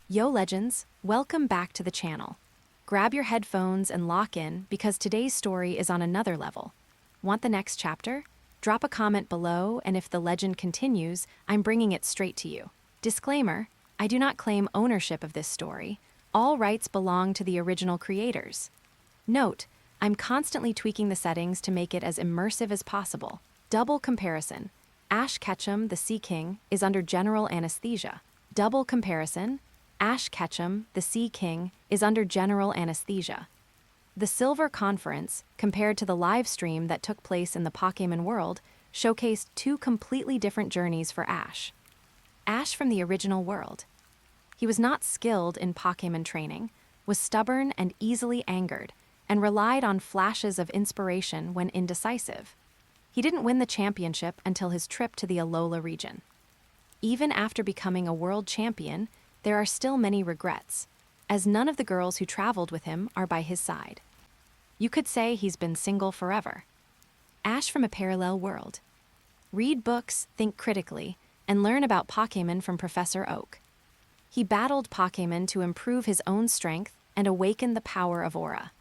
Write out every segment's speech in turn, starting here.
Yo Legends, welcome back to the channel. Grab your headphones and lock in because today's story is on another level. Want the next chapter? Drop a comment below, and if the legend continues, I'm bringing it straight to you. Disclaimer, I do not claim ownership of this story. All rights belong to the original creators. Note, I'm constantly tweaking the settings to make it as immersive as possible. Double comparison. Ash Ketchum, the Sea King, is under general anesthesia. Double comparison. Ash Ketchum, the Sea King, is under general anesthesia. The Silver Conference, compared to the live stream that took place in the Pokémon world, showcased two completely different journeys for Ash. Ash from the original world. He was not skilled in Pokémon training, was stubborn and easily angered, and relied on flashes of inspiration when indecisive. He didn't win the championship until his trip to the Alola region. Even after becoming a world champion, there are still many regrets, as none of the girls who traveled with him are by his side. You could say he's been single forever. Ash from a parallel world. Read books, think critically, and learn about Pokémon from Professor Oak. He battled Pokémon to improve his own strength and awaken the power of Aura.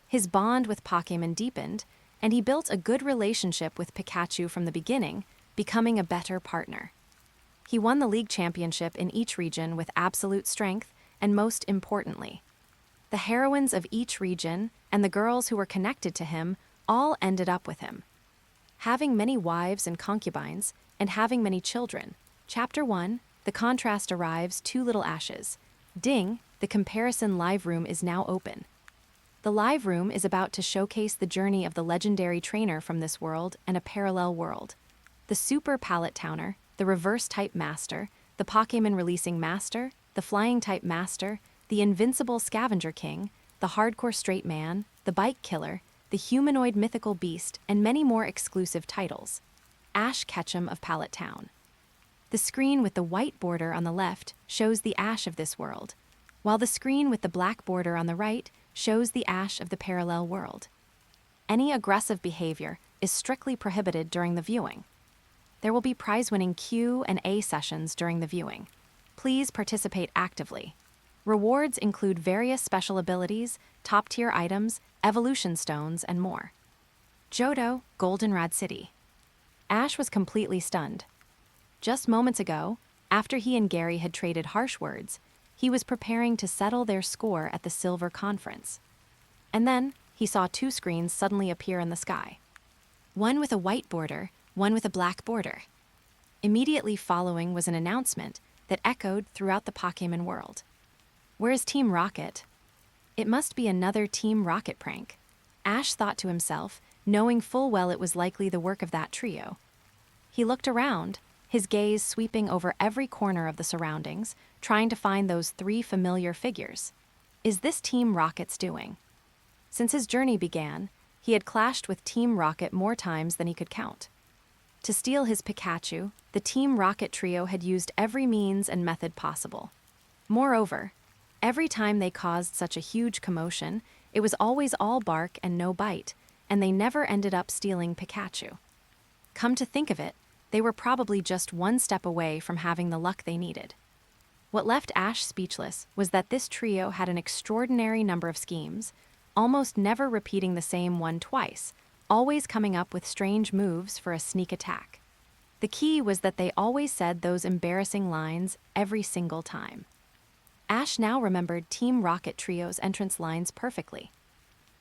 His bond with Pokémon deepened, and he built a good relationship with Pikachu from the beginning, becoming a better partner. He won the league championship in each region with absolute strength, and most importantly, the heroines of each region and the girls who were connected to him all ended up with him. Having many wives and concubines, and having many children. Chapter 1, the contrast arrives, two little Ashes. Ding, the comparison live room is now open. The live room is about to showcase the journey of the legendary trainer from this world and a parallel world. The Super Pallet Towner, the Reverse-type Master, the Pokémon-releasing Master, the Flying-type Master, the Invincible Scavenger King, the Hardcore Straight Man, the Bike Killer, the Humanoid Mythical Beast, and many more exclusive titles. Ash Ketchum of Pallet Town. The screen with the white border on the left shows the Ash of this world, while the screen with the black border on the right shows the Ash of the parallel world. Any aggressive behavior is strictly prohibited during the viewing. There will be prize-winning Q and A sessions during the viewing. Please participate actively. Rewards include various special abilities, top-tier items, evolution stones, and more. Johto, Goldenrod City. Ash was completely stunned. Just moments ago, after he and Gary had traded harsh words, he was preparing to settle their score at the Silver Conference. And then, he saw two screens suddenly appear in the sky. One with a white border, one with a black border. Immediately following was an announcement that echoed throughout the Pokémon world. Where's Team Rocket? It must be another Team Rocket prank. Ash thought to himself, knowing full well it was likely the work of that trio. He looked around, his gaze sweeping over every corner of the surroundings, trying to find those three familiar figures. Is this Team Rocket's doing? Since his journey began, he had clashed with Team Rocket more times than he could count. To steal his Pikachu, the Team Rocket trio had used every means and method possible. Moreover, every time they caused such a huge commotion, it was always all bark and no bite, and they never ended up stealing Pikachu. Come to think of it, they were probably just one step away from having the luck they needed. What left Ash speechless was that this trio had an extraordinary number of schemes, almost never repeating the same one twice, always coming up with strange moves for a sneak attack. The key was that they always said those embarrassing lines every single time. Ash now remembered Team Rocket Trio's entrance lines perfectly.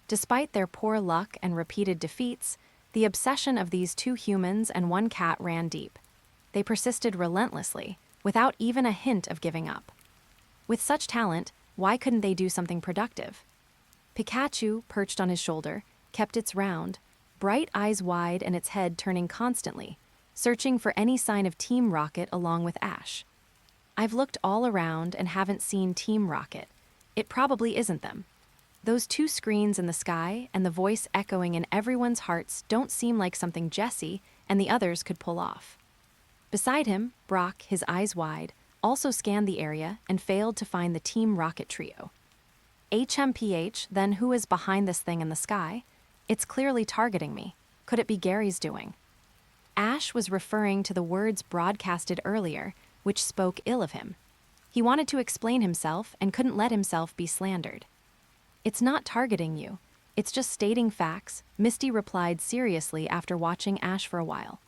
Despite their poor luck and repeated defeats, the obsession of these two humans and one cat ran deep. They persisted relentlessly, without even a hint of giving up. With such talent, why couldn't they do something productive? Pikachu, perched on his shoulder, kept its round, bright eyes wide and its head turning constantly, searching for any sign of Team Rocket along with Ash. I've looked all around and haven't seen Team Rocket. It probably isn't them. Those two screens in the sky and the voice echoing in everyone's hearts don't seem like something Jessie and the others could pull off. Beside him, Brock, his eyes wide, also scanned the area and failed to find the Team Rocket trio. HMPH, then who is behind this thing in the sky? It's clearly targeting me. Could it be Gary's doing? Ash was referring to the words broadcasted earlier, which spoke ill of him. He wanted to explain himself and couldn't let himself be slandered. "It's not targeting you. It's just stating facts," Misty replied seriously after watching Ash for a while.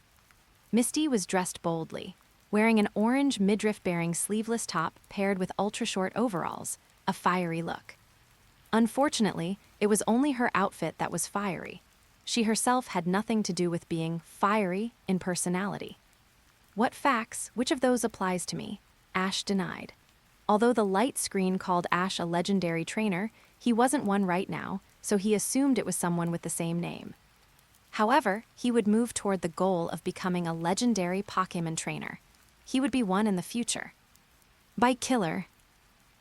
Misty was dressed boldly, wearing an orange midriff-bearing sleeveless top paired with ultra-short overalls, a fiery look. Unfortunately, it was only her outfit that was fiery. She herself had nothing to do with being fiery in personality. "What facts? Which of those applies to me?" Ash denied. Although the light screen called Ash a legendary trainer, he wasn't one right now, so he assumed it was someone with the same name. However, he would move toward the goal of becoming a legendary Pokémon trainer. He would be one in the future. Bike killer.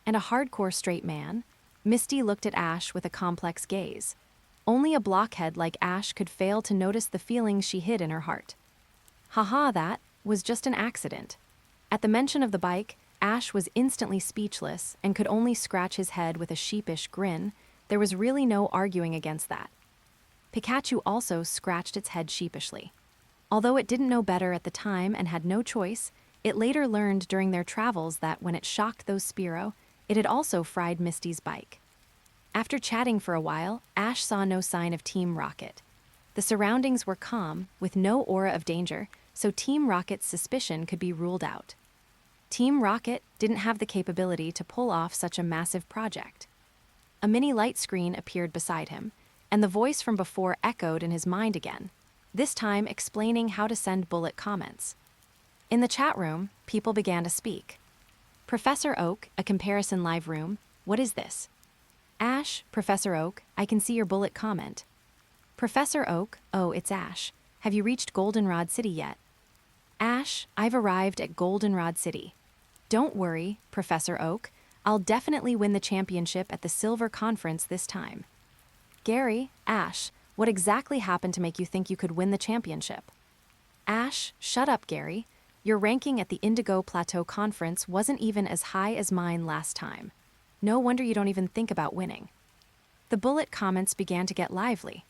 And a hardcore straight man, Misty looked at Ash with a complex gaze. Only a blockhead like Ash could fail to notice the feelings she hid in her heart. Haha, that was just an accident. At the mention of the bike, Ash was instantly speechless and could only scratch his head with a sheepish grin. There was really no arguing against that. Pikachu also scratched its head sheepishly. Although it didn't know better at the time and had no choice, it later learned during their travels that when it shocked those Spearow, it had also fried Misty's bike. After chatting for a while, Ash saw no sign of Team Rocket. The surroundings were calm, with no aura of danger, so Team Rocket's suspicion could be ruled out. Team Rocket didn't have the capability to pull off such a massive project. A mini light screen appeared beside him, and the voice from before echoed in his mind again, this time explaining how to send bullet comments. In the chat room, people began to speak. Professor Oak, a comparison live room, what is this? Ash, Professor Oak, I can see your bullet comment. Professor Oak, oh, it's Ash. Have you reached Goldenrod City yet? Ash, I've arrived at Goldenrod City. Don't worry, Professor Oak, I'll definitely win the championship at the Silver Conference this time. Gary, Ash, what exactly happened to make you think you could win the championship? Ash, shut up, Gary. Your ranking at the Indigo Plateau Conference wasn't even as high as mine last time. No wonder you don't even think about winning. The bullet comments began to get lively.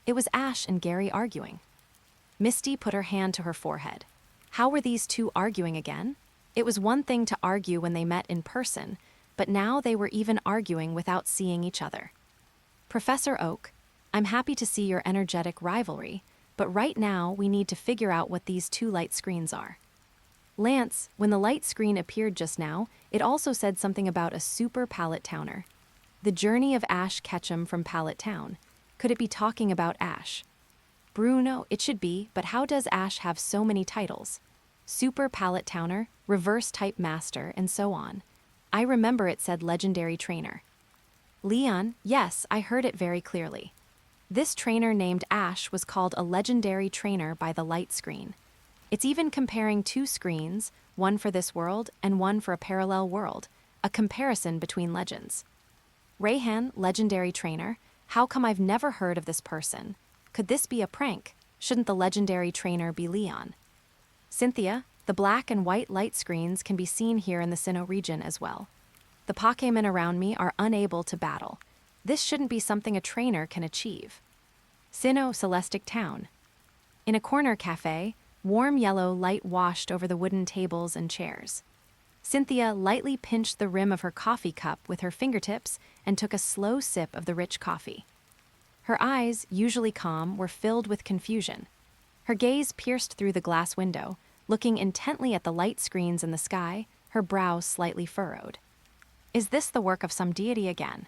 It was Ash and Gary arguing. Misty put her hand to her forehead. How were these two arguing again? It was one thing to argue when they met in person, but now they were even arguing without seeing each other. Professor Oak, I'm happy to see your energetic rivalry, but right now we need to figure out what these two light screens are. Lance, when the light screen appeared just now, it also said something about a super Pallet Towner. The journey of Ash Ketchum from Pallet Town. Could it be talking about Ash? Bruno, it should be, but how does Ash have so many titles? Super Pallet Towner, Reverse Type Master, and so on. I remember it said Legendary Trainer. Leon, yes, I heard it very clearly. This trainer named Ash was called a Legendary Trainer by the light screen. It's even comparing two screens, one for this world and one for a parallel world, a comparison between legends. Rayhan, Legendary Trainer, how come I've never heard of this person? Could this be a prank? Shouldn't the Legendary Trainer be Leon? Cynthia, the black and white light screens can be seen here in the Sinnoh region as well. The Pokémon around me are unable to battle. This shouldn't be something a trainer can achieve. Sinnoh Celestic Town. In a corner cafe, warm yellow light washed over the wooden tables and chairs. Cynthia lightly pinched the rim of her coffee cup with her fingertips and took a slow sip of the rich coffee. Her eyes, usually calm, were filled with confusion. Her gaze pierced through the glass window, looking intently at the light screens in the sky, her brows slightly furrowed. Is this the work of some deity again?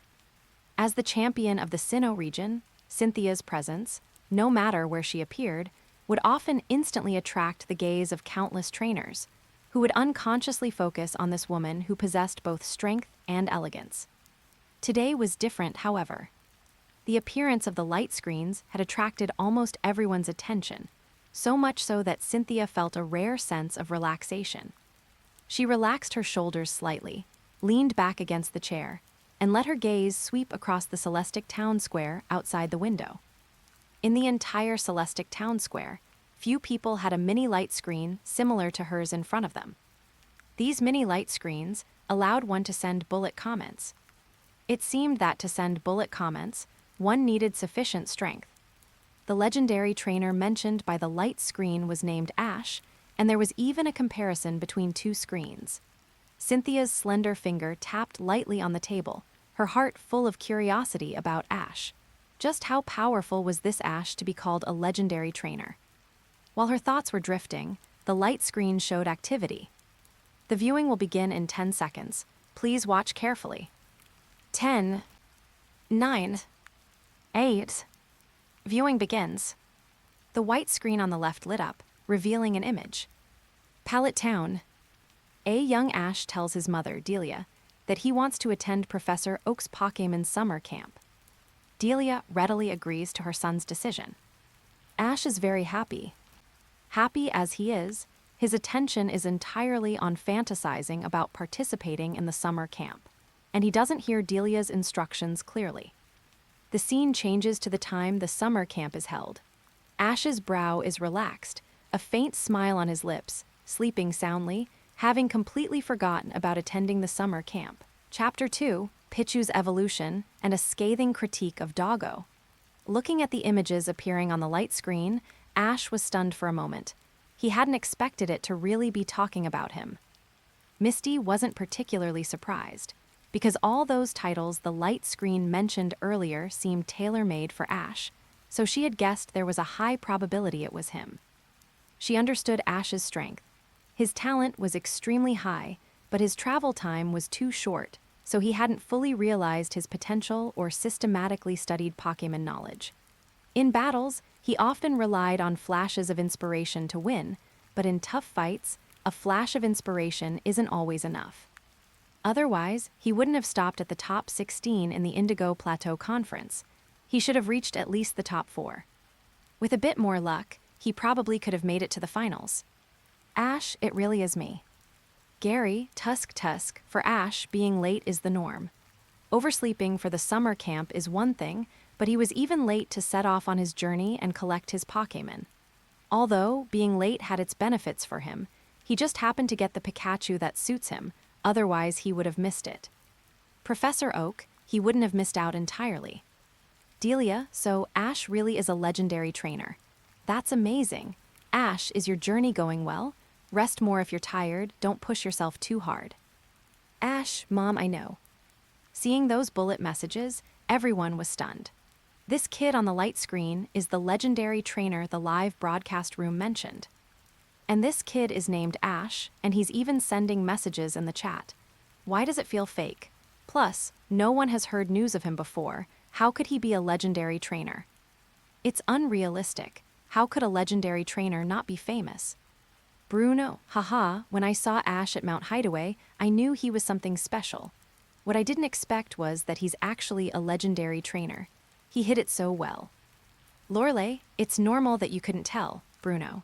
As the champion of the Sinnoh region, Cynthia's presence, no matter where she appeared, would often instantly attract the gaze of countless trainers, who would unconsciously focus on this woman who possessed both strength and elegance. Today was different, however. The appearance of the light screens had attracted almost everyone's attention, so much so that Cynthia felt a rare sense of relaxation. She relaxed her shoulders slightly, leaned back against the chair, and let her gaze sweep across the Celestic Town Square outside the window. In the entire Celestic Town Square, few people had a mini light screen similar to hers in front of them. These mini light screens allowed one to send bullet comments. It seemed that to send bullet comments, one needed sufficient strength. The legendary trainer mentioned by the light screen was named Ash, and there was even a comparison between two screens. Cynthia's slender finger tapped lightly on the table, her heart full of curiosity about Ash. Just how powerful was this Ash to be called a legendary trainer? While her thoughts were drifting, the light screen showed activity. The viewing will begin in 10 seconds. Please watch carefully. 10, 9, 8. Viewing begins. The white screen on the left lit up, revealing an image. Pallet Town. A young Ash tells his mother, Delia, that he wants to attend Professor Oak's Pokémon summer camp. Delia readily agrees to her son's decision. Ash is very happy. Happy as he is, his attention is entirely on fantasizing about participating in the summer camp, and he doesn't hear Delia's instructions clearly. The scene changes to the time the summer camp is held. Ash's brow is relaxed, a faint smile on his lips, sleeping soundly, having completely forgotten about attending the summer camp. Chapter 2, Pichu's Evolution, and a Scathing Critique of Doggo. Looking at the images appearing on the light screen, Ash was stunned for a moment. He hadn't expected it to really be talking about him. Misty wasn't particularly surprised, because all those titles the light screen mentioned earlier seemed tailor-made for Ash, so she had guessed there was a high probability it was him. She understood Ash's strength. His talent was extremely high, but his travel time was too short, so he hadn't fully realized his potential or systematically studied Pokémon knowledge. In battles, he often relied on flashes of inspiration to win, but in tough fights, a flash of inspiration isn't always enough. Otherwise, he wouldn't have stopped at the top 16 in the Indigo Plateau Conference. He should have reached at least the top 4. With a bit more luck, he probably could have made it to the finals. Ash, it really is me. Gary, Tusk, for Ash, being late is the norm. Oversleeping for the summer camp is one thing, but he was even late to set off on his journey and collect his Pokémon. Although, being late had its benefits for him, he just happened to get the Pikachu that suits him, otherwise he would have missed it. Professor Oak, he wouldn't have missed out entirely. Delia, so Ash really is a legendary trainer. That's amazing. Ash, is your journey going well? Rest more if you're tired, don't push yourself too hard. Ash, Mom, I know. Seeing those bullet messages, everyone was stunned. This kid on the light screen is the legendary trainer the live broadcast room mentioned. And this kid is named Ash, and he's even sending messages in the chat. Why does it feel fake? Plus, no one has heard news of him before. How could he be a legendary trainer? It's unrealistic. How could a legendary trainer not be famous? Bruno, haha, when I saw Ash at Mount Hideaway, I knew he was something special. What I didn't expect was that he's actually a legendary trainer. He hid it so well. Lorelei, it's normal that you couldn't tell, Bruno.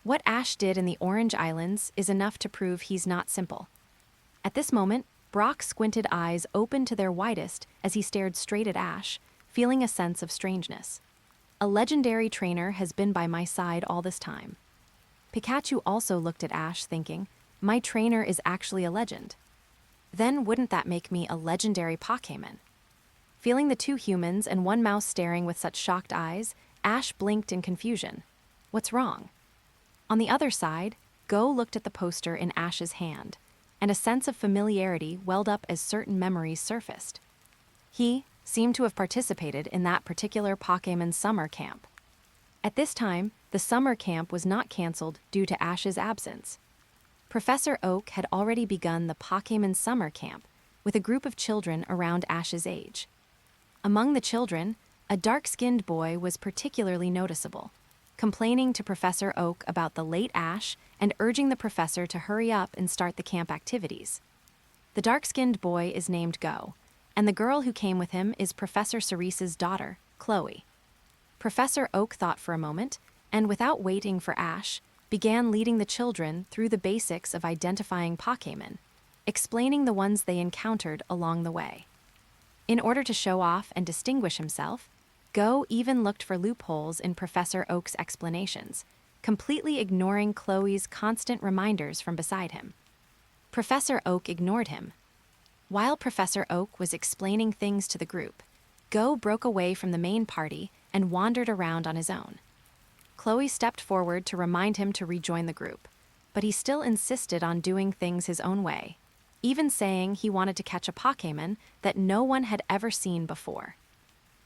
What Ash did in the Orange Islands is enough to prove he's not simple. At this moment, Brock's squinted eyes opened to their widest as he stared straight at Ash, feeling a sense of strangeness. A legendary trainer has been by my side all this time. Pikachu also looked at Ash thinking, my trainer is actually a legend. Then wouldn't that make me a legendary Pokémon? Feeling the two humans and one mouse staring with such shocked eyes, Ash blinked in confusion. What's wrong? On the other side, Go looked at the poster in Ash's hand, and a sense of familiarity welled up as certain memories surfaced. He seemed to have participated in that particular Pokémon summer camp. At this time, the summer camp was not canceled due to Ash's absence. Professor Oak had already begun the Pokémon summer camp with a group of children around Ash's age. Among the children, a dark-skinned boy was particularly noticeable, complaining to Professor Oak about the late Ash and urging the professor to hurry up and start the camp activities. The dark-skinned boy is named Go, and the girl who came with him is Professor Cerise's daughter, Chloe. Professor Oak thought for a moment, and without waiting for Ash, began leading the children through the basics of identifying Pokémon, explaining the ones they encountered along the way. In order to show off and distinguish himself, Go even looked for loopholes in Professor Oak's explanations, completely ignoring Chloe's constant reminders from beside him. Professor Oak ignored him. While Professor Oak was explaining things to the group, Go broke away from the main party and wandered around on his own. Chloe stepped forward to remind him to rejoin the group, but he still insisted on doing things his own way. even saying he wanted to catch a Pokémon that no one had ever seen before.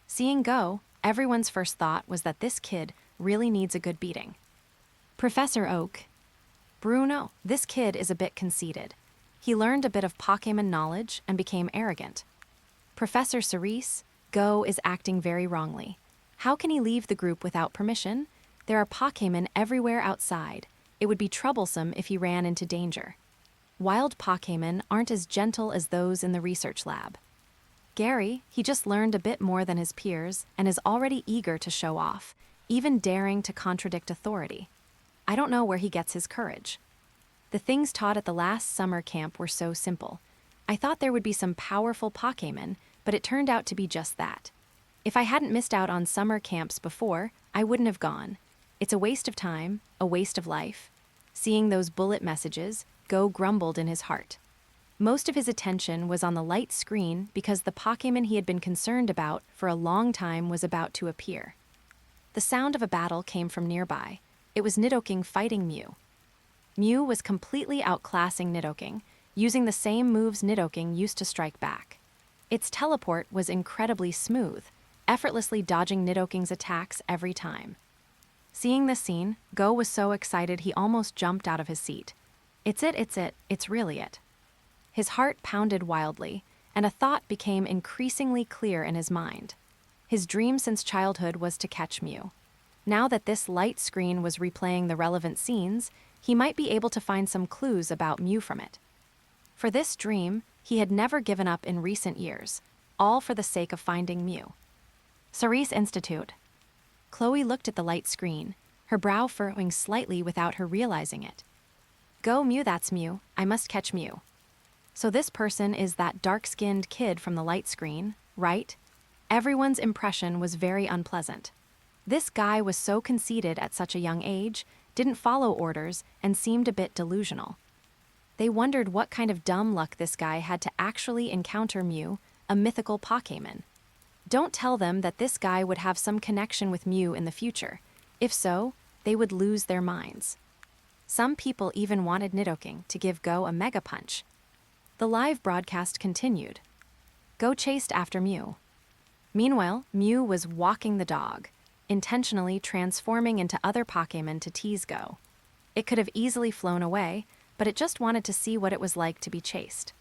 Seeing Go, everyone's first thought was that this kid really needs a good beating. Professor Oak. Bruno, this kid is a bit conceited. He learned a bit of Pokémon knowledge and became arrogant. Professor Cerise, Go is acting very wrongly. How can he leave the group without permission? There are Pokémon everywhere outside. It would be troublesome if he ran into danger. Wild Pokémon aren't as gentle as those in the research lab. Gary, he just learned a bit more than his peers and is already eager to show off, even daring to contradict authority. I don't know where he gets his courage. The things taught at the last summer camp were so simple. I thought there would be some powerful Pokémon, but it turned out to be just that. If I hadn't missed out on summer camps before, I wouldn't have gone. It's a waste of time, a waste of life. Seeing those bullet messages, Go grumbled in his heart. Most of his attention was on the light screen because the Pokémon he had been concerned about for a long time was about to appear. The sound of a battle came from nearby. It was Nidoking fighting Mew. Mew was completely outclassing Nidoking, using the same moves Nidoking used to strike back. Its teleport was incredibly smooth, effortlessly dodging Nidoking's attacks every time. Seeing this scene, Go was so excited he almost jumped out of his seat. It's really it. His heart pounded wildly, and a thought became increasingly clear in his mind. His dream since childhood was to catch Mew. Now that this light screen was replaying the relevant scenes, he might be able to find some clues about Mew from it. For this dream, he had never given up in recent years, all for the sake of finding Mew. Cerise Institute. Chloe looked at the light screen, her brow furrowing slightly without her realizing it. Go Mew, that's Mew. I must catch Mew. So this person is that dark-skinned kid from the light screen, right? Everyone's impression was very unpleasant. This guy was so conceited at such a young age, didn't follow orders, and seemed a bit delusional. They wondered what kind of dumb luck this guy had to actually encounter Mew, a mythical Pokémon. Don't tell them that this guy would have some connection with Mew in the future. If so, they would lose their minds. Some people even wanted Nidoking to give Go a mega punch. The live broadcast continued. Go chased after Mew. Meanwhile, Mew was walking the dog, intentionally transforming into other Pokémon to tease Go. It could have easily flown away, but it just wanted to see what it was like to be chased.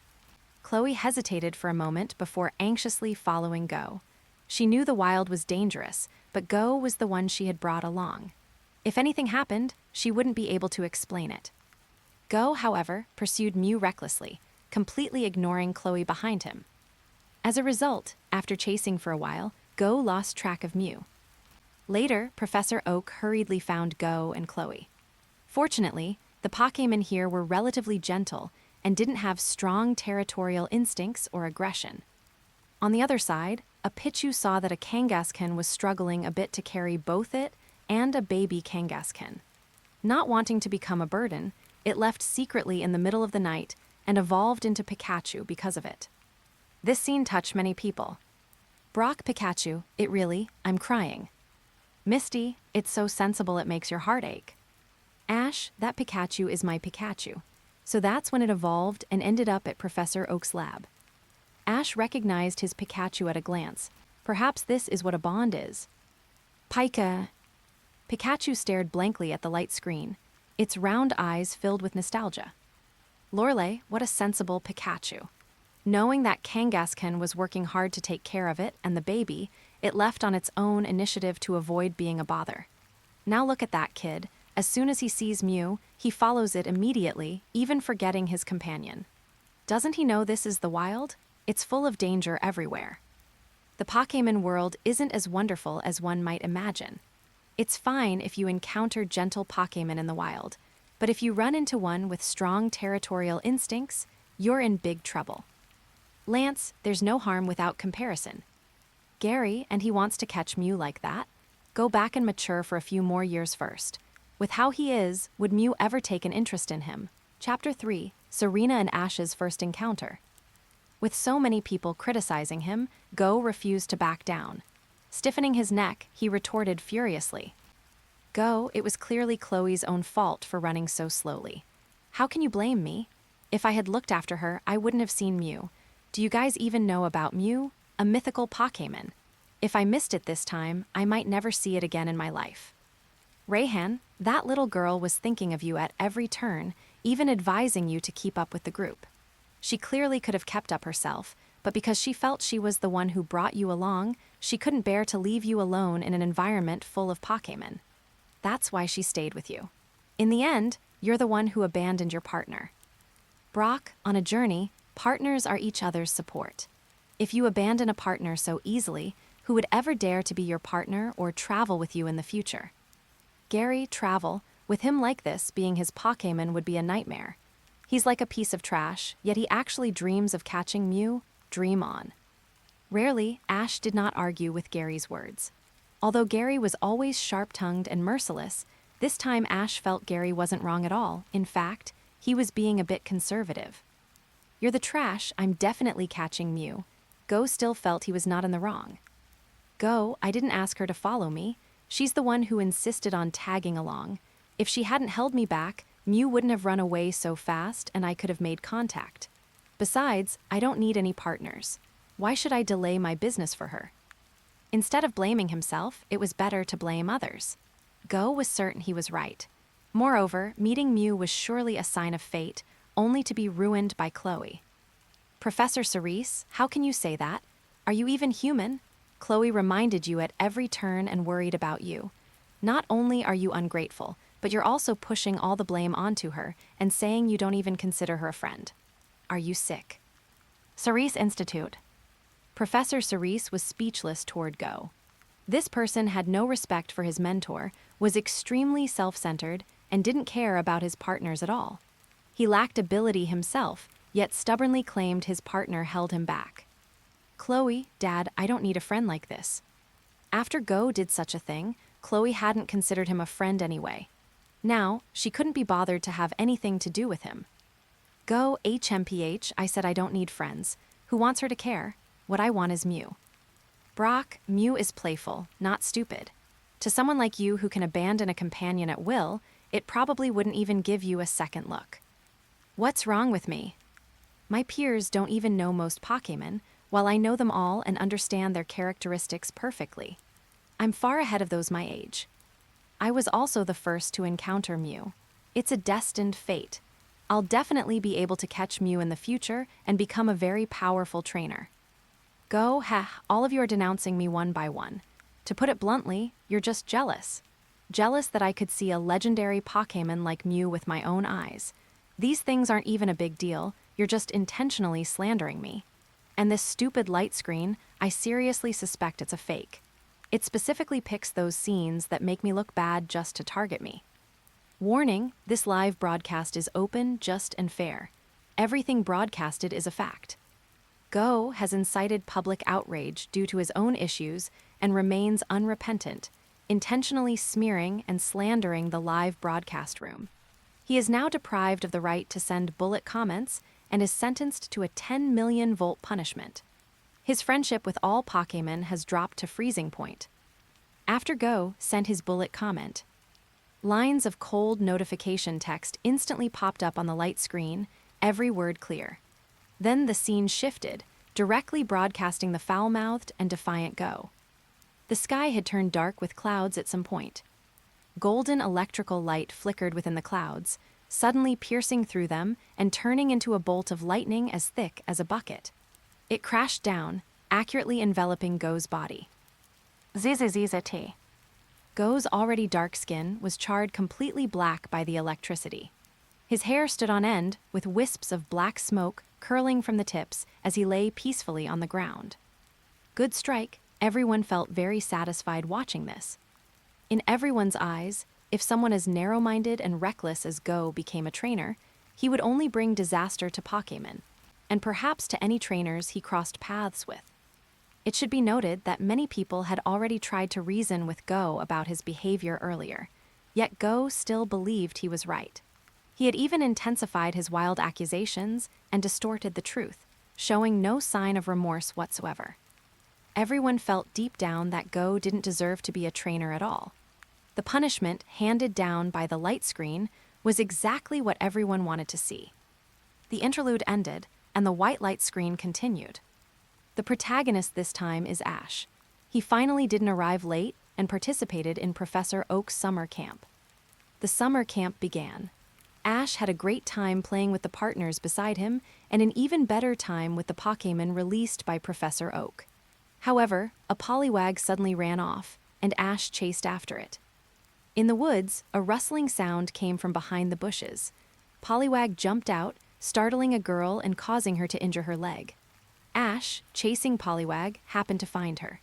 Chloe hesitated for a moment before anxiously following Go. She knew the wild was dangerous, but Go was the one she had brought along. If anything happened, she wouldn't be able to explain it. Go, however, pursued Mew recklessly, completely ignoring Chloe behind him. As a result, after chasing for a while, Go lost track of Mew. Later, Professor Oak hurriedly found Go and Chloe. Fortunately, the Pokémon here were relatively gentle and didn't have strong territorial instincts or aggression. On the other side, a Pichu saw that a Kangaskhan was struggling a bit to carry both it and a baby Kangaskhan. Not wanting to become a burden, it left secretly in the middle of the night and evolved into Pikachu because of it. This scene touched many people. Brock Pikachu, I'm crying. Misty, it's so sensible it makes your heart ache. Ash, that Pikachu is my Pikachu. So that's when it evolved and ended up at Professor Oak's lab. Ash recognized his Pikachu at a glance. Perhaps this is what a bond is. Pikachu stared blankly at the light screen, its round eyes filled with nostalgia. Lorelei, what a sensible Pikachu. Knowing that Kangaskhan was working hard to take care of it and the baby, it left on its own initiative to avoid being a bother. Now look at that kid. As soon as he sees Mew, he follows it immediately, even forgetting his companion. Doesn't he know this is the wild? It's full of danger everywhere. The Pokémon world isn't as wonderful as one might imagine. It's fine if you encounter gentle Pokémon in the wild, but if you run into one with strong territorial instincts, you're in big trouble. Lance, there's no harm without comparison. Gary, and he wants to catch Mew like that. Go back and mature for a few more years first. With how he is, would Mew ever take an interest in him? Chapter 3, Serena and Ash's first encounter. With so many people criticizing him, Go refused to back down. Stiffening his neck, he retorted furiously. Go, it was clearly Chloe's own fault for running so slowly. How can you blame me? If I had looked after her, I wouldn't have seen Mew. Do you guys even know about Mew? A mythical Pokémon. If I missed it this time, I might never see it again in my life. Rayhan, that little girl was thinking of you at every turn, even advising you to keep up with the group. She clearly could have kept up herself, but because she felt she was the one who brought you along, she couldn't bear to leave you alone in an environment full of Pokémon. That's why she stayed with you. In the end, you're the one who abandoned your partner. Brock, on a journey, partners are each other's support. If you abandon a partner so easily, who would ever dare to be your partner or travel with you in the future? Gary, travel, with him like this, being his Pokémon would be a nightmare. He's like a piece of trash, yet he actually dreams of catching Mew. Dream on. Rarely, Ash did not argue with Gary's words. Although Gary was always sharp-tongued and merciless, this time Ash felt Gary wasn't wrong at all. In fact, he was being a bit conservative. You're the trash, I'm definitely catching Mew. Go still felt he was not in the wrong. Go, I didn't ask her to follow me. She's the one who insisted on tagging along. If she hadn't held me back, Mew wouldn't have run away so fast and I could have made contact. Besides, I don't need any partners. Why should I delay my business for her? Instead of blaming himself, it was better to blame others. Go was certain he was right. Moreover, meeting Mew was surely a sign of fate, only to be ruined by Chloe. Professor Cerise, how can you say that? Are you even human? Chloe reminded you at every turn and worried about you. Not only are you ungrateful, but you're also pushing all the blame onto her and saying you don't even consider her a friend. Are you sick? Cerise Institute. Professor Cerise was speechless toward Go. This person had no respect for his mentor, was extremely self-centered, and didn't care about his partners at all. He lacked ability himself, yet stubbornly claimed his partner held him back. Chloe, Dad, I don't need a friend like this. After Go did such a thing, Chloe hadn't considered him a friend anyway. Now, she couldn't be bothered to have anything to do with him. Go, HMPH, I said I don't need friends. Who wants her to care? What I want is Mew. Brock, Mew is playful, not stupid. To someone like you who can abandon a companion at will, it probably wouldn't even give you a second look. What's wrong with me? My peers don't even know most Pokémon, while I know them all and understand their characteristics perfectly. I'm far ahead of those my age. I was also the first to encounter Mew. It's a destined fate. I'll definitely be able to catch Mew in the future and become a very powerful trainer. Go, all of you are denouncing me one by one. To put it bluntly, you're just jealous. Jealous that I could see a legendary Pokémon like Mew with my own eyes. These things aren't even a big deal, you're just intentionally slandering me. And this stupid light screen, I seriously suspect it's a fake. It specifically picks those scenes that make me look bad just to target me. Warning, this live broadcast is open, just, and fair. Everything broadcasted is a fact. Go has incited public outrage due to his own issues and remains unrepentant, intentionally smearing and slandering the live broadcast room. He is now deprived of the right to send bullet comments and is sentenced to a 10 million volt punishment. His friendship with all Pokémon has dropped to freezing point. After Go sent his bullet comment, lines of cold notification text instantly popped up on the light screen, every word clear. Then the scene shifted, directly broadcasting the foul-mouthed and defiant Go. The sky had turned dark with clouds at some point. Golden electrical light flickered within the clouds, suddenly piercing through them and turning into a bolt of lightning as thick as a bucket. It crashed down, accurately enveloping Go's body. ZZZZT. Go's already dark skin was charred completely black by the electricity. His hair stood on end, with wisps of black smoke curling from the tips as he lay peacefully on the ground. Good strike, everyone felt very satisfied watching this. In everyone's eyes, if someone as narrow-minded and reckless as Go became a trainer, he would only bring disaster to Pokémon, and perhaps to any trainers he crossed paths with. It should be noted that many people had already tried to reason with Go about his behavior earlier, yet Go still believed he was right. He had even intensified his wild accusations and distorted the truth, showing no sign of remorse whatsoever. Everyone felt deep down that Go didn't deserve to be a trainer at all. The punishment handed down by the light screen was exactly what everyone wanted to see. The interlude ended, and the white light screen continued. The protagonist this time is Ash. He finally didn't arrive late and participated in Professor Oak's summer camp. The summer camp began. Ash had a great time playing with the partners beside him and an even better time with the Pokémon released by Professor Oak. However, a Poliwag suddenly ran off, and Ash chased after it. In the woods, a rustling sound came from behind the bushes. Poliwag jumped out, startling a girl and causing her to injure her leg. Ash, chasing Poliwag, happened to find her.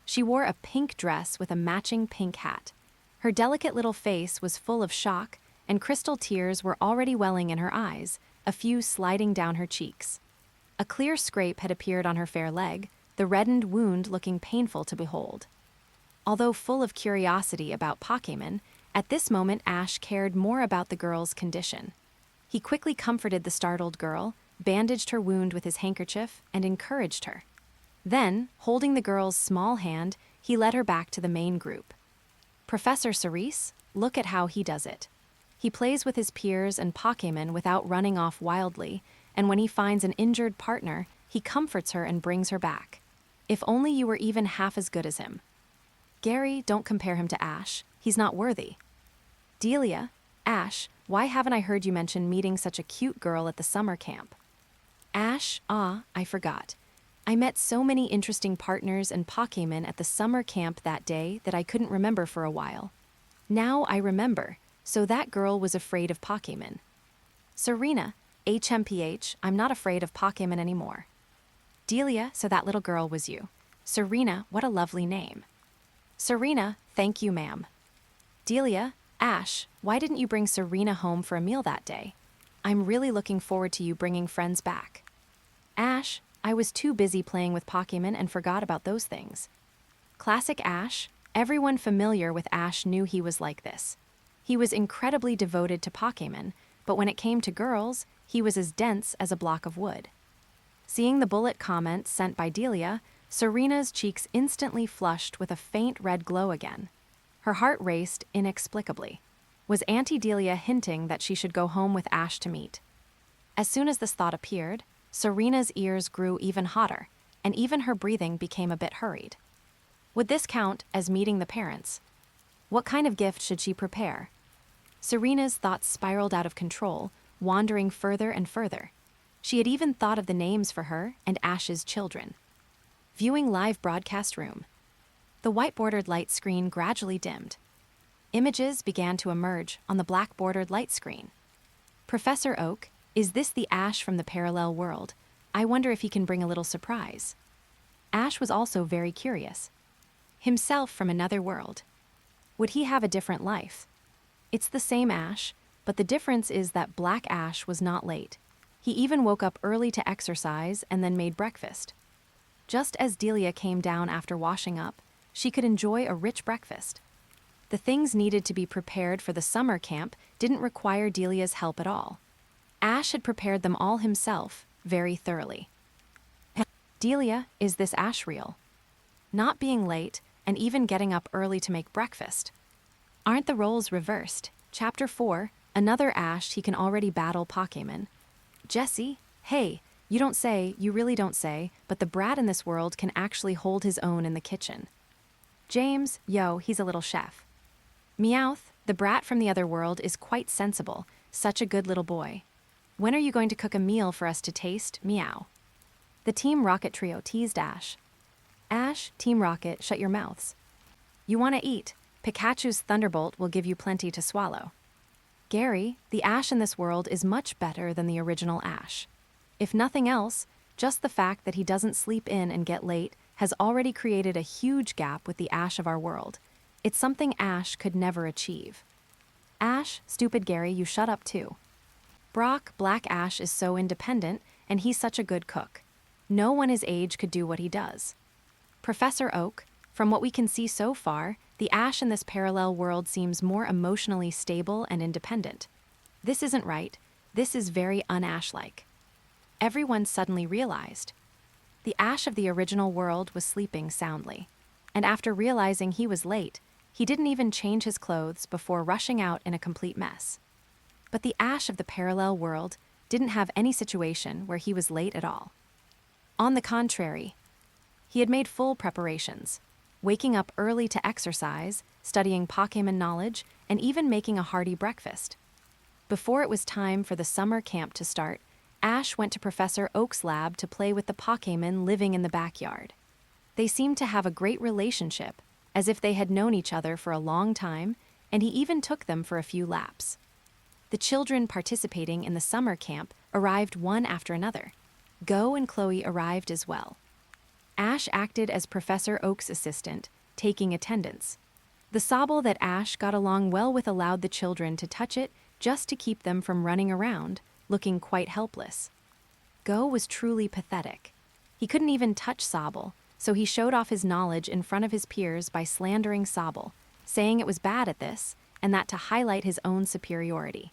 She wore a pink dress with a matching pink hat. Her delicate little face was full of shock, and crystal tears were already welling in her eyes, a few sliding down her cheeks. A clear scrape had appeared on her fair leg, the reddened wound looking painful to behold. Although full of curiosity about Pokémon, at this moment Ash cared more about the girl's condition. He quickly comforted the startled girl, bandaged her wound with his handkerchief, and encouraged her. Then, holding the girl's small hand, he led her back to the main group. Professor Cerise, look at how he does it. He plays with his peers and Pokémon without running off wildly, and when he finds an injured partner, he comforts her and brings her back. If only you were even half as good as him. Gary, don't compare him to Ash. He's not worthy. Delia, Ash, why haven't I heard you mention meeting such a cute girl at the summer camp? Ash, I forgot. I met so many interesting partners and Pokémon at the summer camp that day that I couldn't remember for a while. Now I remember, so that girl was afraid of Pokémon. Serena, HMPH, I'm not afraid of Pokémon anymore. Delia, so that little girl was you. Serena, what a lovely name. Serena, thank you, ma'am. Delia, Ash, why didn't you bring Serena home for a meal that day? I'm really looking forward to you bringing friends back. Ash, I was too busy playing with Pokémon and forgot about those things. Classic Ash, everyone familiar with Ash knew he was like this. He was incredibly devoted to Pokémon, but when it came to girls, he was as dense as a block of wood. Seeing the bullet comments sent by Delia, Serena's cheeks instantly flushed with a faint red glow again. Her heart raced inexplicably. Was Auntie Delia hinting that she should go home with Ash to meet? As soon as this thought appeared, Serena's ears grew even hotter, and even her breathing became a bit hurried. Would this count as meeting the parents? What kind of gift should she prepare? Serena's thoughts spiraled out of control, wandering further and further. She had even thought of the names for her and Ash's children. Viewing live broadcast room. The white-bordered light screen gradually dimmed. Images began to emerge on the black-bordered light screen. Professor Oak, is this the Ash from the parallel world? I wonder if he can bring a little surprise. Ash was also very curious. Himself from another world. Would he have a different life? It's the same Ash, but the difference is that Black Ash was not late. He even woke up early to exercise and then made breakfast. Just as Delia came down after washing up, she could enjoy a rich breakfast. The things needed to be prepared for the summer camp didn't require Delia's help at all. Ash had prepared them all himself, very thoroughly. Delia, is this Ash real? Not being late, and even getting up early to make breakfast. Aren't the roles reversed? Chapter 4, another Ash he can already battle Pokémon. Jessie, hey, you really don't say, but the brat in this world can actually hold his own in the kitchen. James, he's a little chef. Meowth, the brat from the other world is quite sensible, such a good little boy. When are you going to cook a meal for us to taste, Meow? The Team Rocket trio teased Ash. Ash, Team Rocket, shut your mouths. You want to eat. Pikachu's Thunderbolt will give you plenty to swallow. Gary, the Ash in this world is much better than the original Ash. If nothing else, just the fact that he doesn't sleep in and get late has already created a huge gap with the Ash of our world. It's something Ash could never achieve. Ash, stupid Gary, you shut up too. Brock, Black Ash is so independent, and he's such a good cook. No one his age could do what he does. Professor Oak, from what we can see so far, the Ash in this parallel world seems more emotionally stable and independent. This isn't right. This is very un-Ash-like. Everyone suddenly realized. The Ash of the original world was sleeping soundly, and after realizing he was late, he didn't even change his clothes before rushing out in a complete mess. But the Ash of the parallel world didn't have any situation where he was late at all. On the contrary, he had made full preparations, waking up early to exercise, studying Pokémon knowledge, and even making a hearty breakfast. Before it was time for the summer camp to start, Ash went to Professor Oak's lab to play with the Pokémon living in the backyard. They seemed to have a great relationship, as if they had known each other for a long time, and he even took them for a few laps. The children participating in the summer camp arrived one after another. Go and Chloe arrived as well. Ash acted as Professor Oak's assistant, taking attendance. The Sobble that Ash got along well with allowed the children to touch it just to keep them from running around, looking quite helpless. Go was truly pathetic. He couldn't even touch Sobble, so he showed off his knowledge in front of his peers by slandering Sobble, saying it was bad at this, and that to highlight his own superiority.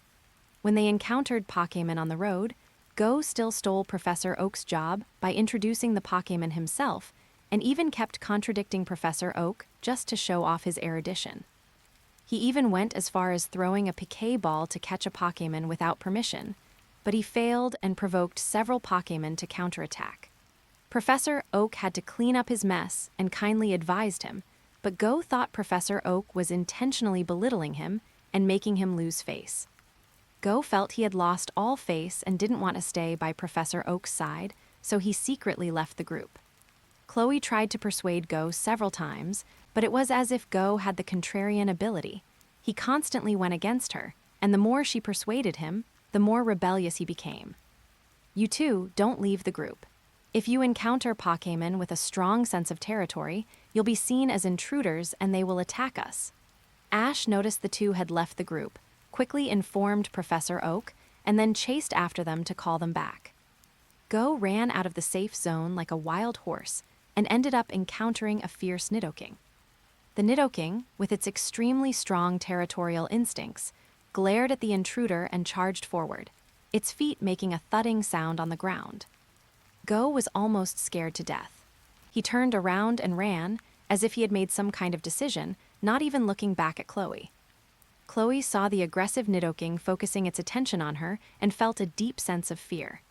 When they encountered Pokémon on the road, Go still stole Professor Oak's job by introducing the Pokémon himself, and even kept contradicting Professor Oak just to show off his erudition. He even went as far as throwing a piquet ball to catch a Pokémon without permission, but he failed and provoked several Pokémon to counterattack. Professor Oak had to clean up his mess and kindly advised him, but Go thought Professor Oak was intentionally belittling him and making him lose face. Go felt he had lost all face and didn't want to stay by Professor Oak's side, so he secretly left the group. Chloe tried to persuade Go several times, but it was as if Go had the contrarian ability. He constantly went against her, and the more she persuaded him, the more rebellious he became. You two don't leave the group. If you encounter Pokémon with a strong sense of territory, you'll be seen as intruders and they will attack us. Ash noticed the two had left the group, quickly informed Professor Oak, and then chased after them to call them back. Go ran out of the safe zone like a wild horse and ended up encountering a fierce Nidoking. The Nidoking, with its extremely strong territorial instincts, glared at the intruder and charged forward, its feet making a thudding sound on the ground. Go was almost scared to death. He turned around and ran, as if he had made some kind of decision, not even looking back at Chloe. Chloe saw the aggressive Nidoking focusing its attention on her and felt a deep sense of fear.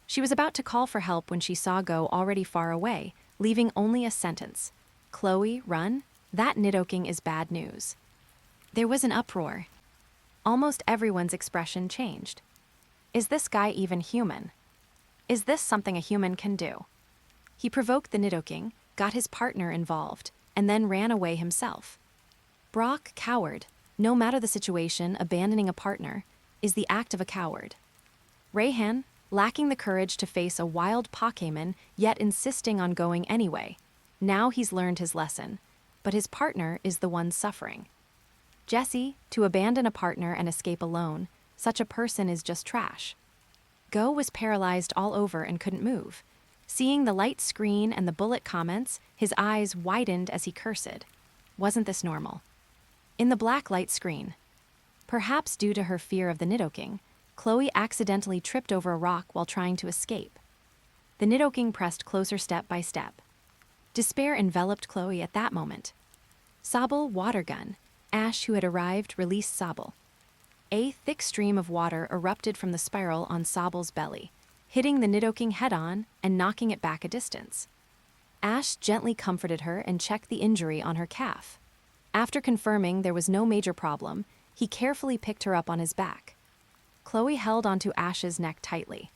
She was about to call for help when she saw Go already far away, leaving only a sentence. "Chloe, run. That Nidoking is bad news." There was an uproar. Almost everyone's expression changed. Is this guy even human? Is this something a human can do? He provoked the Nidoking, got his partner involved, and then ran away himself. Brock cowered. No matter the situation, abandoning a partner is the act of a coward. Raihan, lacking the courage to face a wild Pokémon, yet insisting on going anyway. Now he's learned his lesson, but his partner is the one suffering. Jessie, to abandon a partner and escape alone, such a person is just trash. Go was paralyzed all over and couldn't move. Seeing the light screen and the bullet comments, his eyes widened as he cursed. Wasn't this normal? In the black light screen, perhaps due to her fear of the Nidoking, Chloe accidentally tripped over a rock while trying to escape. The Nidoking pressed closer step by step. Despair enveloped Chloe at that moment. Sobble water gun. Ash, who had arrived, released Sobble. A thick stream of water erupted from the spiral on Sobble's belly, hitting the Nidoking head-on and knocking it back a distance. Ash gently comforted her and checked the injury on her calf. After confirming there was no major problem, he carefully picked her up on his back. Chloe held onto Ash's neck tightly.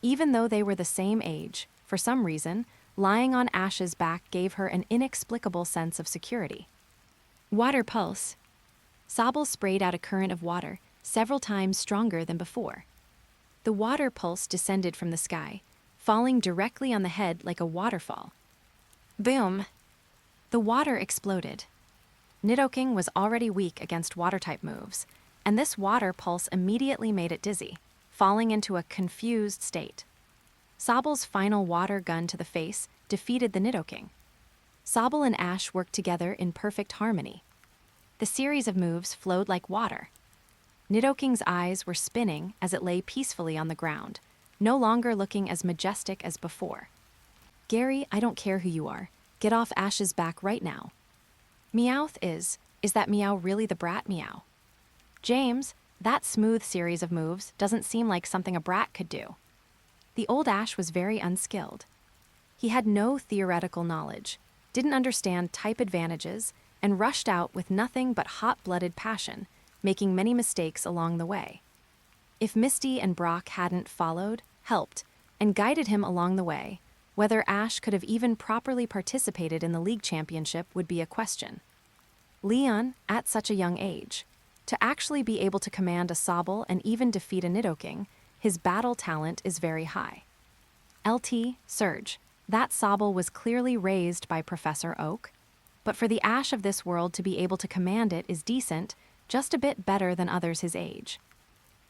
Even though they were the same age, for some reason, lying on Ash's back gave her an inexplicable sense of security. Water pulse. Sobble sprayed out a current of water, several times stronger than before. The water pulse descended from the sky, falling directly on the head like a waterfall. Boom! The water exploded. Nidoking was already weak against water-type moves, and this water pulse immediately made it dizzy, falling into a confused state. Sobble's final water gun to the face defeated the Nidoking. Sobble and Ash worked together in perfect harmony. The series of moves flowed like water. Nidoking's eyes were spinning as it lay peacefully on the ground, no longer looking as majestic as before. "Gary, I don't care who you are. Get off Ash's back right now." Meowth is that Meow really the brat Meow? James, That smooth series of moves doesn't seem like something a brat could do. The old Ash was very unskilled. He had no theoretical knowledge, didn't understand type advantages, and rushed out with nothing but hot-blooded passion, making many mistakes along the way. If Misty and Brock hadn't followed, helped, and guided him along the way, whether Ash could have even properly participated in the league championship would be a question. Leon, at such a young age, to actually be able to command a Sobble and even defeat a Nidoking, his battle talent is very high. LT, Surge, that Sobble was clearly raised by Professor Oak, but for the Ash of this world to be able to command it is decent, just a bit better than others his age.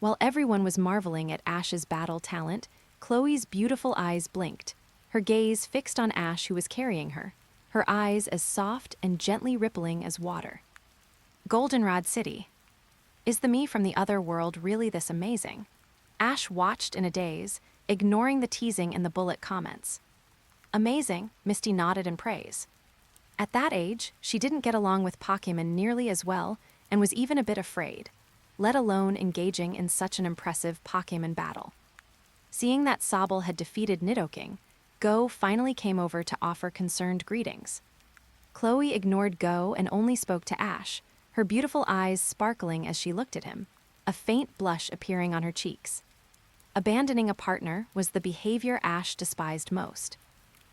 While everyone was marveling at Ash's battle talent, Chloe's beautiful eyes blinked, her gaze fixed on Ash who was carrying her, her eyes as soft and gently rippling as water. Goldenrod City. Is the me from the other world really this amazing? Ash watched in a daze, ignoring the teasing and the bullet comments. Amazing, Misty nodded in praise. At that age, she didn't get along with Pokémon nearly as well and was even a bit afraid, let alone engaging in such an impressive Pokémon battle. Seeing that Sobble had defeated Nidoking, Go finally came over to offer concerned greetings. Chloe ignored Go and only spoke to Ash, her beautiful eyes sparkling as she looked at him, a faint blush appearing on her cheeks. Abandoning a partner was the behavior Ash despised most.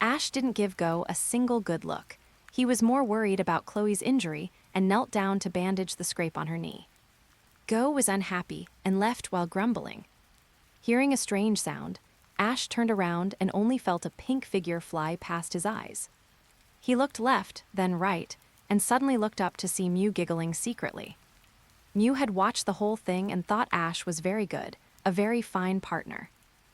Ash didn't give Go a single good look. He was more worried about Chloe's injury and knelt down to bandage the scrape on her knee. Go was unhappy and left while grumbling. Hearing a strange sound, Ash turned around and only felt a pink figure fly past his eyes. He looked left, then right, and suddenly looked up to see Mew giggling secretly. Mew had watched the whole thing and thought Ash was very good, a very fine partner.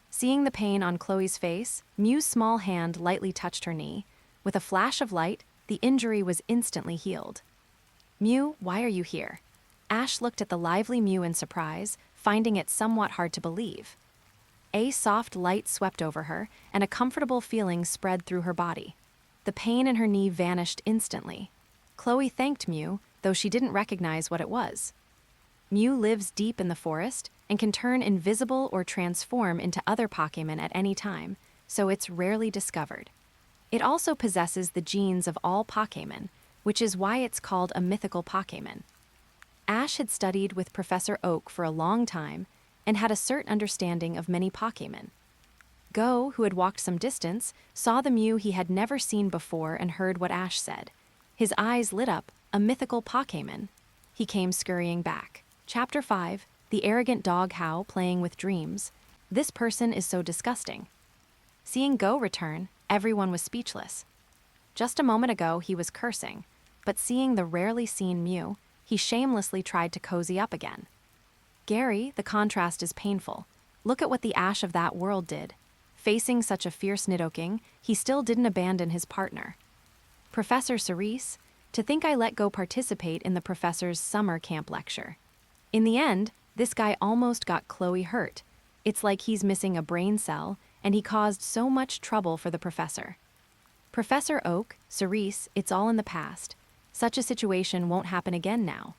Seeing the pain on Chloe's face, Mew's small hand lightly touched her knee. With a flash of light, the injury was instantly healed. Mew, why are you here? Ash looked at the lively Mew in surprise, finding it somewhat hard to believe. A soft light swept over her, and a comfortable feeling spread through her body. The pain in her knee vanished instantly. Chloe thanked Mew, though she didn't recognize what it was. Mew lives deep in the forest and can turn invisible or transform into other Pokémon at any time, so it's rarely discovered. It also possesses the genes of all Pokémon, which is why it's called a mythical Pokémon. Ash had studied with Professor Oak for a long time and had a certain understanding of many Pokémon. Go, who had walked some distance, saw the Mew he had never seen before and heard what Ash said. His eyes lit up, a mythical Pokémon. He came scurrying back. Chapter 5, The Arrogant Dog How Playing with Dreams. This person is so disgusting. Seeing Go return, everyone was speechless. Just a moment ago he was cursing, but seeing the rarely seen Mew, he shamelessly tried to cozy up again. Gary, the contrast is painful. Look at what the Ash of that world did. Facing such a fierce Nidoking, he still didn't abandon his partner. Professor Cerise, to think I let Go participate in the professor's summer camp lecture. In the end, this guy almost got Chloe hurt. It's like he's missing a brain cell, and he caused so much trouble for the professor. Professor Oak, Cerise, it's all in the past. Such a situation won't happen again now.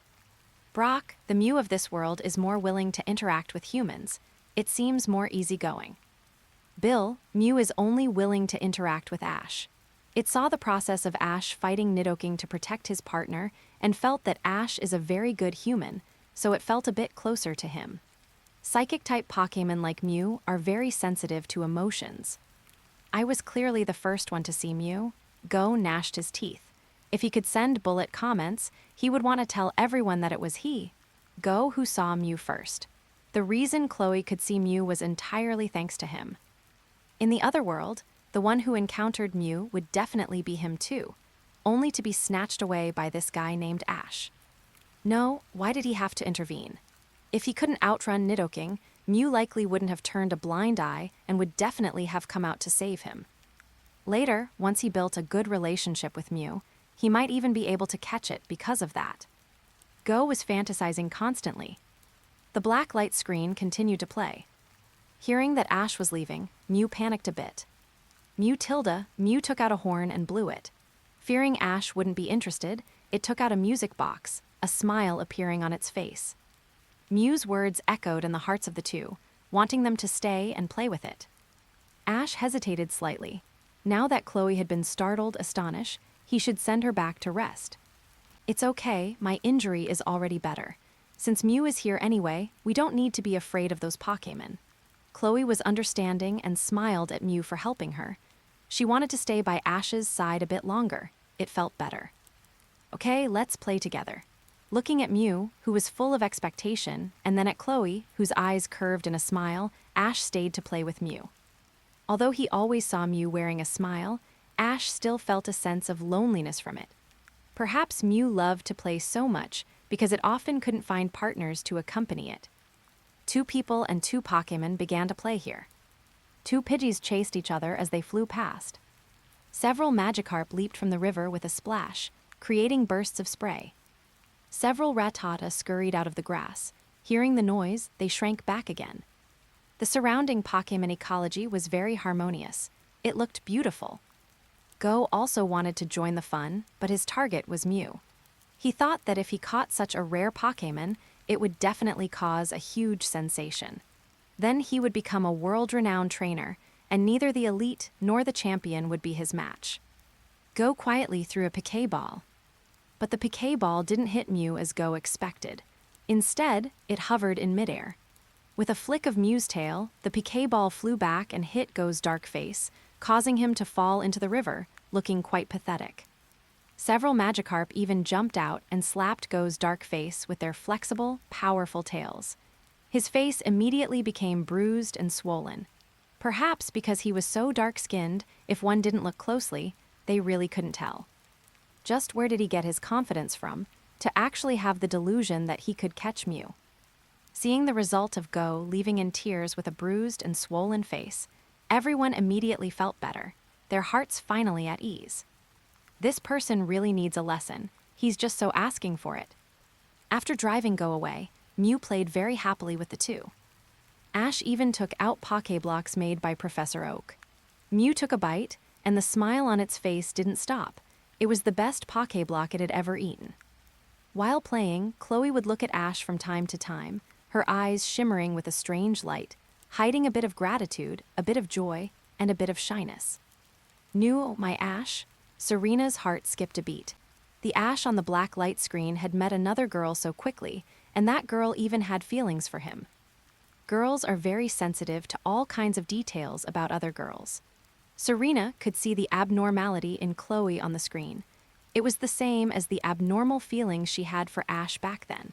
Brock, the Mew of this world, is more willing to interact with humans. It seems more easygoing. Bill, Mew is only willing to interact with Ash. It saw the process of Ash fighting Nidoking to protect his partner and felt that Ash is a very good human, so it felt a bit closer to him. Psychic-type Pokémon like Mew are very sensitive to emotions. I was clearly the first one to see Mew. Go gnashed his teeth. If he could send bullet comments, he would want to tell everyone that it was he, Go, who saw Mew first. The reason Chloe could see Mew was entirely thanks to him. In the other world, the one who encountered Mew would definitely be him too, only to be snatched away by this guy named Ash. No, why did he have to intervene? If he couldn't outrun Nidoking, Mew likely wouldn't have turned a blind eye and would definitely have come out to save him. Later, once he built a good relationship with Mew, he might even be able to catch it because of that. Go was fantasizing constantly. The black light screen continued to play. Hearing that Ash was leaving, Mew panicked a bit. Mew took out a horn and blew it. Fearing Ash wouldn't be interested, it took out a music box, a smile appearing on its face. Mew's words echoed in the hearts of the two, wanting them to stay and play with it. Ash hesitated slightly. Now that Chloe had been startled, astonished, he should send her back to rest. It's okay, my injury is already better. Since Mew is here anyway, we don't need to be afraid of those Pokémon. Chloe was understanding and smiled at Mew for helping her. She wanted to stay by Ash's side a bit longer. It felt better. Okay, let's play together. Looking at Mew, who was full of expectation, and then at Chloe, whose eyes curved in a smile, Ash stayed to play with Mew. Although he always saw Mew wearing a smile, Ash still felt a sense of loneliness from it. Perhaps Mew loved to play so much because it often couldn't find partners to accompany it. 2 people and 2 Pokémon began to play here. 2 Pidgeys chased each other as they flew past. Several Magikarp leaped from the river with a splash, creating bursts of spray. Several Rattata scurried out of the grass. Hearing the noise, they shrank back again. The surrounding Pokémon ecology was very harmonious. It looked beautiful. Go also wanted to join the fun, but his target was Mew. He thought that if he caught such a rare Pokémon, it would definitely cause a huge sensation. Then he would become a world-renowned trainer, and neither the elite nor the champion would be his match. Go quietly threw a Piquet ball. But the Piquet ball didn't hit Mew as Go expected. Instead, it hovered in midair. With a flick of Mew's tail, the Piquet ball flew back and hit Go's dark face, causing him to fall into the river, looking quite pathetic. Several Magikarp even jumped out and slapped Go's dark face with their flexible, powerful tails. His face immediately became bruised and swollen. Perhaps because he was so dark-skinned, if one didn't look closely, they really couldn't tell. Just where did he get his confidence from, to actually have the delusion that he could catch Mew? Seeing the result of Go leaving in tears with a bruised and swollen face, everyone immediately felt better, their hearts finally at ease. This person really needs a lesson, he's just so asking for it. After driving Go away, Mew played very happily with the two. Ash even took out Pokéblocks made by Professor Oak. Mew took a bite, and the smile on its face didn't stop. It was the best Pokéblock it had ever eaten. While playing, Chloe would look at Ash from time to time, her eyes shimmering with a strange light, hiding a bit of gratitude, a bit of joy, and a bit of shyness. Knew my Ash? Serena's heart skipped a beat. The Ash on the black light screen had met another girl so quickly, and that girl even had feelings for him. Girls are very sensitive to all kinds of details about other girls. Serena could see the abnormality in Chloe on the screen. It was the same as the abnormal feelings she had for Ash back then.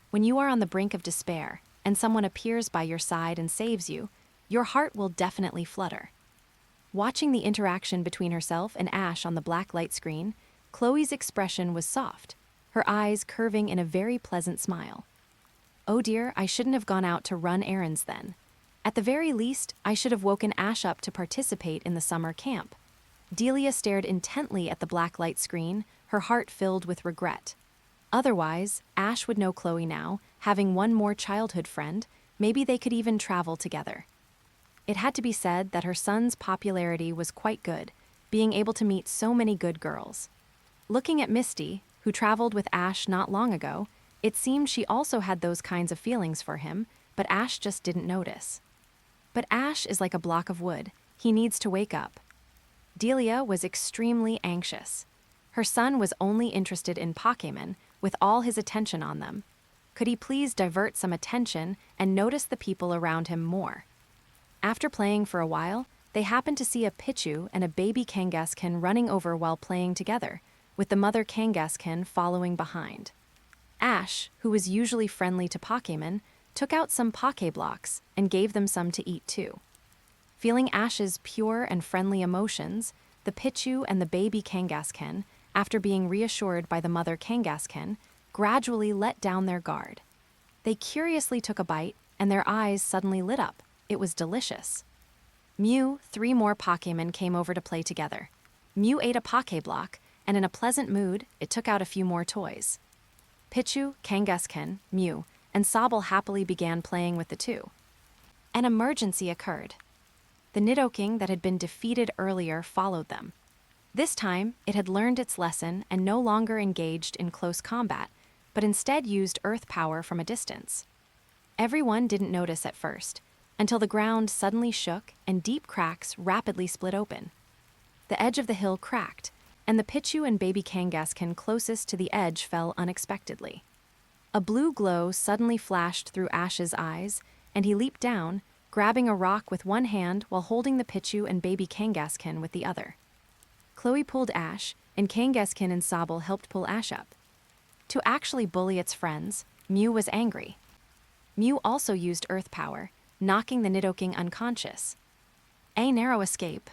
When you are on the brink of despair, and someone appears by your side and saves you, your heart will definitely flutter. Watching the interaction between herself and Ash on the black light screen, Chloe's expression was soft, her eyes curving in a very pleasant smile. Oh dear, I shouldn't have gone out to run errands then. At the very least, I should have woken Ash up to participate in the summer camp. Delia stared intently at the black light screen, her heart filled with regret. Otherwise, Ash would know Chloe now, having one more childhood friend, maybe they could even travel together. It had to be said that her son's popularity was quite good, being able to meet so many good girls. Looking at Misty, who traveled with Ash not long ago, it seemed she also had those kinds of feelings for him, but Ash just didn't notice. But Ash is like a block of wood. He needs to wake up. Delia was extremely anxious. Her son was only interested in Pokémon, with all his attention on them. Could he please divert some attention and notice the people around him more? After playing for a while, they happened to see a Pichu and a baby Kangaskhan running over while playing together, with the mother Kangaskhan following behind. Ash, who was usually friendly to Pokémon, took out some Pokéblocks and gave them some to eat too. Feeling Ash's pure and friendly emotions, the Pichu and the baby Kangaskhan, after being reassured by the mother Kangaskhan, gradually let down their guard. They curiously took a bite, and their eyes suddenly lit up. It was delicious. Mew, 3 more Pokémon came over to play together. Mew ate a Pokéblock, and in a pleasant mood, it took out a few more toys. Pichu, Kangaskhan, Mew, and Sobble happily began playing with the two. An emergency occurred. The Nidoking that had been defeated earlier followed them. This time, it had learned its lesson and no longer engaged in close combat, but instead used earth power from a distance. Everyone didn't notice at first, until the ground suddenly shook and deep cracks rapidly split open. The edge of the hill cracked, and the Pichu and baby Kangaskhan closest to the edge fell unexpectedly. A blue glow suddenly flashed through Ash's eyes, and he leaped down, grabbing a rock with one hand while holding the Pichu and baby Kangaskhan with the other. Chloe pulled Ash, and Kangaskhan and Sobble helped pull Ash up. To actually bully its friends, Mew was angry. Mew also used Earth Power, knocking the Nidoking unconscious. A narrow escape.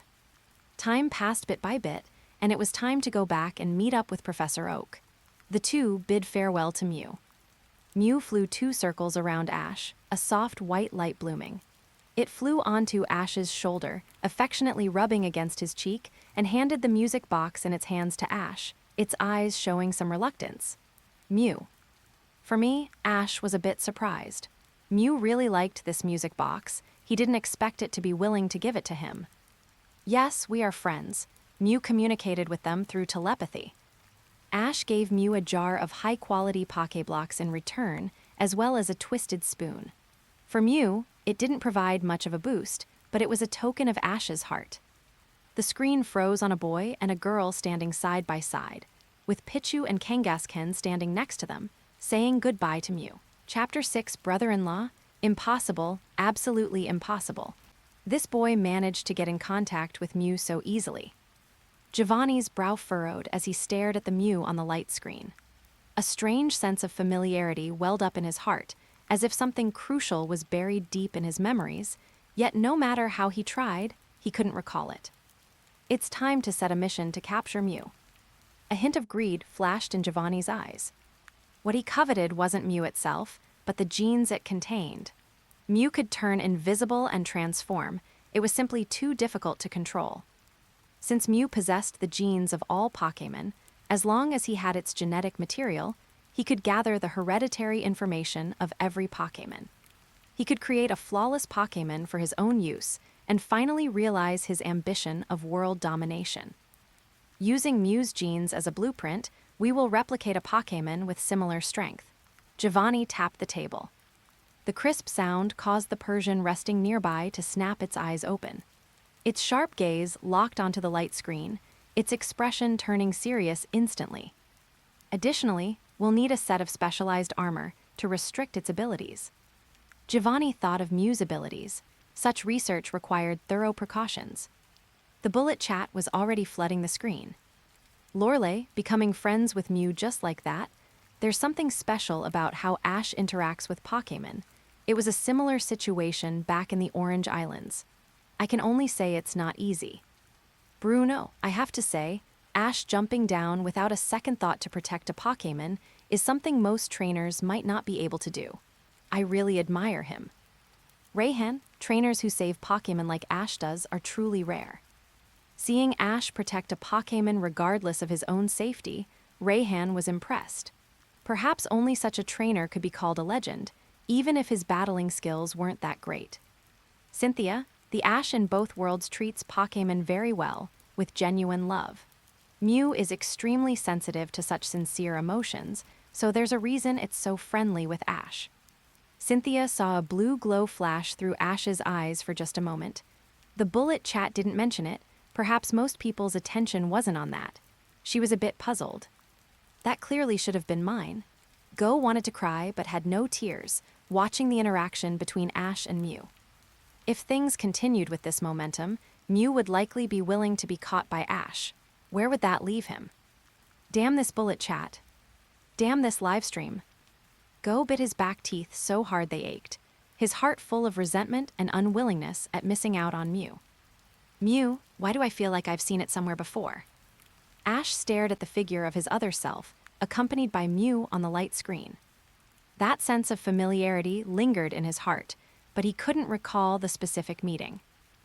Time passed bit by bit, and it was time to go back and meet up with Professor Oak. The two bid farewell to Mew. Mew flew 2 circles around Ash, a soft white light blooming. It flew onto Ash's shoulder, affectionately rubbing against his cheek, and handed the music box in its hands to Ash, its eyes showing some reluctance. Mew. For me, Ash was a bit surprised. Mew really liked this music box. He didn't expect it to be willing to give it to him. Yes, we are friends. Mew communicated with them through telepathy. Ash gave Mew a jar of high-quality Pokéblocks in return, as well as a twisted spoon. For Mew, it didn't provide much of a boost, but it was a token of Ash's heart. The screen froze on a boy and a girl standing side by side, with Pichu and Kangaskhan standing next to them, saying goodbye to Mew. Chapter 6, Brother-in-Law? Impossible, absolutely impossible. This boy managed to get in contact with Mew so easily. Giovanni's brow furrowed as he stared at the Mew on the light screen. A strange sense of familiarity welled up in his heart, as if something crucial was buried deep in his memories, yet no matter how he tried, he couldn't recall it. It's time to set a mission to capture Mew. A hint of greed flashed in Giovanni's eyes. What he coveted wasn't Mew itself, but the genes it contained. Mew could turn invisible and transform. It was simply too difficult to control. Since Mew possessed the genes of all Pokémon, as long as he had its genetic material, he could gather the hereditary information of every Pokémon. He could create a flawless Pokémon for his own use and finally realize his ambition of world domination. Using Mew's genes as a blueprint, we will replicate a Pokémon with similar strength. Giovanni tapped the table. The crisp sound caused the Persian resting nearby to snap its eyes open. Its sharp gaze locked onto the light screen, its expression turning serious instantly. Additionally, we'll need a set of specialized armor to restrict its abilities. Giovanni thought of Mew's abilities. Such research required thorough precautions. The bullet chat was already flooding the screen. Lorelei, becoming friends with Mew just like that, there's something special about how Ash interacts with Pokémon. It was a similar situation back in the Orange Islands. I can only say it's not easy. Bruno, I have to say, Ash jumping down without a second thought to protect a Pokémon is something most trainers might not be able to do. I really admire him. Raihan, trainers who save Pokémon like Ash does are truly rare. Seeing Ash protect a Pokémon regardless of his own safety, Raihan was impressed. Perhaps only such a trainer could be called a legend, even if his battling skills weren't that great. Cynthia, the Ash in both worlds treats Pokémon very well, with genuine love. Mew is extremely sensitive to such sincere emotions, so there's a reason it's so friendly with Ash. Cynthia saw a blue glow flash through Ash's eyes for just a moment. The bullet chat didn't mention it. Perhaps most people's attention wasn't on that. She was a bit puzzled. That clearly should have been mine. Go wanted to cry but had no tears, watching the interaction between Ash and Mew. If things continued with this momentum, Mew would likely be willing to be caught by Ash. Where would that leave him? Damn this bullet chat. Damn this livestream. Go bit his back teeth so hard they ached, his heart full of resentment and unwillingness at missing out on Mew. Mew, why do I feel like I've seen it somewhere before? Ash stared at the figure of his other self, accompanied by Mew on the light screen. That sense of familiarity lingered in his heart, but he couldn't recall the specific meeting.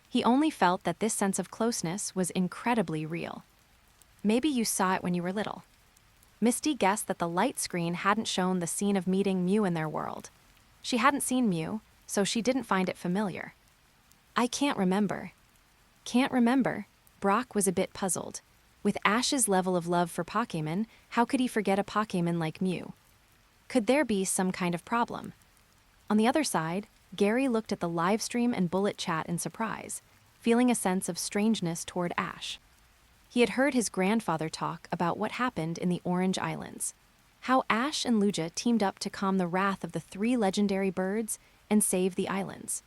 He only felt that this sense of closeness was incredibly real. Maybe you saw it when you were little. Misty guessed that the light screen hadn't shown the scene of meeting Mew in their world. She hadn't seen Mew, so she didn't find it familiar. I can't remember. Can't remember. Brock was a bit puzzled. With Ash's level of love for Pokémon, how could he forget a Pokémon like Mew? Could there be some kind of problem? On the other side, Gary looked at the live stream and bullet chat in surprise, feeling a sense of strangeness toward Ash. He had heard his grandfather talk about what happened in the Orange Islands, how Ash and Lugia teamed up to calm the wrath of the 3 legendary birds and save the islands.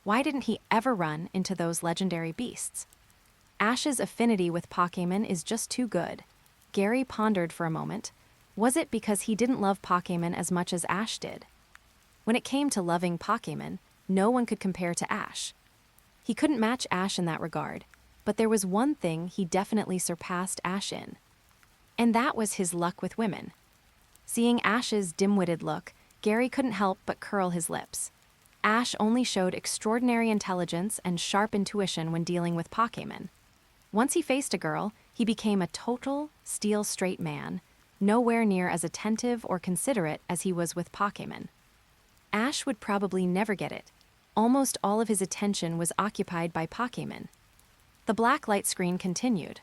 Why didn't he ever run into those legendary beasts? Ash's affinity with Pokémon is just too good. Gary pondered for a moment. Was it because he didn't love Pokémon as much as Ash did? When it came to loving Pokémon, no one could compare to Ash. He couldn't match Ash in that regard, but there was one thing he definitely surpassed Ash in. And that was his luck with women. Seeing Ash's dim-witted look, Gary couldn't help but curl his lips. Ash only showed extraordinary intelligence and sharp intuition when dealing with Pokémon. Once he faced a girl, he became a total, steel-straight man, nowhere near as attentive or considerate as he was with Pokémon. Ash would probably never get it. Almost all of his attention was occupied by Pokémon. The black light screen continued.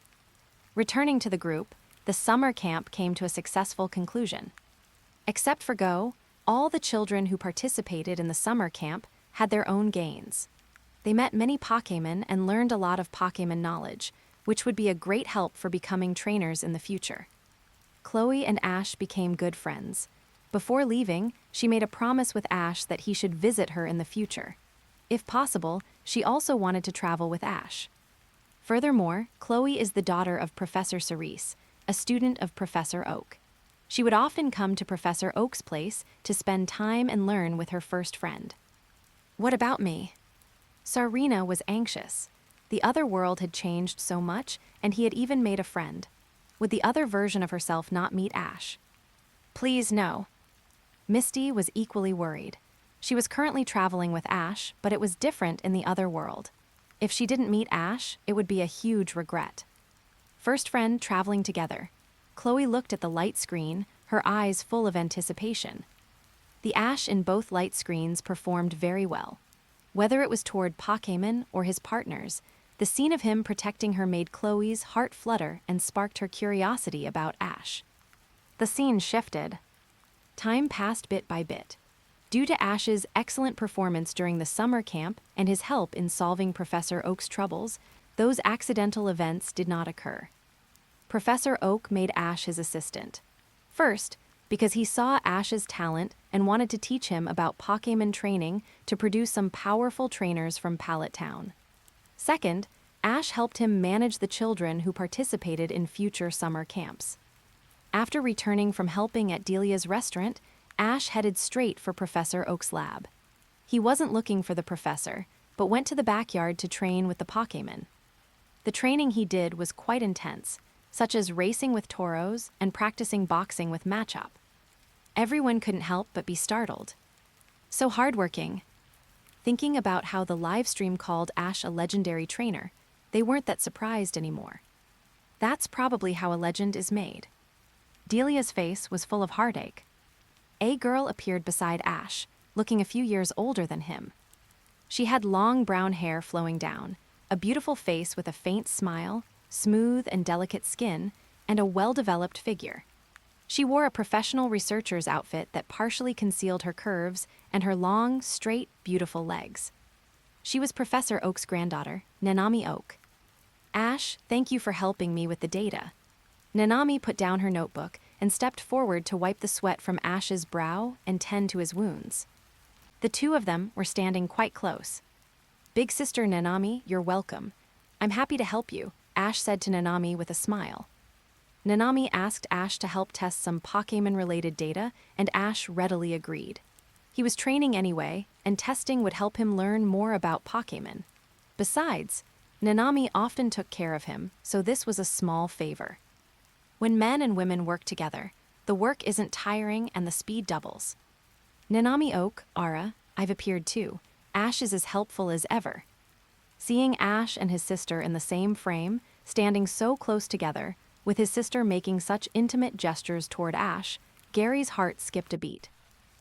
Returning to the group, the summer camp came to a successful conclusion. Except for Go, all the children who participated in the summer camp had their own gains. They met many Pokémon and learned a lot of Pokémon knowledge, which would be a great help for becoming trainers in the future. Chloe and Ash became good friends. Before leaving, she made a promise with Ash that he should visit her in the future. If possible, she also wanted to travel with Ash. Furthermore, Chloe is the daughter of Professor Cerise, a student of Professor Oak. She would often come to Professor Oak's place to spend time and learn with her first friend. What about me? Serena was anxious. The other world had changed so much, and he had even made a friend. Would the other version of herself not meet Ash? Please, no. Misty was equally worried. She was currently traveling with Ash, but it was different in the other world. If she didn't meet Ash, it would be a huge regret. First friend traveling together. Chloe looked at the light screen, her eyes full of anticipation. The Ash in both light screens performed very well. Whether it was toward Pokémon or his partners, the scene of him protecting her made Chloe's heart flutter and sparked her curiosity about Ash. The scene shifted. Time passed bit by bit. Due to Ash's excellent performance during the summer camp and his help in solving Professor Oak's troubles, those accidental events did not occur. Professor Oak made Ash his assistant. First, because he saw Ash's talent and wanted to teach him about Pokémon training to produce some powerful trainers from Pallet Town. Second, Ash helped him manage the children who participated in future summer camps. After returning from helping at Delia's restaurant, Ash headed straight for Professor Oak's lab. He wasn't looking for the professor, but went to the backyard to train with the Pokémon. The training he did was quite intense, such as racing with toros and practicing boxing with Machop. Everyone couldn't help but be startled. So hardworking. Thinking about how the live stream called Ash a legendary trainer, they weren't that surprised anymore. That's probably how a legend is made. Delia's face was full of heartache. A girl appeared beside Ash, looking a few years older than him. She had long brown hair flowing down, a beautiful face with a faint smile, smooth and delicate skin, and a well-developed figure. She wore a professional researcher's outfit that partially concealed her curves and her long, straight, beautiful legs. She was Professor Oak's granddaughter, Nanami Oak. Ash, thank you for helping me with the data. Nanami put down her notebook and stepped forward to wipe the sweat from Ash's brow and tend to his wounds. The two of them were standing quite close. Big sister Nanami, you're welcome. I'm happy to help you, Ash said to Nanami with a smile. Nanami asked Ash to help test some Pokémon-related data, and Ash readily agreed. He was training anyway, and testing would help him learn more about Pokémon. Besides, Nanami often took care of him, so this was a small favor. When men and women work together, the work isn't tiring and the speed doubles. Nanami Oak, Ara, I've appeared too. Ash is as helpful as ever. Seeing Ash and his sister in the same frame, standing so close together, with his sister making such intimate gestures toward Ash, Gary's heart skipped a beat.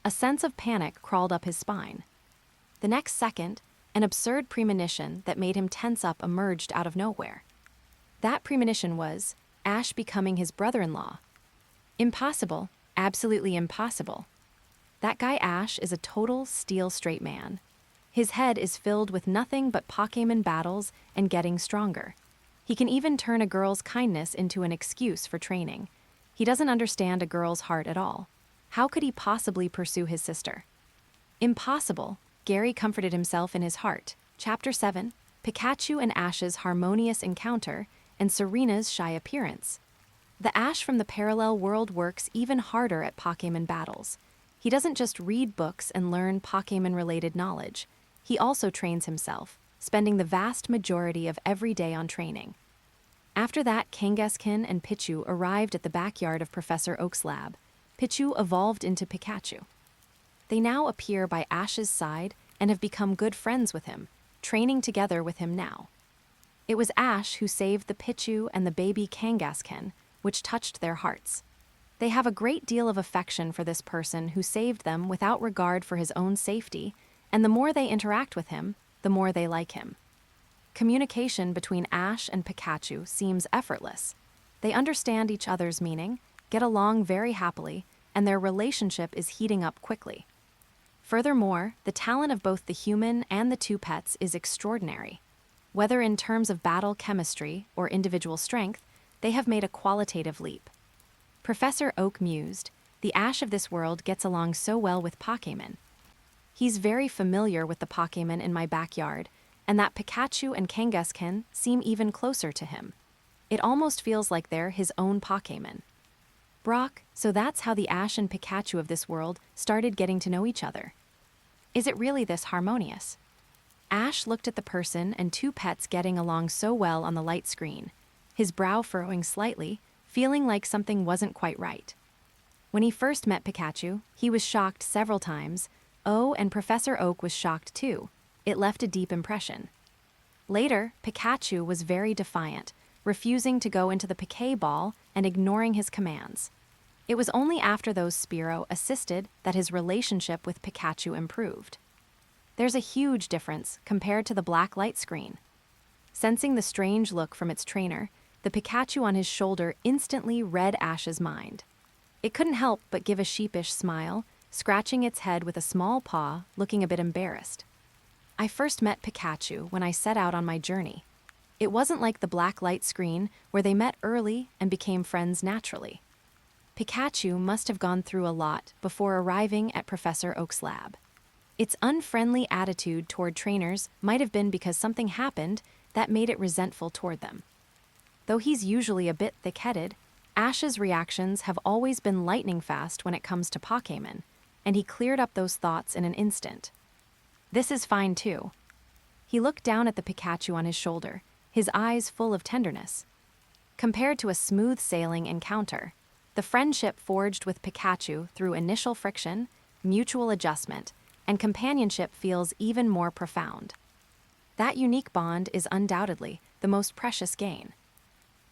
A sense of panic crawled up his spine. The next second, an absurd premonition that made him tense up emerged out of nowhere. That premonition was Ash becoming his brother-in-law. Impossible, absolutely impossible. That guy Ash is a total steel straight man. His head is filled with nothing but Pokémon battles and getting stronger. He can even turn a girl's kindness into an excuse for training. He doesn't understand a girl's heart at all. How could he possibly pursue his sister? Impossible, Gary comforted himself in his heart. Chapter 7, Pikachu and Ash's harmonious encounter and Serena's shy appearance. The Ash from the parallel world works even harder at Pokémon battles. He doesn't just read books and learn Pokémon-related knowledge. He also trains himself, spending the vast majority of every day on training. After that, Kangaskhan and Pichu arrived at the backyard of Professor Oak's lab. Pichu evolved into Pikachu. They now appear by Ash's side and have become good friends with him, training together with him now. It was Ash who saved the Pichu and the baby Kangaskhan, which touched their hearts. They have a great deal of affection for this person who saved them without regard for his own safety, and the more they interact with him, the more they like him. Communication between Ash and Pikachu seems effortless. They understand each other's meaning, get along very happily, and their relationship is heating up quickly. Furthermore, the talent of both the human and the two pets is extraordinary. Whether in terms of battle chemistry or individual strength, they have made a qualitative leap. Professor Oak mused, "The Ash of this world gets along so well with Pokémon. He's very familiar with the Pokémon in my backyard, and that Pikachu and Kangaskhan seem even closer to him. It almost feels like they're his own Pokémon." Brock, so that's how the Ash and Pikachu of this world started getting to know each other. Is it really this harmonious? Ash looked at the person and two pets getting along so well on the light screen, his brow furrowing slightly, feeling like something wasn't quite right. When he first met Pikachu, he was shocked several times. Oh, and Professor Oak was shocked too. It left a deep impression. Later, Pikachu was very defiant, refusing to go into the Piquet ball and ignoring his commands. It was only after those Spearow assisted that his relationship with Pikachu improved. There's a huge difference compared to the black light screen. Sensing the strange look from its trainer, the Pikachu on his shoulder instantly read Ash's mind. It couldn't help but give a sheepish smile, scratching its head with a small paw, looking a bit embarrassed. I first met Pikachu when I set out on my journey. It wasn't like the black light screen where they met early and became friends naturally. Pikachu must have gone through a lot before arriving at Professor Oak's lab. Its unfriendly attitude toward trainers might have been because something happened that made it resentful toward them. Though he's usually a bit thick-headed, Ash's reactions have always been lightning fast when it comes to Pokémon, and he cleared up those thoughts in an instant. This is fine too. He looked down at the Pikachu on his shoulder, his eyes full of tenderness. Compared to a smooth-sailing encounter, the friendship forged with Pikachu through initial friction, mutual adjustment, and companionship feels even more profound. That unique bond is undoubtedly the most precious gain.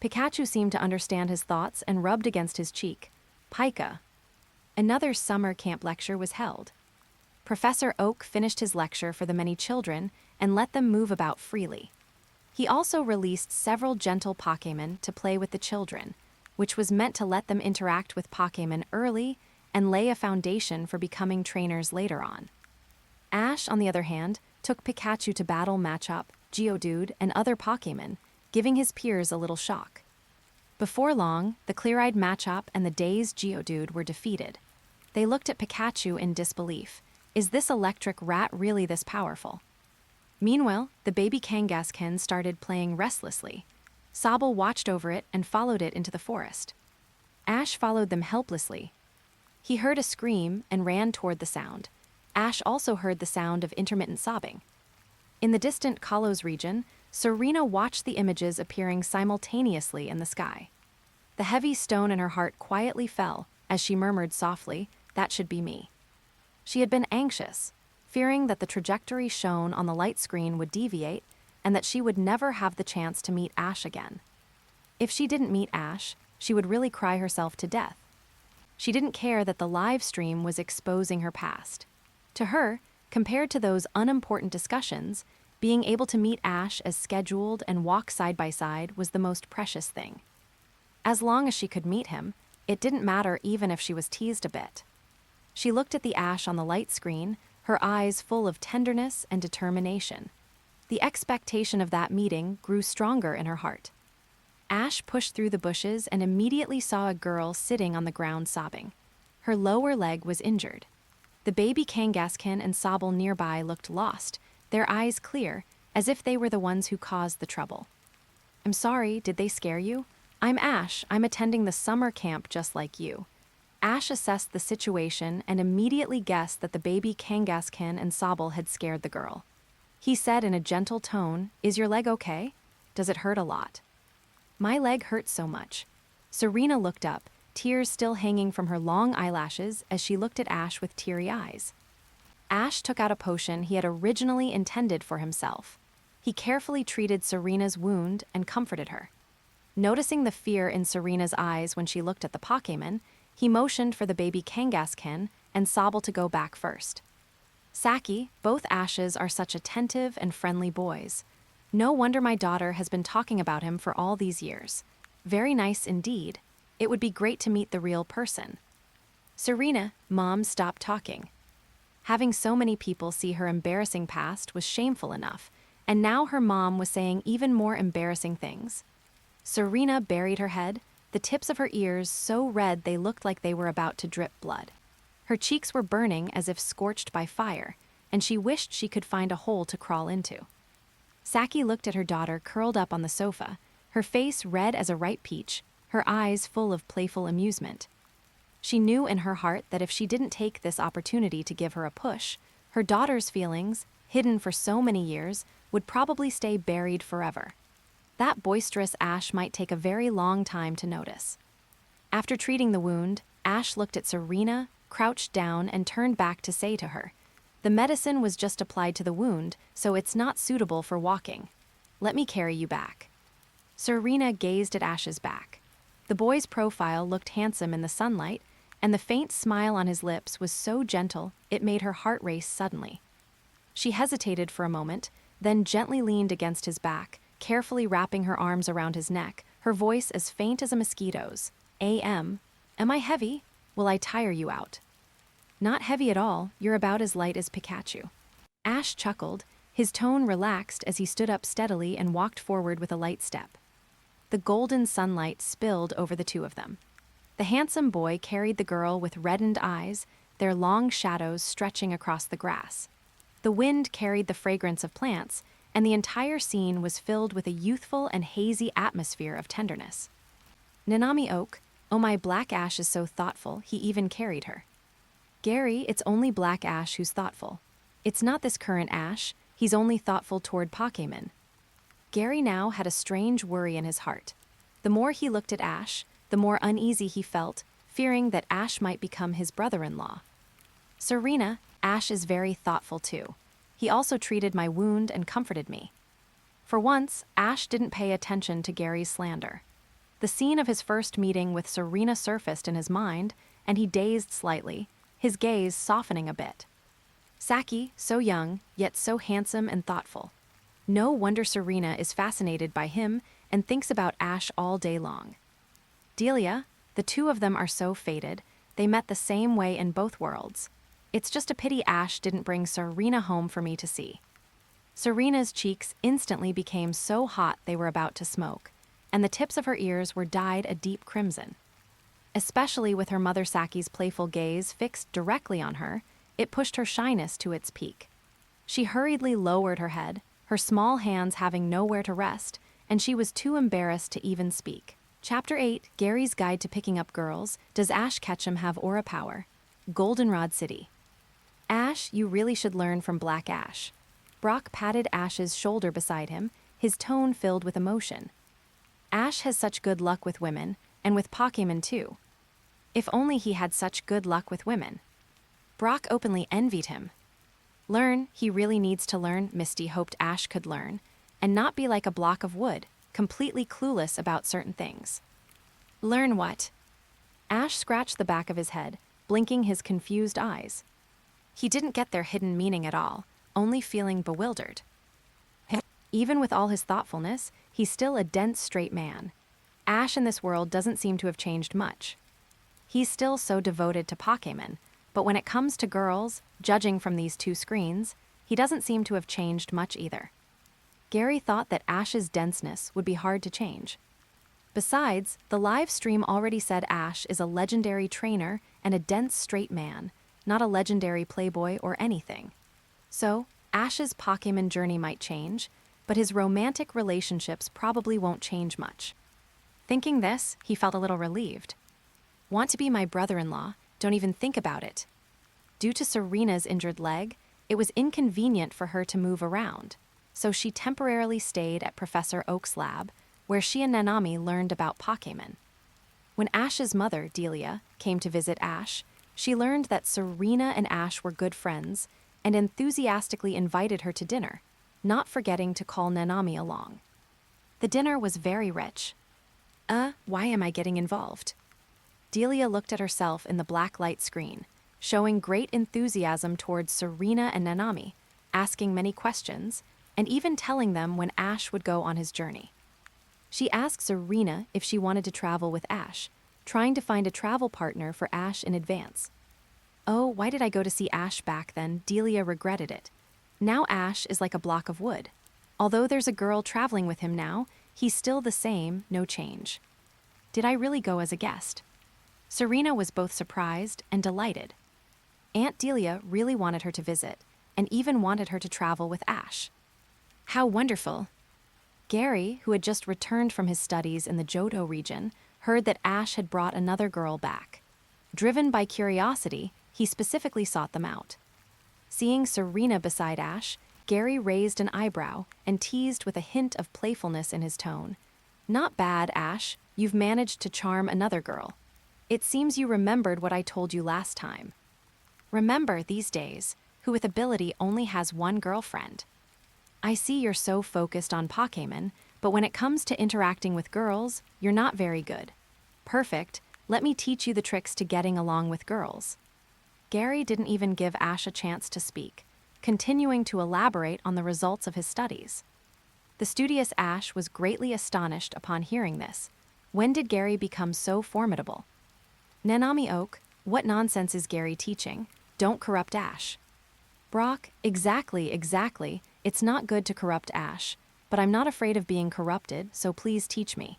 Pikachu seemed to understand his thoughts and rubbed against his cheek. Pika. Another summer camp lecture was held. Professor Oak finished his lecture for the many children and let them move about freely. He also released several gentle Pokémon to play with the children, which was meant to let them interact with Pokémon early and lay a foundation for becoming trainers later on. Ash, on the other hand, took Pikachu to battle Machop, Geodude, and other Pokémon, giving his peers a little shock. Before long, the clear-eyed Machop and the dazed Geodude were defeated. They looked at Pikachu in disbelief. Is this electric rat really this powerful? Meanwhile, the baby Kangaskhan started playing restlessly. Sobble watched over it and followed it into the forest. Ash followed them helplessly. He heard a scream and ran toward the sound. Ash also heard the sound of intermittent sobbing. In the distant Kalos region, Serena watched the images appearing simultaneously in the sky. The heavy stone in her heart quietly fell as she murmured softly, "That should be me." She had been anxious, fearing that the trajectory shown on the light screen would deviate and that she would never have the chance to meet Ash again. If she didn't meet Ash, she would really cry herself to death. She didn't care that the live stream was exposing her past. To her, compared to those unimportant discussions, being able to meet Ash as scheduled and walk side by side was the most precious thing. As long as she could meet him, it didn't matter even if she was teased a bit. She looked at the Ash on the light screen, her eyes full of tenderness and determination. The expectation of that meeting grew stronger in her heart. Ash pushed through the bushes and immediately saw a girl sitting on the ground sobbing. Her lower leg was injured. The baby Kangaskhan and Sobble nearby looked lost, their eyes clear, as if they were the ones who caused the trouble. "I'm sorry, did they scare you? I'm Ash, I'm attending the summer camp just like you." Ash assessed the situation and immediately guessed that the baby Kangaskhan and Sobble had scared the girl. He said in a gentle tone, "Is your leg okay? Does it hurt a lot?" "My leg hurts so much." Serena looked up, tears still hanging from her long eyelashes as she looked at Ash with teary eyes. Ash took out a potion he had originally intended for himself. He carefully treated Serena's wound and comforted her. Noticing the fear in Serena's eyes when she looked at the Pokémon, he motioned for the baby Kangaskhan and Sobble to go back first. "Saki, both Ashes are such attentive and friendly boys. No wonder my daughter has been talking about him for all these years. Very nice indeed. It would be great to meet the real person." Serena, Mom stopped talking. Having so many people see her embarrassing past was shameful enough, and now her mom was saying even more embarrassing things. Serena buried her head, the tips of her ears so red they looked like they were about to drip blood. Her cheeks were burning as if scorched by fire, and she wished she could find a hole to crawl into. Saki looked at her daughter curled up on the sofa, her face red as a ripe peach, her eyes full of playful amusement. She knew in her heart that if she didn't take this opportunity to give her a push, her daughter's feelings, hidden for so many years, would probably stay buried forever. That boisterous Ash might take a very long time to notice. After treating the wound, Ash looked at Serena, crouched down, and turned back to say to her, "The medicine was just applied to the wound, so it's not suitable for walking. Let me carry you back." Serena gazed at Ash's back. The boy's profile looked handsome in the sunlight, and the faint smile on his lips was so gentle it made her heart race suddenly. She hesitated for a moment, then gently leaned against his back, carefully wrapping her arms around his neck, her voice as faint as a mosquito's. Am I heavy? Will I tire you out?" "Not heavy at all, you're about as light as Pikachu." Ash chuckled, his tone relaxed as he stood up steadily and walked forward with a light step. The golden sunlight spilled over the two of them. The handsome boy carried the girl with reddened eyes, their long shadows stretching across the grass. The wind carried the fragrance of plants, and the entire scene was filled with a youthful and hazy atmosphere of tenderness. "Nanami Oak, oh my Black Ash is so thoughtful, he even carried her." "Gary, it's only Black Ash who's thoughtful. It's not this current Ash, he's only thoughtful toward Pokémon." Gary now had a strange worry in his heart. The more he looked at Ash, the more uneasy he felt, fearing that Ash might become his brother-in-law. "Serena, Ash is very thoughtful too. He also treated my wound and comforted me." For once, Ash didn't pay attention to Gary's slander. The scene of his first meeting with Serena surfaced in his mind, and he dazed slightly, his gaze softening a bit. Saki, so young, yet so handsome and thoughtful. No wonder Serena is fascinated by him and thinks about Ash all day long. Delia, the two of them are so fated, they met the same way in both worlds. It's just a pity Ash didn't bring Serena home for me to see. Serena's cheeks instantly became so hot they were about to smoke, and the tips of her ears were dyed a deep crimson. Especially with her mother Saki's playful gaze fixed directly on her, it pushed her shyness to its peak. She hurriedly lowered her head, her small hands having nowhere to rest, and she was too embarrassed to even speak. Chapter 8, Gary's Guide to Picking Up Girls. Does Ash Ketchum have aura power? Goldenrod City. "Ash, you really should learn from Black Ash." Brock patted Ash's shoulder beside him, his tone filled with emotion. "Ash has such good luck with women, and with Pokémon too. If only he had such good luck with women." Brock openly envied him. Learn, he really needs to learn, Misty hoped Ash could learn, and not be like a block of wood, completely clueless about certain things. "Learn what?" Ash scratched the back of his head, blinking his confused eyes. He didn't get their hidden meaning at all, only feeling bewildered. Even with all his thoughtfulness, he's still a dense, straight man. Ash in this world doesn't seem to have changed much. He's still so devoted to Pokémon, But when it comes to girls, judging from these two screens, he doesn't seem to have changed much either. Gary thought that Ash's denseness would be hard to change. Besides, the live stream already said Ash is a legendary trainer and a dense straight man, not a legendary playboy or anything. So, Ash's Pokémon journey might change, but his romantic relationships probably won't change much. Thinking this, he felt a little relieved. Want to be my brother-in-law? Don't even think about it. Due to Serena's injured leg, it was inconvenient for her to move around, so she temporarily stayed at Professor Oak's lab, where she and Nanami learned about Pokémon. When Ash's mother, Delia, came to visit Ash, she learned that Serena and Ash were good friends and enthusiastically invited her to dinner, not forgetting to call Nanami along. The dinner was very rich. Why am I getting involved? Delia looked at herself in the black light screen, showing great enthusiasm towards Serena and Nanami, asking many questions, and even telling them when Ash would go on his journey. She asked Serena if she wanted to travel with Ash, trying to find a travel partner for Ash in advance. Oh, why did I go to see Ash back then? Delia regretted it. Now Ash is like a block of wood. Although there's a girl traveling with him now, he's still the same, no change. Did I really go as a guest? Serena was both surprised and delighted. Aunt Delia really wanted her to visit, and even wanted her to travel with Ash. How wonderful! Gary, who had just returned from his studies in the Johto region, heard that Ash had brought another girl back. Driven by curiosity, he specifically sought them out. Seeing Serena beside Ash, Gary raised an eyebrow and teased with a hint of playfulness in his tone. Not bad, Ash. You've managed to charm another girl. It seems you remembered what I told you last time. Remember, these days, who with ability only has one girlfriend. I see you're so focused on Pokémon, but when it comes to interacting with girls, you're not very good. Perfect. Let me teach you the tricks to getting along with girls. Gary didn't even give Ash a chance to speak, continuing to elaborate on the results of his studies. The studious Ash was greatly astonished upon hearing this. When did Gary become so formidable? Nanami Oak, what nonsense is Gary teaching? Don't corrupt Ash. Brock, exactly. It's not good to corrupt Ash, but I'm not afraid of being corrupted, so please teach me.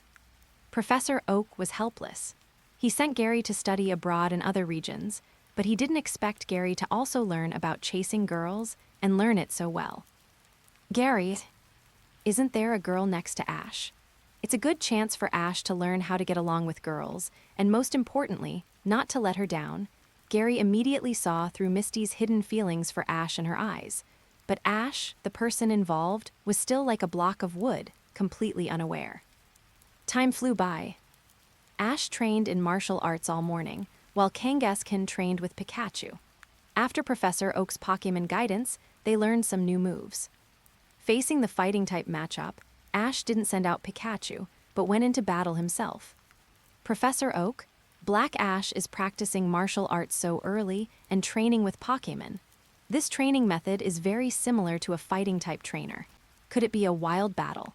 Professor Oak was helpless. He sent Gary to study abroad in other regions, but he didn't expect Gary to also learn about chasing girls and learn it so well. Gary, isn't there a girl next to Ash? It's a good chance for Ash to learn how to get along with girls, and most importantly, not to let her down. Gary immediately saw through Misty's hidden feelings for Ash in her eyes. But Ash, the person involved, was still like a block of wood, completely unaware. Time flew by. Ash trained in martial arts all morning, while Kangaskhan trained with Pikachu. After Professor Oak's Pokémon guidance, they learned some new moves. Facing the fighting-type matchup, Ash didn't send out Pikachu, but went into battle himself. Professor Oak, Black Ash is practicing martial arts so early and training with Pokémon. This training method is very similar to a fighting-type trainer. Could it be a wild battle?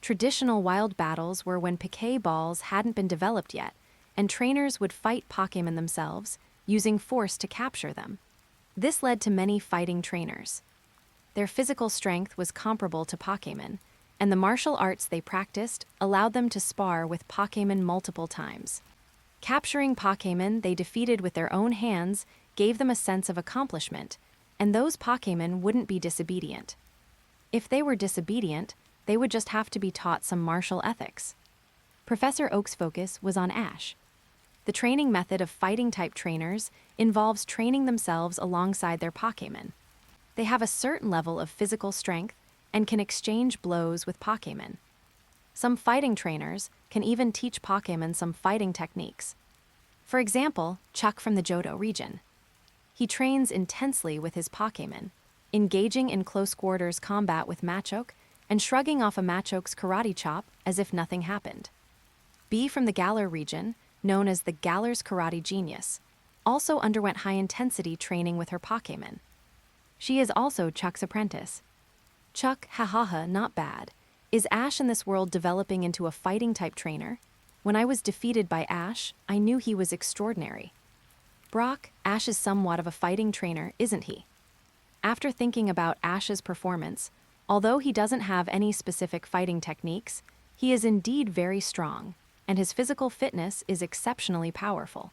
Traditional wild battles were when Pokéballs hadn't been developed yet, and trainers would fight Pokémon themselves, using force to capture them. This led to many fighting trainers. Their physical strength was comparable to Pokémon, and the martial arts they practiced allowed them to spar with Pokémon multiple times. Capturing Pokémon they defeated with their own hands gave them a sense of accomplishment, and those Pokémon wouldn't be disobedient. If they were disobedient, they would just have to be taught some martial ethics. Professor Oak's focus was on Ash. The training method of fighting-type trainers involves training themselves alongside their Pokémon. They have a certain level of physical strength and can exchange blows with Pokémon. Some fighting trainers can even teach Pokémon some fighting techniques. For example, Chuck from the Johto region. He trains intensely with his Pokémon, engaging in close-quarters combat with Machoke and shrugging off a Machoke's karate chop as if nothing happened. Bee from the Galar region, known as the Galar's Karate Genius, also underwent high-intensity training with her Pokémon. She is also Chuck's apprentice. Chuck, not bad. Is Ash in this world developing into a fighting-type trainer? When I was defeated by Ash, I knew he was extraordinary. Brock, Ash is somewhat of a fighting trainer, isn't he? After thinking about Ash's performance, although he doesn't have any specific fighting techniques, he is indeed very strong, and his physical fitness is exceptionally powerful.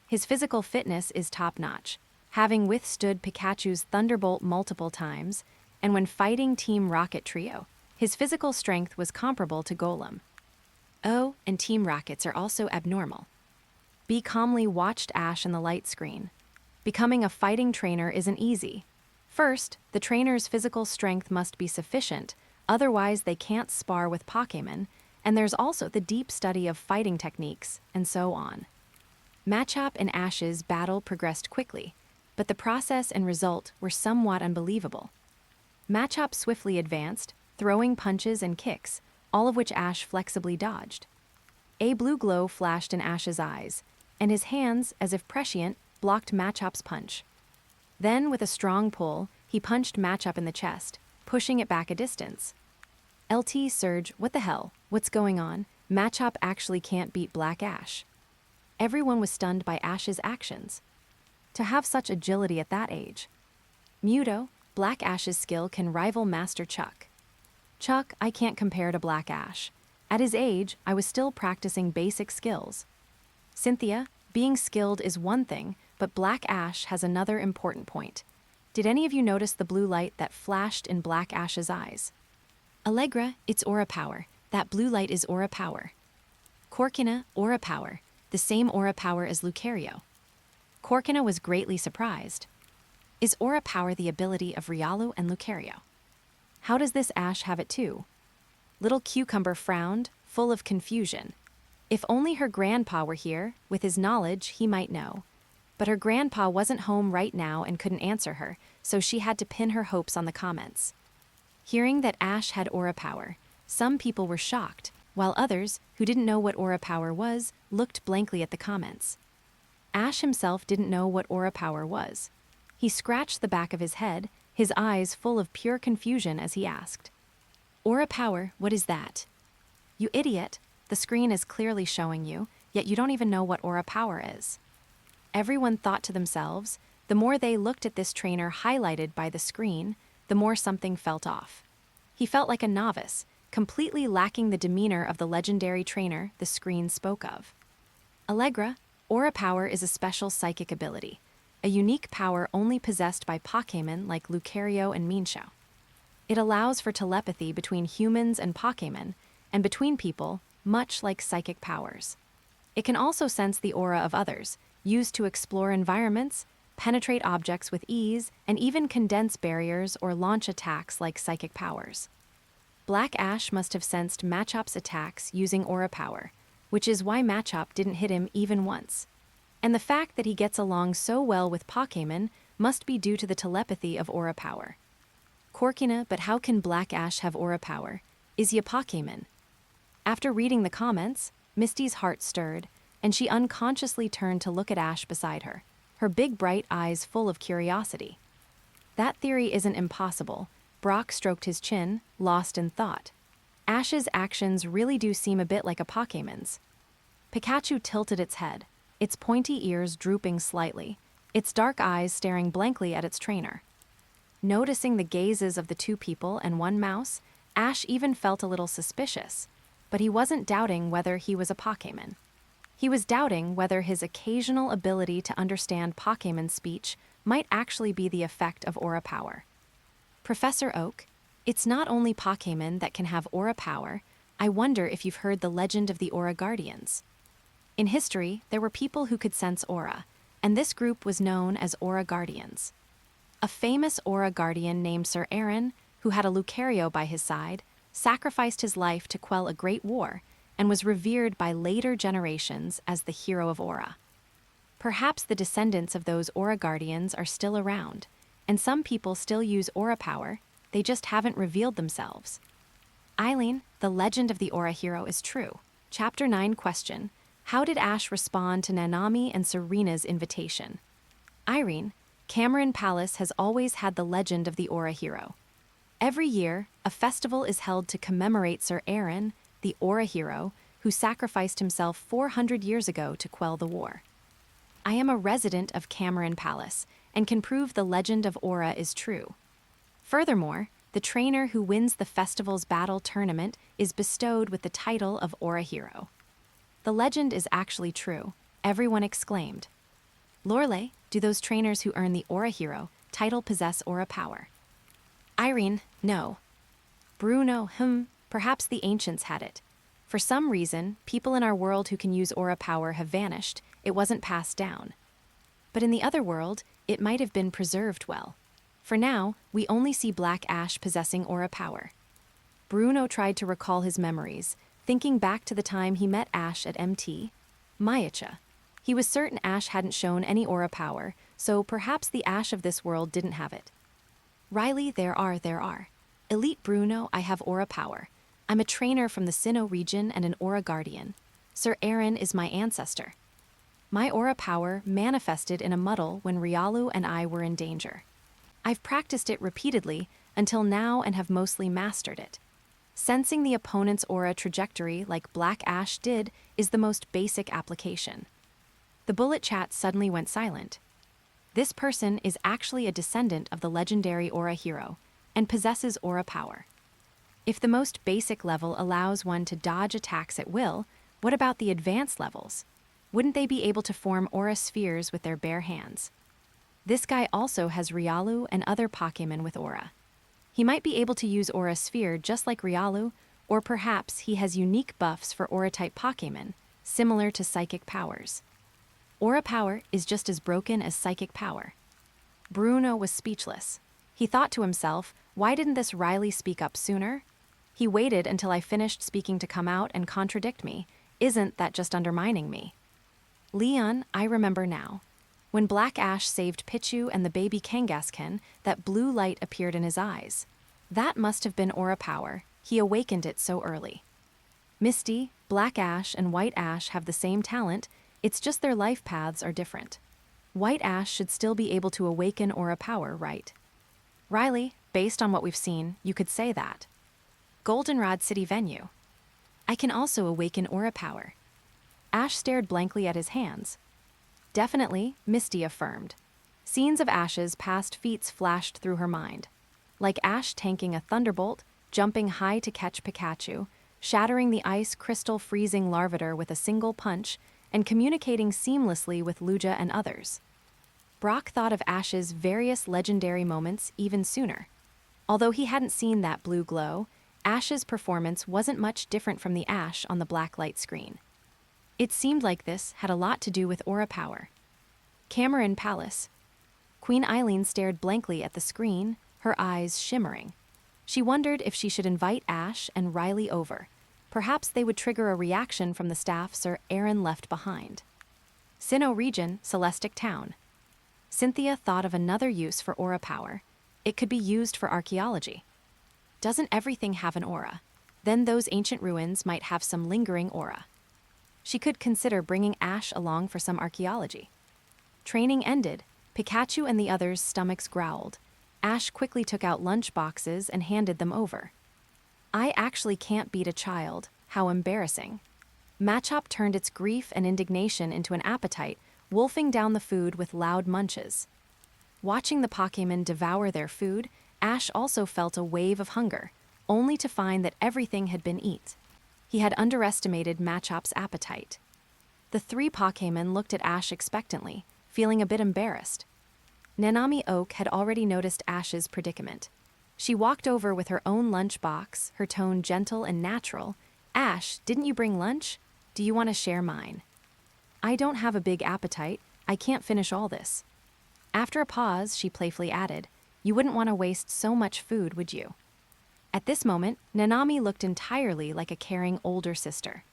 His physical fitness is top-notch, having withstood Pikachu's Thunderbolt multiple times, and when fighting Team Rocket Trio, his physical strength was comparable to Golem. Oh, and Team Rockets are also abnormal. B calmly watched Ash in the light screen. Becoming a fighting trainer isn't easy. First, the trainer's physical strength must be sufficient, otherwise they can't spar with Pokémon, and there's also the deep study of fighting techniques, and so on. Machop and Ash's battle progressed quickly, but the process and result were somewhat unbelievable. Machop swiftly advanced, throwing punches and kicks, all of which Ash flexibly dodged. A blue glow flashed in Ash's eyes, and his hands, as if prescient, blocked Machop's punch. Then, with a strong pull, he punched Machop in the chest, pushing it back a distance. LT Surge, what the hell? What's going on? Machop actually can't beat Black Ash. Everyone was stunned by Ash's actions. To have such agility at that age. Muto, Black Ash's skill can rival Master Chuck. Chuck, I can't compare to Black Ash. At his age, I was still practicing basic skills. Cynthia, being skilled is one thing, but Black Ash has another important point. Did any of you notice the blue light that flashed in Black Ash's eyes? Allegra, it's aura power. That blue light is aura power. Corkina, aura power. The same aura power as Lucario. Corkina was greatly surprised. Is aura power the ability of Riolu and Lucario? How does this Ash have it too? Little Cucumber frowned, full of confusion. If only her grandpa were here, with his knowledge, he might know. But her grandpa wasn't home right now and couldn't answer her, so she had to pin her hopes on the comments. Hearing that Ash had aura power, some people were shocked, while others, who didn't know what aura power was, looked blankly at the comments. Ash himself didn't know what aura power was. He scratched the back of his head, his eyes full of pure confusion as he asked, "Aura power, what is that?" You idiot, the screen is clearly showing you, yet you don't even know what aura power is. Everyone thought to themselves, the more they looked at this trainer highlighted by the screen, the more something felt off. He felt like a novice, completely lacking the demeanor of the legendary trainer the screen spoke of. Allegra, aura power is a special psychic ability, a unique power only possessed by Pokémon like Lucario and Mienshao. It allows for telepathy between humans and Pokémon, and between people, much like psychic powers. It can also sense the aura of others, used to explore environments, penetrate objects with ease, and even condense barriers or launch attacks like psychic powers. Black Ash must have sensed Machop's attacks using aura power, which is why Machop didn't hit him even once. And the fact that he gets along so well with Pokémon must be due to the telepathy of aura power. Corkina, but how can Black Ash have aura power? Is he a Pokémon? After reading the comments, Misty's heart stirred, and she unconsciously turned to look at Ash beside her, her big bright eyes full of curiosity. That theory isn't impossible. Brock stroked his chin, lost in thought. Ash's actions really do seem a bit like a Pokémon's. Pikachu tilted its head, its pointy ears drooping slightly, its dark eyes staring blankly at its trainer. Noticing the gazes of the two people and one mouse, Ash even felt a little suspicious, but he wasn't doubting whether he was a Pokémon. He was doubting whether his occasional ability to understand Pokémon speech might actually be the effect of aura power. Professor Oak, it's not only Pokémon that can have aura power. I wonder if you've heard the legend of the Aura Guardians. In history, there were people who could sense aura, and this group was known as Aura Guardians. A famous Aura Guardian named Sir Aaron, who had a Lucario by his side, sacrificed his life to quell a great war, and was revered by later generations as the hero of aura. Perhaps the descendants of those Aura Guardians are still around, and some people still use aura power, they just haven't revealed themselves. Eileen, the legend of the aura hero is true. Chapter 9 question, how did Ash respond to Nanami and Serena's invitation? Irene, Cameron Palace has always had the legend of the aura hero. Every year, a festival is held to commemorate Sir Aaron, the aura hero, who sacrificed himself 400 years ago to quell the war. I am a resident of Cameron Palace and can prove the legend of Aura is true. Furthermore, the trainer who wins the festival's battle tournament is bestowed with the title of Aura Hero. The legend is actually true, everyone exclaimed. Lorelei, do those trainers who earn the Aura Hero title possess Aura power? Irene, no. Bruno, perhaps the ancients had it. For some reason, people in our world who can use Aura power have vanished, it wasn't passed down. But in the other world, it might have been preserved well. For now, we only see Black Ash possessing Aura power. Bruno tried to recall his memories, thinking back to the time he met Ash at MT. Mayacha. He was certain Ash hadn't shown any Aura power, so perhaps the Ash of this world didn't have it. Riley, there are. Elite Bruno, I have Aura power. I'm a trainer from the Sinnoh region and an Aura Guardian. Sir Aaron is my ancestor. My Aura power manifested in a muddle when Riolu and I were in danger. I've practiced it repeatedly until now and have mostly mastered it. Sensing the opponent's aura trajectory like Black Ash did is the most basic application. The bullet chat suddenly went silent. This person is actually a descendant of the legendary Aura Hero and possesses Aura power. If the most basic level allows one to dodge attacks at will, what about the advanced levels? Wouldn't they be able to form Aura spheres with their bare hands? This guy also has Riolu and other Pokémon with Aura. He might be able to use Aura Sphere just like Riolu, or perhaps he has unique buffs for Aura-type Pokémon, similar to psychic powers. Aura power is just as broken as psychic power. Bruno was speechless. He thought to himself, why didn't this Riley speak up sooner? He waited until I finished speaking to come out and contradict me. Isn't that just undermining me? Leon, I remember now. When Black Ash saved Pichu and the baby Kangaskhan, that blue light appeared in his eyes. That must have been Aura power. He awakened it so early. Misty, Black Ash, and White Ash have the same talent, it's just their life paths are different. White Ash should still be able to awaken Aura power, right? Riley, based on what we've seen, you could say that. Goldenrod City Venue. I can also awaken Aura power. Ash stared blankly at his hands. Definitely, Misty affirmed. Scenes of Ash's past feats flashed through her mind. Like Ash tanking a thunderbolt, jumping high to catch Pikachu, shattering the ice crystal freezing Larvitar with a single punch, and communicating seamlessly with Lugia and others. Brock thought of Ash's various legendary moments even sooner. Although he hadn't seen that blue glow, Ash's performance wasn't much different from the Ash on the black light screen. It seemed like this had a lot to do with Aura power. Cameron Palace. Queen Eileen stared blankly at the screen, her eyes shimmering. She wondered if she should invite Ash and Riley over. Perhaps they would trigger a reaction from the staff Sir Aaron left behind. Sinnoh region, Celestic Town. Cynthia thought of another use for Aura power. It could be used for archaeology. Doesn't everything have an aura? Then those ancient ruins might have some lingering aura. She could consider bringing Ash along for some archaeology. Training ended. Pikachu and the others' stomachs growled. Ash quickly took out lunch boxes and handed them over. I actually can't beat a child. How embarrassing. Machop turned its grief and indignation into an appetite, wolfing down the food with loud munches. Watching the Pokémon devour their food, Ash also felt a wave of hunger, only to find that everything had been eaten. He had underestimated Machop's appetite. The three Pokémon looked at Ash expectantly, feeling a bit embarrassed. Nanami Oak had already noticed Ash's predicament. She walked over with her own lunch box, her tone gentle and natural. Ash, didn't you bring lunch? Do you want to share mine? I don't have a big appetite. I can't finish all this. After a pause, she playfully added, you wouldn't want to waste so much food, would you? At this moment, Nanami looked entirely like a caring older sister.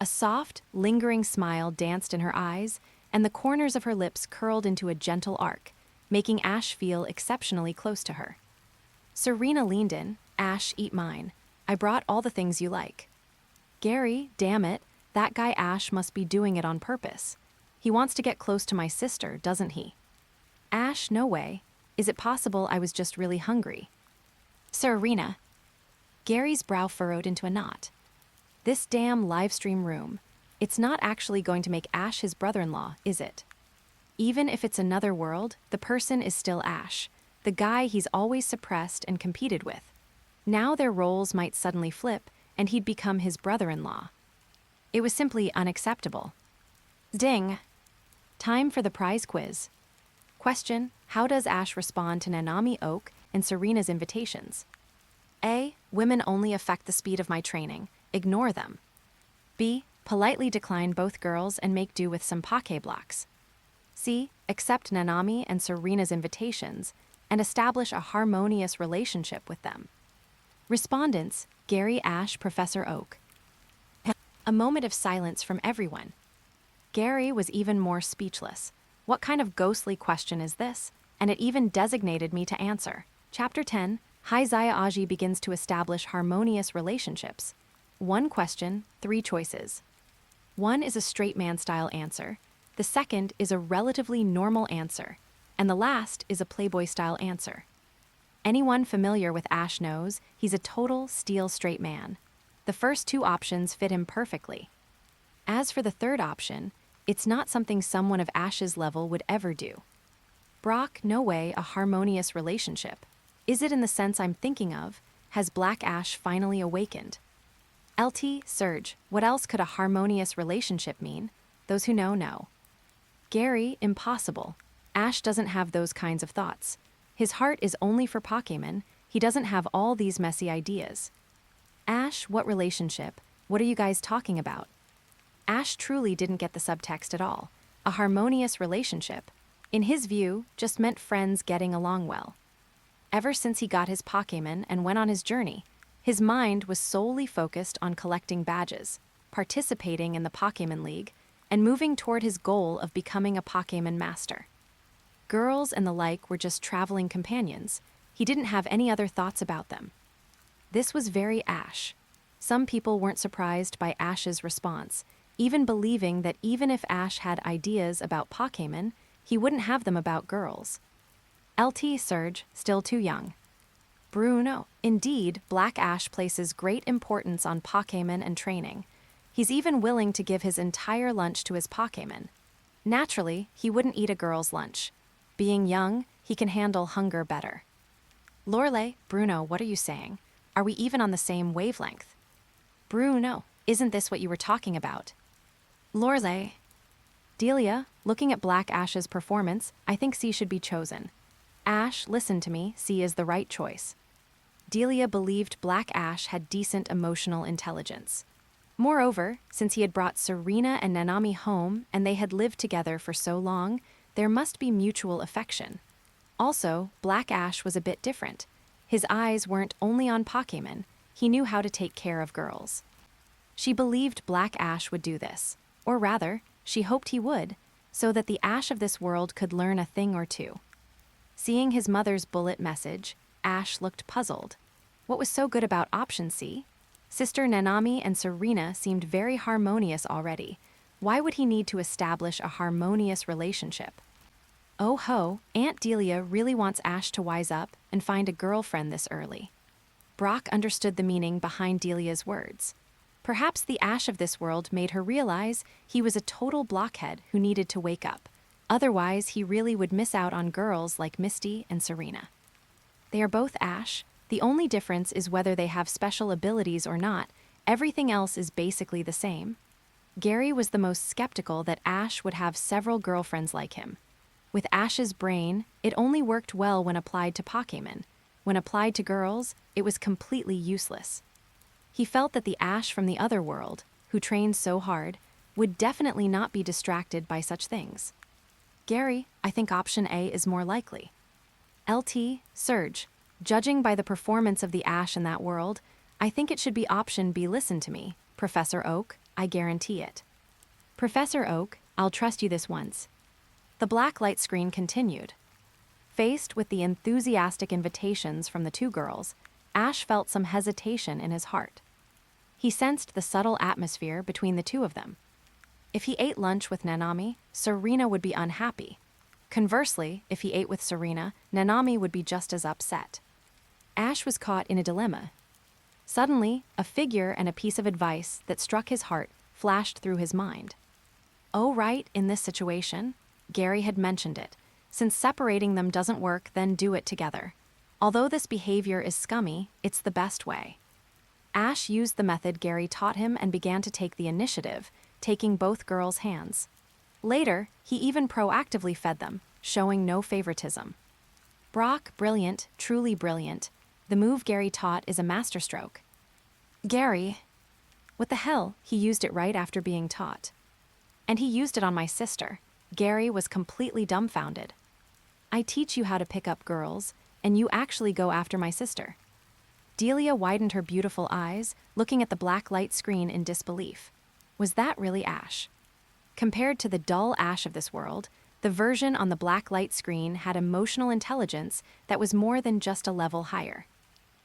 A soft, lingering smile danced in her eyes, and the corners of her lips curled into a gentle arc, making Ash feel exceptionally close to her. Serena leaned in. Ash, eat mine. I brought all the things you like. Gary, damn it, that guy Ash must be doing it on purpose. He wants to get close to my sister, doesn't he? Ash, no way. Is it possible I was just really hungry? Serena. Gary's brow furrowed into a knot. This damn livestream room. It's not actually going to make Ash his brother-in-law, is it? Even if it's another world, the person is still Ash, the guy he's always suppressed and competed with. Now their roles might suddenly flip, and he'd become his brother-in-law. It was simply unacceptable. Ding! Time for the prize quiz. Question: how does Ash respond to Nanami Oak and Serena's invitations? A. Women only affect the speed of my training. Ignore them. B. Politely decline both girls and make do with some Poké blocks. C. Accept Nanami and Serena's invitations and establish a harmonious relationship with them. Respondents: Gary, Ash, Professor Oak. A moment of silence from everyone. Gary was even more speechless. What kind of ghostly question is this? And it even designated me to answer. Chapter 10, Xiaozhi begins to establish harmonious relationships. 1 question, 3 choices. 1 is a straight man style answer. The second is a relatively normal answer. And the last is a Playboy style answer. Anyone familiar with Ash knows he's a total steel straight man. The first 2 options fit him perfectly. As for the third option, it's not something someone of Ash's level would ever do. Brock, no way, a harmonious relationship. Is it in the sense I'm thinking of? Has Black Ash finally awakened? LT, Surge, what else could a harmonious relationship mean? Those who know. Gary, impossible. Ash doesn't have those kinds of thoughts. His heart is only for Pokémon. He doesn't have all these messy ideas. Ash, what relationship? What are you guys talking about? Ash truly didn't get the subtext at all. A harmonious relationship, in his view, just meant friends getting along well. Ever since he got his Pokémon and went on his journey, his mind was solely focused on collecting badges, participating in the Pokémon League, and moving toward his goal of becoming a Pokémon master. Girls and the like were just traveling companions. He didn't have any other thoughts about them. This was very Ash. Some people weren't surprised by Ash's response, even believing that even if Ash had ideas about Pokémon, he wouldn't have them about girls. LT, Surge, still too young. Bruno, indeed, Black Ash places great importance on Pokémon and training. He's even willing to give his entire lunch to his Pokémon. Naturally, he wouldn't eat a girl's lunch. Being young, he can handle hunger better. Lorelei, Bruno, what are you saying? Are we even on the same wavelength? Bruno, isn't this what you were talking about? Lorelei. Delia, looking at Black Ash's performance, I think C should be chosen. Ash, listen to me, C is the right choice. Delia believed Black Ash had decent emotional intelligence. Moreover, since he had brought Serena and Nanami home and they had lived together for so long, there must be mutual affection. Also, Black Ash was a bit different. His eyes weren't only on Pokémon, he knew how to take care of girls. She believed Black Ash would do this. Or rather, she hoped he would, so that the Ash of this world could learn a thing or two. Seeing his mother's bullet message, Ash looked puzzled. What was so good about option C? Sister Nanami and Serena seemed very harmonious already. Why would he need to establish a harmonious relationship? Oh ho, Aunt Delia really wants Ash to wise up and find a girlfriend this early. Brock understood the meaning behind Delia's words. Perhaps the Ash of this world made her realize he was a total blockhead who needed to wake up. Otherwise, he really would miss out on girls like Misty and Serena. They are both Ash. The only difference is whether they have special abilities or not. Everything else is basically the same. Gary was the most skeptical that Ash would have several girlfriends like him. With Ash's brain, it only worked well when applied to Pokémon. When applied to girls, it was completely useless. He felt that the Ash from the other world, who trained so hard, would definitely not be distracted by such things. Gary, I think option A is more likely. LT, Surge, judging by the performance of the Ash in that world, I think it should be option B. Listen to me, Professor Oak, I guarantee it. Professor Oak, I'll trust you this once. The black light screen continued. Faced with the enthusiastic invitations from the 2 girls, Ash felt some hesitation in his heart. He sensed the subtle atmosphere between the 2 of them. If he ate lunch with Nanami, Serena would be unhappy. Conversely, if he ate with Serena, Nanami would be just as upset. Ash was caught in a dilemma. Suddenly, a figure and a piece of advice that struck his heart flashed through his mind. Oh right, in this situation, Gary had mentioned it. Since separating them doesn't work, then do it together. Although this behavior is scummy, it's the best way. Ash used the method Gary taught him and began to take the initiative, taking both girls' hands. Later, he even proactively fed them, showing no favoritism. Brock, brilliant, truly brilliant. The move Gary taught is a masterstroke. Gary, what the hell? He used it right after being taught. And he used it on my sister. Gary was completely dumbfounded. I teach you how to pick up girls, and you actually go after my sister. Delia widened her beautiful eyes, looking at the black light screen in disbelief. Was that really Ash? Compared to the dull Ash of this world, the version on the black light screen had emotional intelligence that was more than just a level higher.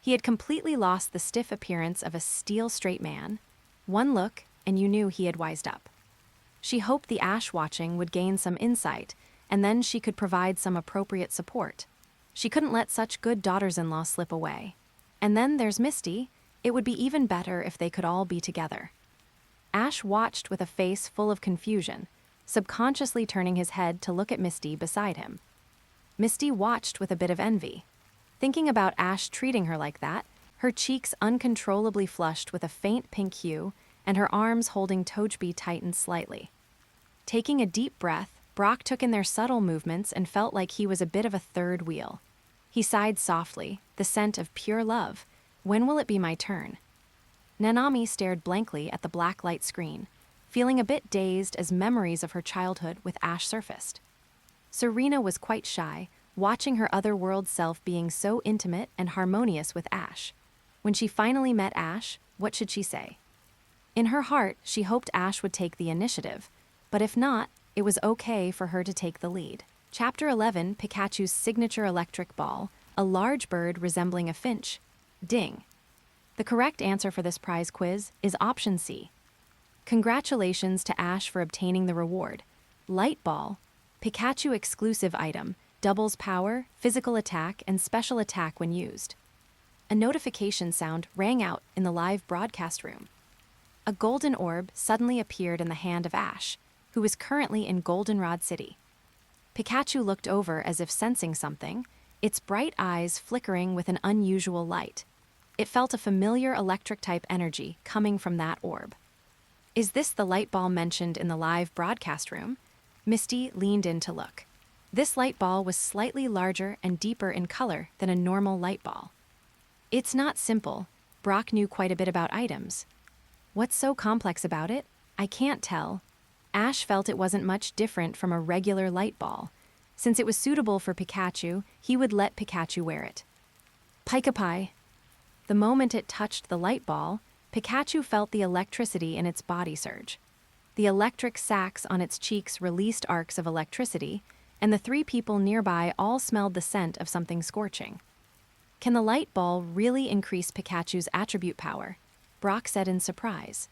He had completely lost the stiff appearance of a steel straight man. One look, and you knew he had wised up. She hoped the Ash watching would gain some insight, and then she could provide some appropriate support. She couldn't let such good daughters-in-law slip away. And then there's Misty. It would be even better if they could all be together. Ash watched with a face full of confusion, subconsciously turning his head to look at Misty beside him. Misty watched with a bit of envy. Thinking about Ash treating her like that, her cheeks uncontrollably flushed with a faint pink hue, and her arms holding Tojbi tightened slightly. Taking a deep breath, Brock took in their subtle movements and felt like he was a bit of a third wheel. He sighed softly, the scent of pure love. When will it be my turn? Nanami stared blankly at the black light screen, feeling a bit dazed as memories of her childhood with Ash surfaced. Serena was quite shy, watching her otherworld self being so intimate and harmonious with Ash. When she finally met Ash, what should she say? In her heart, she hoped Ash would take the initiative, but if not, it was okay for her to take the lead. Chapter 11, Pikachu's signature electric ball, a large bird resembling a finch. Ding. The correct answer for this prize quiz is option C. Congratulations to Ash for obtaining the reward. Light Ball, Pikachu exclusive item, doubles power, physical attack, and special attack when used. A notification sound rang out in the live broadcast room. A golden orb suddenly appeared in the hand of Ash, who is currently in Goldenrod City. Pikachu looked over as if sensing something, its bright eyes flickering with an unusual light. It felt a familiar electric-type energy coming from that orb. Is this the light ball mentioned in the live broadcast room? Misty leaned in to look. This light ball was slightly larger and deeper in color than a normal light ball. It's not simple. Brock knew quite a bit about items. What's so complex about it? I can't tell. Ash felt it wasn't much different from a regular light ball. Since it was suitable for Pikachu, he would let Pikachu wear it. Pika-Pi. The moment it touched the light ball, Pikachu felt the electricity in its body surge. The electric sacs on its cheeks released arcs of electricity, and the three people nearby all smelled the scent of something scorching. Can the light ball really increase Pikachu's attribute power? Brock said in surprise.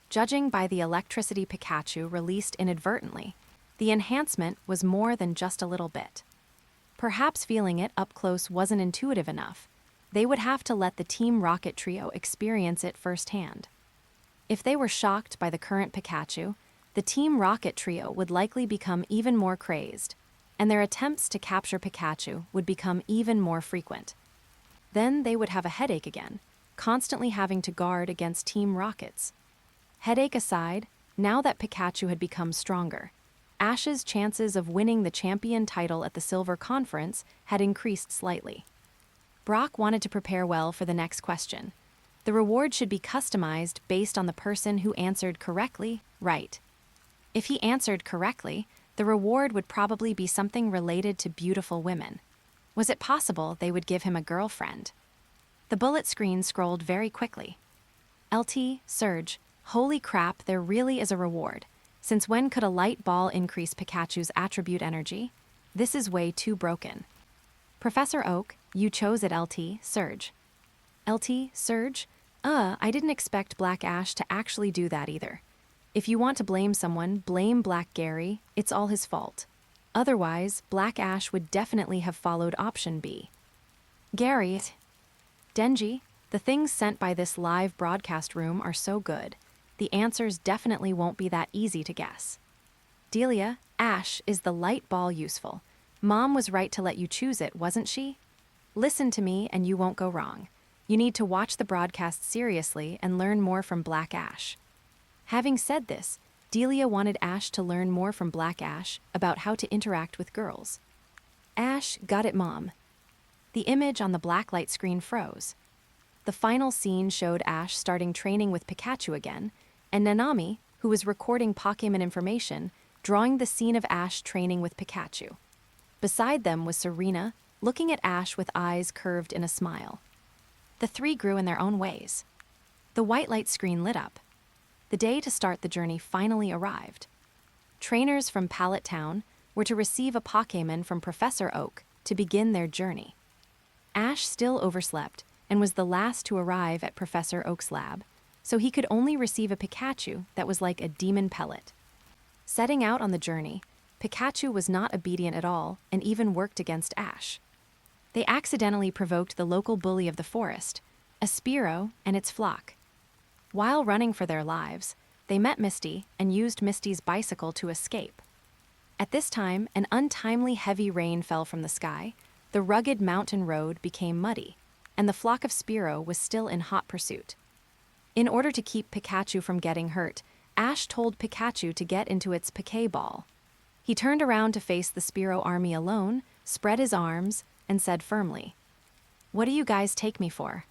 Judging by the electricity Pikachu released inadvertently, the enhancement was more than just a little bit. Perhaps feeling it up close wasn't intuitive enough. They would have to let the Team Rocket trio experience it firsthand. If they were shocked by the current Pikachu, the Team Rocket trio would likely become even more crazed, and their attempts to capture Pikachu would become even more frequent. Then they would have a headache again, constantly having to guard against Team Rockets. Headache aside, now that Pikachu had become stronger, Ash's chances of winning the champion title at the Silver Conference had increased slightly. Brock wanted to prepare well for the next question. The reward should be customized based on the person who answered correctly, right. If he answered correctly, the reward would probably be something related to beautiful women. Was it possible they would give him a girlfriend? The bullet screen scrolled very quickly. LT, Surge, holy crap, there really is a reward. Since when could a light ball increase Pikachu's attribute energy? This is way too broken. Professor Oak, you chose it LT, Surge. LT, Surge? I didn't expect Black Ash to actually do that either. If you want to blame someone, blame Black Gary, it's all his fault. Otherwise, Black Ash would definitely have followed option B. Gary. Denji, the things sent by this live broadcast room are so good. The answers definitely won't be that easy to guess. Delia, Ash, is the light ball useful? Mom was right to let you choose it, wasn't she? Listen to me and you won't go wrong. You need to watch the broadcast seriously and learn more from Black Ash. Having said this, Delia wanted Ash to learn more from Black Ash about how to interact with girls. Ash, got it, Mom. The image on the blacklight screen froze. The final scene showed Ash starting training with Pikachu again, and Nanami, who was recording Pokémon information, drawing the scene of Ash training with Pikachu. Beside them was Serena, looking at Ash with eyes curved in a smile. The three grew in their own ways. The white light screen lit up. The day to start the journey finally arrived. Trainers from Pallet Town were to receive a Pokémon from Professor Oak to begin their journey. Ash still overslept and was the last to arrive at Professor Oak's lab, so he could only receive a Pikachu that was like a demon pellet. Setting out on the journey, Pikachu was not obedient at all and even worked against Ash. They accidentally provoked the local bully of the forest, a Spearow and its flock. While running for their lives, they met Misty and used Misty's bicycle to escape. At this time, an untimely heavy rain fell from the sky, the rugged mountain road became muddy, and the flock of Spearow was still in hot pursuit. In order to keep Pikachu from getting hurt, Ash told Pikachu to get into its Pokeball. He turned around to face the Spearow army alone, spread his arms, and said firmly, "What do you guys take me for?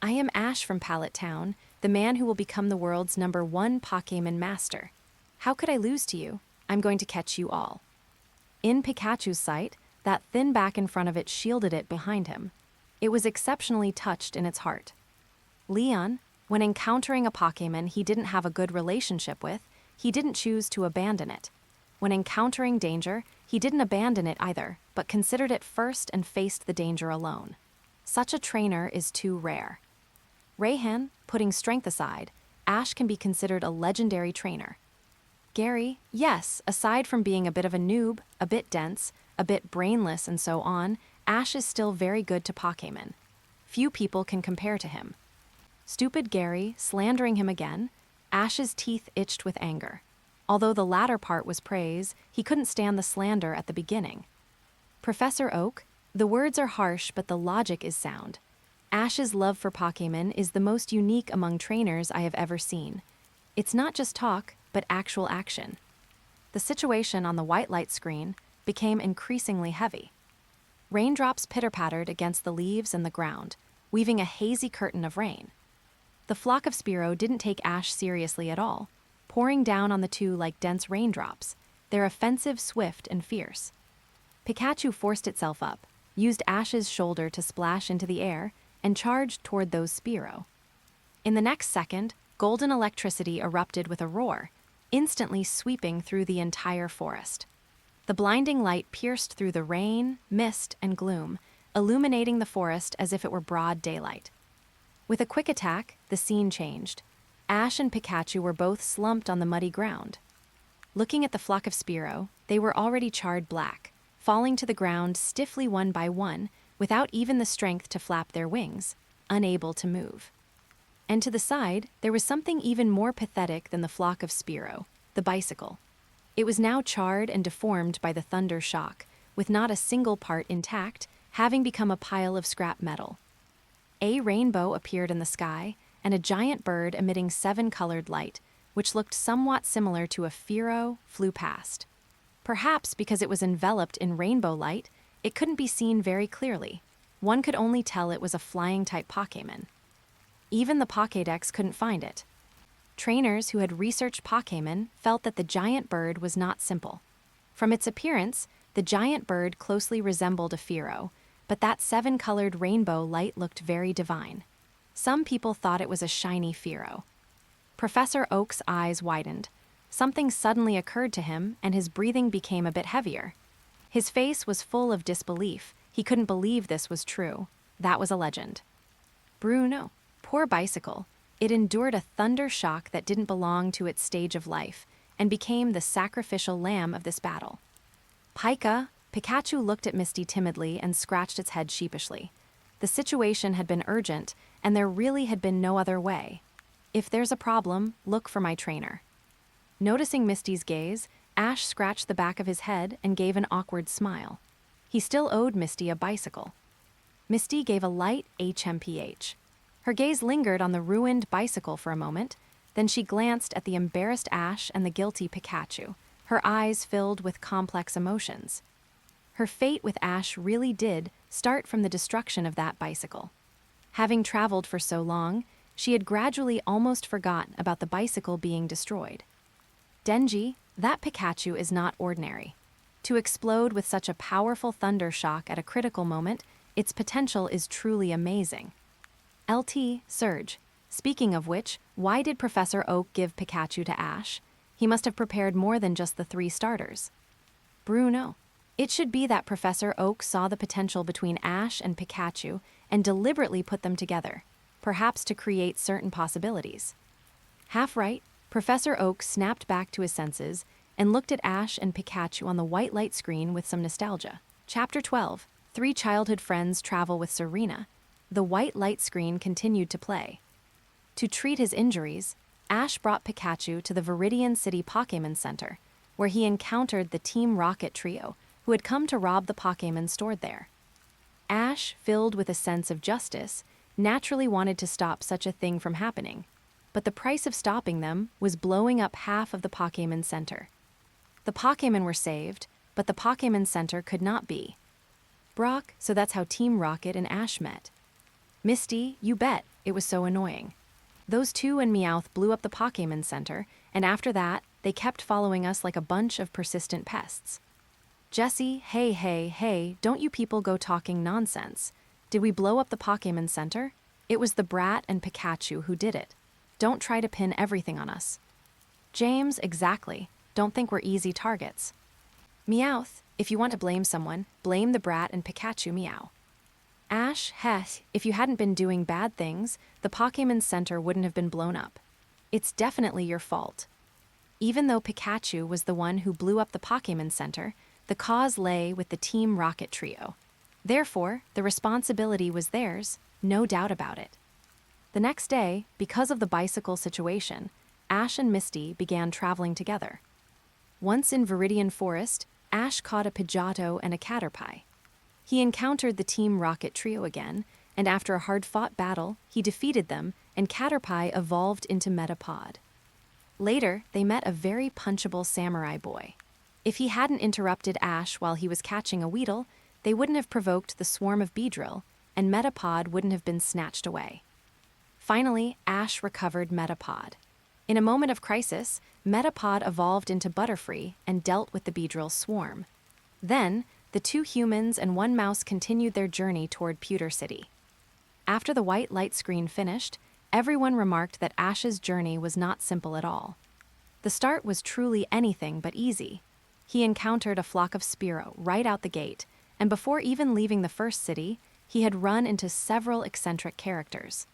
I am Ash from Pallet Town, the man who will become the world's #1 Pokémon master. How could I lose to you? I'm going to catch you all." In Pikachu's sight, that thin back in front of it shielded it behind him. It was exceptionally touched in its heart. Leon, when encountering a Pokémon he didn't have a good relationship with, he didn't choose to abandon it. When encountering danger, he didn't abandon it either, but considered it first and faced the danger alone. Such a trainer is too rare. Raihan, putting strength aside, Ash can be considered a legendary trainer. Gary, yes, aside from being a bit of a noob, a bit dense, a bit brainless and so on, Ash is still very good to Pokémon. Few people can compare to him. Stupid Gary, slandering him again, Ash's teeth itched with anger. Although the latter part was praise, he couldn't stand the slander at the beginning. Professor Oak, the words are harsh but the logic is sound. Ash's love for Pokémon is the most unique among trainers I have ever seen. It's not just talk, but actual action. The situation on the white light screen became increasingly heavy. Raindrops pitter-pattered against the leaves and the ground, weaving a hazy curtain of rain. The flock of Spearow didn't take Ash seriously at all, pouring down on the two like dense raindrops. They're offensive, swift, and fierce. Pikachu forced itself up, used Ash's shoulder to splash into the air, and charged toward those Spearow. In the next second, golden electricity erupted with a roar, instantly sweeping through the entire forest. The blinding light pierced through the rain, mist, and gloom, illuminating the forest as if it were broad daylight. With a quick attack, the scene changed. Ash and Pikachu were both slumped on the muddy ground. Looking at the flock of Spearow, they were already charred black, falling to the ground stiffly one by one, without even the strength to flap their wings, unable to move. And to the side, there was something even more pathetic than the flock of Spearow, the bicycle. It was now charred and deformed by the thunder shock, with not a single part intact, having become a pile of scrap metal. A rainbow appeared in the sky, and a giant bird emitting 7-colored light, which looked somewhat similar to a Fearow, flew past. Perhaps because it was enveloped in rainbow light, it couldn't be seen very clearly. One could only tell it was a flying-type Pokémon. Even the Pokédex couldn't find it. Trainers who had researched Pokémon felt that the giant bird was not simple. From its appearance, the giant bird closely resembled a Fearow, but that 7-colored rainbow light looked very divine. Some people thought it was a shiny Fearow. Professor Oak's eyes widened. Something suddenly occurred to him, and his breathing became a bit heavier. His face was full of disbelief. He couldn't believe this was true. That was a legend. Bruno, poor bicycle. It endured a thunder shock that didn't belong to its stage of life, and became the sacrificial lamb of this battle. Pikachu looked at Misty timidly and scratched its head sheepishly. The situation had been urgent, and there really had been no other way. If there's a problem, look for my trainer. Noticing Misty's gaze, Ash scratched the back of his head and gave an awkward smile. He still owed Misty a bicycle. Misty gave a light HMPH. Her gaze lingered on the ruined bicycle for a moment, then she glanced at the embarrassed Ash and the guilty Pikachu, her eyes filled with complex emotions. Her fate with Ash really did start from the destruction of that bicycle. Having traveled for so long, she had gradually almost forgotten about the bicycle being destroyed. Denji, that Pikachu is not ordinary. To explode with such a powerful thunder shock at a critical moment, its potential is truly amazing. LT, Surge. Speaking of which, why did Professor Oak give Pikachu to Ash? He must have prepared more than just the 3 starters. Bruno. It should be that Professor Oak saw the potential between Ash and Pikachu and deliberately put them together, perhaps to create certain possibilities. Half right, Professor Oak snapped back to his senses and looked at Ash and Pikachu on the white light screen with some nostalgia. Chapter 12. 3 childhood friends travel with Serena. The white light screen continued to play. To treat his injuries, Ash brought Pikachu to the Viridian City Pokémon Center, where he encountered the Team Rocket trio, who had come to rob the Pokémon stored there. Ash, filled with a sense of justice, naturally wanted to stop such a thing from happening, but the price of stopping them was blowing up half of the Pokémon Center. The Pokémon were saved, but the Pokémon Center could not be. Brock, so that's how Team Rocket and Ash met. Misty, you bet, it was so annoying. Those 2 and Meowth blew up the Pokémon Center, and after that, they kept following us like a bunch of persistent pests. Jessie, hey, don't you people go talking nonsense. Did we blow up the Pokémon Center? It was the Brat and Pikachu who did it. Don't try to pin everything on us. James, exactly. Don't think we're easy targets. Meowth, if you want to blame someone, blame the Brat and Pikachu Meow. Ash, heh, if you hadn't been doing bad things, the Pokémon Center wouldn't have been blown up. It's definitely your fault. Even though Pikachu was the one who blew up the Pokémon Center, the cause lay with the Team Rocket trio. Therefore, the responsibility was theirs, no doubt about it. The next day, because of the bicycle situation, Ash and Misty began traveling together. Once in Viridian Forest, Ash caught a Pidgeotto and a Caterpie. He encountered the Team Rocket trio again, and after a hard-fought battle, he defeated them, and Caterpie evolved into Metapod. Later, they met a very punchable samurai boy. If he hadn't interrupted Ash while he was catching a Weedle, they wouldn't have provoked the swarm of Beedrill, and Metapod wouldn't have been snatched away. Finally, Ash recovered Metapod. In a moment of crisis, Metapod evolved into Butterfree and dealt with the Beedrill swarm. Then, the 2 humans and 1 mouse continued their journey toward Pewter City. After the white light screen finished, everyone remarked that Ash's journey was not simple at all. The start was truly anything but easy. He encountered a flock of Spearow right out the gate, and before even leaving the first city, he had run into several eccentric characters.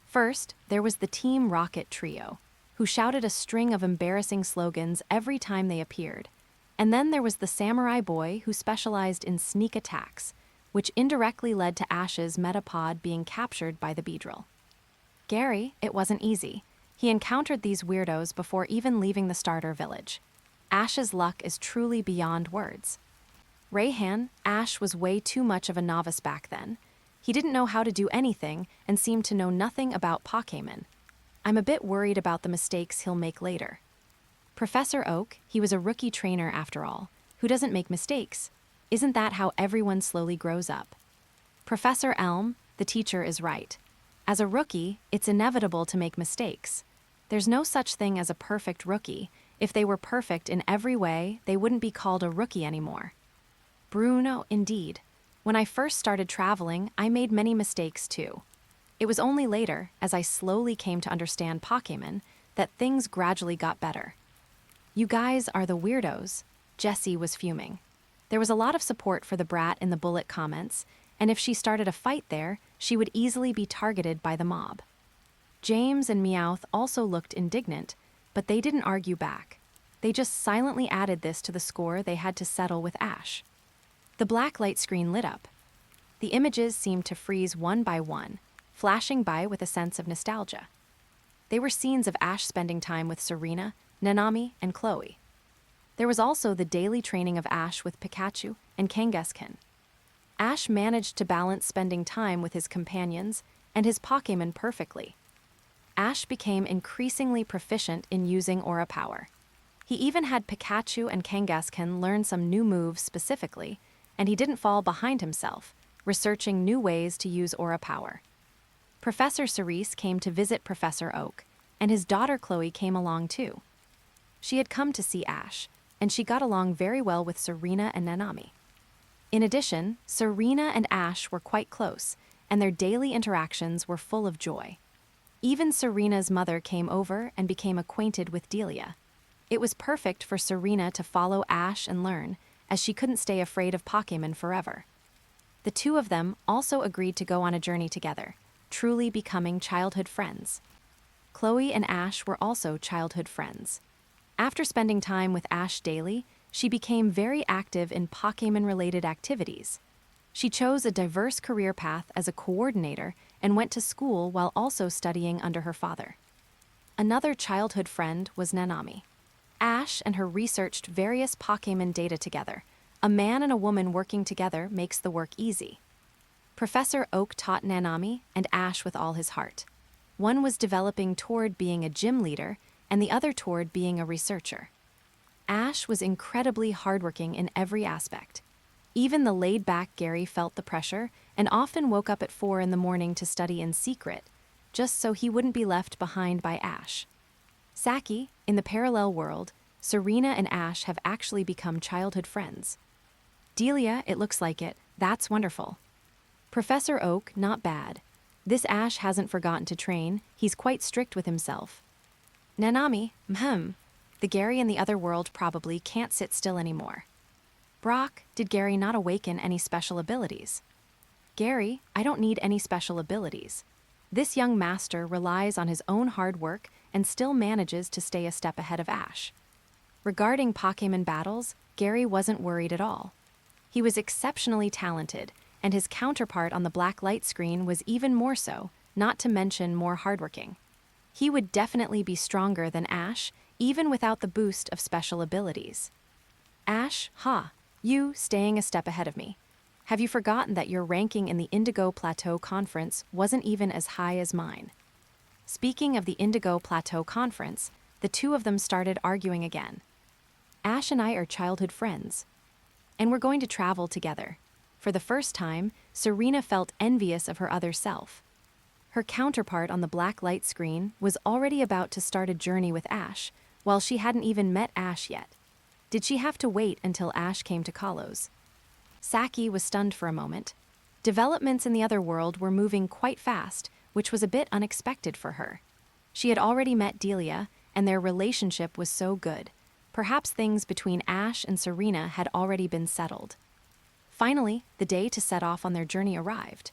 First, there was the Team Rocket trio, who shouted a string of embarrassing slogans every time they appeared. And then there was the samurai boy who specialized in sneak attacks, which indirectly led to Ash's Metapod being captured by the Beedrill. Gary, it wasn't easy. He encountered these weirdos before even leaving the starter village. Ash's luck is truly beyond words. Rayhan, Ash was way too much of a novice back then. He didn't know how to do anything and seemed to know nothing about Pokémon. I'm a bit worried about the mistakes he'll make later. Professor Oak, he was a rookie trainer after all. Who doesn't make mistakes? Isn't that how everyone slowly grows up? Professor Elm, the teacher, is right. As a rookie, it's inevitable to make mistakes. There's no such thing as a perfect rookie. If they were perfect in every way, they wouldn't be called a rookie anymore. Bruno, indeed. When I first started traveling, I made many mistakes too. It was only later, as I slowly came to understand Pokémon, that things gradually got better. You guys are the weirdos. Jessie was fuming. There was a lot of support for the brat in the bullet comments, and if she started a fight there, she would easily be targeted by the mob. James and Meowth also looked indignant, but they didn't argue back. They just silently added this to the score they had to settle with Ash. The black light screen lit up. The images seemed to freeze one by one, flashing by with a sense of nostalgia. They were scenes of Ash spending time with Serena, Nanami, and Chloe. There was also the daily training of Ash with Pikachu and Kangaskhan. Ash managed to balance spending time with his companions and his Pokémon perfectly. Ash became increasingly proficient in using aura power. He even had Pikachu and Kangaskhan learn some new moves specifically, and he didn't fall behind himself, researching new ways to use aura power. Professor Cerise came to visit Professor Oak, and his daughter Chloe came along too. She had come to see Ash, and she got along very well with Serena and Nanami. In addition, Serena and Ash were quite close, and their daily interactions were full of joy. Even Serena's mother came over and became acquainted with Delia. It was perfect for Serena to follow Ash and learn, as she couldn't stay afraid of Pokémon forever. The two of them also agreed to go on a journey together, truly becoming childhood friends. Chloe and Ash were also childhood friends. After spending time with Ash daily, she became very active in Pokémon-related activities. She chose a diverse career path as a coordinator and went to school while also studying under her father. Another childhood friend was Nanami. Ash and her researched various Pokémon data together. A man and a woman working together makes the work easy. Professor Oak taught Nanami and Ash with all his heart. One was developing toward being a gym leader, and the other toward being a researcher. Ash was incredibly hardworking in every aspect. Even the laid-back Gary felt the pressure and often woke up at 4 in the morning to study in secret, just so he wouldn't be left behind by Ash. Saki, in the parallel world, Serena and Ash have actually become childhood friends. Delia, it looks like it. That's wonderful. Professor Oak, not bad. This Ash hasn't forgotten to train. He's quite strict with himself. Nanami, the Gary in the other world probably can't sit still anymore. Brock, did Gary not awaken any special abilities? Gary, I don't need any special abilities. This young master relies on his own hard work and still manages to stay a step ahead of Ash. Regarding Pokémon battles, Gary wasn't worried at all. He was exceptionally talented, and his counterpart on the black light screen was even more so, not to mention more hardworking. He would definitely be stronger than Ash, even without the boost of special abilities. Ash, you staying a step ahead of me. Have you forgotten that your ranking in the Indigo Plateau Conference wasn't even as high as mine? Speaking of the Indigo Plateau Conference, the two of them started arguing again. Ash and I are childhood friends, and we're going to travel together. For the first time, Serena felt envious of her other self. Her counterpart on the black light screen was already about to start a journey with Ash, while she hadn't even met Ash yet. Did she have to wait until Ash came to Kalos? Saki was stunned for a moment. Developments in the other world were moving quite fast, which was a bit unexpected for her. She had already met Delia, and their relationship was so good. Perhaps things between Ash and Serena had already been settled. Finally, the day to set off on their journey arrived.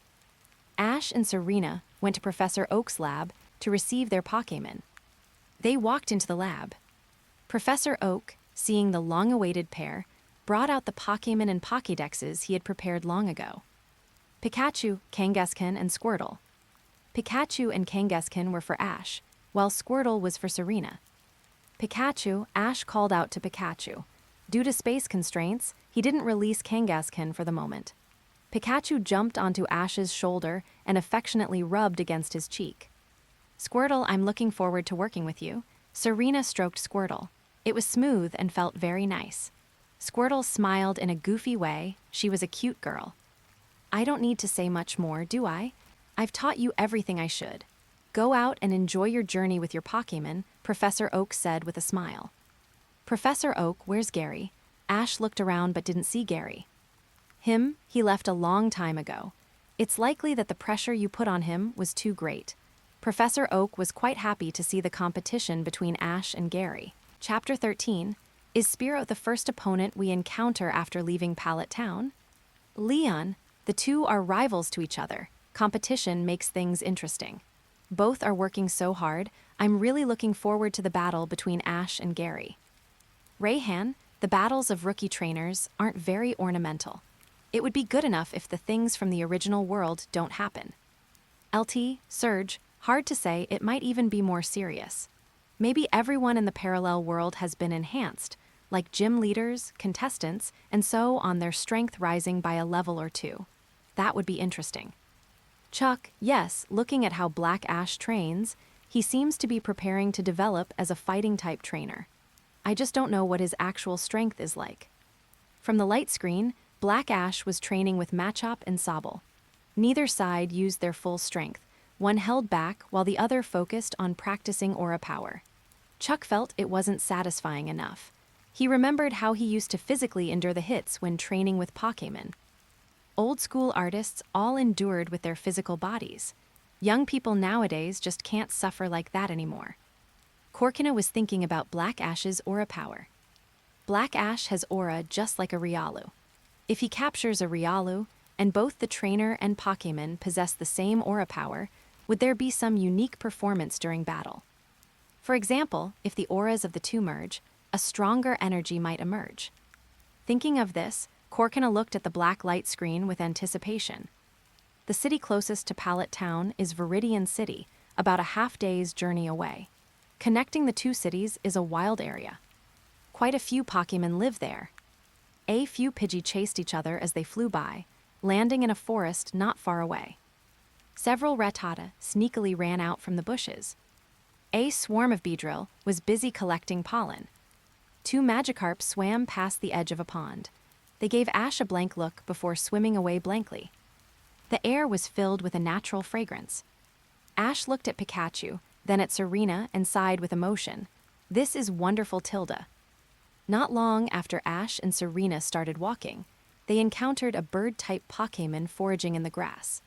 Ash and Serena went to Professor Oak's lab to receive their Pokémon. They walked into the lab. Professor Oak, seeing the long-awaited pair, brought out the Pokémon and Pokédexes he had prepared long ago. Pikachu, Kangaskhan, and Squirtle. Pikachu and Kangaskhan were for Ash, while Squirtle was for Serena. Pikachu, Ash called out to Pikachu. Due to space constraints, he didn't release Kangaskhan for the moment. Pikachu jumped onto Ash's shoulder and affectionately rubbed against his cheek. Squirtle, I'm looking forward to working with you. Serena stroked Squirtle. It was smooth and felt very nice. Squirtle smiled in a goofy way. She was a cute girl. I don't need to say much more, do I? I've taught you everything I should. Go out and enjoy your journey with your Pokémon, Professor Oak said with a smile. Professor Oak, where's Gary? Ash looked around but didn't see Gary. He left a long time ago. It's likely that the pressure you put on him was too great. Professor Oak was quite happy to see the competition between Ash and Gary. Chapter 13. Is Spearow the first opponent we encounter after leaving Pallet Town? Leon, the two are rivals to each other. Competition makes things interesting. Both are working so hard, I'm really looking forward to the battle between Ash and Gary. Rayhan, the battles of rookie trainers aren't very ornamental. It would be good enough if the things from the original world don't happen. LT, Surge, hard to say, it might even be more serious. Maybe everyone in the parallel world has been enhanced, like gym leaders, contestants, and so on, their strength rising by a level or two. That would be interesting. Chuck, yes, looking at how Black Ash trains, he seems to be preparing to develop as a fighting-type trainer. I just don't know what his actual strength is like. From the light screen, Black Ash was training with Machop and Sobble. Neither side used their full strength. One held back while the other focused on practicing aura power. Chuck felt it wasn't satisfying enough. He remembered how he used to physically endure the hits when training with Pokémon. Old-school artists all endured with their physical bodies. Young people nowadays just can't suffer like that anymore. Korkina was thinking about Black Ash's aura power. Black Ash has aura just like a Riolu. If he captures a Riolu, and both the trainer and Pokémon possess the same aura power, would there be some unique performance during battle? For example, if the auras of the two merge, a stronger energy might emerge. Thinking of this, Korkina looked at the black light screen with anticipation. The city closest to Pallet Town is Viridian City, about a half-day's journey away. Connecting the two cities is a wild area. Quite a few Pokémon live there. A few Pidgey chased each other as they flew by, landing in a forest not far away. Several Rattata sneakily ran out from the bushes. A swarm of Beedrill was busy collecting pollen. Two Magikarp swam past the edge of a pond. They gave Ash a blank look before swimming away blankly. The air was filled with a natural fragrance. Ash looked at Pikachu, then at Serena, and sighed with emotion. This is wonderful, Tilda. Not long after Ash and Serena started walking, they encountered a bird-type Pokémon foraging in the grass.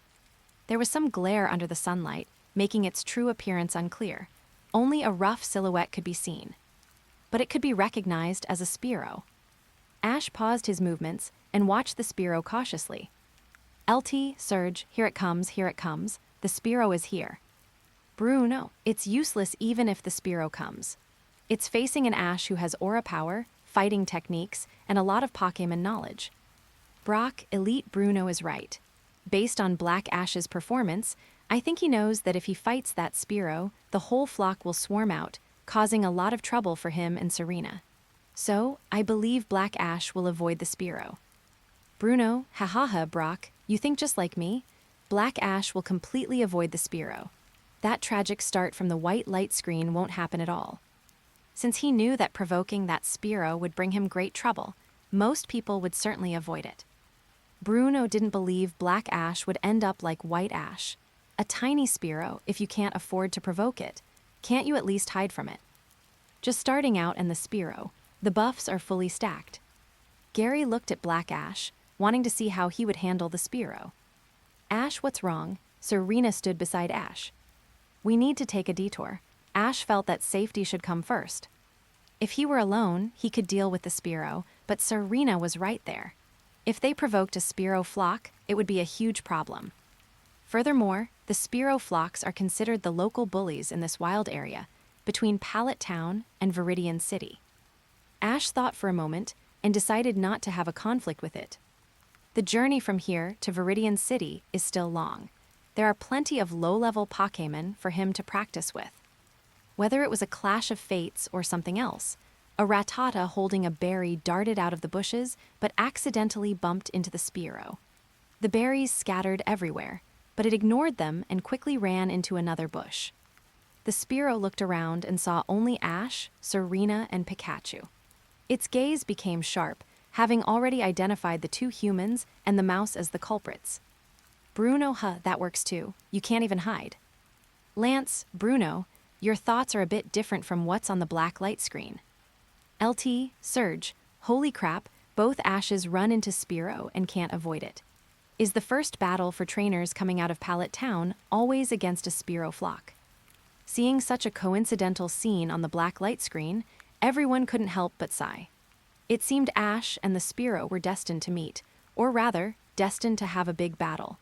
There was some glare under the sunlight, making its true appearance unclear. Only a rough silhouette could be seen. But it could be recognized as a Spearow. Ash paused his movements and watched the Spearow cautiously. LT, Surge, here it comes, the Spearow is here. Bruno, it's useless even if the Spearow comes. It's facing an Ash who has aura power, fighting techniques, and a lot of Pokémon knowledge. Brock, Elite Bruno is right. Based on Black Ash's performance, I think he knows that if he fights that Spearow, the whole flock will swarm out, causing a lot of trouble for him and Serena. So, I believe Black Ash will avoid the Spearow. Bruno, hahaha, Brock, you think just like me? Black Ash will completely avoid the Spearow. That tragic start from the white light screen won't happen at all. Since he knew that provoking that Spearow would bring him great trouble, most people would certainly avoid it. Bruno didn't believe Black Ash would end up like White Ash. A tiny Spearow, if you can't afford to provoke it. Can't you at least hide from it? Just starting out and the Spearow, the buffs are fully stacked. Gary looked at Black Ash, wanting to see how he would handle the Spearow. Ash, what's wrong? Serena stood beside Ash. We need to take a detour. Ash felt that safety should come first. If he were alone, he could deal with the Spearow, but Serena was right there. If they provoked a Spearow flock, it would be a huge problem. Furthermore, the Spearow flocks are considered the local bullies in this wild area, between Pallet Town and Viridian City. Ash thought for a moment and decided not to have a conflict with it. The journey from here to Viridian City is still long. There are plenty of low-level Pokémon for him to practice with. Whether it was a clash of fates or something else, a Rattata holding a berry darted out of the bushes but accidentally bumped into the Spearow. The berries scattered everywhere, but it ignored them and quickly ran into another bush. The Spearow looked around and saw only Ash, Serena, and Pikachu. Its gaze became sharp, having already identified the two humans and the mouse as the culprits. Bruno, that works too. You can't even hide. Lance, Bruno, your thoughts are a bit different from what's on the black light screen. LT, Surge, holy crap, both Ashes run into Spearow and can't avoid it. Is the first battle for trainers coming out of Pallet Town always against a Spearow flock? Seeing such a coincidental scene on the black light screen, everyone couldn't help but sigh. It seemed Ash and the Spearow were destined to meet, or rather, destined to have a big battle.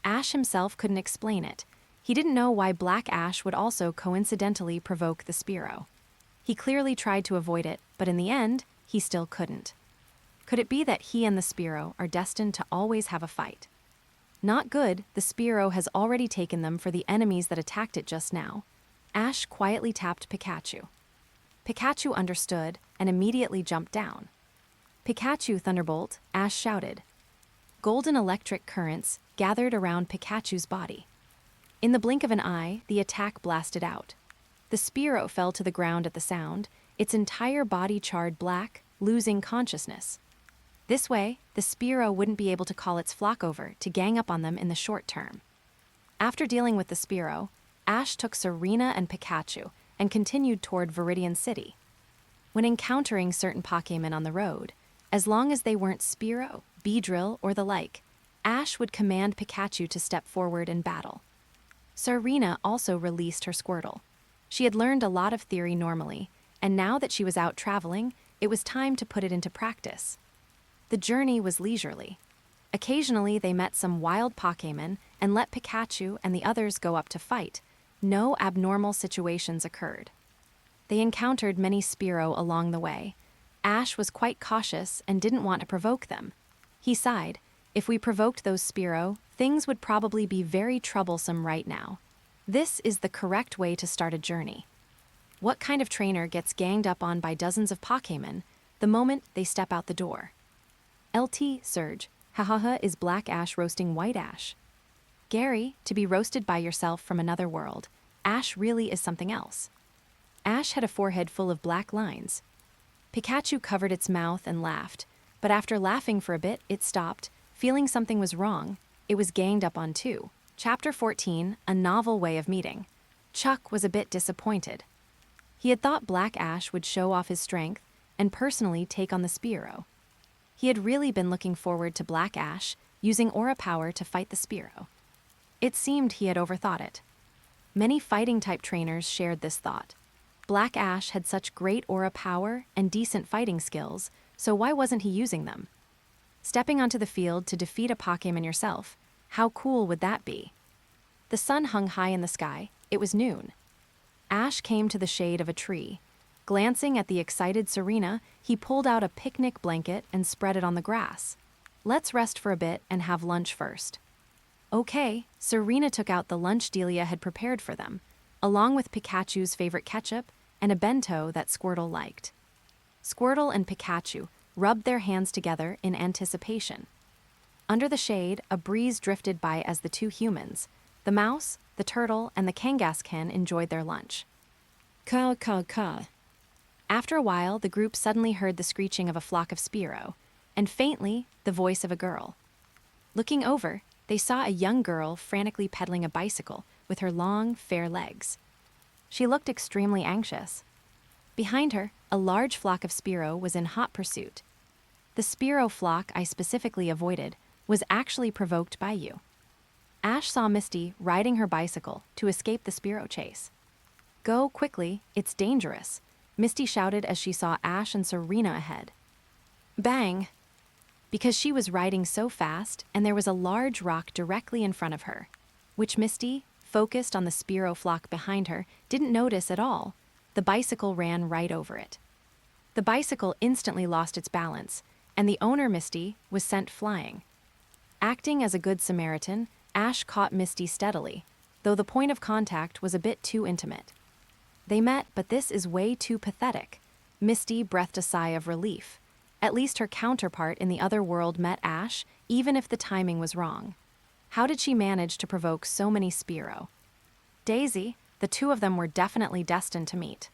Ash himself couldn't explain it. He didn't know why Black Ash would also coincidentally provoke the Spearow. He clearly tried to avoid it, but in the end, he still couldn't. Could it be that he and the Spearow are destined to always have a fight? Not good, the Spearow has already taken them for the enemies that attacked it just now. Ash quietly tapped Pikachu. Pikachu understood and immediately jumped down. "Pikachu, Thunderbolt," Ash shouted. Golden electric currents gathered around Pikachu's body. In the blink of an eye, the attack blasted out. The Spearow fell to the ground at the sound, its entire body charred black, losing consciousness. This way, the Spearow wouldn't be able to call its flock over to gang up on them in the short term. After dealing with the Spearow, Ash took Serena and Pikachu and continued toward Viridian City. When encountering certain Pokémon on the road, as long as they weren't Spearow, Beedrill, or the like, Ash would command Pikachu to step forward and battle. Serena also released her Squirtle. She had learned a lot of theory normally, and now that she was out traveling, it was time to put it into practice. The journey was leisurely. Occasionally, they met some wild Pokémon and let Pikachu and the others go up to fight. No abnormal situations occurred. They encountered many Spearow along the way. Ash was quite cautious and didn't want to provoke them. He sighed, "If we provoked those Spearow, things would probably be very troublesome right now. This is the correct way to start a journey." What kind of trainer gets ganged up on by dozens of Pokémon the moment they step out the door? LT Surge, hahaha, is Black Ash roasting White Ash. Gary, to be roasted by yourself from another world. Ash really is something else. Ash had a forehead full of black lines. Pikachu covered its mouth and laughed, but after laughing for a bit, it stopped, feeling something was wrong. It was ganged up on too. Chapter 14, A Novel Way of Meeting. Chuck was a bit disappointed. He had thought Black Ash would show off his strength and personally take on the Spearow. He had really been looking forward to Black Ash using aura power to fight the Spearow. It seemed he had overthought it. Many fighting-type trainers shared this thought. Black Ash had such great aura power and decent fighting skills, so why wasn't he using them? Stepping onto the field to defeat a Pokémon yourself, how cool would that be? The sun hung high in the sky. It was noon. Ash came to the shade of a tree. Glancing at the excited Serena, he pulled out a picnic blanket and spread it on the grass. "Let's rest for a bit and have lunch first." Okay, Serena took out the lunch Delia had prepared for them, along with Pikachu's favorite ketchup and a bento that Squirtle liked. Squirtle and Pikachu rubbed their hands together in anticipation. Under the shade, a breeze drifted by as the two humans, the mouse, the turtle, and the Kangaskhan enjoyed their lunch. Caw, caw, caw. After a while, the group suddenly heard the screeching of a flock of Spearow, and faintly, the voice of a girl. Looking over, they saw a young girl frantically pedaling a bicycle with her long, fair legs. She looked extremely anxious. Behind her, a large flock of Spearow was in hot pursuit. The Spearow flock I specifically avoided was actually provoked by you. Ash saw Misty riding her bicycle to escape the Spearow chase. "Go quickly, it's dangerous," Misty shouted as she saw Ash and Serena ahead. Bang! Because she was riding so fast and there was a large rock directly in front of her, which Misty, focused on the Spearow flock behind her, didn't notice at all. The bicycle ran right over it. The bicycle instantly lost its balance, and the owner, Misty, was sent flying. Acting as a good Samaritan, Ash caught Misty steadily, though the point of contact was a bit too intimate. They met, but this is way too pathetic. Misty breathed a sigh of relief. At least her counterpart in the other world met Ash, even if the timing was wrong. How did she manage to provoke so many Spearow? Daisy, the two of them were definitely destined to meet.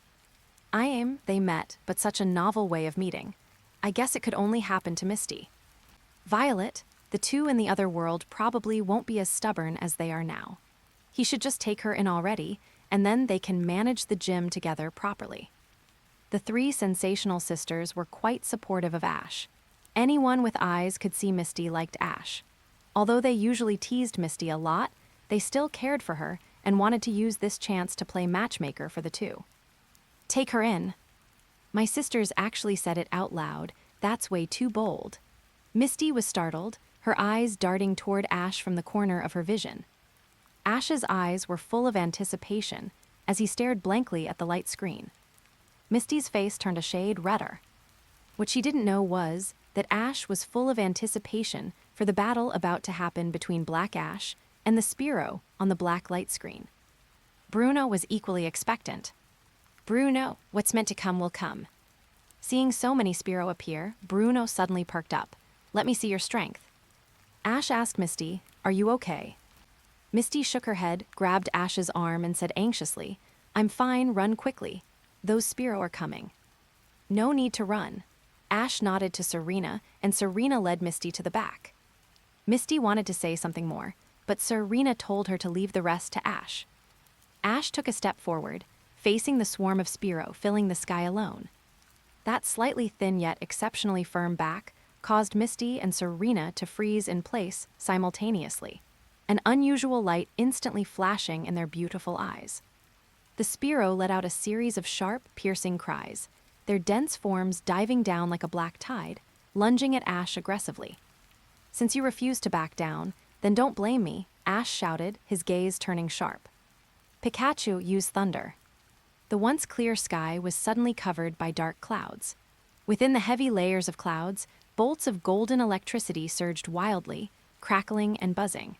They met, but such a novel way of meeting. I guess it could only happen to Misty. Violet, the two in the other world probably won't be as stubborn as they are now. He should just take her in already, and then they can manage the gym together properly. The three sensational sisters were quite supportive of Ash. Anyone with eyes could see Misty liked Ash. Although they usually teased Misty a lot, they still cared for her and wanted to use this chance to play matchmaker for the two. "Take her in." My sisters actually said it out loud. That's way too bold. Misty was startled, her eyes darting toward Ash from the corner of her vision. Ash's eyes were full of anticipation as he stared blankly at the light screen. Misty's face turned a shade redder. What she didn't know was that Ash was full of anticipation for the battle about to happen between Black Ash and the Spearow on the black light screen. Bruno was equally expectant. Bruno, what's meant to come will come. Seeing so many Spearow appear, Bruno suddenly perked up. Let me see your strength. Ash asked Misty, are you okay? Misty shook her head, grabbed Ash's arm, and said anxiously, I'm fine, run quickly. Those Spearow are coming. No need to run. Ash nodded to Serena, and Serena led Misty to the back. Misty wanted to say something more, but Serena told her to leave the rest to Ash. Ash took a step forward, facing the swarm of Spearow filling the sky alone. That slightly thin yet exceptionally firm back caused Misty and Serena to freeze in place simultaneously, an unusual light instantly flashing in their beautiful eyes. The Spearow let out a series of sharp, piercing cries, their dense forms diving down like a black tide, lunging at Ash aggressively. Since you refuse to back down, then don't blame me, Ash shouted, his gaze turning sharp. Pikachu used thunder. The once clear sky was suddenly covered by dark clouds. Within the heavy layers of clouds, bolts of golden electricity surged wildly, crackling and buzzing.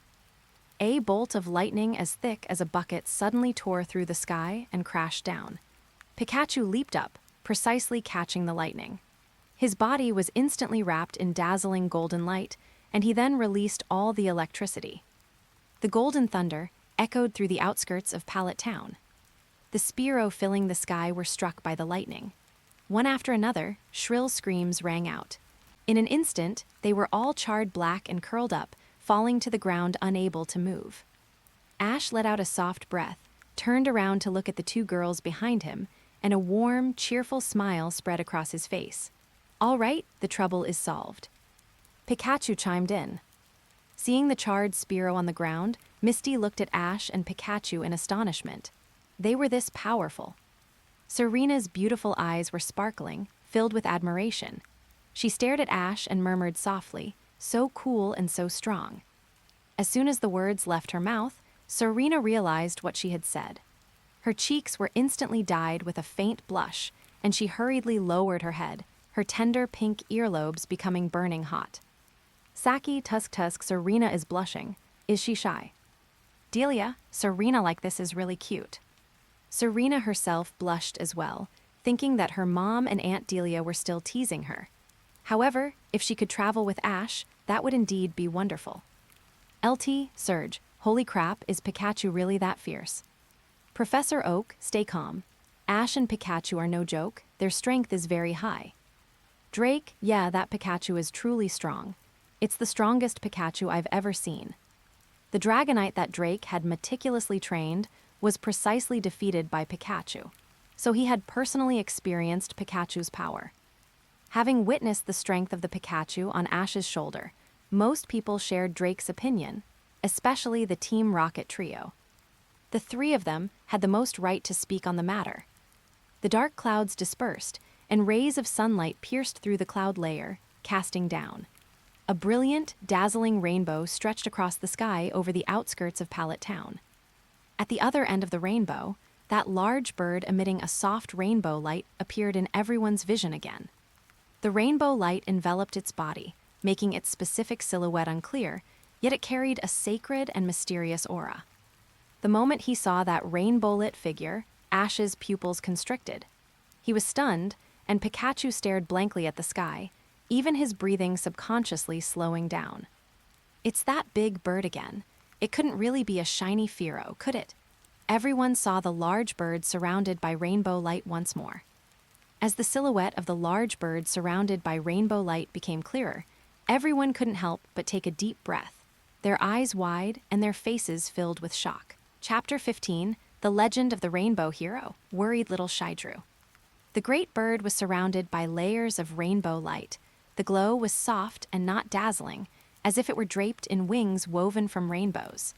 A bolt of lightning as thick as a bucket suddenly tore through the sky and crashed down. Pikachu leaped up, precisely catching the lightning. His body was instantly wrapped in dazzling golden light, and he then released all the electricity. The golden thunder echoed through the outskirts of Pallet Town. The Spearow filling the sky were struck by the lightning. One after another, shrill screams rang out. In an instant, they were all charred black and curled up, falling to the ground unable to move. Ash let out a soft breath, turned around to look at the two girls behind him, and a warm, cheerful smile spread across his face. All right, the trouble is solved. Pikachu chimed in. Seeing the charred Spearow on the ground, Misty looked at Ash and Pikachu in astonishment. They were this powerful. Serena's beautiful eyes were sparkling, filled with admiration. She stared at Ash and murmured softly, so cool and so strong. As soon as the words left her mouth, Serena realized what she had said. Her cheeks were instantly dyed with a faint blush, and she hurriedly lowered her head, her tender pink earlobes becoming burning hot. Saki Tusk Serena is blushing. Is she shy? Delia, Serena like this is really cute. Serena herself blushed as well, thinking that her mom and Aunt Delia were still teasing her. However, if she could travel with Ash, that would indeed be wonderful. LT, Surge, holy crap, is Pikachu really that fierce? Professor Oak, stay calm. Ash and Pikachu are no joke, their strength is very high. Drake, yeah, that Pikachu is truly strong. It's the strongest Pikachu I've ever seen. The Dragonite that Drake had meticulously trained was precisely defeated by Pikachu, so he had personally experienced Pikachu's power. Having witnessed the strength of the Pikachu on Ash's shoulder, most people shared Drake's opinion, especially the Team Rocket trio. The three of them had the most right to speak on the matter. The dark clouds dispersed, and rays of sunlight pierced through the cloud layer, casting down. A brilliant, dazzling rainbow stretched across the sky over the outskirts of Pallet Town. At the other end of the rainbow, that large bird emitting a soft rainbow light appeared in everyone's vision again. The rainbow light enveloped its body, making its specific silhouette unclear, yet it carried a sacred and mysterious aura. The moment he saw that rainbow-lit figure, Ash's pupils constricted. He was stunned, and Pikachu stared blankly at the sky, even his breathing subconsciously slowing down. It's that big bird again. It couldn't really be a shiny Spearow, could it? Everyone saw the large bird surrounded by rainbow light once more. As the silhouette of the large bird surrounded by rainbow light became clearer, everyone couldn't help but take a deep breath, their eyes wide and their faces filled with shock. Chapter 15, The Legend of the Rainbow Hero, worried little Shigeru. The great bird was surrounded by layers of rainbow light. The glow was soft and not dazzling, as if it were draped in wings woven from rainbows.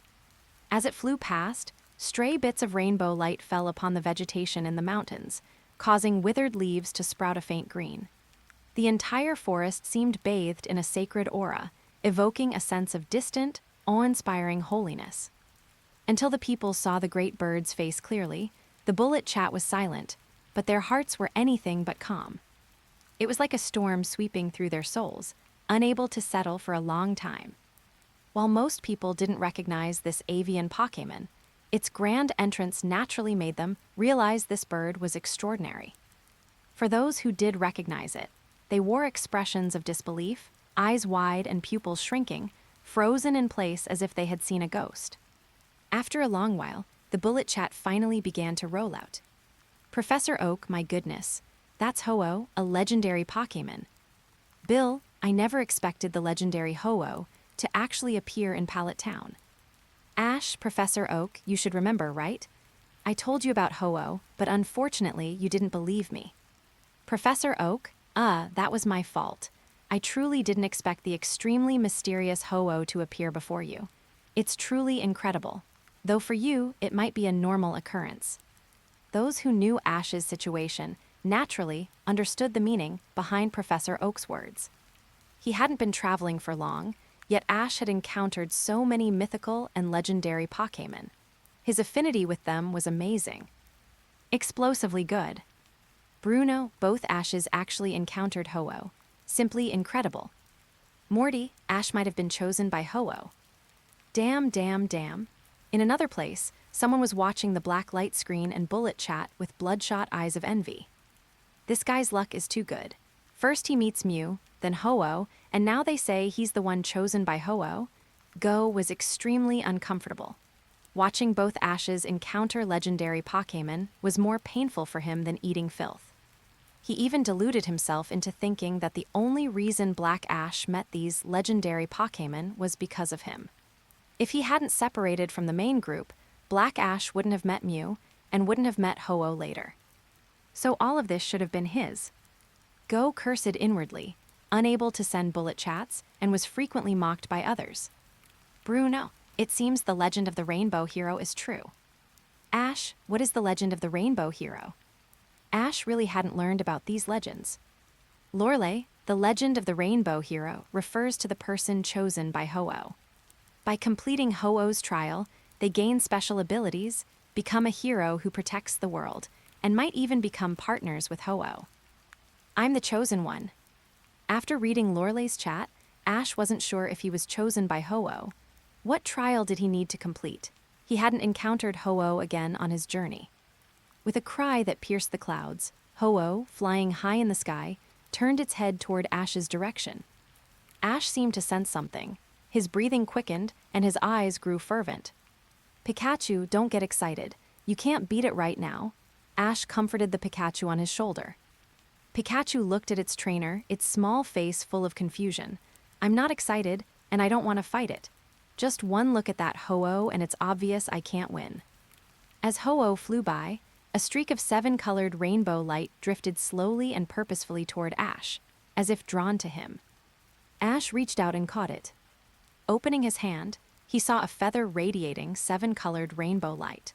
As it flew past, stray bits of rainbow light fell upon the vegetation in the mountains, causing withered leaves to sprout a faint green. The entire forest seemed bathed in a sacred aura, evoking a sense of distant, awe-inspiring holiness. Until the people saw the great bird's face clearly, the bullet chat was silent, but their hearts were anything but calm. It was like a storm sweeping through their souls, unable to settle for a long time. While most people didn't recognize this avian Pokémon, Its grand entrance naturally made them realize this bird was extraordinary. For those who did recognize it, they wore expressions of disbelief, eyes wide and pupils shrinking, frozen in place as if they had seen a ghost. After a long while, the bullet chat finally began to roll out. Professor Oak, my goodness. That's Ho-Oh, a legendary Pokémon. Bill, I never expected the legendary Ho-Oh to actually appear in Pallet Town. Ash, Professor Oak, you should remember, right? I told you about Ho-Oh, but unfortunately you didn't believe me. Professor Oak, that was my fault. I truly didn't expect the extremely mysterious Ho-Oh to appear before you. It's truly incredible. Though for you, it might be a normal occurrence. Those who knew Ash's situation naturally understood the meaning behind Professor Oak's words. He hadn't been traveling for long, yet Ash had encountered so many mythical and legendary Pokémon. His affinity with them was amazing. Explosively good. Bruno, both Ashes actually encountered Ho-Oh. Simply incredible. Morty, Ash might have been chosen by Ho-Oh. Damn. In another place, someone was watching the black light screen and bullet chat with bloodshot eyes of envy. This guy's luck is too good. First he meets Mew, then Ho-Oh, and now they say he's the one chosen by Ho-Oh. Go was extremely uncomfortable. Watching both Ashes encounter legendary Pokémon was more painful for him than eating filth. He even deluded himself into thinking that the only reason Black Ash met these legendary Pokémon was because of him. If he hadn't separated from the main group, Black Ash wouldn't have met Mew and wouldn't have met Ho-Oh later. So all of this should have been his. Go cursed inwardly, unable to send bullet chats, and was frequently mocked by others. Bruno, it seems the legend of the rainbow hero is true. Ash, what is the legend of the rainbow hero? Ash really hadn't learned about these legends. Lorelei, the legend of the rainbow hero refers to the person chosen by Ho-Oh. By completing Ho-Oh's trial, they gain special abilities, become a hero who protects the world, and might even become partners with Ho-Oh. I'm the chosen one. After reading Lorelei's chat, Ash wasn't sure if he was chosen by Ho-Oh. What trial did he need to complete? He hadn't encountered Ho-Oh again on his journey. With a cry that pierced the clouds, Ho-Oh, flying high in the sky, turned its head toward Ash's direction. Ash seemed to sense something. His breathing quickened, and his eyes grew fervent. Pikachu, don't get excited. You can't beat it right now. Ash comforted the Pikachu on his shoulder. Pikachu looked at its trainer, its small face full of confusion. I'm not excited, and I don't want to fight it. Just one look at that Ho-Oh and it's obvious I can't win. As Ho-Oh flew by, a streak of 7-colored rainbow light drifted slowly and purposefully toward Ash, as if drawn to him. Ash reached out and caught it. Opening his hand, he saw a feather radiating 7-colored rainbow light.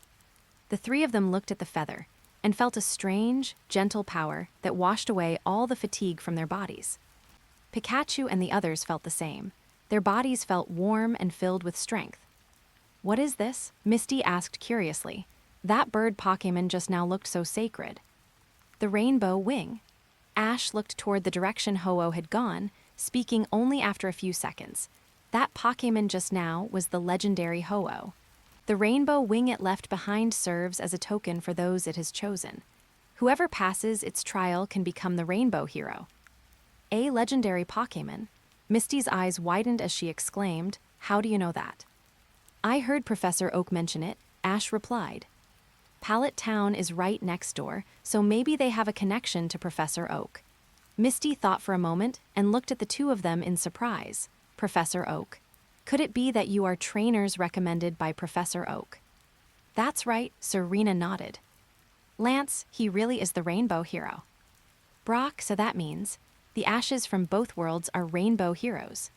The three of them looked at the feather and felt a strange, gentle power that washed away all the fatigue from their bodies. Pikachu and the others felt the same. Their bodies felt warm and filled with strength. What is this? Misty asked curiously. That bird Pokémon just now looked so sacred. The rainbow wing. Ash looked toward the direction Ho-Oh had gone, speaking only after a few seconds. That Pokémon just now was the legendary Ho-Oh. The rainbow wing it left behind serves as a token for those it has chosen. Whoever passes its trial can become the rainbow hero. A legendary Pokémon. Misty's eyes widened as she exclaimed, "How do you know that?" I heard Professor Oak mention it, Ash replied. Pallet Town is right next door, so maybe they have a connection to Professor Oak. Misty thought for a moment and looked at the two of them in surprise. Professor Oak. Could it be that you are trainers recommended by Professor Oak? That's right, Serena nodded. Lance, he really is the rainbow hero. Brock, so that means the Ashes from both worlds are rainbow heroes.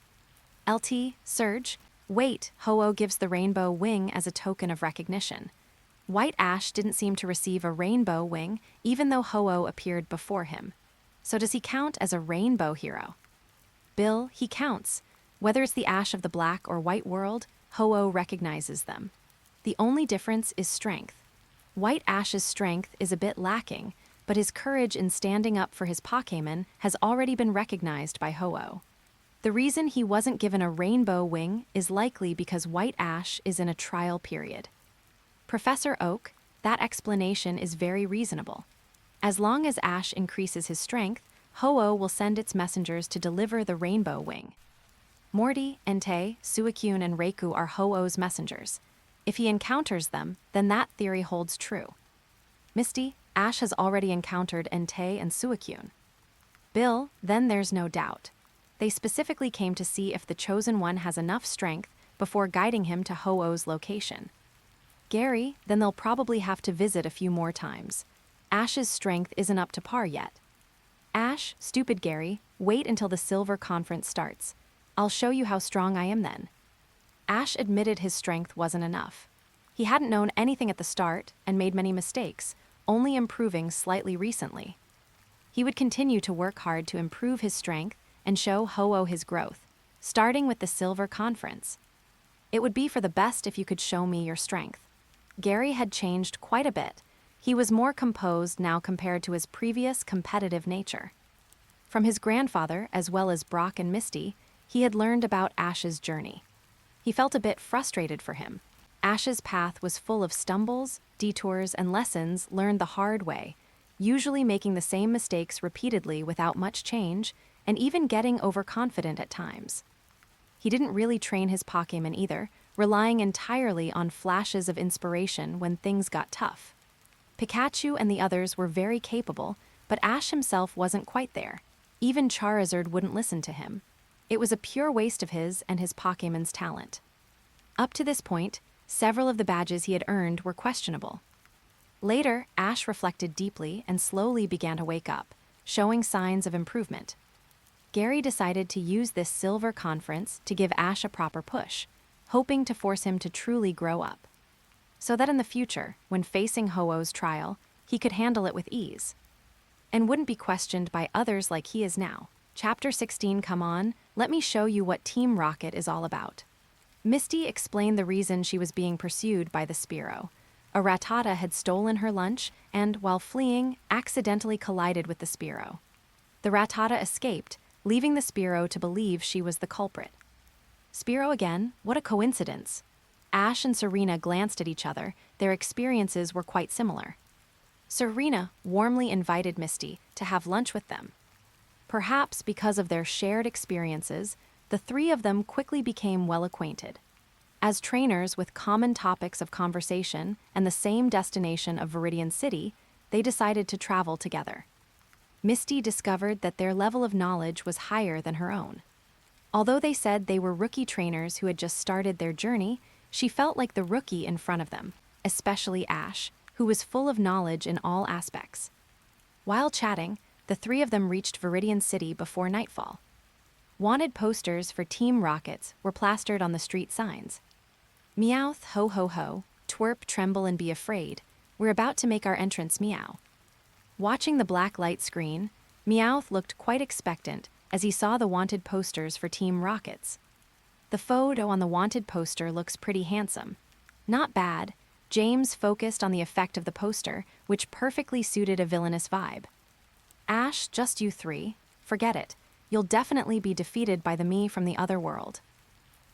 LT, Surge, wait, Ho-Oh gives the rainbow wing as a token of recognition. White Ash didn't seem to receive a rainbow wing, even though Ho-Oh appeared before him. So does he count as a rainbow hero? Bill, he counts. Whether it's the Ash of the black or white world, Ho-Oh recognizes them. The only difference is strength. White Ash's strength is a bit lacking, but his courage in standing up for his Pokémon has already been recognized by Ho-Oh. The reason he wasn't given a rainbow wing is likely because White Ash is in a trial period. Professor Oak, that explanation is very reasonable. As long as Ash increases his strength, Ho-Oh will send its messengers to deliver the rainbow wing. Morty, Entei, Suicune, and Reiku are Ho-Oh's messengers. If he encounters them, then that theory holds true. Misty, Ash has already encountered Entei and Suicune. Bill, then there's no doubt. They specifically came to see if the Chosen One has enough strength before guiding him to Ho-Oh's location. Gary, then they'll probably have to visit a few more times. Ash's strength isn't up to par yet. Ash, stupid Gary, wait until the Silver Conference starts. I'll show you how strong I am then. Ash admitted his strength wasn't enough. He hadn't known anything at the start and made many mistakes, only improving slightly recently. He would continue to work hard to improve his strength and show Ho-Oh his growth, starting with the Silver Conference. It would be for the best if you could show me your strength. Gary had changed quite a bit. He was more composed now compared to his previous competitive nature. From his grandfather, as well as Brock and Misty, he had learned about Ash's journey. He felt a bit frustrated for him. Ash's path was full of stumbles, detours, and lessons learned the hard way, usually making the same mistakes repeatedly without much change, and even getting overconfident at times. He didn't really train his Pokémon either, relying entirely on flashes of inspiration when things got tough. Pikachu and the others were very capable, but Ash himself wasn't quite there. Even Charizard wouldn't listen to him. It was a pure waste of his and his Pokémon's talent. Up to this point, several of the badges he had earned were questionable. Later, Ash reflected deeply and slowly began to wake up, showing signs of improvement. Gary decided to use this Silver Conference to give Ash a proper push, hoping to force him to truly grow up, so that in the future, when facing Ho-Oh's trial, he could handle it with ease, and wouldn't be questioned by others like he is now. Chapter 16, come on, let me show you what Team Rocket is all about. Misty explained the reason she was being pursued by the Spearow. A Rattata had stolen her lunch and, while fleeing, accidentally collided with the Spearow. The Rattata escaped, leaving the Spearow to believe she was the culprit. Spearow again? What a coincidence. Ash and Serena glanced at each other. Their experiences were quite similar. Serena warmly invited Misty to have lunch with them. Perhaps because of their shared experiences, the three of them quickly became well acquainted. As trainers with common topics of conversation and the same destination of Viridian City, they decided to travel together. Misty discovered that their level of knowledge was higher than her own. Although they said they were rookie trainers who had just started their journey, she felt like the rookie in front of them, especially Ash, who was full of knowledge in all aspects. While chatting, the three of them reached Viridian City before nightfall. Wanted posters for Team Rockets were plastered on the street signs. Meowth, ho ho ho, twerp, tremble, and be afraid. We're about to make our entrance, meow. Watching the black light screen, Meowth looked quite expectant as he saw the wanted posters for Team Rockets. The photo on the wanted poster looks pretty handsome. Not bad. James focused on the effect of the poster, which perfectly suited a villainous vibe. Ash, just you three. Forget it. You'll definitely be defeated by the me from the other world.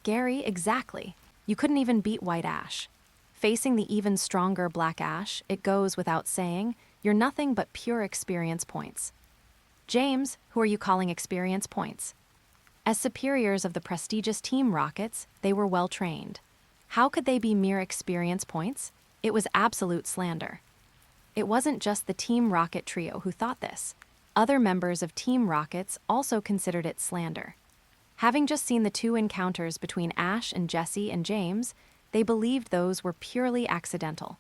Gary, exactly. You couldn't even beat White Ash. Facing the even stronger Black Ash, it goes without saying, you're nothing but pure experience points. James, who are you calling experience points? As superiors of the prestigious Team Rockets, they were well trained. How could they be mere experience points? It was absolute slander. It wasn't just the Team Rocket trio who thought this. Other members of Team Rockets also considered it slander. Having just seen the two encounters between Ash and Jessie and James, they believed those were purely accidental.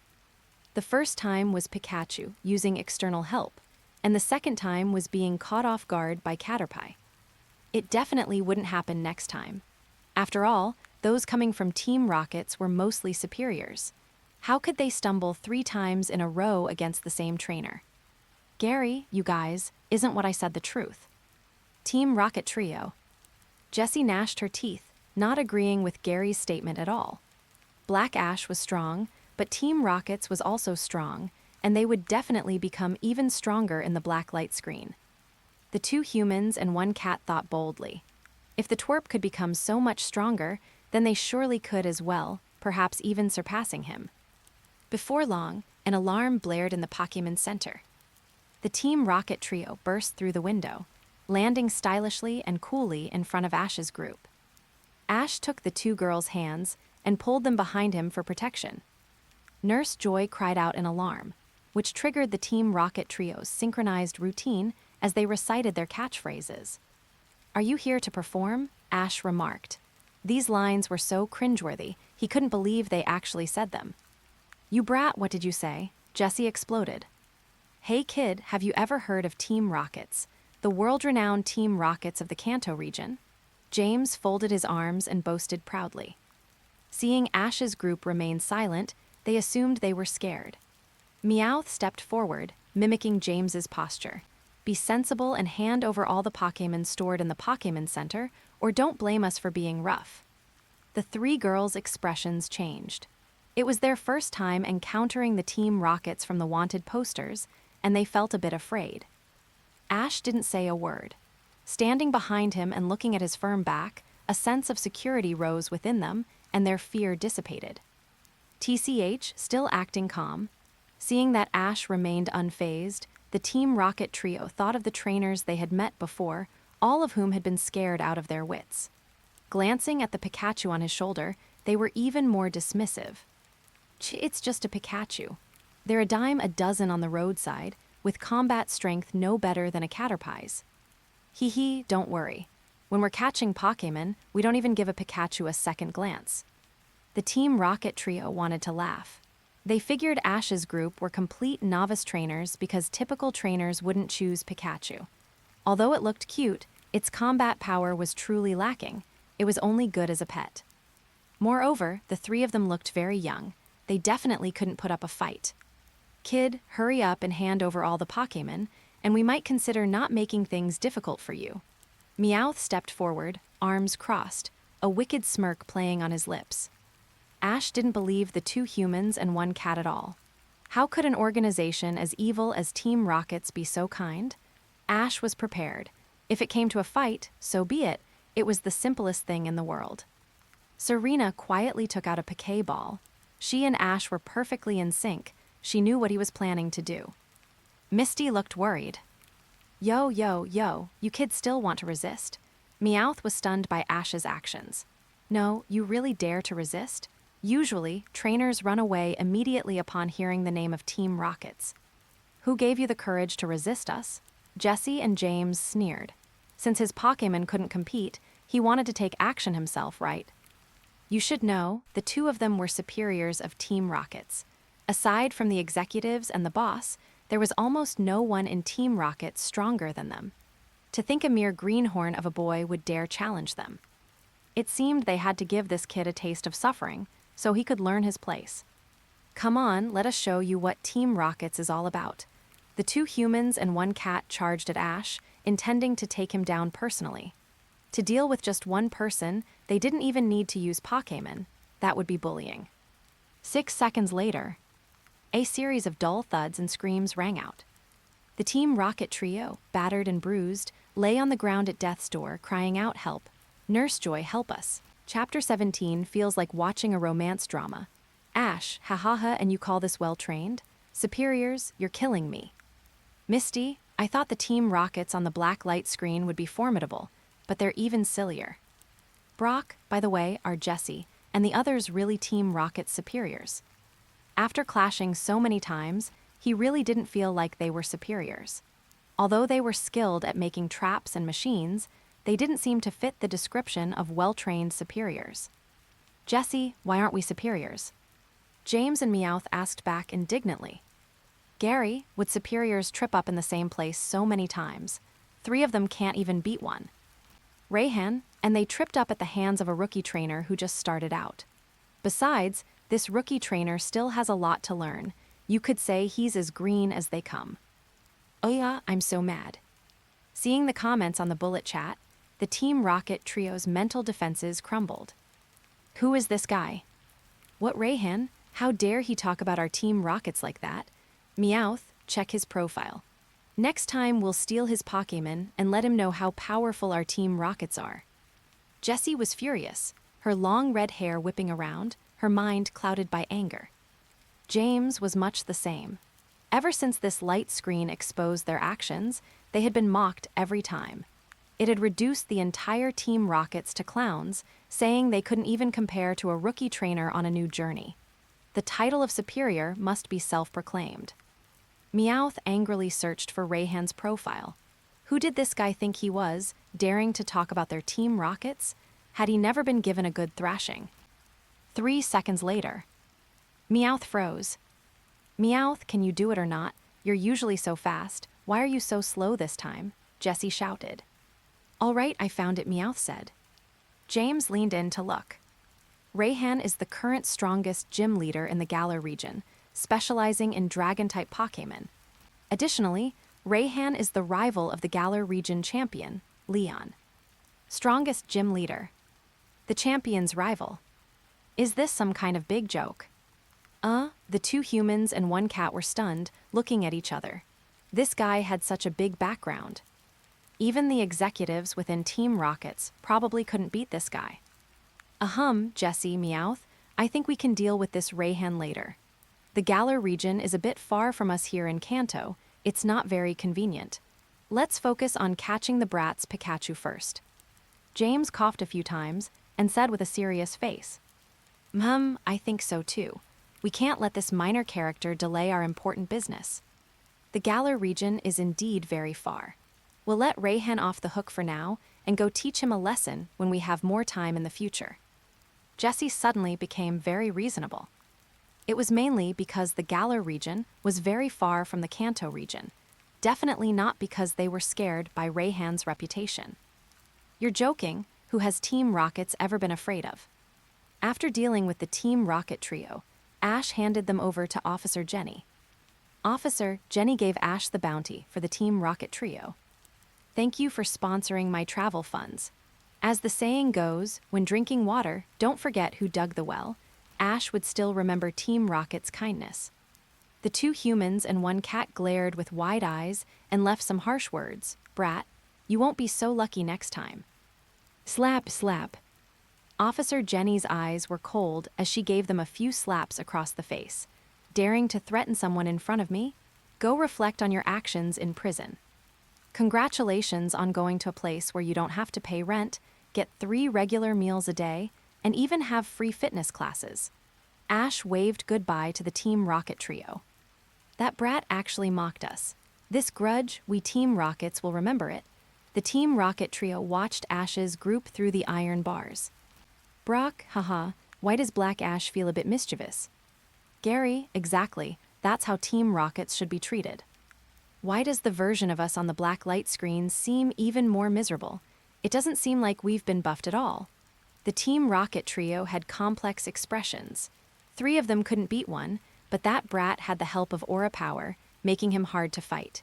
The first time was Pikachu using external help, and the second time was being caught off guard by Caterpie. It definitely wouldn't happen next time. After all, those coming from Team Rockets were mostly superiors. How could they stumble 3 times in a row against the same trainer? Gary, you guys, isn't what I said the truth. Team Rocket Trio. Jessie gnashed her teeth, not agreeing with Gary's statement at all. Black Ash was strong, but Team Rockets was also strong, and they would definitely become even stronger in the black light screen. The 2 humans and 1 cat thought boldly. If the twerp could become so much stronger, then they surely could as well, perhaps even surpassing him. Before long, an alarm blared in the Pokémon Center. The Team Rocket trio burst through the window, landing stylishly and coolly in front of Ash's group. Ash took the two girls' hands and pulled them behind him for protection. Nurse Joy cried out in alarm, which triggered the Team Rocket trio's synchronized routine as they recited their catchphrases. "Are you here to perform?" Ash remarked. These lines were so cringeworthy, he couldn't believe they actually said them. "You brat, what did you say?" Jessie exploded. "Hey kid, have you ever heard of Team Rockets, the world-renowned Team Rockets of the Kanto region?" James folded his arms and boasted proudly. Seeing Ash's group remain silent, they assumed they were scared. Meowth stepped forward, mimicking James's posture. "Be sensible and hand over all the Pokémon stored in the Pokémon Center, or don't blame us for being rough." The three girls' expressions changed. It was their first time encountering the Team Rockets from the wanted posters, and they felt a bit afraid. Ash didn't say a word. Standing behind him and looking at his firm back, a sense of security rose within them, and their fear dissipated. TCH, still acting calm. Seeing that Ash remained unfazed, the Team Rocket trio thought of the trainers they had met before, all of whom had been scared out of their wits. Glancing at the Pikachu on his shoulder, they were even more dismissive. It's just a Pikachu. They're a dime a dozen on the roadside, with combat strength no better than a Caterpie's. Hee, don't worry. When we're catching Pokémon, we don't even give a Pikachu a second glance. The Team Rocket trio wanted to laugh. They figured Ash's group were complete novice trainers because typical trainers wouldn't choose Pikachu. Although it looked cute, its combat power was truly lacking. It was only good as a pet. Moreover, the three of them looked very young. They definitely couldn't put up a fight. "Kid, hurry up and hand over all the Pokémon, and we might consider not making things difficult for you." Meowth stepped forward, arms crossed, a wicked smirk playing on his lips. Ash didn't believe the two humans and one cat at all. How could an organization as evil as Team Rockets be so kind? Ash was prepared. If it came to a fight, so be it. It was the simplest thing in the world. Serena quietly took out a Poké ball. She and Ash were perfectly in sync. She knew what he was planning to do. Misty looked worried. Yo, you kids still want to resist?" Meowth was stunned by Ash's actions. "No, you really dare to resist?" Usually, trainers run away immediately upon hearing the name of Team Rockets. "Who gave you the courage to resist us?" Jessie and James sneered. Since his Pokémon couldn't compete, he wanted to take action himself, right? You should know, the two of them were superiors of Team Rockets. Aside from the executives and the boss, there was almost no one in Team Rocket stronger than them. To think a mere greenhorn of a boy would dare challenge them. It seemed they had to give this kid a taste of suffering, so he could learn his place. "Come on, let us show you what Team Rockets is all about." The two humans and one cat charged at Ash, intending to take him down personally. To deal with just one person, they didn't even need to use Pokémon. That would be bullying. 6 seconds later, a series of dull thuds and screams rang out. The Team Rocket trio, battered and bruised, lay on the ground at death's door, crying out, "Help! Nurse Joy, help us!" Chapter 17 feels like watching a romance drama. Ash, and you call this well-trained? Superiors, you're killing me. Misty, I thought the Team Rockets on the black light screen would be formidable, but they're even sillier. Brock, by the way, are Jessie, and the others really Team Rocket's superiors. After clashing so many times, he really didn't feel like they were superiors. Although they were skilled at making traps and machines, they didn't seem to fit the description of well-trained superiors. Jessie, why aren't we superiors? James and Meowth asked back indignantly. Gary, would superiors trip up in the same place so many times? 3 of them can't even beat one. Rayhan, and they tripped up at the hands of a rookie trainer who just started out. Besides, this rookie trainer still has a lot to learn. You could say he's as green as they come. Oh yeah, I'm so mad. Seeing the comments on the bullet chat, the Team Rocket trio's mental defenses crumbled. Who is this guy? What Rayhan? How dare he talk about our Team Rockets like that? Meowth, check his profile. Next time we'll steal his Pokémon and let him know how powerful our Team Rockets are. Jessie was furious, her long red hair whipping around, her mind clouded by anger. James was much the same. Ever since this light screen exposed their actions, they had been mocked every time. It had reduced the entire Team Rockets to clowns, saying they couldn't even compare to a rookie trainer on a new journey. The title of superior must be self-proclaimed. Meowth angrily searched for Rayhan's profile. Who did this guy think he was, daring to talk about their Team Rockets? Had he never been given a good thrashing? 3 seconds later. Meowth froze. Meowth, can you do it or not? You're usually so fast. Why are you so slow this time? Jessie shouted. All right, I found it, Meowth said. James leaned in to look. Rayhan is the current strongest gym leader in the Galar region, specializing in dragon-type Pokémon. Additionally, Rayhan is the rival of the Galar region champion, Leon. Strongest gym leader. The champion's rival. Is this some kind of big joke? The 2 humans and 1 cat were stunned, looking at each other. This guy had such a big background. Even the executives within Team Rockets probably couldn't beat this guy. Jessie, Meowth, I think we can deal with this Rayhan later. The Galar region is a bit far from us here in Kanto. It's not very convenient. Let's focus on catching the brat's Pikachu first. James coughed a few times and said with a serious face. I think so too. We can't let this minor character delay our important business. The Galar region is indeed very far. We'll let Rayhan off the hook for now and go teach him a lesson when we have more time in the future. Jessie suddenly became very reasonable. It was mainly because the Galar region was very far from the Kanto region, definitely not because they were scared by Rayhan's reputation. You're joking, who has Team Rockets ever been afraid of? After dealing with the Team Rocket trio, Ash handed them over to Officer Jenny. Officer Jenny gave Ash the bounty for the Team Rocket trio. Thank you for sponsoring my travel funds. As the saying goes, when drinking water, don't forget who dug the well. Ash would still remember Team Rocket's kindness. The 2 humans and 1 cat glared with wide eyes and left some harsh words. Brat, you won't be so lucky next time. Slap, slap. Officer Jenny's eyes were cold as she gave them a few slaps across the face. Daring to threaten someone in front of me? Go reflect on your actions in prison. Congratulations on going to a place where you don't have to pay rent, get 3 regular meals a day, and even have free fitness classes. Ash waved goodbye to the Team Rocket trio. That brat actually mocked us. This grudge, we Team Rockets will remember it. The Team Rocket trio watched Ash's group through the iron bars. Brock, haha, why does Black Ash feel a bit mischievous? Gary, exactly, that's how Team Rockets should be treated. Why does the version of us on the black light screen seem even more miserable? It doesn't seem like we've been buffed at all. The Team Rocket trio had complex expressions. 3 of them couldn't beat one, but that brat had the help of aura power, making him hard to fight.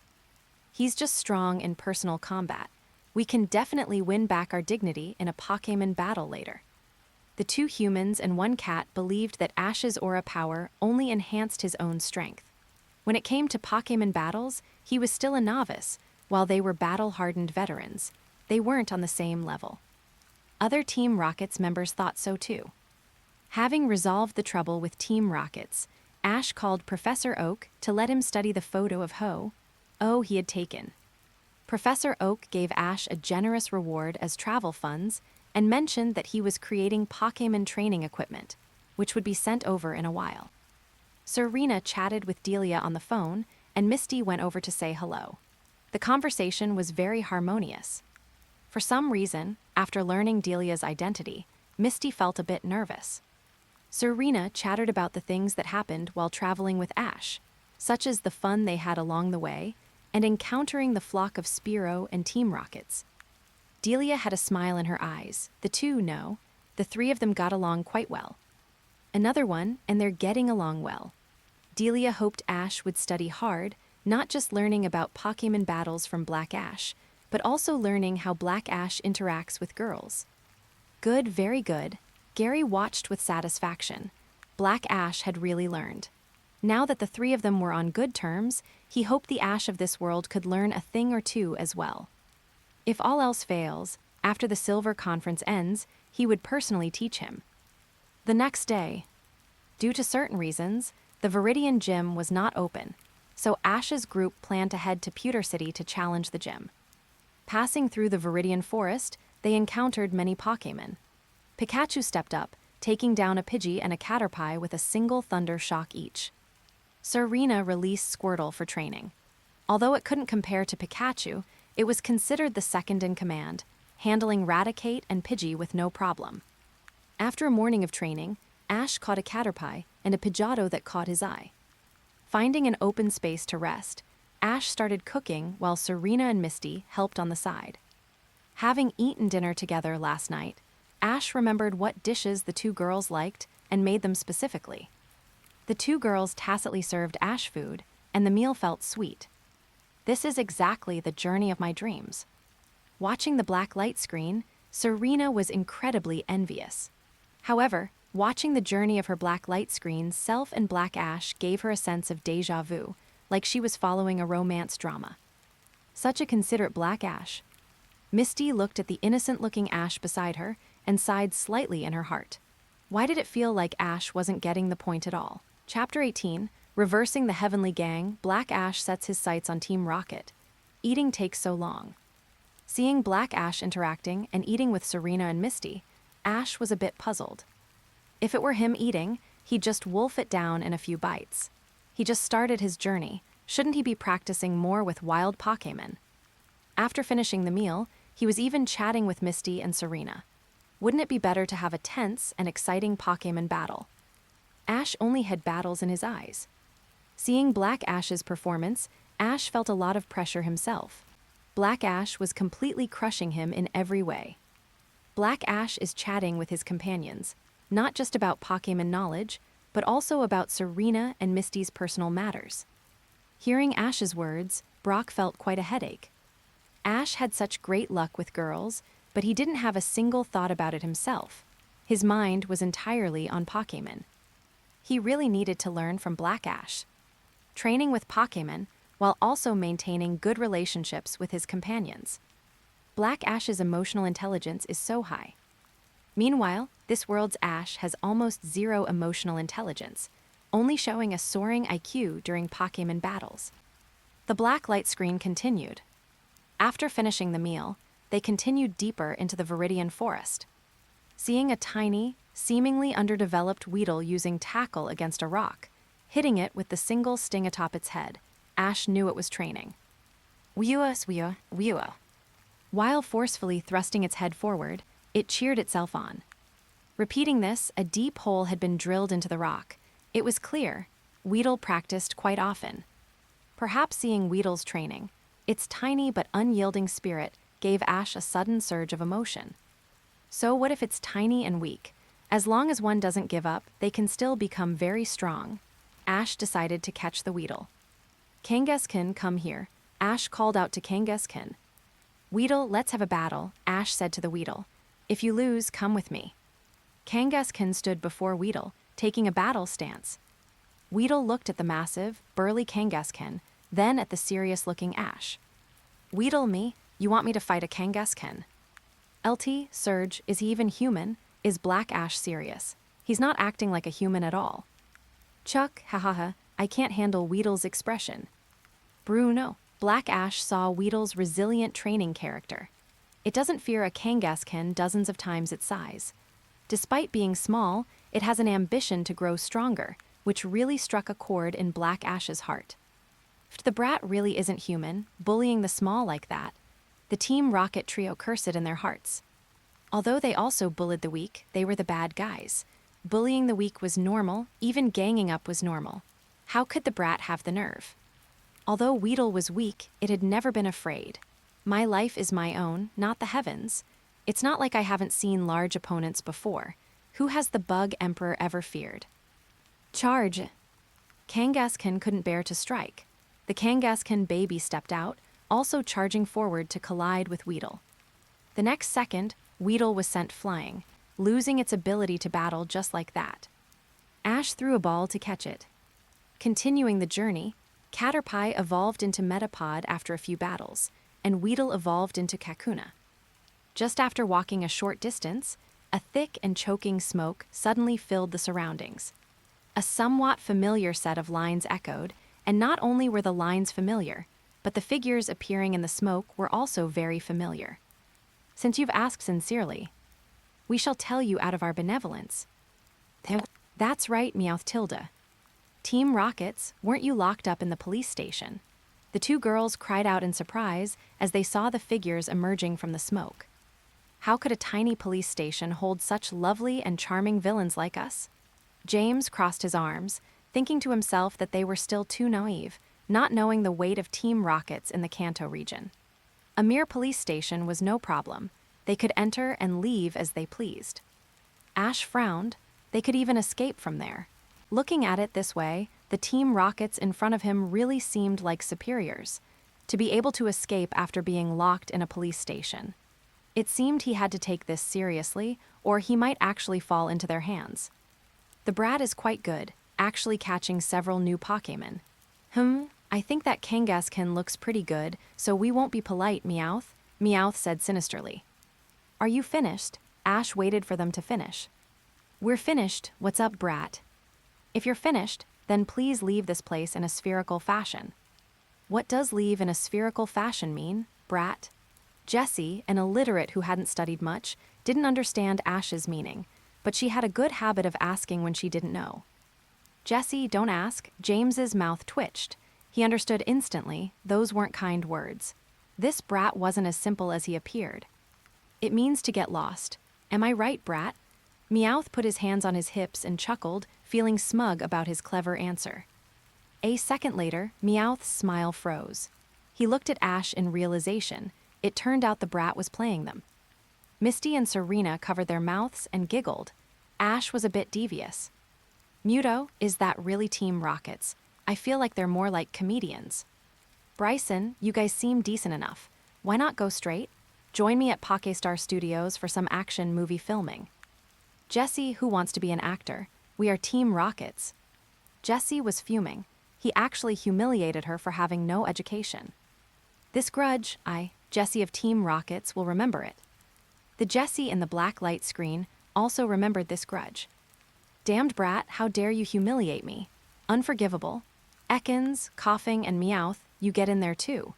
He's just strong in personal combat. We can definitely win back our dignity in a Pokémon battle later. The 2 humans and 1 cat believed that Ash's aura power only enhanced his own strength. When it came to Pokémon battles, he was still a novice, while they were battle-hardened veterans. They weren't on the same level. Other Team Rockets members thought so too. Having resolved the trouble with Team Rockets, Ash called Professor Oak to let him study the photo of Ho he had taken. Professor Oak gave Ash a generous reward as travel funds and mentioned that he was creating Pokémon training equipment, which would be sent over in a while. Serena chatted with Delia on the phone, and Misty went over to say hello. The conversation was very harmonious. For some reason, after learning Delia's identity, Misty felt a bit nervous. Serena chattered about the things that happened while traveling with Ash, such as the fun they had along the way, and encountering the flock of Spearow and Team Rockets. Delia had a smile in her eyes. The 3 of them got along quite well. Another one, and they're getting along well. Delia hoped Ash would study hard, not just learning about Pokémon battles from Black Ash, but also learning how Black Ash interacts with girls. Good, very good. Gary watched with satisfaction. Black Ash had really learned. Now that the 3 of them were on good terms, he hoped the Ash of this world could learn a thing or two as well. If all else fails, after the Silver Conference ends, he would personally teach him. The next day, due to certain reasons, The Viridian gym was not open, so Ash's group planned to head to Pewter City to challenge the gym. Passing through the Viridian forest, they encountered many Pokémon. Pikachu stepped up, taking down a Pidgey and a Caterpie with a single Thunder Shock each. Serena released Squirtle for training. Although it couldn't compare to Pikachu, it was considered the second in command, handling Raticate and Pidgey with no problem. After a morning of training, Ash caught a Caterpie and a Pidgeotto that caught his eye. Finding an open space to rest, Ash started cooking while Serena and Misty helped on the side. Having eaten dinner together last night, Ash remembered what dishes the two girls liked and made them specifically. The two girls tacitly served Ash food, and the meal felt sweet. This is exactly the journey of my dreams. Watching the black light screen, Serena was incredibly envious. However, watching the journey of her black light screen self and Black Ash gave her a sense of déjà vu, like she was following a romance drama. Such a considerate Black Ash. Misty looked at the innocent-looking Ash beside her and sighed slightly in her heart. Why did it feel like Ash wasn't getting the point at all? Chapter 18, Reversing the Heavenly Gang, Black Ash sets his sights on Team Rocket. Eating takes so long. Seeing Black Ash interacting and eating with Serena and Misty, Ash was a bit puzzled. If it were him eating, he'd just wolf it down in a few bites. He just started his journey. Shouldn't he be practicing more with wild Pokémon? After finishing the meal, he was even chatting with Misty and Serena. Wouldn't it be better to have a tense and exciting Pokémon battle? Ash only had battles in his eyes. Seeing Black Ash's performance, Ash felt a lot of pressure himself. Black Ash was completely crushing him in every way. Black Ash is chatting with his companions, not just about Pokémon knowledge, but also about Serena and Misty's personal matters. Hearing Ash's words, Brock felt quite a headache. Ash had such great luck with girls, but he didn't have a single thought about it himself. His mind was entirely on Pokémon. He really needed to learn from Black Ash. Training with Pokémon, while also maintaining good relationships with his companions. Black Ash's emotional intelligence is so high. Meanwhile, this world's Ash has almost zero emotional intelligence, only showing a soaring IQ during Pokémon battles. The black light screen continued. After finishing the meal, they continued deeper into the Viridian forest. Seeing a tiny, seemingly underdeveloped Weedle using tackle against a rock, hitting it with the single sting atop its head, Ash knew it was training. While forcefully thrusting its head forward, it cheered itself on. Repeating this, a deep hole had been drilled into the rock. It was clear. Weedle practiced quite often. Perhaps seeing Weedle's training, its tiny but unyielding spirit gave Ash a sudden surge of emotion. So what if it's tiny and weak? As long as one doesn't give up, they can still become very strong. Ash decided to catch the Weedle. Kangaskhan, come here. Ash called out to Kangaskhan. Weedle, let's have a battle, Ash said to the Weedle. If you lose, come with me. Kangaskhan stood before Weedle, taking a battle stance. Weedle looked at the massive, burly Kangaskhan, then at the serious-looking Ash. Weedle, me? You want me to fight a Kangaskhan? LT, Surge, is he even human? Is Black Ash serious? He's not acting like a human at all. Chuck, hahaha, I can't handle Weedle's expression. Bruno, Black Ash saw Weedle's resilient training character. It doesn't fear a Kangaskhan dozens of times its size. Despite being small, it has an ambition to grow stronger, which really struck a chord in Black Ash's heart. If the brat really isn't human, bullying the small like that, the Team Rocket trio cursed it in their hearts. Although they also bullied the weak, they were the bad guys. Bullying the weak was normal, even ganging up was normal. How could the brat have the nerve? Although Weedle was weak, it had never been afraid. My life is my own, not the heavens. It's not like I haven't seen large opponents before. Who has the Bug Emperor ever feared? Charge! Kangaskhan couldn't bear to strike. The Kangaskhan baby stepped out, also charging forward to collide with Weedle. The next second, Weedle was sent flying, losing its ability to battle just like that. Ash threw a ball to catch it. Continuing the journey, Caterpie evolved into Metapod after a few battles, and Weedle evolved into Kakuna. Just after walking a short distance, a thick and choking smoke suddenly filled the surroundings. A somewhat familiar set of lines echoed, and not only were the lines familiar, but the figures appearing in the smoke were also very familiar. Since you've asked sincerely, we shall tell you out of our benevolence. That's right, Meowth Tilda. Team Rockets, weren't you locked up in the police station? The two girls cried out in surprise as they saw the figures emerging from the smoke. How could a tiny police station hold such lovely and charming villains like us? James crossed his arms, thinking to himself that they were still too naive, not knowing the weight of Team Rockets in the Kanto region. A mere police station was no problem. They could enter and leave as they pleased. Ash frowned. They could even escape from there. Looking at it this way, the Team Rockets in front of him really seemed like superiors, to be able to escape after being locked in a police station. It seemed he had to take this seriously, or he might actually fall into their hands. The brat is quite good, actually catching several new Pokémon. I think that Kangaskhan looks pretty good, so we won't be polite, Meowth, Meowth said sinisterly. Are you finished? Ash waited for them to finish. We're finished, what's up, brat? If you're finished, then please leave this place in a spherical fashion. What does leave in a spherical fashion mean, brat? Jessie, an illiterate who hadn't studied much, didn't understand Ash's meaning, but she had a good habit of asking when she didn't know. Jessie, don't ask. James's mouth twitched. He understood instantly, those weren't kind words. This brat wasn't as simple as he appeared. It means to get lost. Am I right, brat? Meowth put his hands on his hips and chuckled, feeling smug about his clever answer. A second later, Meowth's smile froze. He looked at Ash in realization. It turned out the brat was playing them. Misty and Serena covered their mouths and giggled. Ash was a bit devious. Muto, is that really Team Rockets? I feel like they're more like comedians. Bryson, you guys seem decent enough. Why not go straight? Join me at Pokestar Studios for some action movie filming. Jessie, who wants to be an actor? We are Team Rockets. Jessie was fuming. He actually humiliated her for having no education. This grudge, Jessie of Team Rockets, will remember it. The Jessie in the black light screen also remembered this grudge. Damned brat, how dare you humiliate me? Unforgivable. Ekans, coughing, and Meowth, you get in there too.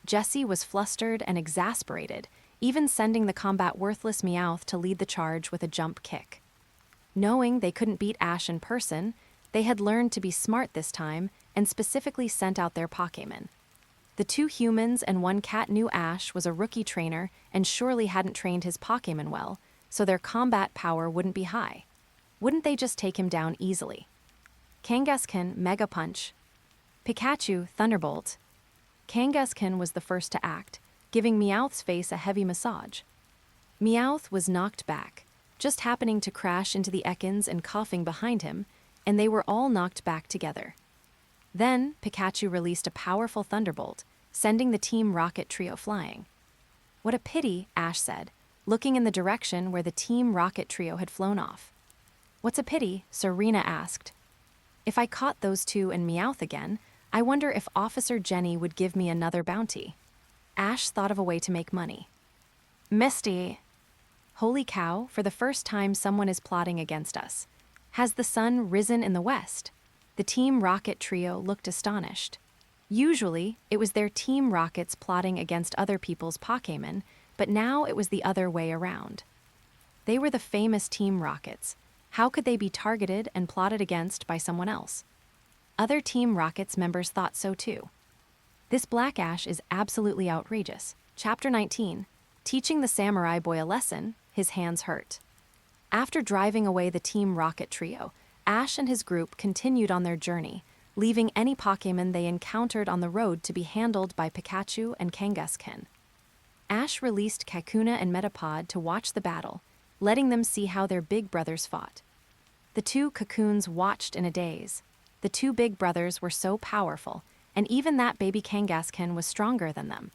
Jessie was flustered and exasperated, even sending the combat worthless Meowth to lead the charge with a jump kick. Knowing they couldn't beat Ash in person, they had learned to be smart this time and specifically sent out their Pokémon. The two humans and one cat knew Ash was a rookie trainer and surely hadn't trained his Pokémon well, so their combat power wouldn't be high. Wouldn't they just take him down easily? Kangaskhan, Mega Punch. Pikachu, Thunderbolt. Kangaskhan was the first to act, giving Meowth's face a heavy massage. Meowth was knocked back, just happening to crash into the Ekans and coughing behind him, and they were all knocked back together. Then, Pikachu released a powerful Thunderbolt, sending the Team Rocket trio flying. What a pity, Ash said, looking in the direction where the Team Rocket trio had flown off. What's a pity? Serena asked. If I caught those two and Meowth again, I wonder if Officer Jenny would give me another bounty. Ash thought of a way to make money. Misty. Holy cow, for the first time someone is plotting against us. Has the sun risen in the west? The Team Rocket trio looked astonished. Usually, it was their Team Rockets plotting against other people's Pokémon, but now it was the other way around. They were the famous Team Rockets. How could they be targeted and plotted against by someone else? Other Team Rockets members thought so too. This Black Ash is absolutely outrageous. Chapter 19. Teaching the samurai boy a lesson, his hands hurt. After driving away the Team Rocket trio, Ash and his group continued on their journey, leaving any Pokémon they encountered on the road to be handled by Pikachu and Kangaskhan. Ash released Kakuna and Metapod to watch the battle, letting them see how their big brothers fought. The two Cocoons watched in a daze. The two big brothers were so powerful, and even that baby Kangaskhan was stronger than them.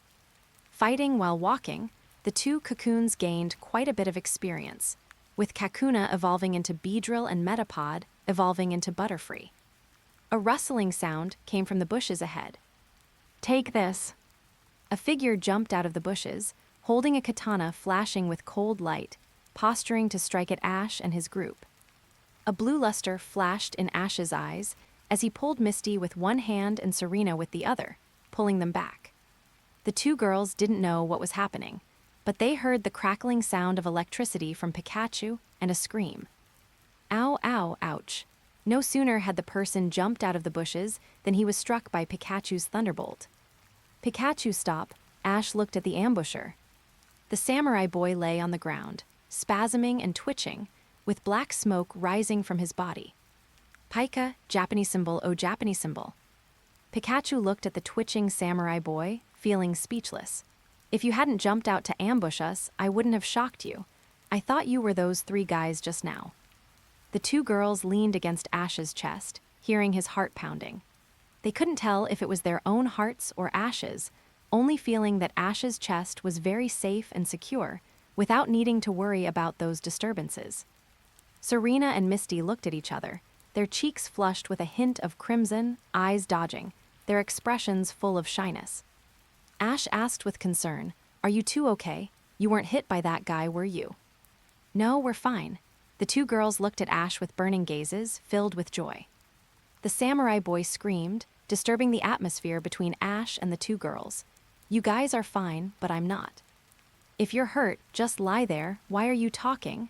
Fighting while walking, the two Cocoons gained quite a bit of experience, with Kakuna evolving into Beedrill and Metapod evolving into Butterfree. A rustling sound came from the bushes ahead. Take this. A figure jumped out of the bushes, holding a katana flashing with cold light, posturing to strike at Ash and his group. A blue luster flashed in Ash's eyes as he pulled Misty with one hand and Serena with the other, pulling them back. The two girls didn't know what was happening, but they heard the crackling sound of electricity from Pikachu and a scream. Ow, ow, ouch. No sooner had the person jumped out of the bushes than he was struck by Pikachu's thunderbolt. Pikachu stop, Ash looked at the ambusher. The samurai boy lay on the ground, spasming and twitching, with black smoke rising from his body. Pika, Japanese symbol, oh Japanese symbol. Pikachu looked at the twitching samurai boy, feeling speechless. If you hadn't jumped out to ambush us, I wouldn't have shocked you. I thought you were those three guys just now. The two girls leaned against Ash's chest, hearing his heart pounding. They couldn't tell if it was their own hearts or Ash's, only feeling that Ash's chest was very safe and secure, without needing to worry about those disturbances. Serena and Misty looked at each other, their cheeks flushed with a hint of crimson, eyes dodging, their expressions full of shyness. Ash asked with concern, "Are you two okay? You weren't hit by that guy, were you?" "No, we're fine." The two girls looked at Ash with burning gazes, filled with joy. The samurai boy screamed, disturbing the atmosphere between Ash and the two girls. "You guys are fine, but I'm not. If you're hurt, just lie there. Why are you talking?"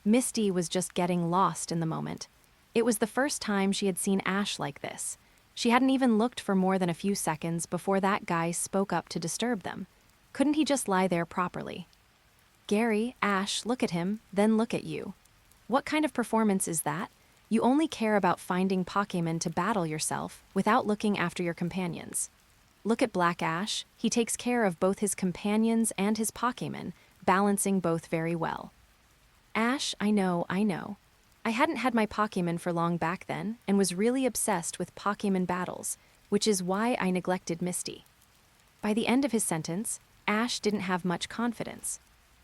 Misty was just getting lost in the moment. It was the first time she had seen Ash like this. She hadn't even looked for more than a few seconds before that guy spoke up to disturb them. Couldn't he just lie there properly? "Gary, Ash, look at him, then look at you. What kind of performance is that? You only care about finding Pokémon to battle yourself without looking after your companions. Look at Black Ash, he takes care of both his companions and his Pokémon, balancing both very well." "Ash, I know. I hadn't had my Pokémon for long back then and was really obsessed with Pokémon battles, which is why I neglected Misty." By the end of his sentence, Ash didn't have much confidence.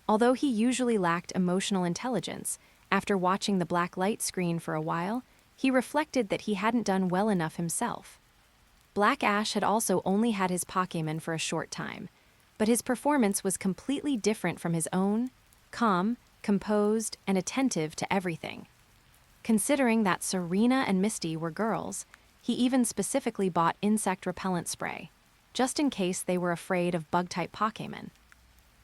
Although he usually lacked emotional intelligence, after watching the black light screen for a while, he reflected that he hadn't done well enough himself. Black Ash had also only had his Pokémon for a short time, but his performance was completely different from his own, calm, composed, and attentive to everything. Considering that Serena and Misty were girls, he even specifically bought insect repellent spray, just in case they were afraid of bug-type Pokémon.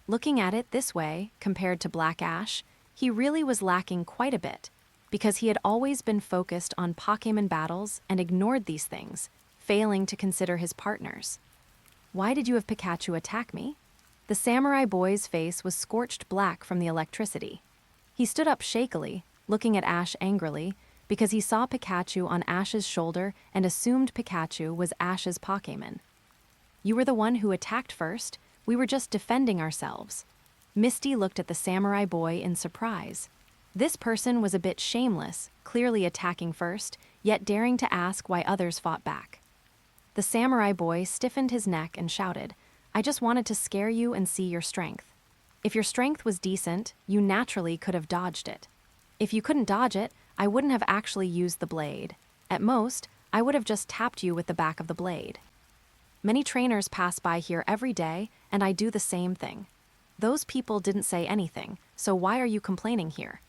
Looking at it this way, compared to Black Ash, he really was lacking quite a bit, because he had always been focused on Pokémon battles and ignored these things, failing to consider his partners. "Why did you have Pikachu attack me?" The samurai boy's face was scorched black from the electricity. He stood up shakily, looking at Ash angrily, because he saw Pikachu on Ash's shoulder and assumed Pikachu was Ash's Pokémon. "You were the one who attacked first. We were just defending ourselves." Misty looked at the samurai boy in surprise. This person was a bit shameless, clearly attacking first, yet daring to ask why others fought back. The samurai boy stiffened his neck and shouted, "I just wanted to scare you and see your strength. If your strength was decent, you naturally could have dodged it. If you couldn't dodge it, I wouldn't have actually used the blade. At most, I would have just tapped you with the back of the blade. Many trainers pass by here every day, and I do the same thing. Those people didn't say anything, so why are you complaining here?"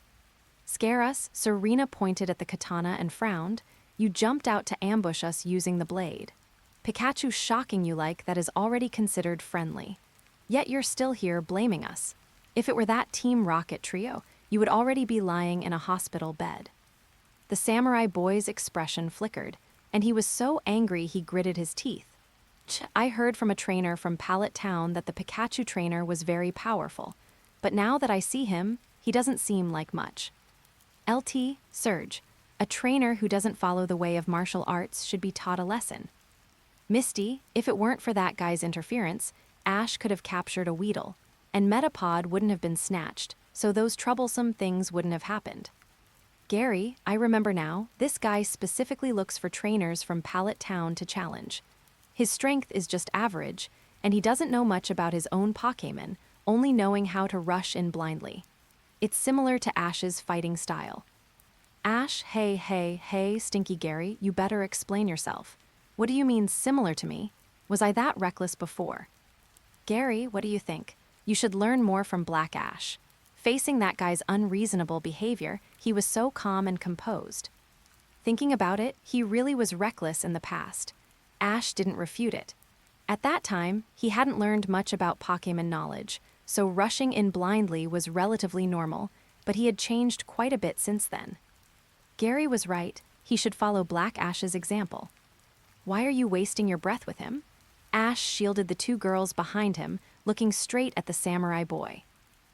"Scare us?" Serena pointed at the katana and frowned. "You jumped out to ambush us using the blade. Pikachu shocking you like that is already considered friendly. Yet you're still here blaming us. If it were that Team Rocket trio, you would already be lying in a hospital bed." The samurai boy's expression flickered, and he was so angry he gritted his teeth. "I heard from a trainer from Pallet Town that the Pikachu trainer was very powerful, but now that I see him, he doesn't seem like much. LT, Surge, a trainer who doesn't follow the way of martial arts should be taught a lesson. Misty, if it weren't for that guy's interference, Ash could have captured a Weedle, and Metapod wouldn't have been snatched, so those troublesome things wouldn't have happened. Gary, I remember now, this guy specifically looks for trainers from Pallet Town to challenge. His strength is just average, and he doesn't know much about his own Pokémon, only knowing how to rush in blindly. It's similar to Ash's fighting style." "Ash, hey, Stinky Gary, you better explain yourself. What do you mean similar to me? Was I that reckless before?" "Gary, what do you think? You should learn more from Black Ash. Facing that guy's unreasonable behavior, he was so calm and composed. Thinking about it, he really was reckless in the past. Ash didn't refute it. At that time, he hadn't learned much about Pokémon knowledge, so rushing in blindly was relatively normal, but he had changed quite a bit since then. Gary was right, he should follow Black Ash's example. Why are you wasting your breath with him? Ash shielded the two girls behind him, looking straight at the samurai boy.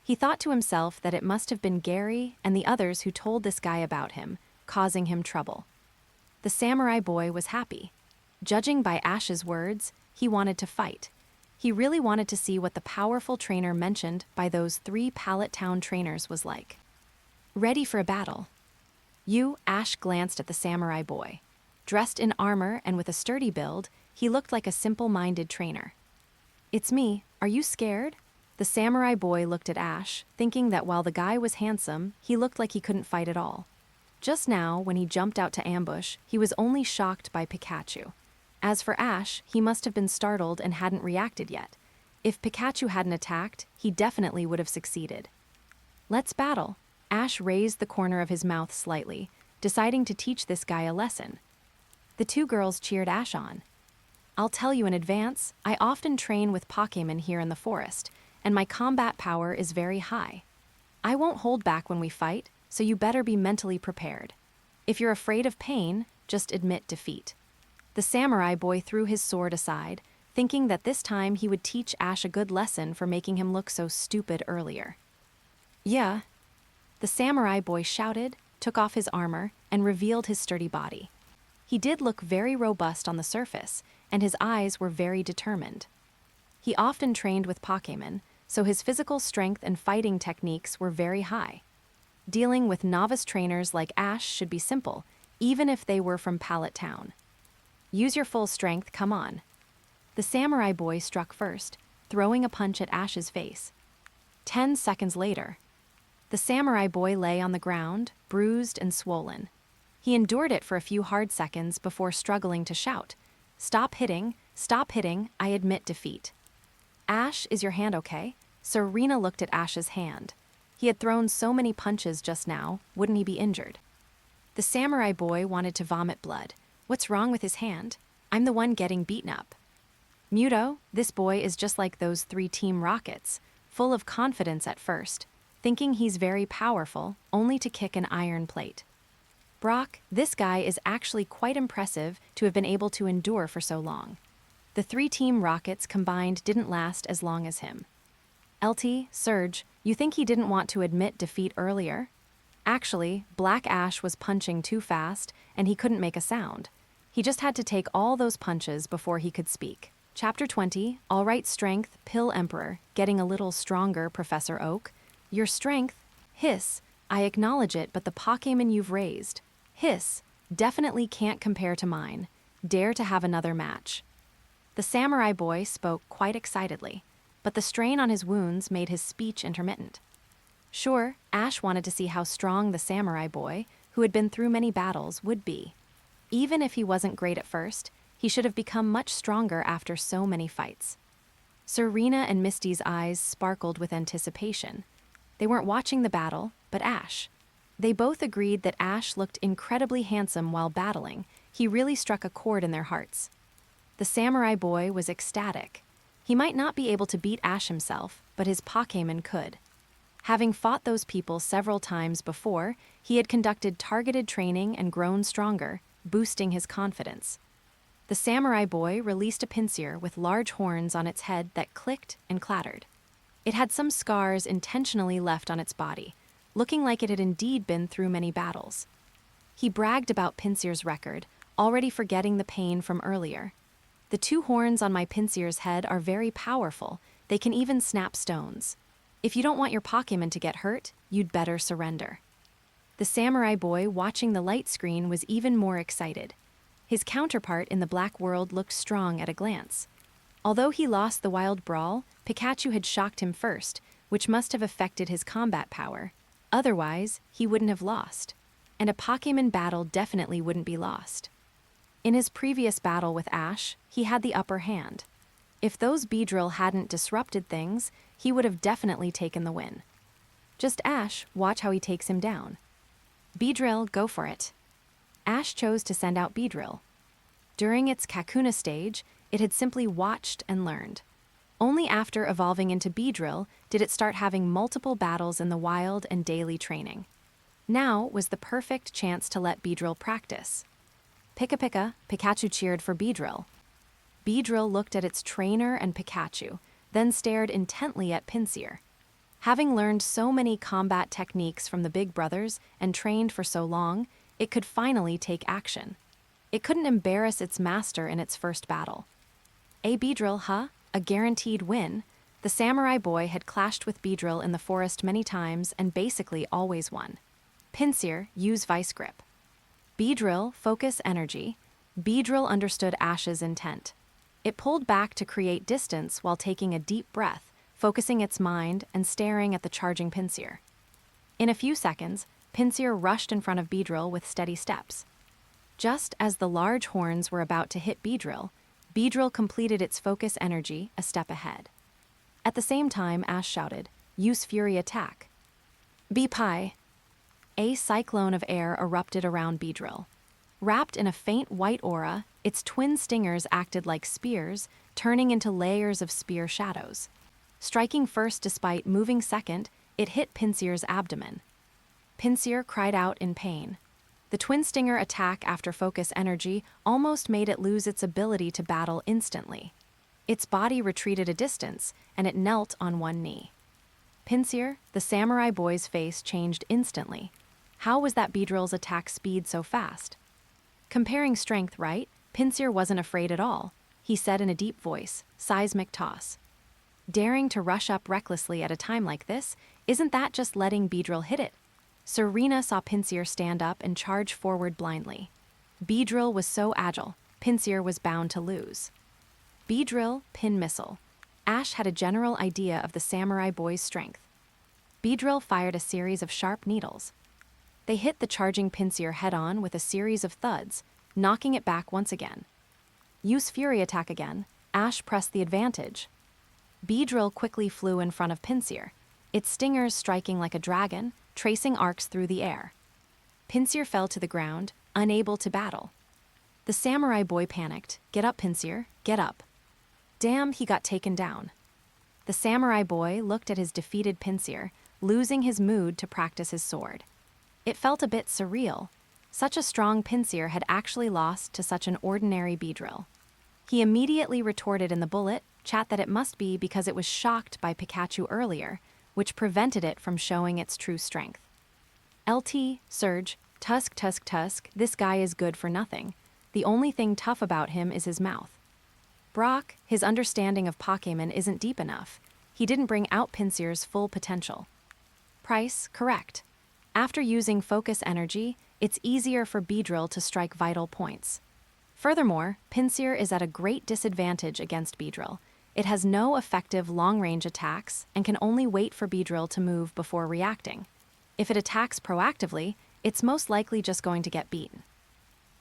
He thought to himself that it must have been Gary and the others who told this guy about him, causing him trouble. The samurai boy was happy. Judging by Ash's words, he wanted to fight. He really wanted to see what the powerful trainer mentioned by those 3 Pallet Town trainers was like. Ready for a battle. Ash glanced at the samurai boy. Dressed in armor and with a sturdy build, he looked like a simple-minded trainer. It's me, are you scared? The samurai boy looked at Ash, thinking that while the guy was handsome, he looked like he couldn't fight at all. Just now, when he jumped out to ambush, he was only shocked by Pikachu. As for Ash, he must have been startled and hadn't reacted yet. If Pikachu hadn't attacked, he definitely would have succeeded. Let's battle. Ash raised the corner of his mouth slightly, deciding to teach this guy a lesson. The two girls cheered Ash on. I'll tell you in advance, I often train with Pokémon here in the forest, and my combat power is very high. I won't hold back when we fight, so you better be mentally prepared. If you're afraid of pain, just admit defeat. The samurai boy threw his sword aside, thinking that this time he would teach Ash a good lesson for making him look so stupid earlier. Yeah. The samurai boy shouted, took off his armor, and revealed his sturdy body. He did look very robust on the surface, and his eyes were very determined. He often trained with Pokémon, so his physical strength and fighting techniques were very high. Dealing with novice trainers like Ash should be simple, even if they were from Pallet Town. Use your full strength, come on. The samurai boy struck first, throwing a punch at Ash's face. 10 seconds later, the samurai boy lay on the ground, bruised and swollen. He endured it for a few hard seconds before struggling to shout, stop hitting, I admit defeat. Ash, is your hand okay? Serena looked at Ash's hand. He had thrown so many punches just now, wouldn't he be injured? The samurai boy wanted to vomit blood. What's wrong with his hand? I'm the one getting beaten up. Muto, this boy is just like those 3 Team Rockets, full of confidence at first, thinking he's very powerful, only to kick an iron plate. Brock, this guy is actually quite impressive to have been able to endure for so long. The 3 Team Rockets combined didn't last as long as him. LT, Surge, you think he didn't want to admit defeat earlier? Actually, Black Ash was punching too fast, and he couldn't make a sound. He just had to take all those punches before he could speak. Chapter 20, All Right Strength, Pill Emperor, getting a little stronger, Professor Oak. Your strength? Hiss. I acknowledge it, but the Pokémon you've raised. Hiss. Definitely can't compare to mine. Dare to have another match. The samurai boy spoke quite excitedly, but the strain on his wounds made his speech intermittent. Sure, Ash wanted to see how strong the samurai boy, who had been through many battles, would be. Even if he wasn't great at first, he should have become much stronger after so many fights. Serena and Misty's eyes sparkled with anticipation. They weren't watching the battle, but Ash. They both agreed that Ash looked incredibly handsome while battling. He really struck a chord in their hearts. The samurai boy was ecstatic. He might not be able to beat Ash himself, but his Pokémon could. Having fought those people several times before, he had conducted targeted training and grown stronger, boosting his confidence. The samurai boy released a pinsir with large horns on its head that clicked and clattered. It had some scars intentionally left on its body, looking like it had indeed been through many battles. He bragged about Pinsir's record, already forgetting the pain from earlier. The 2 horns on my Pinsir's head are very powerful. They can even snap stones. If you don't want your Pokémon to get hurt, you'd better surrender. The samurai boy watching the light screen was even more excited. His counterpart in the Black World looked strong at a glance. Although he lost the wild brawl, Pikachu had shocked him first, which must have affected his combat power. Otherwise, he wouldn't have lost. And a Pokémon battle definitely wouldn't be lost. In his previous battle with Ash, he had the upper hand. If those Beedrill hadn't disrupted things, he would have definitely taken the win. Just Ash, watch how he takes him down. Beedrill, go for it. Ash chose to send out Beedrill. During its Kakuna stage, it had simply watched and learned. Only after evolving into Beedrill did it start having multiple battles in the wild and daily training. Now was the perfect chance to let Beedrill practice. Pika Pika, Pikachu cheered for Beedrill. Beedrill looked at its trainer and Pikachu, then stared intently at Pinsir. Having learned so many combat techniques from the big brothers and trained for so long, it could finally take action. It couldn't embarrass its master in its first battle. A Beedrill, huh? A guaranteed win. The samurai boy had clashed with Beedrill in the forest many times and basically always won. Pinsir, use Vice Grip. Beedrill, focus energy. Beedrill understood Ash's intent. It pulled back to create distance while taking a deep breath, focusing its mind and staring at the charging Pinsir. In a few seconds, Pinsir rushed in front of Beedrill with steady steps. Just as the large horns were about to hit Beedrill, Beedrill completed its focus energy a step ahead. At the same time, Ash shouted, "Use Fury Attack." Beepie. A cyclone of air erupted around Beedrill. Wrapped in a faint white aura, its twin stingers acted like spears, turning into layers of spear shadows. Striking first despite moving second, it hit Pinsir's abdomen. Pinsir cried out in pain. The twin stinger attack after focus energy almost made it lose its ability to battle instantly. Its body retreated a distance, and it knelt on one knee. Pinsir, the samurai boy's face changed instantly. How was that Beedrill's attack speed so fast? Comparing strength, right? Pinsir wasn't afraid at all. He said in a deep voice, seismic toss. Daring to rush up recklessly at a time like this, isn't that just letting Beedrill hit it? Serena saw Pinsir stand up and charge forward blindly. Beedrill was so agile, Pinsir was bound to lose. Beedrill, pin missile. Ash had a general idea of the samurai boy's strength. Beedrill fired a series of sharp needles. They hit the charging Pinsir head-on with a series of thuds, knocking it back once again. Use Fury Attack again. Ash pressed the advantage. Beedrill quickly flew in front of Pinsir, its stingers striking like a dragon, tracing arcs through the air. Pinsir fell to the ground, unable to battle. The samurai boy panicked. Get up, Pinsir, get up. Damn, he got taken down. The samurai boy looked at his defeated Pinsir, losing his mood to practice his sword. It felt a bit surreal. Such a strong Pinsir had actually lost to such an ordinary Beedrill. He immediately retorted in the bullet chat that it must be because it was shocked by Pikachu earlier, which prevented it from showing its true strength. LT, Surge, Tusk, this guy is good for nothing. The only thing tough about him is his mouth. Brock, his understanding of Pokémon isn't deep enough. He didn't bring out Pinsir's full potential. Price, correct. After using focus energy, it's easier for Beedrill to strike vital points. Furthermore, Pinsir is at a great disadvantage against Beedrill. It has no effective long-range attacks and can only wait for Beedrill to move before reacting. If it attacks proactively, it's most likely just going to get beaten.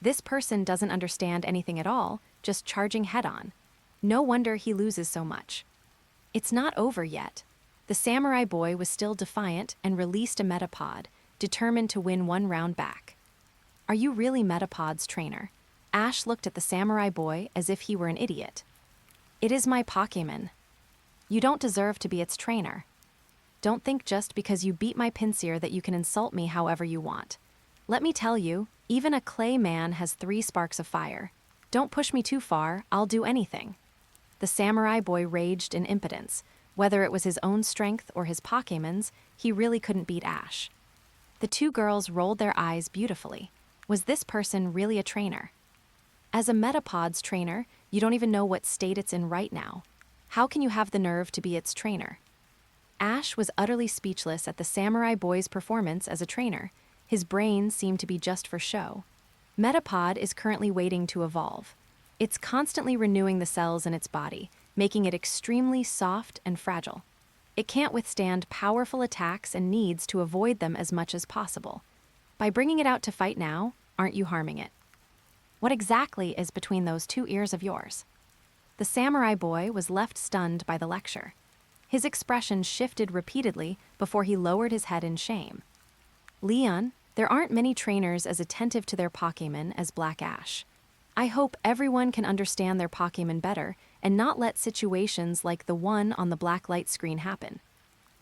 This person doesn't understand anything at all, just charging head-on. No wonder he loses so much. It's not over yet. The samurai boy was still defiant and released a Metapod, determined to win one round back. Are you really Metapod's trainer? Ash looked at the samurai boy as if he were an idiot. It is my Pokémon. You don't deserve to be its trainer. Don't think just because you beat my Pinsir that you can insult me however you want. Let me tell you, even a clay man has 3 sparks of fire. Don't push me too far, I'll do anything. The samurai boy raged in impotence. Whether it was his own strength or his Pokémon's, he really couldn't beat Ash. The two girls rolled their eyes beautifully. Was this person really a trainer? As a Metapod's trainer, you don't even know what state it's in right now. How can you have the nerve to be its trainer? Ash was utterly speechless at the samurai boy's performance as a trainer. His brain seemed to be just for show. Metapod is currently waiting to evolve. It's constantly renewing the cells in its body, making it extremely soft and fragile. It can't withstand powerful attacks and needs to avoid them as much as possible. By bringing it out to fight now, aren't you harming it? What exactly is between those 2 ears of yours? The samurai boy was left stunned by the lecture. His expression shifted repeatedly before he lowered his head in shame. Leon, there aren't many trainers as attentive to their Pokémon as Black Ash. I hope everyone can understand their Pokémon better and not let situations like the one on the black light screen happen.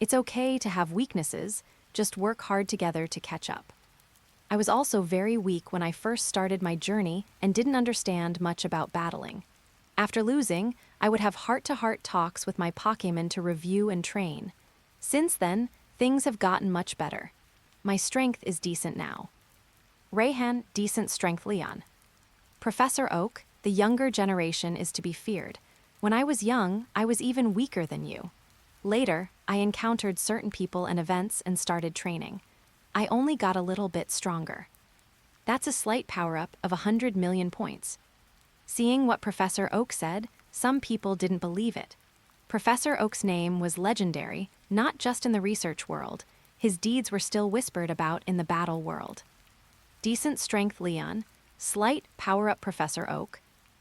It's okay to have weaknesses, just work hard together to catch up. I was also very weak when I first started my journey and didn't understand much about battling. After losing, I would have heart-to-heart talks with my Pokémon to review and train. Since then, things have gotten much better. My strength is decent now. Raihan, decent strength Leon. Professor Oak, the younger generation is to be feared. When I was young, I was even weaker than you. Later, I encountered certain people and events and started training. I only got a little bit stronger. That's a slight power-up of 100 million points. Seeing what Professor Oak said, some people didn't believe it. Professor Oak's name was legendary, not just in the research world. His deeds were still whispered about in the battle world. Decent strength Leon, slight power-up Professor Oak.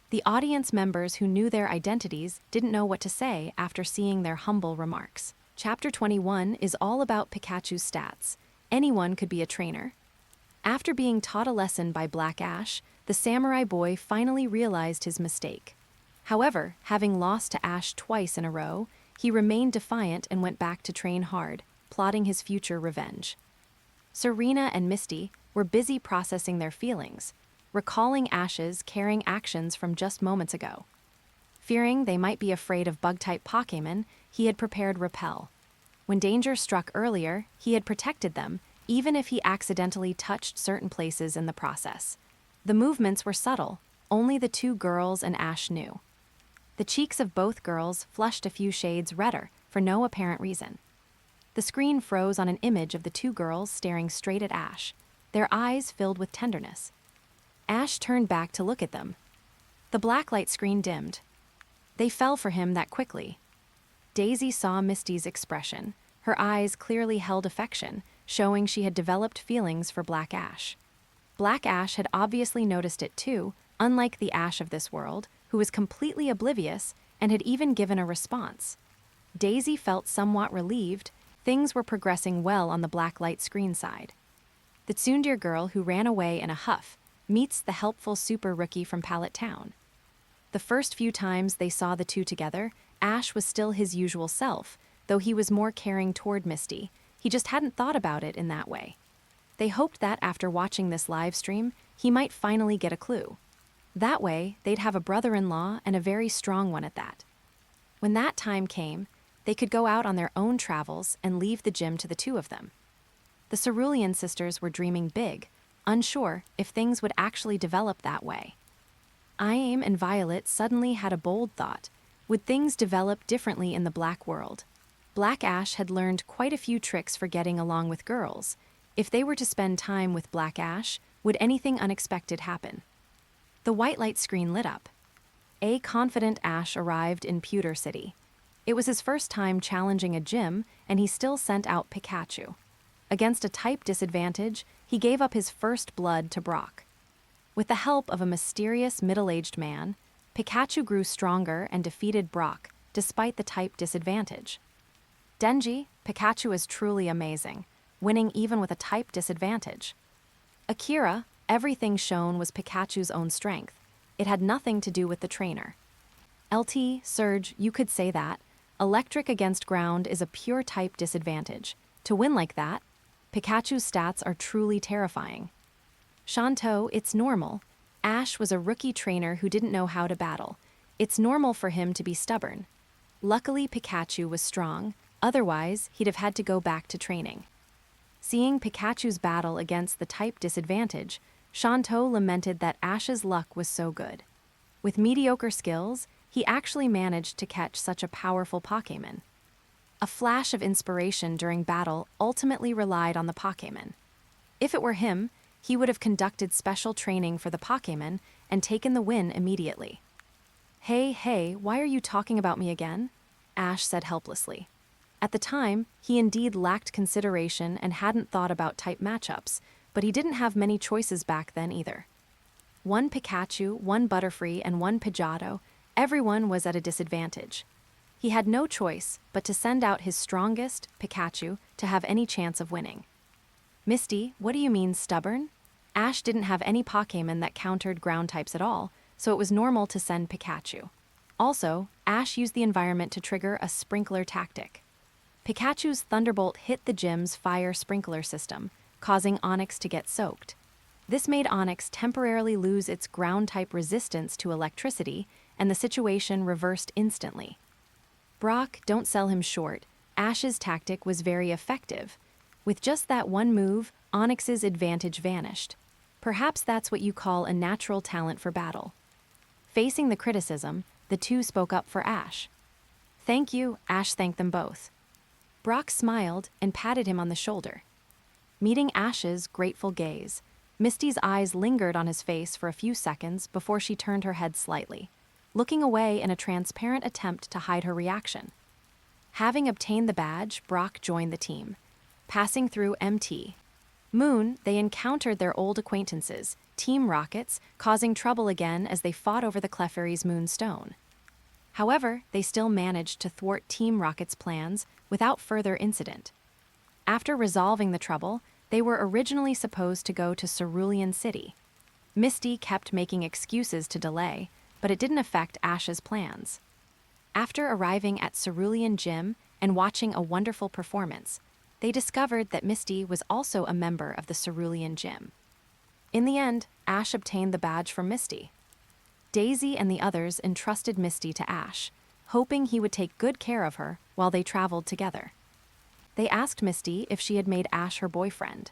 The audience members who knew their identities didn't know what to say after seeing their humble remarks. Chapter 21 is all about Pikachu's stats. Anyone could be a trainer. After being taught a lesson by Black Ash, the samurai boy finally realized his mistake. However, having lost to Ash twice in a row, he remained defiant and went back to train hard, plotting his future revenge. Serena and Misty were busy processing their feelings, recalling Ash's caring actions from just moments ago. Fearing they might be afraid of bug-type Pokémon, he had prepared Repel. When danger struck earlier, he had protected them, even if he accidentally touched certain places in the process. The movements were subtle, only the two girls and Ash knew. The cheeks of both girls flushed a few shades redder, for no apparent reason. The screen froze on an image of the two girls staring straight at Ash, their eyes filled with tenderness. Ash turned back to look at them. The blacklight screen dimmed. They fell for him that quickly. Daisy saw Misty's expression. Her eyes clearly held affection, showing she had developed feelings for Black Ash. Black Ash had obviously noticed it too, unlike the Ash of this world, who was completely oblivious and had even given a response. Daisy felt somewhat relieved. Things were progressing well on the blacklight screen side. The tsundere girl who ran away in a huff meets the helpful super rookie from Pallet Town. The first few times they saw the two together, Ash was still his usual self, though he was more caring toward Misty. He just hadn't thought about it in that way. They hoped that after watching this live stream, he might finally get a clue. That way, they'd have a brother-in-law and a very strong one at that. When that time came, they could go out on their own travels and leave the gym to the two of them. The Cerulean sisters were dreaming big, unsure if things would actually develop that way. Iame and Violet suddenly had a bold thought. Would things develop differently in the Black world? Black Ash had learned quite a few tricks for getting along with girls. If they were to spend time with Black Ash, would anything unexpected happen? The white light screen lit up. A confident Ash arrived in Pewter City. It was his first time challenging a gym, and he still sent out Pikachu. Against a type disadvantage, he gave up his first blood to Brock. With the help of a mysterious middle-aged man, Pikachu grew stronger and defeated Brock, despite the type disadvantage. Denji, Pikachu is truly amazing, winning even with a type disadvantage. Akira, everything shown was Pikachu's own strength. It had nothing to do with the trainer. LT, Surge, you could say that. Electric against ground is a pure type disadvantage. To win like that, Pikachu's stats are truly terrifying. Shanto, it's normal. Ash was a rookie trainer who didn't know how to battle. It's normal for him to be stubborn. Luckily, Pikachu was strong, otherwise he'd have had to go back to training. Seeing Pikachu's battle against the type disadvantage, Shanto lamented that Ash's luck was so good. With mediocre skills, he actually managed to catch such a powerful Pokémon. A flash of inspiration during battle ultimately relied on the Pokémon. If it were him, he would have conducted special training for the Pokémon and taken the win immediately. Hey, why are you talking about me again? Ash said helplessly. At the time, he indeed lacked consideration and hadn't thought about type matchups, but he didn't have many choices back then either. One Pikachu, one Butterfree, and one Pidgeotto, everyone was at a disadvantage. He had no choice but to send out his strongest, Pikachu, to have any chance of winning. Misty, what do you mean stubborn? Ash didn't have any Pokémon that countered ground types at all, so it was normal to send Pikachu. Also, Ash used the environment to trigger a sprinkler tactic. Pikachu's Thunderbolt hit the gym's fire sprinkler system, causing Onix to get soaked. This made Onix temporarily lose its ground-type resistance to electricity, and the situation reversed instantly. Brock, don't sell him short. Ash's tactic was very effective. With just that one move, Onix's advantage vanished. Perhaps that's what you call a natural talent for battle. Facing the criticism, the two spoke up for Ash. Thank you, Ash thanked them both. Brock smiled and patted him on the shoulder. Meeting Ash's grateful gaze, Misty's eyes lingered on his face for a few seconds before she turned her head slightly, looking away in a transparent attempt to hide her reaction. Having obtained the badge, Brock joined the team. Passing through MT Moon, they encountered their old acquaintances, Team Rockets, causing trouble again as they fought over the Clefairy's Moonstone. However, they still managed to thwart Team Rocket's plans without further incident. After resolving the trouble, they were originally supposed to go to Cerulean City. Misty kept making excuses to delay, but it didn't affect Ash's plans. After arriving at Cerulean Gym and watching a wonderful performance, they discovered that Misty was also a member of the Cerulean Gym. In the end, Ash obtained the badge from Misty. Daisy and the others entrusted Misty to Ash, hoping he would take good care of her while they traveled together. They asked Misty if she had made Ash her boyfriend.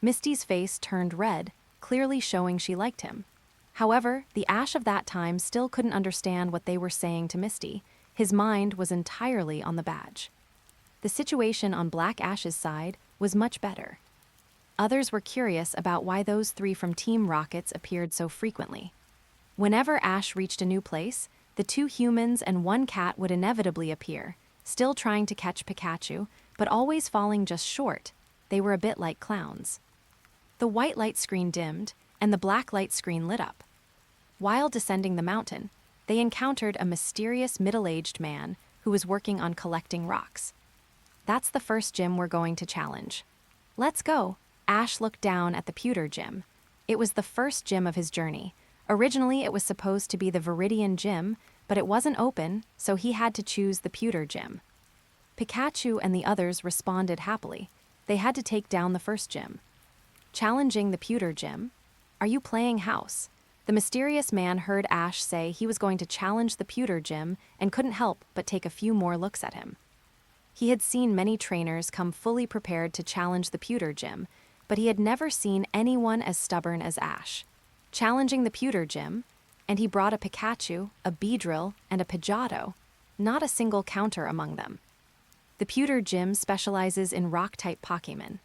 Misty's face turned red, clearly showing she liked him. However, the Ash of that time still couldn't understand what they were saying to Misty. His mind was entirely on the badge. The situation on Black Ash's side was much better. Others were curious about why those three from Team Rockets appeared so frequently. Whenever Ash reached a new place, the two humans and one cat would inevitably appear, still trying to catch Pikachu, but always falling just short. They were a bit like clowns. The white light screen dimmed, and the black light screen lit up. While descending the mountain, they encountered a mysterious middle-aged man who was working on collecting rocks. That's the first gym we're going to challenge. Let's go. Ash looked down at the pewter gym. It was the first gym of his journey. Originally, it was supposed to be the Viridian gym, but it wasn't open, so he had to choose the pewter gym. Pikachu and the others responded happily. They had to take down the first gym. Challenging the pewter gym? Are you playing house? The mysterious man heard Ash say he was going to challenge the pewter gym and couldn't help but take a few more looks at him. He had seen many trainers come fully prepared to challenge the pewter gym, but he had never seen anyone as stubborn as Ash. Challenging the pewter gym, and he brought a Pikachu, a Beedrill, and a Pidgeotto, not a single counter among them. The pewter gym specializes in rock-type Pokémon.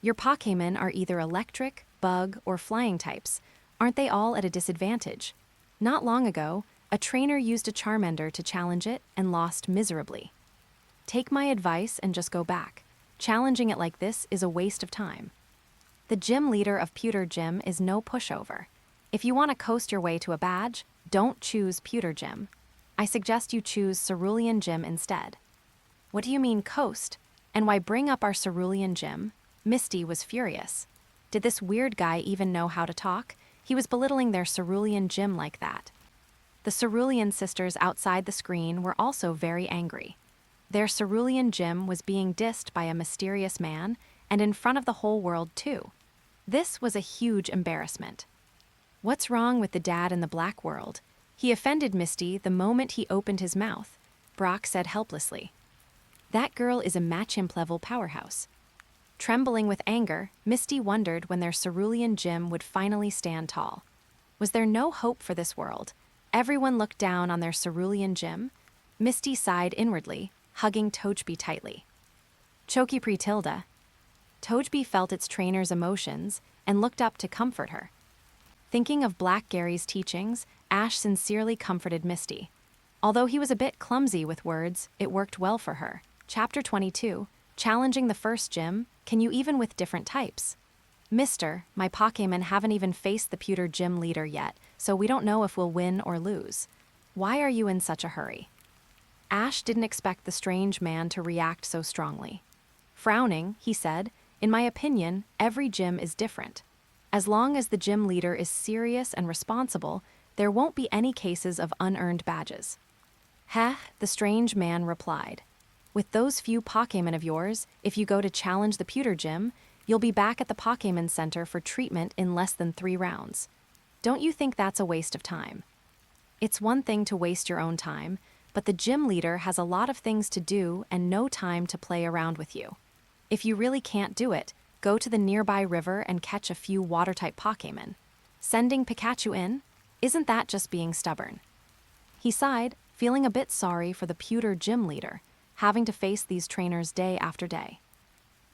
Your Pokémon are either electric, bug, or flying types. Aren't they all at a disadvantage? Not long ago, a trainer used a Charmander to challenge it and lost miserably. Take my advice and just go back. Challenging it like this is a waste of time. The gym leader of Pewter Gym is no pushover. If you want to coast your way to a badge, don't choose Pewter Gym. I suggest you choose Cerulean Gym instead. What do you mean coast? And why bring up our Cerulean Gym? Misty was furious. Did this weird guy even know how to talk? He was belittling their Cerulean Gym like that. The Cerulean sisters outside the screen were also very angry. Their Cerulean Gym was being dissed by a mysterious man, and in front of the whole world too. This was a huge embarrassment. What's wrong with the dad in the black world? He offended Misty the moment he opened his mouth, Brock said helplessly. That girl is a Machamp-level powerhouse. Trembling with anger, Misty wondered when their Cerulean Gym would finally stand tall. Was there no hope for this world? Everyone looked down on their Cerulean Gym. Misty sighed inwardly, hugging Togepi tightly. Choki Pre-Tilda. Togepi felt its trainer's emotions and looked up to comfort her. Thinking of Black Gary's teachings, Ash sincerely comforted Misty. Although he was a bit clumsy with words, it worked well for her. Chapter 22, Challenging the First Gym, Can You Even with Different Types? Mister, my Pokémon haven't even faced the pewter gym leader yet, so we don't know if we'll win or lose. Why are you in such a hurry? Ash didn't expect the strange man to react so strongly. Frowning, he said, "In my opinion, every gym is different. As long as the gym leader is serious and responsible, there won't be any cases of unearned badges." "Heh," the strange man replied. "With those few Pokémon of yours, if you go to challenge the pewter gym, you'll be back at the Pokémon Center for treatment in less than 3 rounds. Don't you think that's a waste of time?" It's one thing to waste your own time, but the gym leader has a lot of things to do and no time to play around with you. If you really can't do it, go to the nearby river and catch a few water-type Pokémon. Sending Pikachu in? Isn't that just being stubborn? He sighed, feeling a bit sorry for the pewter gym leader, having to face these trainers day after day.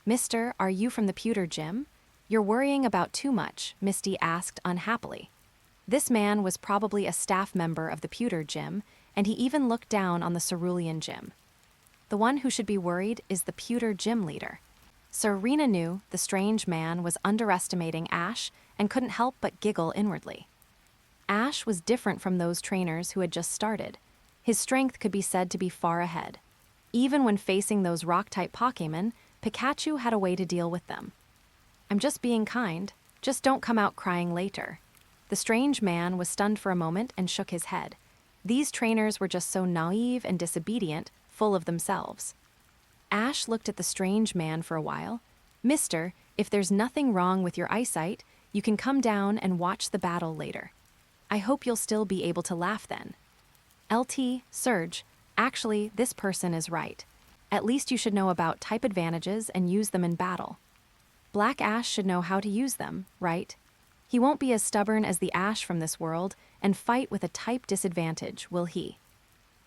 "Mister, are you from the pewter gym? You're worrying about too much," Misty asked unhappily. This man was probably a staff member of the pewter gym, and he even looked down on the Cerulean gym. The one who should be worried is the pewter gym leader. Serena knew the strange man was underestimating Ash and couldn't help but giggle inwardly. Ash was different from those trainers who had just started. His strength could be said to be far ahead. Even when facing those rock-type Pokémon, Pikachu had a way to deal with them. "I'm just being kind. Just don't come out crying later." The strange man was stunned for a moment and shook his head. These trainers were just so naive and disobedient, full of themselves. Ash looked at the strange man for a while. "Mister, if there's nothing wrong with your eyesight, you can come down and watch the battle later. I hope you'll still be able to laugh then." "LT, Surge, actually, this person is right. At least you should know about type advantages and use them in battle. Black Ash should know how to use them, right? He won't be as stubborn as the Ash from this world and fight with a type disadvantage, will he?"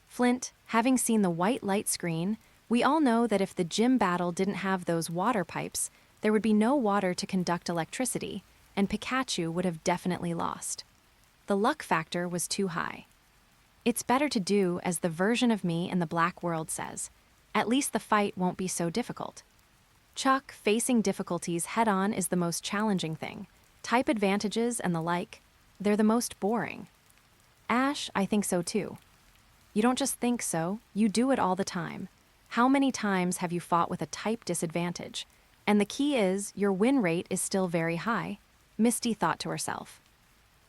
Flint, having seen the white light screen, we all know that if the gym battle didn't have those water pipes, there would be no water to conduct electricity, and Pikachu would have definitely lost. The luck factor was too high. It's better to do as the version of me in the Black World says. At least the fight won't be so difficult. Chuck, facing difficulties head-on is the most challenging thing. Type advantages and the like, they're the most boring. Ash, I think so too. You don't just think so, you do it all the time. How many times have you fought with a type disadvantage? And the key is, your win rate is still very high, Misty thought to herself.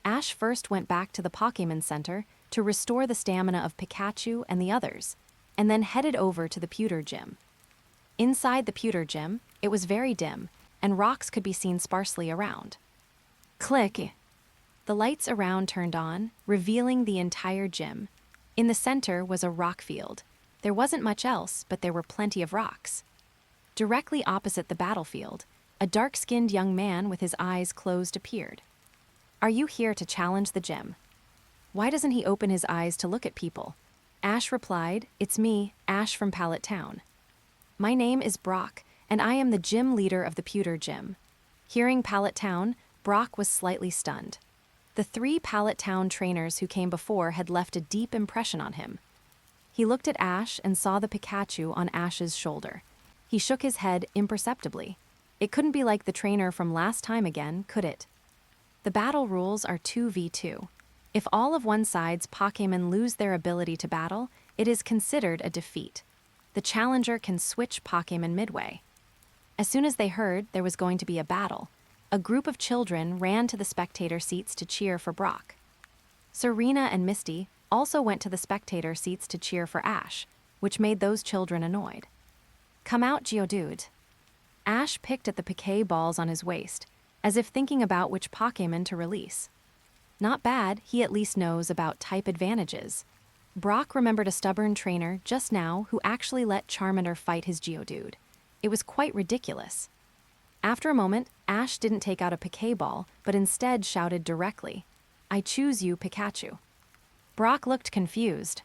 Ash first went back to the Pokémon Center to restore the stamina of Pikachu and the others, and then headed over to the pewter gym. Inside the pewter gym, it was very dim, and rocks could be seen sparsely around. Click! The lights around turned on, revealing the entire gym. In the center was a rock field. There wasn't much else, but there were plenty of rocks. Directly opposite the battlefield, a dark-skinned young man with his eyes closed appeared. "Are you here to challenge the gym?" Why doesn't he open his eyes to look at people? Ash replied, "It's me, Ash from Pallet Town. My name is Brock, and I am the gym leader of the pewter gym." Hearing Pallet Town, Brock was slightly stunned. The 3 Pallet Town trainers who came before had left a deep impression on him. He looked at Ash and saw the Pikachu on Ash's shoulder. He shook his head imperceptibly. It couldn't be like the trainer from last time again, could it? The battle rules are 2v2. If all of one side's Pokémon lose their ability to battle, it is considered a defeat. The challenger can switch Pokémon midway. As soon as they heard there was going to be a battle, a group of children ran to the spectator seats to cheer for Brock. Serena and Misty also went to the spectator seats to cheer for Ash, which made those children annoyed. "Come out, Geodude." Ash picked at the Piquet balls on his waist, as if thinking about which Pokémon to release. Not bad, he at least knows about type advantages. Brock remembered a stubborn trainer just now who actually let Charmander fight his Geodude. It was quite ridiculous. After a moment, Ash didn't take out a Piquet ball, but instead shouted directly, "I choose you, Pikachu." Brock looked confused.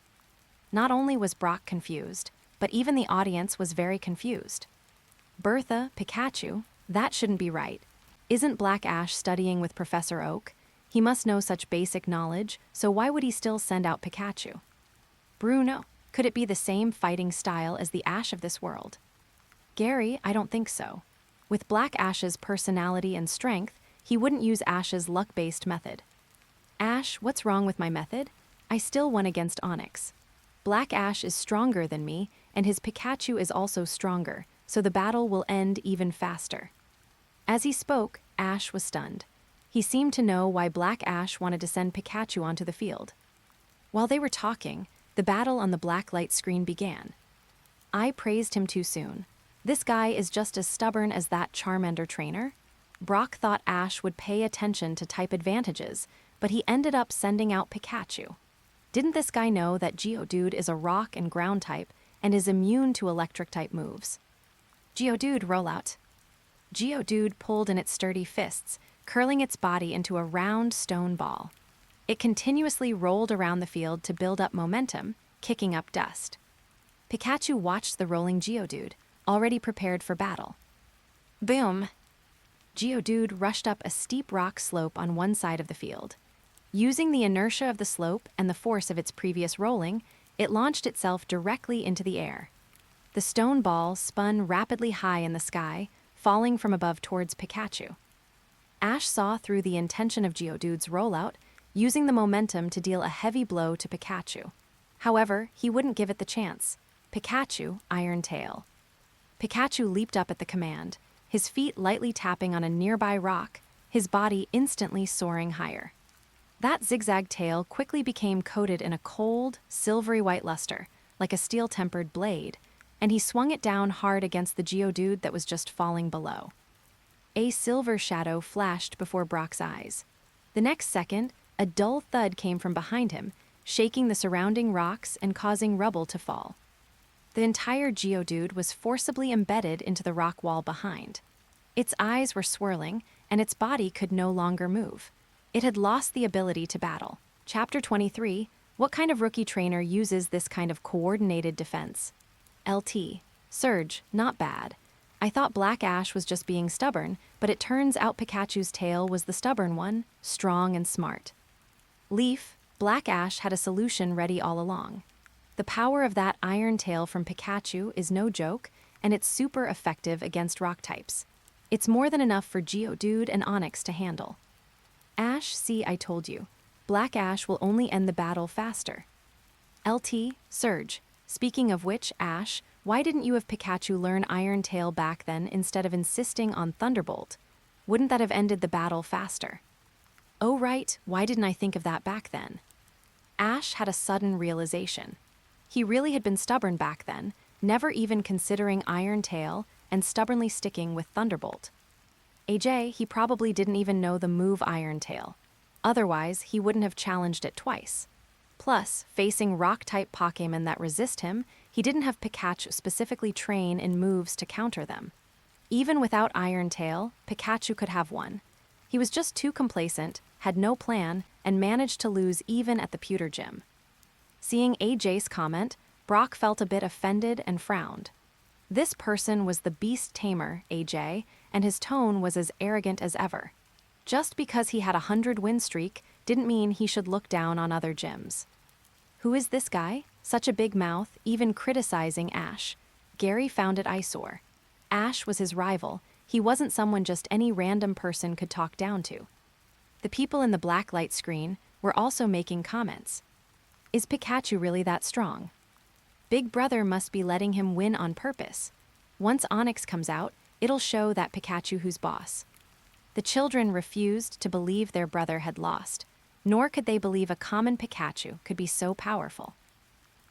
Not only was Brock confused, but even the audience was very confused. Bertha, Pikachu, that shouldn't be right. Isn't Black Ash studying with Professor Oak? He must know such basic knowledge, so why would he still send out Pikachu? Bruno, could it be the same fighting style as the Ash of this world? Gary, I don't think so. With Black Ash's personality and strength, he wouldn't use Ash's luck-based method. Ash, what's wrong with my method? I still won against Onyx. Black Ash is stronger than me, and his Pikachu is also stronger, so the battle will end even faster." As he spoke, Ash was stunned. He seemed to know why Black Ash wanted to send Pikachu onto the field. While they were talking, the battle on the black light screen began. I praised him too soon. This guy is just as stubborn as that Charmander trainer. Brock thought Ash would pay attention to type advantages, but he ended up sending out Pikachu. Didn't this guy know that Geodude is a rock and ground type and is immune to electric type moves? Geodude rollout. Geodude pulled in its sturdy fists, curling its body into a round stone ball. It continuously rolled around the field to build up momentum, kicking up dust. Pikachu watched the rolling Geodude, already prepared for battle. Boom! Geodude rushed up a steep rock slope on one side of the field. Using the inertia of the slope and the force of its previous rolling, it launched itself directly into the air. The stone ball spun rapidly high in the sky, falling from above towards Pikachu. Ash saw through the intention of Geodude's rollout, using the momentum to deal a heavy blow to Pikachu. However, he wouldn't give it the chance. Pikachu, Iron Tail. Pikachu leaped up at the command, his feet lightly tapping on a nearby rock, his body instantly soaring higher. That zigzag tail quickly became coated in a cold, silvery white luster, like a steel-tempered blade, and he swung it down hard against the Geodude that was just falling below. A silver shadow flashed before Brock's eyes. The next second, a dull thud came from behind him, shaking the surrounding rocks and causing rubble to fall. The entire Geodude was forcibly embedded into the rock wall behind. Its eyes were swirling, and its body could no longer move. It had lost the ability to battle. Chapter 23, What kind of rookie trainer uses this kind of coordinated defense? LT. Surge, not bad. I thought Black Ash was just being stubborn, but it turns out Pikachu's tail was the stubborn one, strong and smart. Leaf, Black Ash had a solution ready all along. The power of that iron tail from Pikachu is no joke, and it's super effective against rock types. It's more than enough for Geodude and Onix to handle. Ash, see, I told you. Black Ash will only end the battle faster. LT, Surge. Speaking of which, Ash, why didn't you have Pikachu learn Iron Tail back then instead of insisting on Thunderbolt? Wouldn't that have ended the battle faster? Oh right, why didn't I think of that back then? Ash had a sudden realization. He really had been stubborn back then, never even considering Iron Tail and stubbornly sticking with Thunderbolt. AJ, he probably didn't even know the move Iron Tail. Otherwise, he wouldn't have challenged it twice. Plus, facing rock-type Pokémon that resist him, he didn't have Pikachu specifically train in moves to counter them. Even without Iron Tail, Pikachu could have won. He was just too complacent, had no plan, and managed to lose even at the Pewter Gym. Seeing AJ's comment, Brock felt a bit offended and frowned. This person was the Beast Tamer, AJ, and his tone was as arrogant as ever. Just because he had a 100-win streak didn't mean he should look down on other gyms. Who is this guy? Such a big mouth, even criticizing Ash. Gary found it eyesore. Ash was his rival. He wasn't someone just any random person could talk down to. The people in the black light screen were also making comments. Is Pikachu really that strong? Big Brother must be letting him win on purpose. Once Onix comes out, it'll show that Pikachu who's boss. The children refused to believe their brother had lost, nor could they believe a common Pikachu could be so powerful.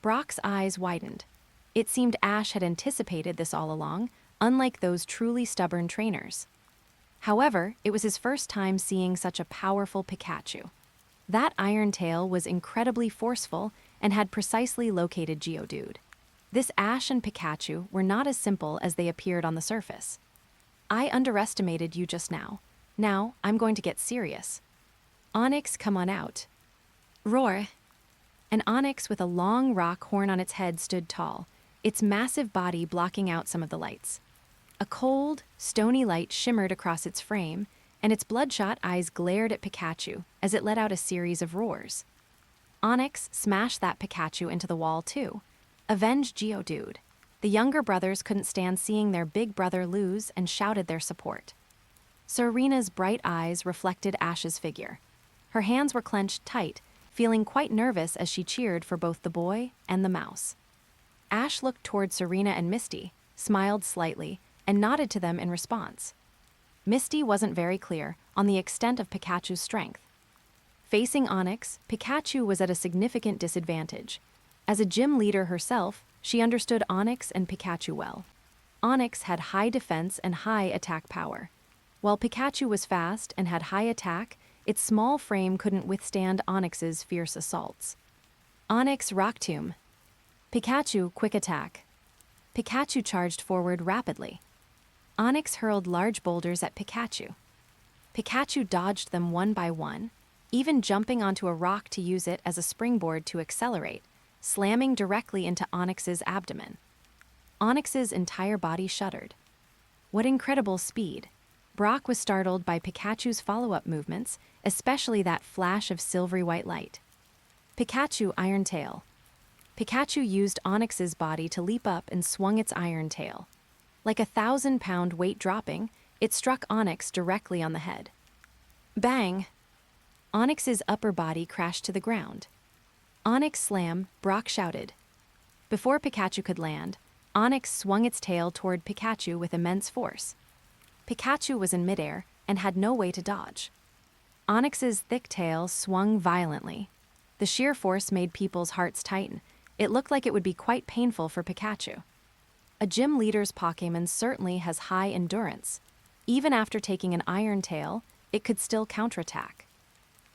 Brock's eyes widened. It seemed Ash had anticipated this all along, unlike those truly stubborn trainers. However, it was his first time seeing such a powerful Pikachu. That Iron Tail was incredibly forceful and had precisely located Geodude. This Ash and Pikachu were not as simple as they appeared on the surface. I underestimated you just now. Now, I'm going to get serious. Onix, come on out. Roar. An Onix with a long rock horn on its head stood tall, its massive body blocking out some of the lights. A cold, stony light shimmered across its frame, and its bloodshot eyes glared at Pikachu as it let out a series of roars. Onix smashed that Pikachu into the wall too. Avenge Geodude. The younger brothers couldn't stand seeing their big brother lose and shouted their support. Serena's bright eyes reflected Ash's figure. Her hands were clenched tight, feeling quite nervous as she cheered for both the boy and the mouse. Ash looked toward Serena and Misty, smiled slightly, and nodded to them in response. Misty wasn't very clear on the extent of Pikachu's strength. Facing Onyx, Pikachu was at a significant disadvantage. As a gym leader herself, she understood Onyx and Pikachu well. Onyx had high defense and high attack power. While Pikachu was fast and had high attack, its small frame couldn't withstand Onyx's fierce assaults. Onyx Rock Tomb. Pikachu Quick Attack. Pikachu charged forward rapidly. Onyx hurled large boulders at Pikachu. Pikachu dodged them one by one, even jumping onto a rock to use it as a springboard to accelerate, slamming directly into Onyx's abdomen. Onyx's entire body shuddered. What incredible speed! Brock was startled by Pikachu's follow-up movements, especially that flash of silvery white light. Pikachu Iron Tail. Pikachu used Onyx's body to leap up and swung its iron tail. Like a 1,000-pound weight dropping, it struck Onyx directly on the head. Bang! Onyx's upper body crashed to the ground. Onyx slam, Brock shouted. Before Pikachu could land, Onyx swung its tail toward Pikachu with immense force. Pikachu was in midair and had no way to dodge. Onyx's thick tail swung violently. The sheer force made people's hearts tighten. It looked like it would be quite painful for Pikachu. A gym leader's Pokémon certainly has high endurance. Even after taking an iron tail, it could still counterattack.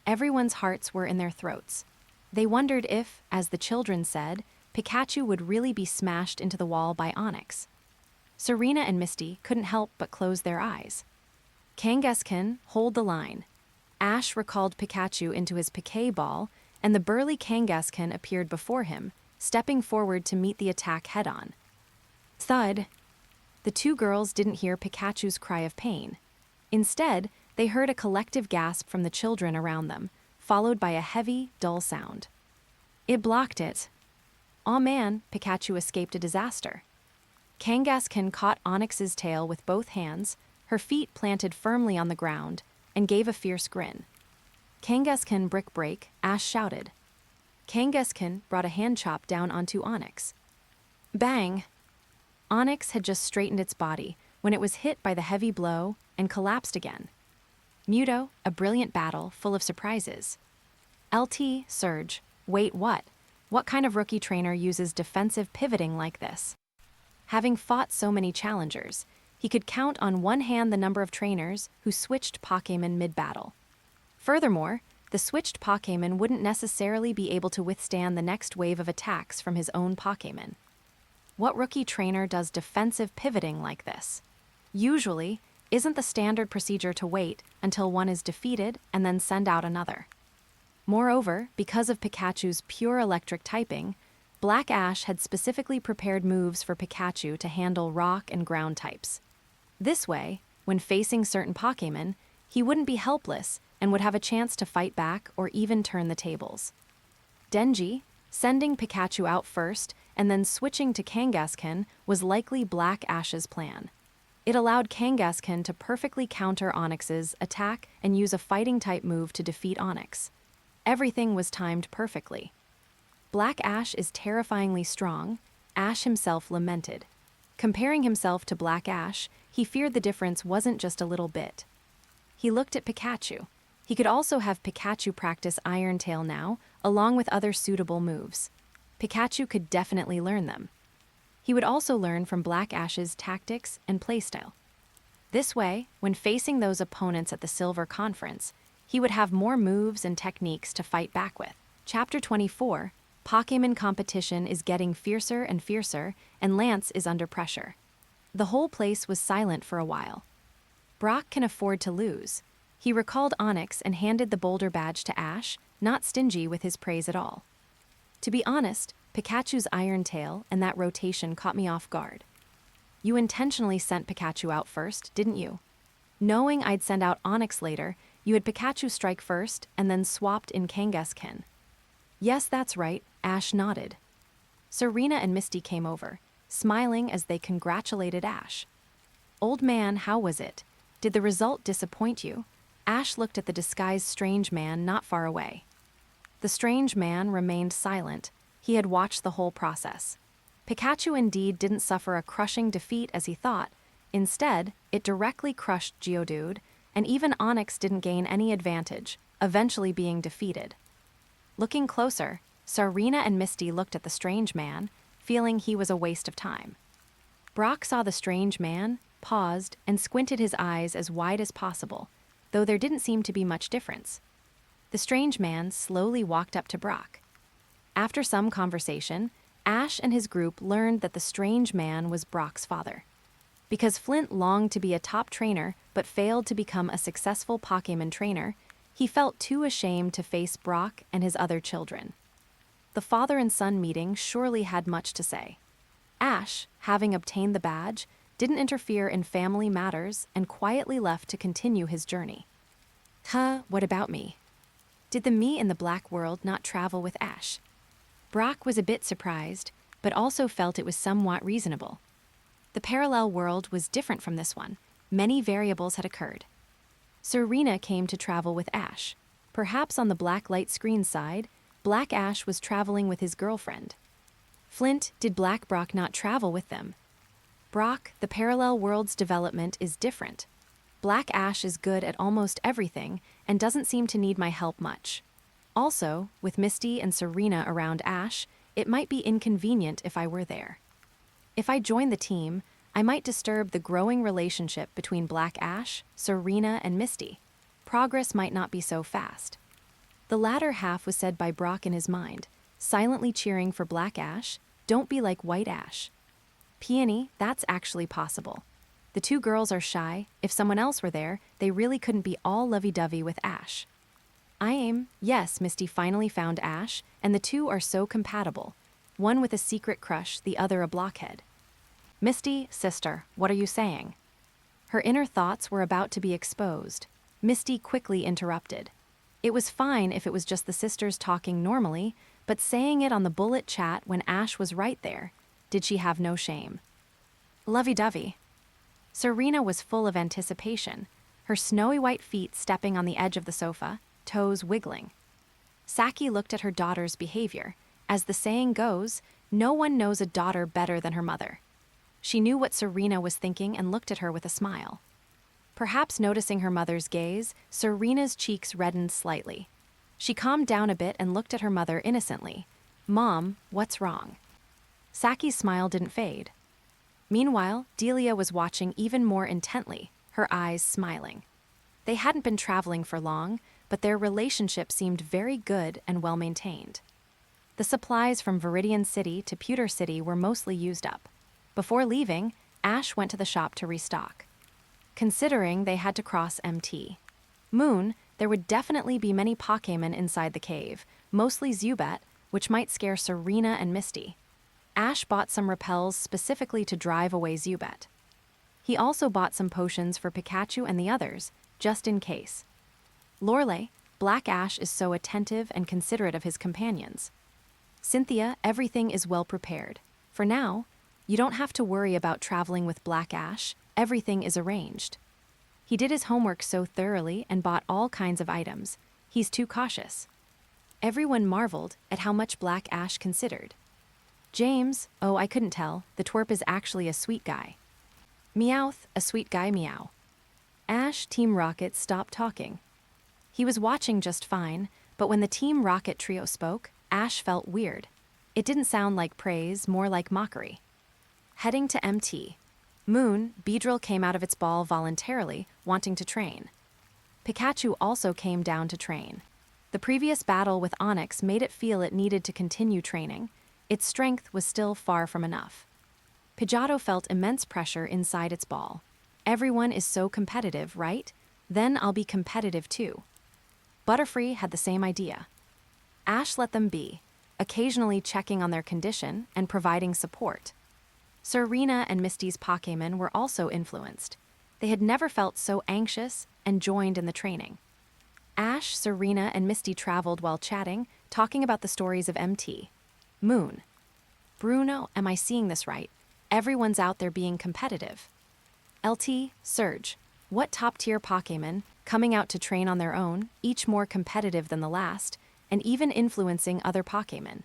Everyone's hearts were in their throats. They wondered if, as the children said, Pikachu would really be smashed into the wall by Onyx. Serena and Misty couldn't help but close their eyes. Kangaskhan, hold the line. Ash recalled Pikachu into his Piquet ball, and the burly Kangaskhan appeared before him, stepping forward to meet the attack head-on. Thud! The two girls didn't hear Pikachu's cry of pain. Instead, they heard a collective gasp from the children around them, followed by a heavy, dull sound. It blocked it. Aw man, Pikachu escaped a disaster. Kangaskhan caught Onyx's tail with both hands, her feet planted firmly on the ground, and gave a fierce grin. Kangaskhan brick break, Ash shouted. Kangaskhan brought a hand chop down onto Onyx. Bang! Onyx had just straightened its body when it was hit by the heavy blow and collapsed again. Muto, a brilliant battle full of surprises. LT, Surge, wait what? What kind of rookie trainer uses defensive pivoting like this? Having fought so many challengers, he could count on one hand the number of trainers who switched Pokémon mid-battle. Furthermore, the switched Pokémon wouldn't necessarily be able to withstand the next wave of attacks from his own Pokémon. What rookie trainer does defensive pivoting like this? Usually, isn't the standard procedure to wait until one is defeated and then send out another? Moreover, because of Pikachu's pure electric typing, Black Ash had specifically prepared moves for Pikachu to handle rock and ground types. This way, when facing certain Pokémon, he wouldn't be helpless and would have a chance to fight back or even turn the tables. Denji, sending Pikachu out first and then switching to Kangaskhan, was likely Black Ash's plan. It allowed Kangaskhan to perfectly counter Onyx's attack and use a fighting-type move to defeat Onyx. Everything was timed perfectly. Black Ash is terrifyingly strong, Ash himself lamented. Comparing himself to Black Ash, he feared the difference wasn't just a little bit. He looked at Pikachu. He could also have Pikachu practice Iron Tail now, along with other suitable moves. Pikachu could definitely learn them. He would also learn from Black Ash's tactics and playstyle. This way, when facing those opponents at the Silver Conference, he would have more moves and techniques to fight back with. Chapter 24, Pokémon competition is getting fiercer and fiercer, and Lance is under pressure. The whole place was silent for a while. Brock can afford to lose. He recalled Onyx and handed the boulder badge to Ash, not stingy with his praise at all. To be honest, Pikachu's Iron Tail and that rotation caught me off guard. You intentionally sent Pikachu out first, didn't you? Knowing I'd send out Onyx later, you had Pikachu strike first and then swapped in Kangaskhan. Yes, that's right, Ash nodded. Serena and Misty came over, smiling as they congratulated Ash. Old man, how was it? Did the result disappoint you? Ash looked at the disguised strange man not far away. The strange man remained silent. He had watched the whole process. Pikachu indeed didn't suffer a crushing defeat as he thought. Instead, it directly crushed Geodude, and even Onix didn't gain any advantage, eventually being defeated. Looking closer, Serena and Misty looked at the strange man, feeling he was a waste of time. Brock saw the strange man, paused, and squinted his eyes as wide as possible, though there didn't seem to be much difference. The strange man slowly walked up to Brock. After some conversation, Ash and his group learned that the strange man was Brock's father. Because Flint longed to be a top trainer but failed to become a successful Pokémon trainer, he felt too ashamed to face Brock and his other children. The father and son meeting surely had much to say. Ash, having obtained the badge, didn't interfere in family matters and quietly left to continue his journey. What about me? Did the me in the black world not travel with Ash? Brock was a bit surprised, but also felt it was somewhat reasonable. The parallel world was different from this one. Many variables had occurred. Serena came to travel with Ash. Perhaps on the black light screen side, Black Ash was traveling with his girlfriend. Flint, did Black Brock not travel with them? Brock, the parallel world's development is different. Black Ash is good at almost everything and doesn't seem to need my help much. Also, with Misty and Serena around Ash, it might be inconvenient if I were there. If I join the team, I might disturb the growing relationship between Black Ash, Serena, and Misty. Progress might not be so fast. The latter half was said by Brock in his mind, silently cheering for Black Ash, "Don't be like White Ash." Peony, that's actually possible. The two girls are shy. If someone else were there, they really couldn't be all lovey-dovey with Ash. Yes, Misty finally found Ash, and the two are so compatible. One with a secret crush, the other a blockhead. Misty, sister, what are you saying? Her inner thoughts were about to be exposed. Misty quickly interrupted. It was fine if it was just the sisters talking normally, but saying it on the bullet chat when Ash was right there, did she have no shame? Lovey-dovey. Serena was full of anticipation, her snowy white feet stepping on the edge of the sofa, toes wiggling. Saki looked at her daughter's behavior. As the saying goes, no one knows a daughter better than her mother. She knew what Serena was thinking and looked at her with a smile. Perhaps noticing her mother's gaze, Serena's cheeks reddened slightly. She calmed down a bit and looked at her mother innocently. "Mom, what's wrong?" Saki's smile didn't fade. Meanwhile, Delia was watching even more intently, her eyes smiling. They hadn't been traveling for long, but their relationship seemed very good and well-maintained. The supplies from Viridian City to Pewter City were mostly used up. Before leaving, Ash went to the shop to restock. Considering they had to cross MT Moon, there would definitely be many Pokémon inside the cave, mostly Zubat, which might scare Serena and Misty. Ash bought some repels specifically to drive away Zubat. He also bought some potions for Pikachu and the others, just in case. Lorelei, Black Ash is so attentive and considerate of his companions. Cynthia, everything is well prepared. For now, you don't have to worry about traveling with Black Ash, everything is arranged. He did his homework so thoroughly and bought all kinds of items. He's too cautious. Everyone marveled at how much Black Ash considered. James, oh, I couldn't tell, the twerp is actually a sweet guy. Meowth, a sweet guy meow. Ash, Team Rocket stopped talking. He was watching just fine, but when the Team Rocket trio spoke, Ash felt weird. It didn't sound like praise, more like mockery. Heading to MT Moon, Beedrill came out of its ball voluntarily, wanting to train. Pikachu also came down to train. The previous battle with Onix made it feel it needed to continue training. Its strength was still far from enough. Pidgeotto felt immense pressure inside its ball. Everyone is so competitive, right? Then I'll be competitive too. Butterfree had the same idea. Ash let them be, occasionally checking on their condition and providing support. Serena and Misty's Pokémon were also influenced. They had never felt so anxious and joined in the training. Ash, Serena, and Misty traveled while chatting, talking about the stories of MT Moon. Bruno, am I seeing this right? Everyone's out there being competitive. LT, Surge. What top-tier Pokémon, coming out to train on their own, each more competitive than the last, and even influencing other Pokémon.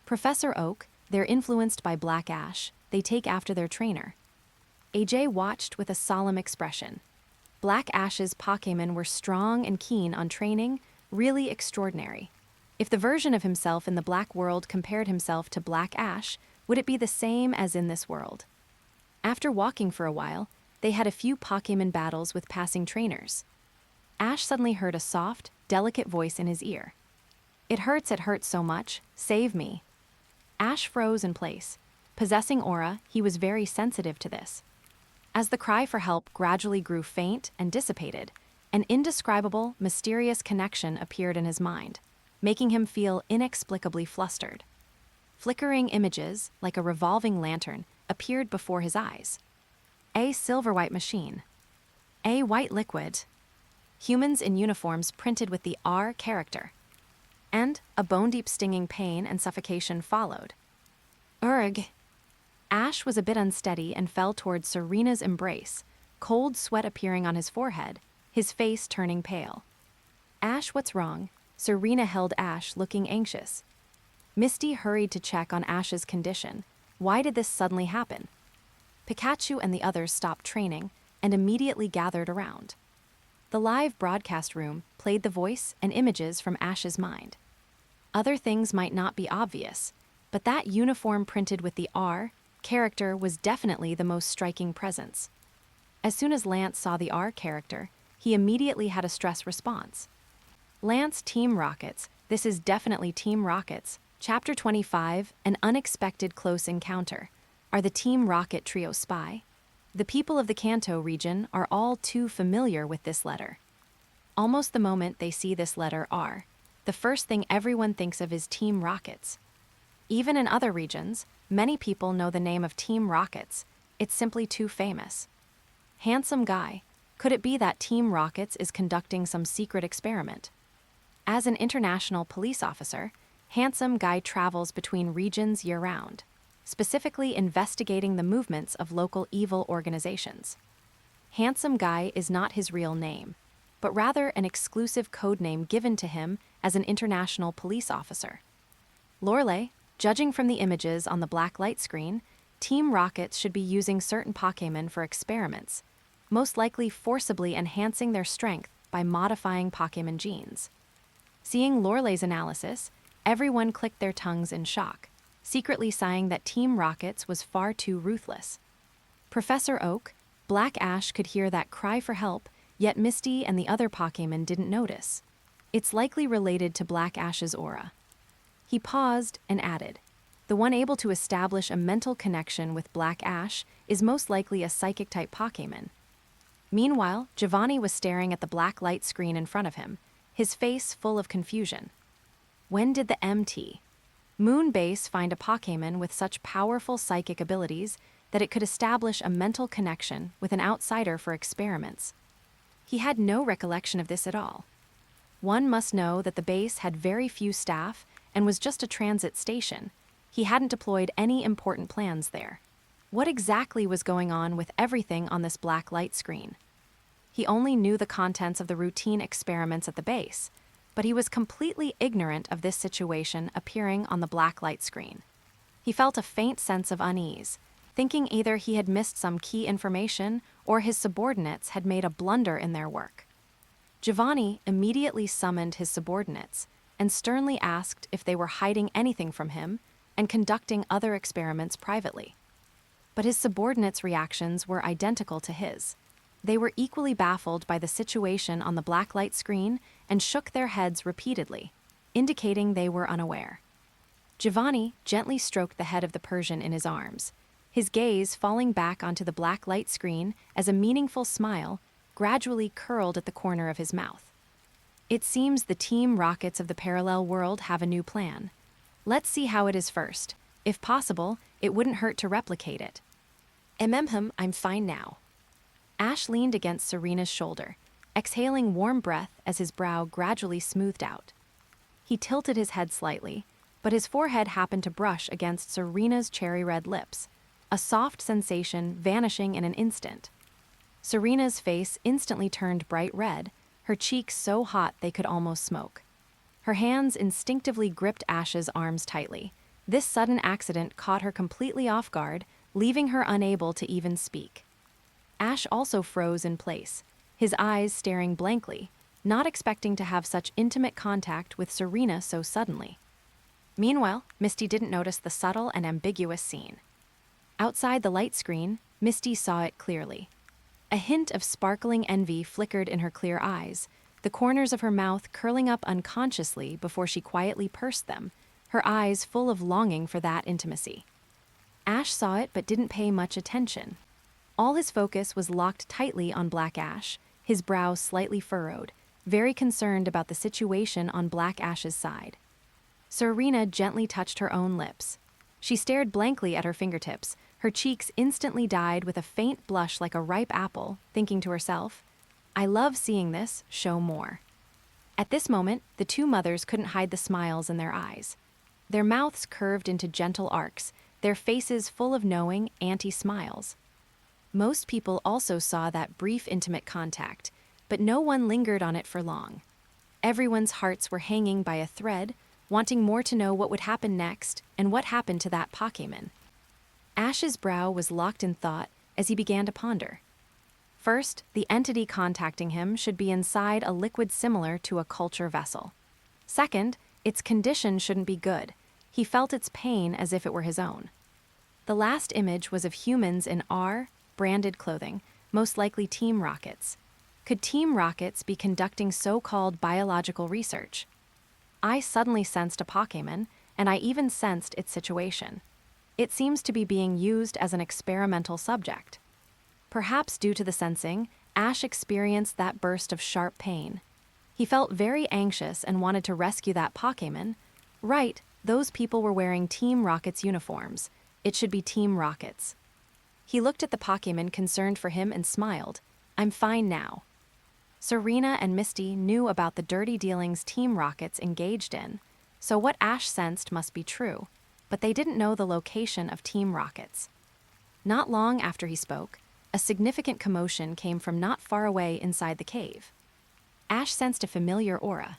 Professor Oak, they're influenced by Black Ash, they take after their trainer. AJ watched with a solemn expression. Black Ash's Pokémon were strong and keen on training, really extraordinary. If the version of himself in the Black world compared himself to Black Ash, would it be the same as in this world? After walking for a while, they had a few Pokémon battles with passing trainers. Ash suddenly heard a soft, delicate voice in his ear. It hurts so much, save me. Ash froze in place. Possessing aura, he was very sensitive to this. As the cry for help gradually grew faint and dissipated, an indescribable, mysterious connection appeared in his mind, making him feel inexplicably flustered. Flickering images, like a revolving lantern, appeared before his eyes. A silver-white machine. A white liquid. Humans in uniforms printed with the R character. And a bone-deep stinging pain and suffocation followed. Urgh! Ash was a bit unsteady and fell towards Serena's embrace, cold sweat appearing on his forehead, his face turning pale. Ash, what's wrong? Serena held Ash, looking anxious. Misty hurried to check on Ash's condition. Why did this suddenly happen? Pikachu and the others stopped training and immediately gathered around. The live broadcast room played the voice and images from Ash's mind. Other things might not be obvious, but that uniform printed with the R character was definitely the most striking presence. As soon as Lance saw the R character, he immediately had a stress response. Lance, Team Rockets, this is definitely Team Rockets. Chapter 25, An Unexpected Close Encounter. Are the Team Rocket trio spy? The people of the Kanto region are all too familiar with this letter. Almost the moment they see this letter R, the first thing everyone thinks of is Team Rockets. Even in other regions, many people know the name of Team Rockets. It's simply too famous. Handsome guy. Could it be that Team Rockets is conducting some secret experiment? As an international police officer, Handsome Guy travels between regions year-round, specifically investigating the movements of local evil organizations. Handsome Guy is not his real name, but rather an exclusive codename given to him as an international police officer. Lorelei, judging from the images on the black light screen, Team Rockets should be using certain Pokémon for experiments, most likely forcibly enhancing their strength by modifying Pokémon genes. Seeing Lorelei's analysis, everyone clicked their tongues in shock, secretly sighing that Team Rockets was far too ruthless. Professor Oak, Black Ash could hear that cry for help, yet Misty and the other Pokémon didn't notice. It's likely related to Black Ash's aura. He paused and added, the one able to establish a mental connection with Black Ash is most likely a psychic-type Pokémon. Meanwhile, Giovanni was staring at the black light screen in front of him, his face full of confusion. When did the MT Moonbase find a Pokémon with such powerful psychic abilities that it could establish a mental connection with an outsider for experiments? He had no recollection of this at all. One must know that the base had very few staff and was just a transit station. He hadn't deployed any important plans there. What exactly was going on with everything on this black light screen? He only knew the contents of the routine experiments at the base, but he was completely ignorant of this situation appearing on the black light screen. He felt a faint sense of unease, thinking either he had missed some key information or his subordinates had made a blunder in their work. Giovanni immediately summoned his subordinates and sternly asked if they were hiding anything from him and conducting other experiments privately. But his subordinates' reactions were identical to his. They were equally baffled by the situation on the black light screen and shook their heads repeatedly, indicating they were unaware. Giovanni gently stroked the head of the Persian in his arms, his gaze falling back onto the black light screen as a meaningful smile gradually curled at the corner of his mouth. It seems the Team Rockets of the parallel world have a new plan. Let's see how it is first. If possible, it wouldn't hurt to replicate it. I'm fine now. Ash leaned against Serena's shoulder, exhaling warm breath as his brow gradually smoothed out. He tilted his head slightly, but his forehead happened to brush against Serena's cherry-red lips, a soft sensation vanishing in an instant. Serena's face instantly turned bright red, her cheeks so hot they could almost smoke. Her hands instinctively gripped Ash's arms tightly. This sudden accident caught her completely off guard, leaving her unable to even speak. Ash also froze in place, his eyes staring blankly, not expecting to have such intimate contact with Serena so suddenly. Meanwhile, Misty didn't notice the subtle and ambiguous scene. Outside the light screen, Misty saw it clearly. A hint of sparkling envy flickered in her clear eyes, the corners of her mouth curling up unconsciously before she quietly pursed them, her eyes full of longing for that intimacy. Ash saw it but didn't pay much attention. All his focus was locked tightly on Black Ash, his brow slightly furrowed, very concerned about the situation on Black Ash's side. Serena gently touched her own lips. She stared blankly at her fingertips, her cheeks instantly dyed with a faint blush like a ripe apple, thinking to herself, "I love seeing this, show more." At this moment, the two mothers couldn't hide the smiles in their eyes. Their mouths curved into gentle arcs, their faces full of knowing, anti-smiles. Most people also saw that brief intimate contact, but no one lingered on it for long. Everyone's hearts were hanging by a thread, wanting more to know what would happen next and what happened to that Pokémon. Ash's brow was locked in thought as he began to ponder. First, the entity contacting him should be inside a liquid similar to a culture vessel. Second, its condition shouldn't be good. He felt its pain as if it were his own. The last image was of humans in R-branded clothing, most likely Team Rockets. Could Team Rockets be conducting so-called biological research? I suddenly sensed a Pokémon, and I even sensed its situation. It seems to be being used as an experimental subject. Perhaps due to the sensing, Ash experienced that burst of sharp pain. He felt very anxious and wanted to rescue that Pokémon. Right, those people were wearing Team Rocket's uniforms. It should be Team Rocket's. He looked at the Pokémon concerned for him and smiled. "I'm fine now." Serena and Misty knew about the dirty dealings Team Rockets engaged in, so what Ash sensed must be true, but they didn't know the location of Team Rockets. Not long after he spoke, a significant commotion came from not far away inside the cave. Ash sensed a familiar aura.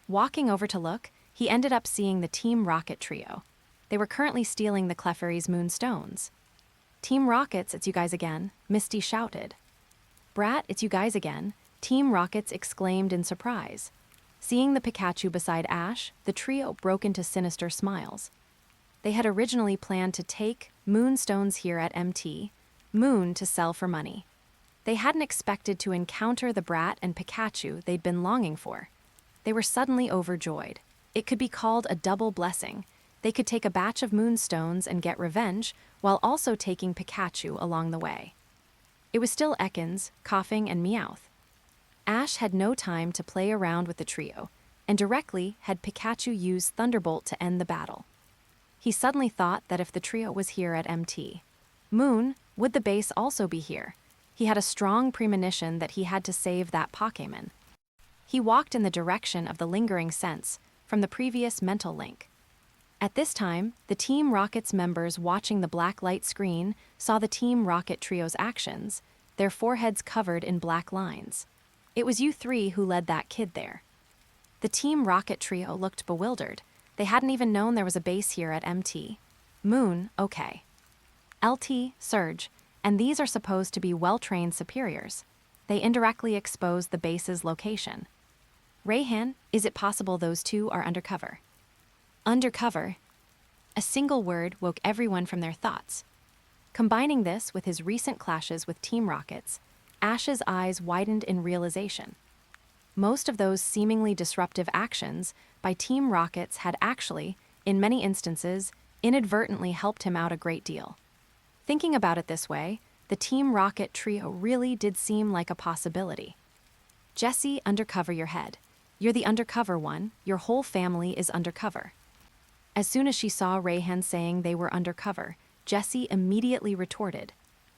Walking over to look, he ended up seeing the Team Rocket trio. They were currently stealing the Clefairy's moonstones. "Team Rockets, it's you guys again," Misty shouted. "Brat, it's you guys again," Team Rockets exclaimed in surprise. Seeing the Pikachu beside Ash, the trio broke into sinister smiles. They had originally planned to take moonstones here at MT, Moon, to sell for money. They hadn't expected to encounter the Brat and Pikachu they'd been longing for. They were suddenly overjoyed. It could be called a double blessing. They could take a batch of moonstones and get revenge, while also taking Pikachu along the way. It was still Ekans, coughing and Meowth. Ash had no time to play around with the trio, and directly had Pikachu use Thunderbolt to end the battle. He suddenly thought that if the trio was here at MT, Moon, would the base also be here? He had a strong premonition that he had to save that Pokémon. He walked in the direction of the lingering sense from the previous mental link. At this time, the Team Rocket's members watching the black light screen saw the Team Rocket trio's actions, their foreheads covered in black lines. It was you three who led that kid there. The Team Rocket trio looked bewildered. They hadn't even known there was a base here at MT. Moon, okay. LT, Surge, and these are supposed to be well-trained superiors. They indirectly expose the base's location. Rayhan, is it possible those two are undercover? Undercover? A single word woke everyone from their thoughts. Combining this with his recent clashes with Team Rockets, Ash's eyes widened in realization. Most of those seemingly disruptive actions by Team Rockets had actually, in many instances, inadvertently helped him out a great deal. Thinking about it this way, the Team Rocket trio really did seem like a possibility. Jessie, undercover your head. You're the undercover one, your whole family is undercover. As soon as she saw Rayhan saying they were undercover, Jessie immediately retorted.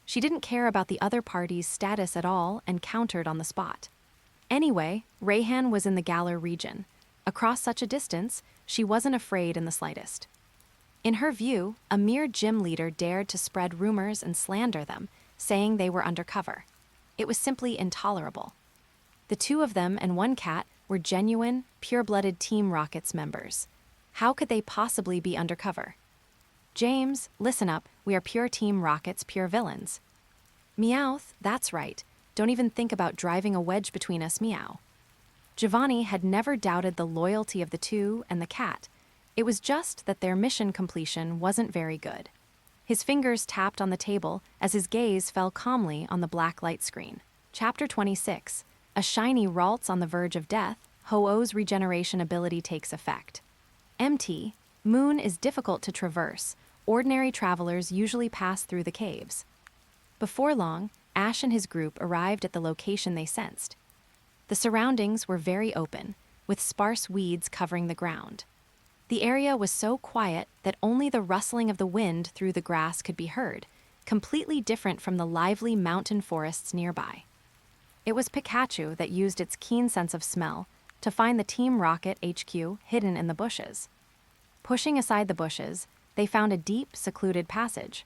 She didn't care about the other party's status at all and countered on the spot. Anyway, Rayhan was in the Galar region. Across such a distance, she wasn't afraid in the slightest. In her view, a mere gym leader dared to spread rumors and slander them, saying they were undercover. It was simply intolerable. The two of them and one cat were were genuine, pure-blooded Team Rocket's members. How could they possibly be undercover? James, listen up, we are pure Team Rocket's pure villains. Meowth, that's right. Don't even think about driving a wedge between us, Meow. Giovanni had never doubted the loyalty of the two and the cat. It was just that their mission completion wasn't very good. His fingers tapped on the table as his gaze fell calmly on the black light screen. Chapter 26. A shiny Ralts on the verge of death, Ho-Oh's regeneration ability takes effect. MT. Moon is difficult to traverse. Ordinary travelers usually pass through the caves. Before long, Ash and his group arrived at the location they sensed. The surroundings were very open, with sparse weeds covering the ground. The area was so quiet that only the rustling of the wind through the grass could be heard, completely different from the lively mountain forests nearby. It was Pikachu that used its keen sense of smell to find the Team Rocket HQ hidden in the bushes. Pushing aside the bushes, they found a deep, secluded passage.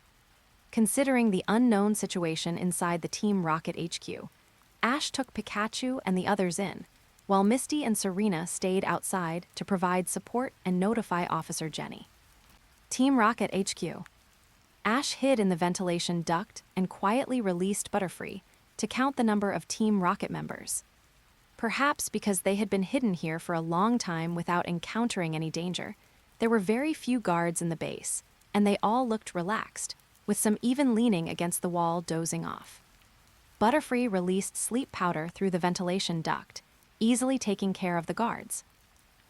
Considering the unknown situation inside the Team Rocket HQ, Ash took Pikachu and the others in, while Misty and Serena stayed outside to provide support and notify Officer Jenny. Team Rocket HQ. Ash hid in the ventilation duct and quietly released Butterfree to count the number of Team Rocket members. Perhaps because they had been hidden here for a long time without encountering any danger, there were very few guards in the base, and they all looked relaxed, with some even leaning against the wall dozing off. Butterfree released sleep powder through the ventilation duct, easily taking care of the guards.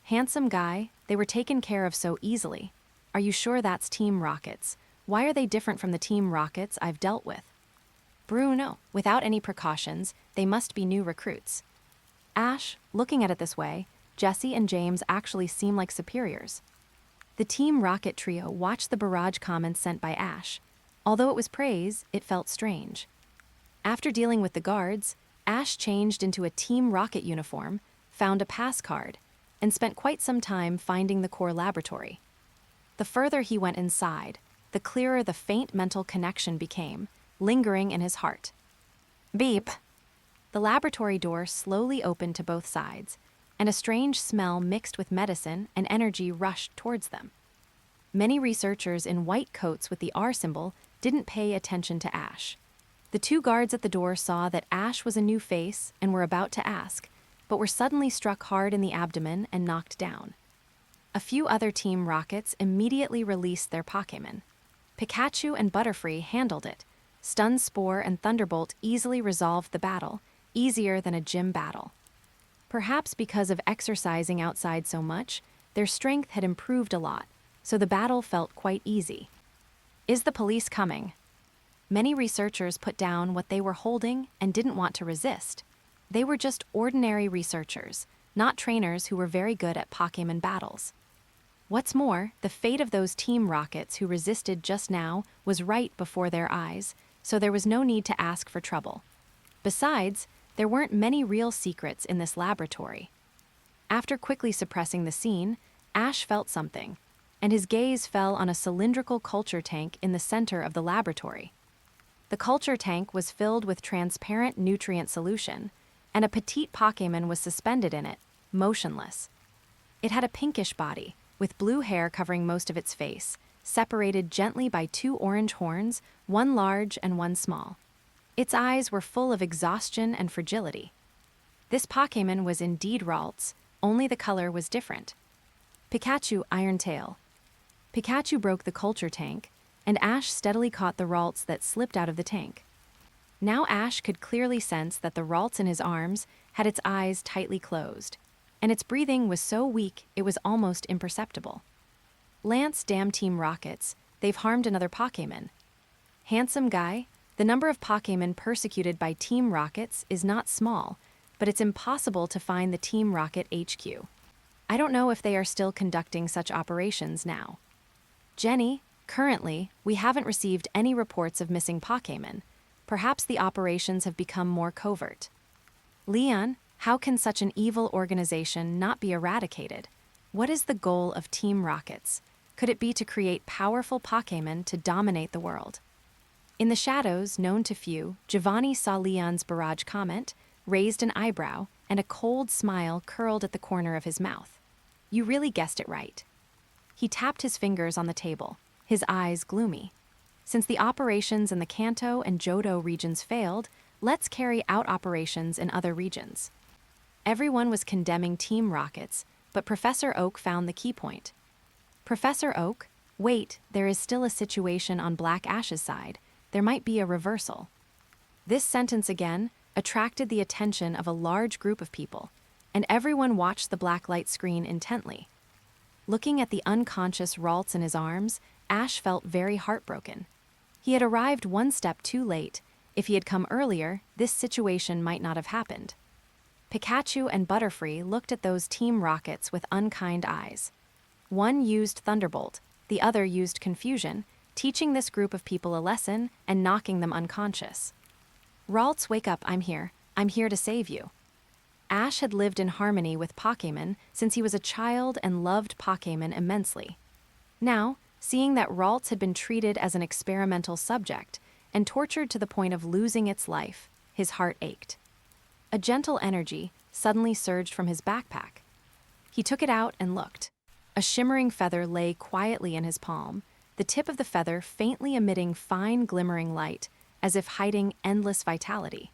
Handsome guy, they were taken care of so easily. Are you sure that's Team Rockets? Why are they different from the Team Rockets I've dealt with? Bruno, without any precautions, they must be new recruits. Ash, looking at it this way, Jessie and James actually seem like superiors. The Team Rocket trio watched the barrage comments sent by Ash. Although it was praise, it felt strange. After dealing with the guards, Ash changed into a Team Rocket uniform, found a pass card, and spent quite some time finding the core laboratory. The further he went inside, the clearer the faint mental connection became, lingering in his heart. Beep! The laboratory door slowly opened to both sides, and a strange smell mixed with medicine and energy rushed towards them. Many researchers in white coats with the R symbol didn't pay attention to Ash. The two guards at the door saw that Ash was a new face and were about to ask, but were suddenly struck hard in the abdomen and knocked down. A few other Team Rockets immediately released their Pokémon. Pikachu and Butterfree handled it. Stun Spore and Thunderbolt easily resolved the battle, easier than a gym battle. Perhaps because of exercising outside so much, their strength had improved a lot, so the battle felt quite easy. Is the police coming? Many researchers put down what they were holding and didn't want to resist. They were just ordinary researchers, not trainers who were very good at Pokémon battles. What's more, the fate of those Team Rockets who resisted just now was right before their eyes, so there was no need to ask for trouble. Besides, there weren't many real secrets in this laboratory. After quickly suppressing the scene, Ash felt something, and his gaze fell on a cylindrical culture tank in the center of the laboratory. The culture tank was filled with transparent nutrient solution, and a petite Pokémon was suspended in it, motionless. It had a pinkish body, with blue hair covering most of its face, separated gently by two orange horns, one large and one small. Its eyes were full of exhaustion and fragility. This Pokémon was indeed Ralts, only the color was different. Pikachu Irontail. Pikachu broke the culture tank, and Ash steadily caught the Ralts that slipped out of the tank. Now Ash could clearly sense that the Ralts in his arms had its eyes tightly closed, and its breathing was so weak it was almost imperceptible. Lance, damn Team Rockets, they've harmed another Pokémon. Handsome guy, the number of Pokémon persecuted by Team Rockets is not small, but it's impossible to find the Team Rocket HQ. I don't know if they are still conducting such operations now. Jenny, currently, we haven't received any reports of missing Pokémon. Perhaps the operations have become more covert. Leon, how can such an evil organization not be eradicated? What is the goal of Team Rockets? Could it be to create powerful Pokémon to dominate the world? In the shadows, known to few, Giovanni saw Leon's barrage comment, raised an eyebrow, and a cold smile curled at the corner of his mouth. You really guessed it right. He tapped his fingers on the table, his eyes gloomy. Since the operations in the Kanto and Johto regions failed, let's carry out operations in other regions. Everyone was condemning Team Rockets, but Professor Oak found the key point. Professor Oak, wait, there is still a situation on Black Ash's side. There might be a reversal. This sentence again attracted the attention of a large group of people, and everyone watched the black light screen intently. Looking at the unconscious Ralts in his arms, Ash felt very heartbroken. He had arrived one step too late. If he had come earlier, this situation might not have happened. Pikachu and Butterfree looked at those Team Rockets with unkind eyes. One used Thunderbolt, the other used Confusion, teaching this group of people a lesson and knocking them unconscious. Ralts, wake up, I'm here. I'm here to save you. Ash had lived in harmony with Pokémon since he was a child and loved Pokémon immensely. Now, seeing that Ralts had been treated as an experimental subject and tortured to the point of losing its life, his heart ached. A gentle energy suddenly surged from his backpack. He took it out and looked. A shimmering feather lay quietly in his palm, the tip of the feather faintly emitting fine glimmering light, as if hiding endless vitality.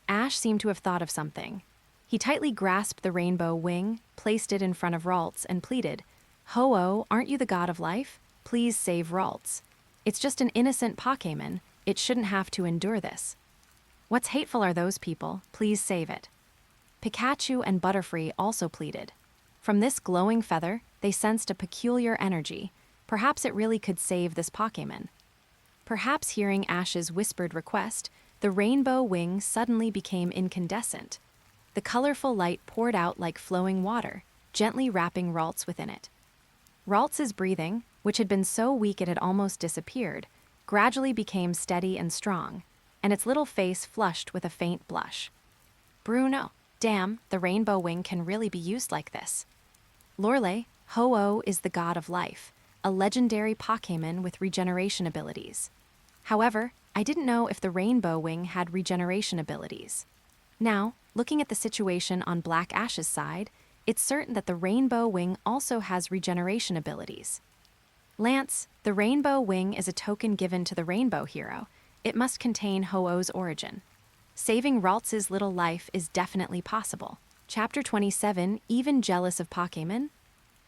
Ash seemed to have thought of something. He tightly grasped the rainbow wing, placed it in front of Ralts, and pleaded, "Ho-Oh, aren't you the god of life? Please save Ralts. It's just an innocent Pokémon. It shouldn't have to endure this. What's hateful are those people. Please save it." Pikachu and Butterfree also pleaded. From this glowing feather, they sensed a peculiar energy. Perhaps it really could save this Pokémon. Perhaps hearing Ash's whispered request, the rainbow wing suddenly became incandescent. The colorful light poured out like flowing water, gently wrapping Ralts within it. Ralts's breathing, which had been so weak it had almost disappeared, gradually became steady and strong, and its little face flushed with a faint blush. Bruno, damn, the rainbow wing can really be used like this. Lorelei, Ho-Oh is the god of life, a legendary Pokémon with regeneration abilities. However, I didn't know if the rainbow wing had regeneration abilities. Now, looking at the situation on Black Ash's side, it's certain that the rainbow wing also has regeneration abilities. Lance, the rainbow wing is a token given to the rainbow hero. It must contain Ho-Oh's origin. Saving Ralts' little life is definitely possible. Chapter 27, Even Jealous of Pokémon?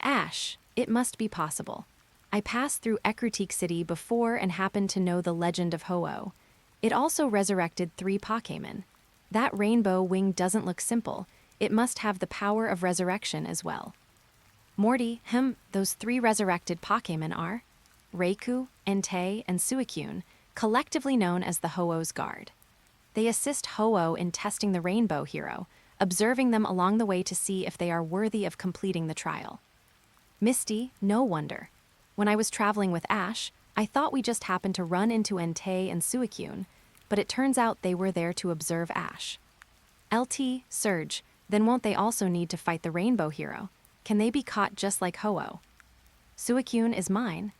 Ash, it must be possible. I passed through Ecruteak City before and happened to know the legend of Ho-Oh. It also resurrected 3 Pokémon. That rainbow wing doesn't look simple. It must have the power of resurrection as well. Morty, those 3 resurrected Pokémon are Raikou, Entei, and Suicune, collectively known as the Ho-Oh's Guard. They assist Ho-Oh in testing the rainbow hero, observing them along the way to see if they are worthy of completing the trial. Misty, no wonder. When I was traveling with Ash, I thought we just happened to run into Entei and Suicune, but it turns out they were there to observe Ash. LT, Surge, then won't they also need to fight the rainbow hero? Can they be caught just like Ho-Oh? Suicune is mine.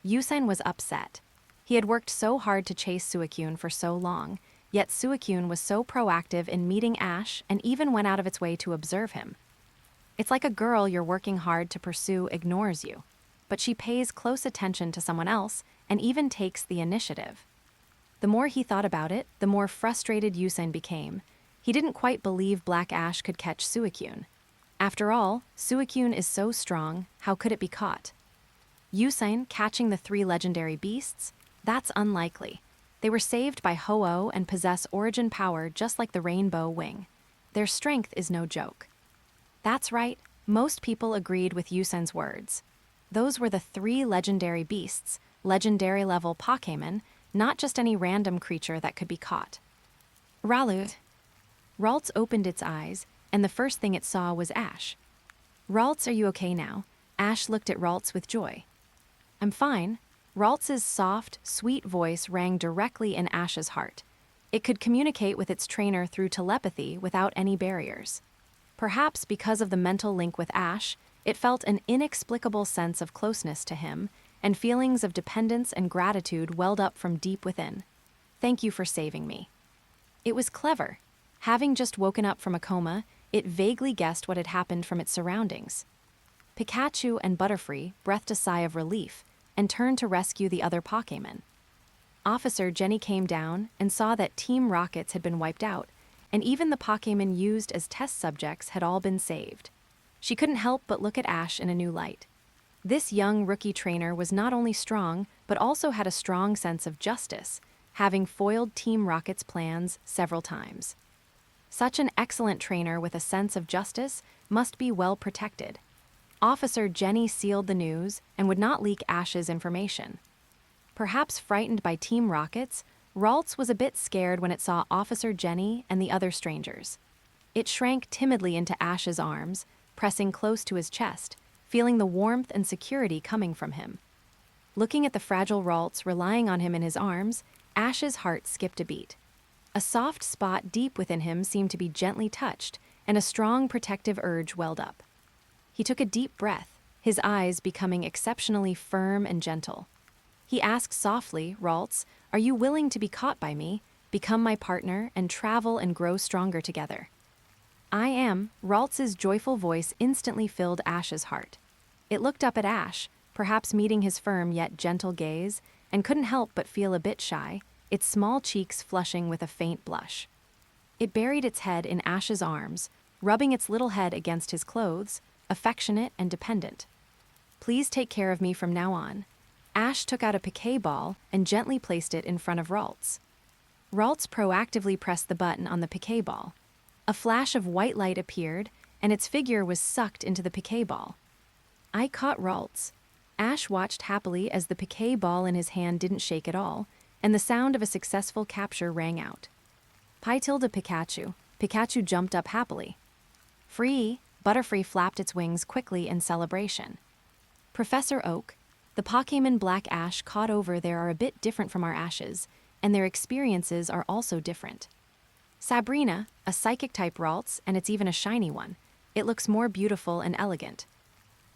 Yusen was upset. He had worked so hard to chase Suicune for so long, yet Suicune was so proactive in meeting Ash and even went out of its way to observe him. It's like a girl you're working hard to pursue ignores you, but she pays close attention to someone else and even takes the initiative. The more he thought about it, the more frustrated Yusen became. He didn't quite believe Black Ash could catch Suicune. After all, Suicune is so strong, how could it be caught? Yusen catching the 3 legendary beasts? That's unlikely. They were saved by Ho-Oh and possess origin power just like the rainbow wing. Their strength is no joke. That's right, most people agreed with Yusen's words. Those were the 3 legendary beasts, legendary level Pokémon, not just any random creature that could be caught. Ralts opened its eyes, and the first thing it saw was Ash. Ralts, are you okay now? Ash looked at Ralts with joy. I'm fine. Ralts' soft, sweet voice rang directly in Ash's heart. It could communicate with its trainer through telepathy without any barriers. Perhaps because of the mental link with Ash, it felt an inexplicable sense of closeness to him, and feelings of dependence and gratitude welled up from deep within. Thank you for saving me. It was clever. Having just woken up from a coma, It vaguely guessed what had happened from its surroundings. Pikachu and Butterfree breathed a sigh of relief and turned to rescue the other Pokémon. Officer Jenny came down and saw that Team Rockets had been wiped out, and even the Pokémon used as test subjects had all been saved. She couldn't help but look at Ash in a new light. This young rookie trainer was not only strong, but also had a strong sense of justice, having foiled Team Rocket's plans several times. Such an excellent trainer with a sense of justice must be well protected. Officer Jenny sealed the news and would not leak Ash's information. Perhaps frightened by Team Rockets, Ralts was a bit scared when it saw Officer Jenny and the other strangers. It shrank timidly into Ash's arms, pressing close to his chest, feeling the warmth and security coming from him. Looking at the fragile Ralts relying on him in his arms, Ash's heart skipped a beat. A soft spot deep within him seemed to be gently touched, and a strong protective urge welled up. He took a deep breath, his eyes becoming exceptionally firm and gentle. He asked softly, "Ralts, are you willing to be caught by me, become my partner, and travel and grow stronger together?" "I am." Ralts's joyful voice instantly filled Ash's heart. It looked up at Ash, perhaps meeting his firm yet gentle gaze, and couldn't help but feel a bit shy, its small cheeks flushing with a faint blush. It buried its head in Ash's arms, rubbing its little head against his clothes, affectionate and dependent. "Please take care of me from now on." Ash took out a piquet ball and gently placed it in front of Ralts. Ralts proactively pressed the button on the piquet ball. A flash of white light appeared, and its figure was sucked into the piquet ball. "I caught Ralts." Ash watched happily as the piquet ball in his hand didn't shake at all, and the sound of a successful capture rang out. "Pi tilde Pikachu." Pikachu jumped up happily. "Free!" Butterfree flapped its wings quickly in celebration. "Professor Oak, the Pokémon Black Ash caught over there are a bit different from our Ashes, and their experiences are also different. Sabrina, a psychic-type Ralts, and it's even a shiny one. It looks more beautiful and elegant.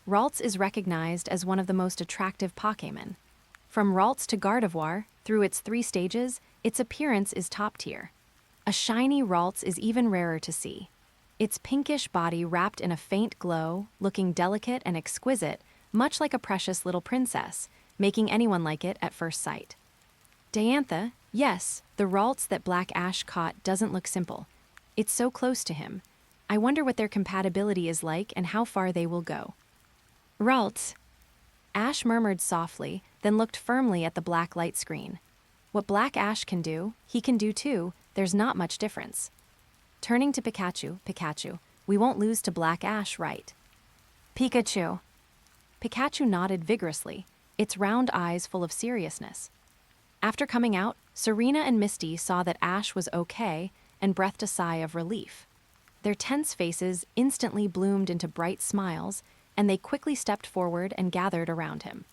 Ralts is recognized as one of the most attractive Pokémon. From Ralts to Gardevoir, through its 3 stages, its appearance is top tier. A shiny Ralts is even rarer to see. Its pinkish body wrapped in a faint glow, looking delicate and exquisite, much like a precious little princess, making anyone like it at first sight. Diantha, yes, the Ralts that Black Ash caught doesn't look simple. It's so close to him. I wonder what their compatibility is like and how far they will go." "Ralts." Ash murmured softly, then looked firmly at the black light screen. What Black Ash can do, he can do too, there's not much difference. Turning to Pikachu, "Pikachu, we won't lose to Black Ash, right?" "Pikachu." Pikachu nodded vigorously, its round eyes full of seriousness. After coming out, Serena and Misty saw that Ash was okay and breathed a sigh of relief. Their tense faces instantly bloomed into bright smiles, and they quickly stepped forward and gathered around him.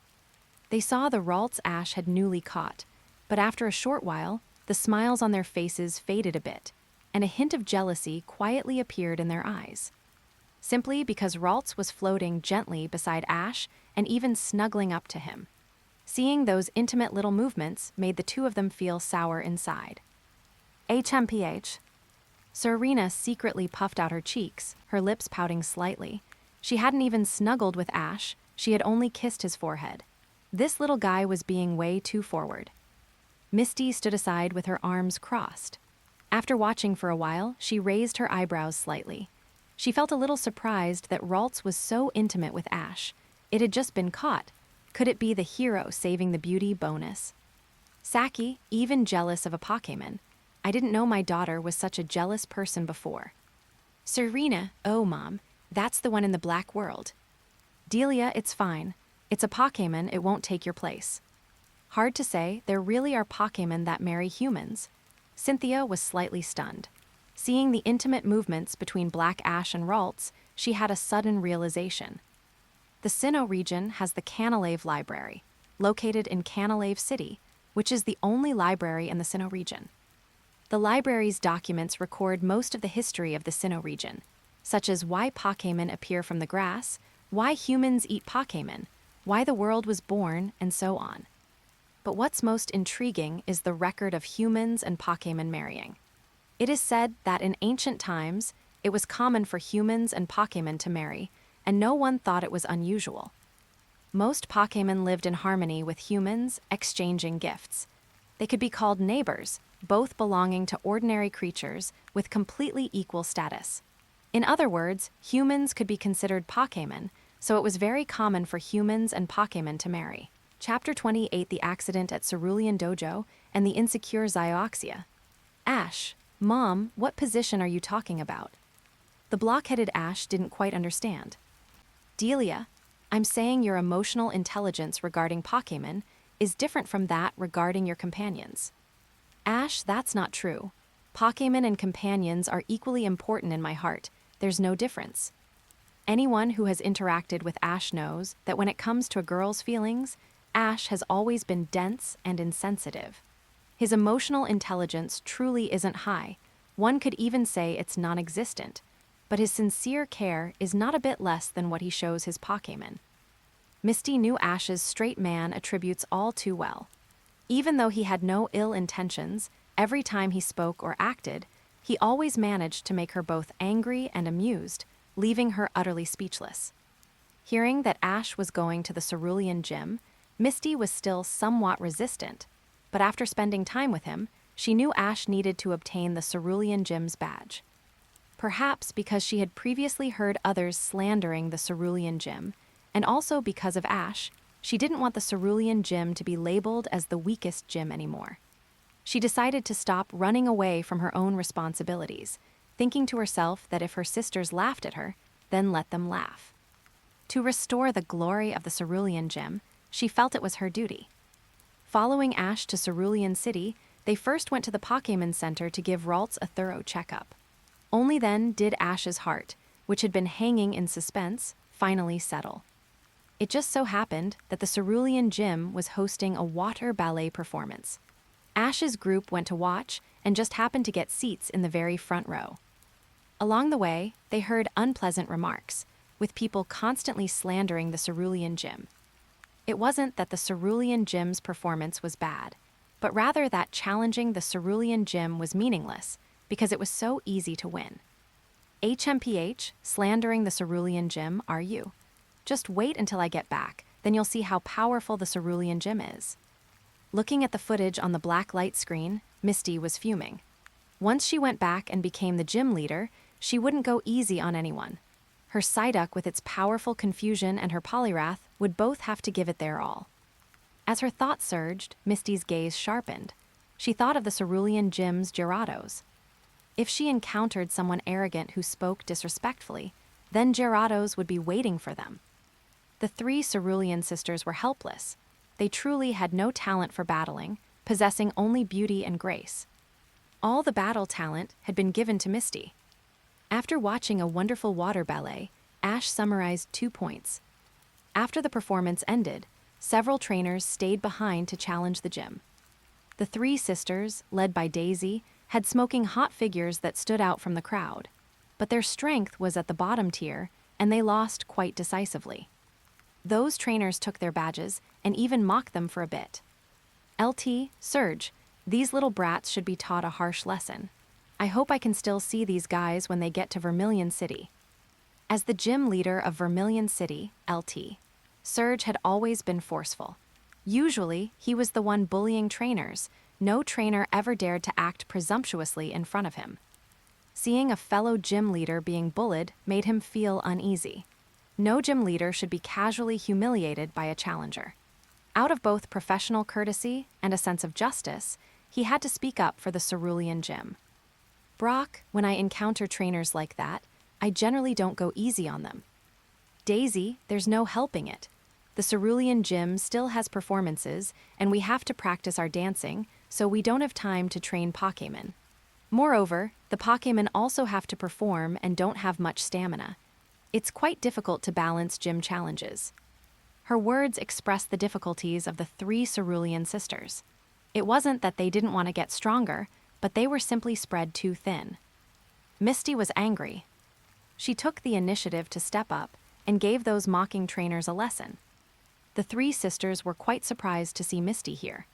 They saw the Ralts Ash had newly caught, but after a short while, the smiles on their faces faded a bit, and a hint of jealousy quietly appeared in their eyes. Simply because Ralts was floating gently beside Ash and even snuggling up to him. Seeing those intimate little movements made the two of them feel sour inside. "HMPH." Serena secretly puffed out her cheeks, her lips pouting slightly. She hadn't even snuggled with Ash, she had only kissed his forehead. This little guy was being way too forward. Misty stood aside with her arms crossed. After watching for a while, she raised her eyebrows slightly. She felt a little surprised that Ralts was so intimate with Ash. It had just been caught. Could it be the hero saving the beauty bonus? Saki, even jealous of a Pokémon. I didn't know my daughter was such a jealous person before. Serena, oh mom, that's the one in the black world. Delia, it's fine. It's a Pokémon, it won't take your place. Hard to say, there really are Pokémon that marry humans. Cynthia was slightly stunned. Seeing the intimate movements between Black Ash and Ralts, she had a sudden realization. The Sinnoh region has the Canalave Library, located in Canalave City, which is the only library in the Sinnoh region. The library's documents record most of the history of the Sinnoh region, such as why Pokémon appear from the grass, why humans eat Pokémon, why the world was born, and so on. But what's most intriguing is the record of humans and Pokémon marrying. It is said that in ancient times, it was common for humans and Pokémon to marry, and no one thought it was unusual. Most Pokémon lived in harmony with humans, exchanging gifts. They could be called neighbors, both belonging to ordinary creatures with completely equal status. In other words, humans could be considered Pokémon, so it was very common for humans and Pokémon to marry. Chapter 28: The Accident at Cerulean Dojo and the Insecure Xiaoxia. Ash, Mom, what position are you talking about? The block-headed Ash didn't quite understand. Delia, I'm saying your emotional intelligence regarding Pokémon is different from that regarding your companions. Ash, that's not true. Pokémon and companions are equally important in my heart. There's no difference. Anyone who has interacted with Ash knows that when it comes to a girl's feelings, Ash has always been dense and insensitive. His emotional intelligence truly isn't high. One could even say it's non-existent. But his sincere care is not a bit less than what he shows his Pokémon. Misty knew Ash's straight man attributes all too well. Even though he had no ill intentions, every time he spoke or acted, he always managed to make her both angry and amused, leaving her utterly speechless. Hearing that Ash was going to the Cerulean Gym, Misty was still somewhat resistant, but after spending time with him, she knew Ash needed to obtain the Cerulean Gym's badge. Perhaps because she had previously heard others slandering the Cerulean Gym, and also because of Ash, she didn't want the Cerulean Gym to be labeled as the weakest gym anymore. She decided to stop running away from her own responsibilities, thinking to herself that if her sisters laughed at her, then let them laugh. To restore the glory of the Cerulean Gym, she felt it was her duty. Following Ash to Cerulean City, they first went to the Pokémon Center to give Ralts a thorough checkup. Only then did Ash's heart, which had been hanging in suspense, finally settle. It just so happened that the Cerulean Gym was hosting a water ballet performance. Ash's group went to watch and just happened to get seats in the very front row. Along the way, they heard unpleasant remarks, with people constantly slandering the Cerulean Gym. It wasn't that the Cerulean Gym's performance was bad, but rather that challenging the Cerulean Gym was meaningless, because it was so easy to win. HMPH, slandering the Cerulean Gym, are you? Just wait until I get back, then you'll see how powerful the Cerulean Gym is. Looking at the footage on the black light screen, Misty was fuming. Once she went back and became the gym leader, she wouldn't go easy on anyone. Her Psyduck with its powerful confusion and her Poliwrath would both have to give it their all. As her thoughts surged, Misty's gaze sharpened. She thought of the Cerulean Gym's Gyarados. If she encountered someone arrogant who spoke disrespectfully, then Gyarados would be waiting for them. The three Cerulean sisters were helpless. They truly had no talent for battling, possessing only beauty and grace. All the battle talent had been given to Misty. After watching a wonderful water ballet, Ash summarized 2 points. After the performance ended, several trainers stayed behind to challenge the gym. The three sisters, led by Daisy, had smoking hot figures that stood out from the crowd, but their strength was at the bottom tier, and they lost quite decisively. Those trainers took their badges and even mocked them for a bit. LT, Surge, these little brats should be taught a harsh lesson. I hope I can still see these guys when they get to Vermilion City. As the gym leader of Vermilion City, LT, Surge had always been forceful. Usually, he was the one bullying trainers. No trainer ever dared to act presumptuously in front of him. Seeing a fellow gym leader being bullied made him feel uneasy. No gym leader should be casually humiliated by a challenger. Out of both professional courtesy and a sense of justice, he had to speak up for the Cerulean Gym. Brock, when I encounter trainers like that, I generally don't go easy on them. Daisy, there's no helping it. The Cerulean Gym still has performances, and we have to practice our dancing, so we don't have time to train Pokémon. Moreover, the Pokémon also have to perform and don't have much stamina. It's quite difficult to balance gym challenges. Her words expressed the difficulties of the three Cerulean sisters. It wasn't that they didn't want to get stronger, but they were simply spread too thin. Misty was angry. She took the initiative to step up and gave those mocking trainers a lesson. The three sisters were quite surprised to see Misty here.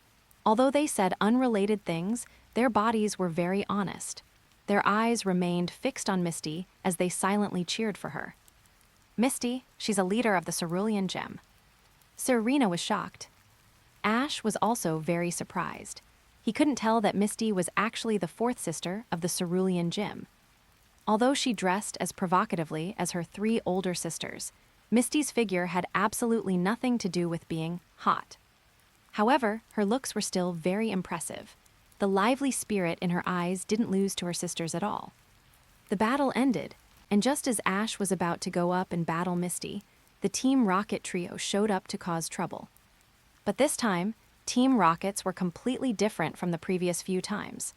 Although they said unrelated things, their bodies were very honest. Their eyes remained fixed on Misty as they silently cheered for her. Misty, she's a leader of the Cerulean Gym. Serena was shocked. Ash was also very surprised. He couldn't tell that Misty was actually the fourth sister of the Cerulean Gym. Although she dressed as provocatively as her 3 older sisters, Misty's figure had absolutely nothing to do with being hot. However, her looks were still very impressive. The lively spirit in her eyes didn't lose to her sisters at all. The battle ended, and just as Ash was about to go up and battle Misty, the Team Rocket trio showed up to cause trouble. But this time, Team Rockets were completely different from the previous few times.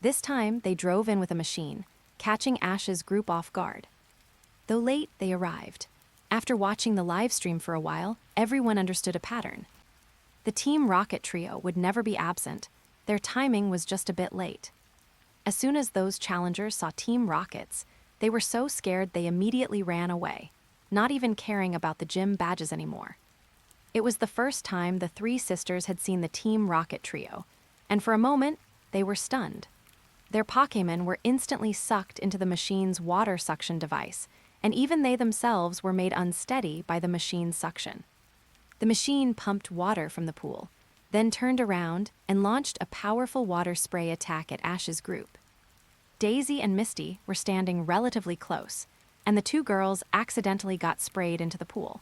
This time, they drove in with a machine, catching Ash's group off guard. Though late, they arrived. After watching the live stream for a while, everyone understood a pattern. The Team Rocket trio would never be absent. Their timing was just a bit late. As soon as those challengers saw Team Rockets, they were so scared they immediately ran away, not even caring about the gym badges anymore. It was the first time the 3 sisters had seen the Team Rocket trio, and for a moment, they were stunned. Their Pokémon were instantly sucked into the machine's water suction device, and even they themselves were made unsteady by the machine's suction. The machine pumped water from the pool, then turned around and launched a powerful water spray attack at Ash's group. Daisy and Misty were standing relatively close, and the 2 girls accidentally got sprayed into the pool.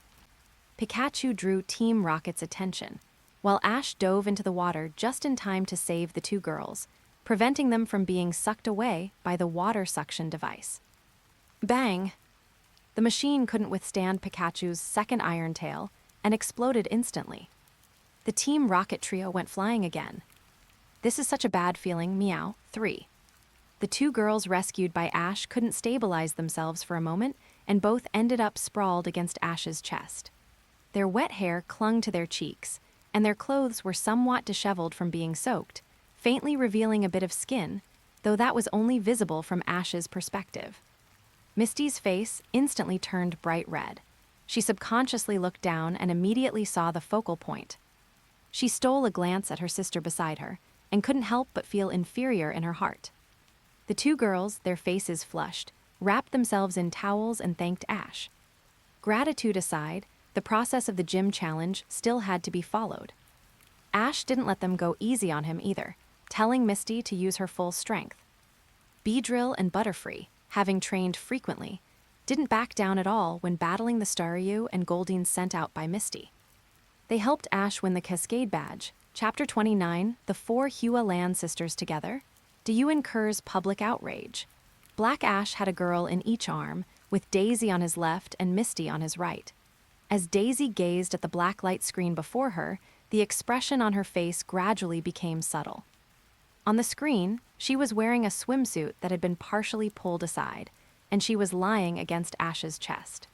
Pikachu drew Team Rocket's attention, while Ash dove into the water just in time to save the 2 girls, preventing them from being sucked away by the water suction device. Bang! The machine couldn't withstand Pikachu's second iron tail and exploded instantly. The Team Rocket trio went flying again. This is such a bad feeling, meow. 3. The 2 girls rescued by Ash couldn't stabilize themselves for a moment, and both ended up sprawled against Ash's chest. Their wet hair clung to their cheeks, and their clothes were somewhat disheveled from being soaked, faintly revealing a bit of skin, though that was only visible from Ash's perspective. Misty's face instantly turned bright red. She subconsciously looked down and immediately saw the focal point. She stole a glance at her sister beside her, and couldn't help but feel inferior in her heart. The 2 girls, their faces flushed, wrapped themselves in towels and thanked Ash. Gratitude aside, the process of the gym challenge still had to be followed. Ash didn't let them go easy on him either, telling Misty to use her full strength. Beedrill and Butterfree, having trained frequently, didn't back down at all when battling the Staryu and Goldeen sent out by Misty. They helped Ash win the Cascade Badge. Chapter 29, The 4 Hua Land Sisters Together. Do you Incurs public outrage? Black Ash had a girl in each arm, with Daisy on his left and Misty on his right. As Daisy gazed at the black light screen before her, the expression on her face gradually became subtle. On the screen, she was wearing a swimsuit that had been partially pulled aside, and she was lying against Ash's chest.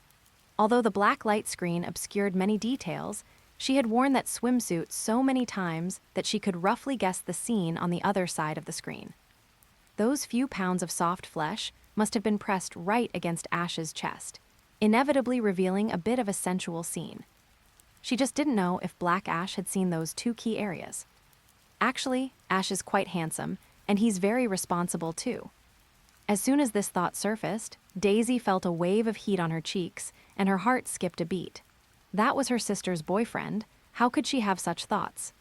Although the black light screen obscured many details, she had worn that swimsuit so many times that she could roughly guess the scene on the other side of the screen. Those few pounds of soft flesh must have been pressed right against Ash's chest, inevitably revealing a bit of a sensual scene. She just didn't know if Black Ash had seen those 2 key areas. Actually, Ash is quite handsome, and he's very responsible too. As soon as this thought surfaced, Daisy felt a wave of heat on her cheeks, and her heart skipped a beat. That was her sister's boyfriend. How could she have such thoughts?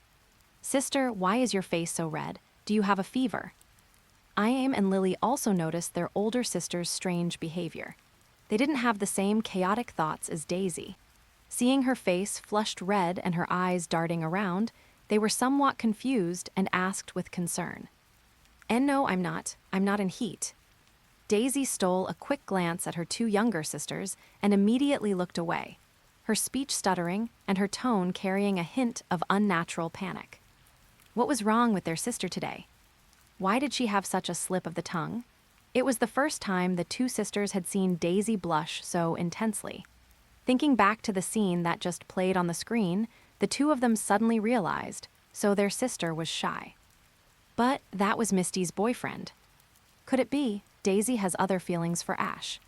Sister, why is your face so red? Do you have a fever? Iam and Lily also noticed their older sister's strange behavior. They didn't have the same chaotic thoughts as Daisy. Seeing her face flushed red and her eyes darting around, they were somewhat confused and asked with concern. And no, I'm not in heat. Daisy stole a quick glance at her 2 younger sisters and immediately looked away, her speech stuttering and her tone carrying a hint of unnatural panic. What was wrong with their sister today? Why did she have such a slip of the tongue? It was the first time the 2 sisters had seen Daisy blush so intensely. Thinking back to the scene that just played on the screen, the 2 of them suddenly realized, so their sister was shy. But that was Misty's boyfriend. Could it be Daisy has other feelings for Ash?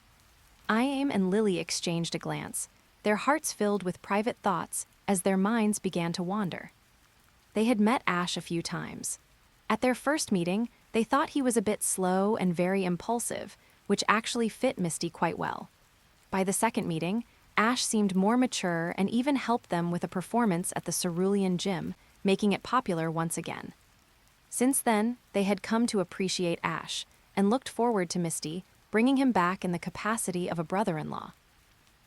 Iam and Lily exchanged a glance, their hearts filled with private thoughts as their minds began to wander. They had met Ash a few times. At their first meeting, They thought he was a bit slow and very impulsive, which actually fit Misty quite well. By the second meeting, Ash seemed more mature and even helped them with a performance at the Cerulean Gym, making it popular once again. Since then, they had come to appreciate Ash and looked forward to Misty, bringing him back in the capacity of a brother-in-law.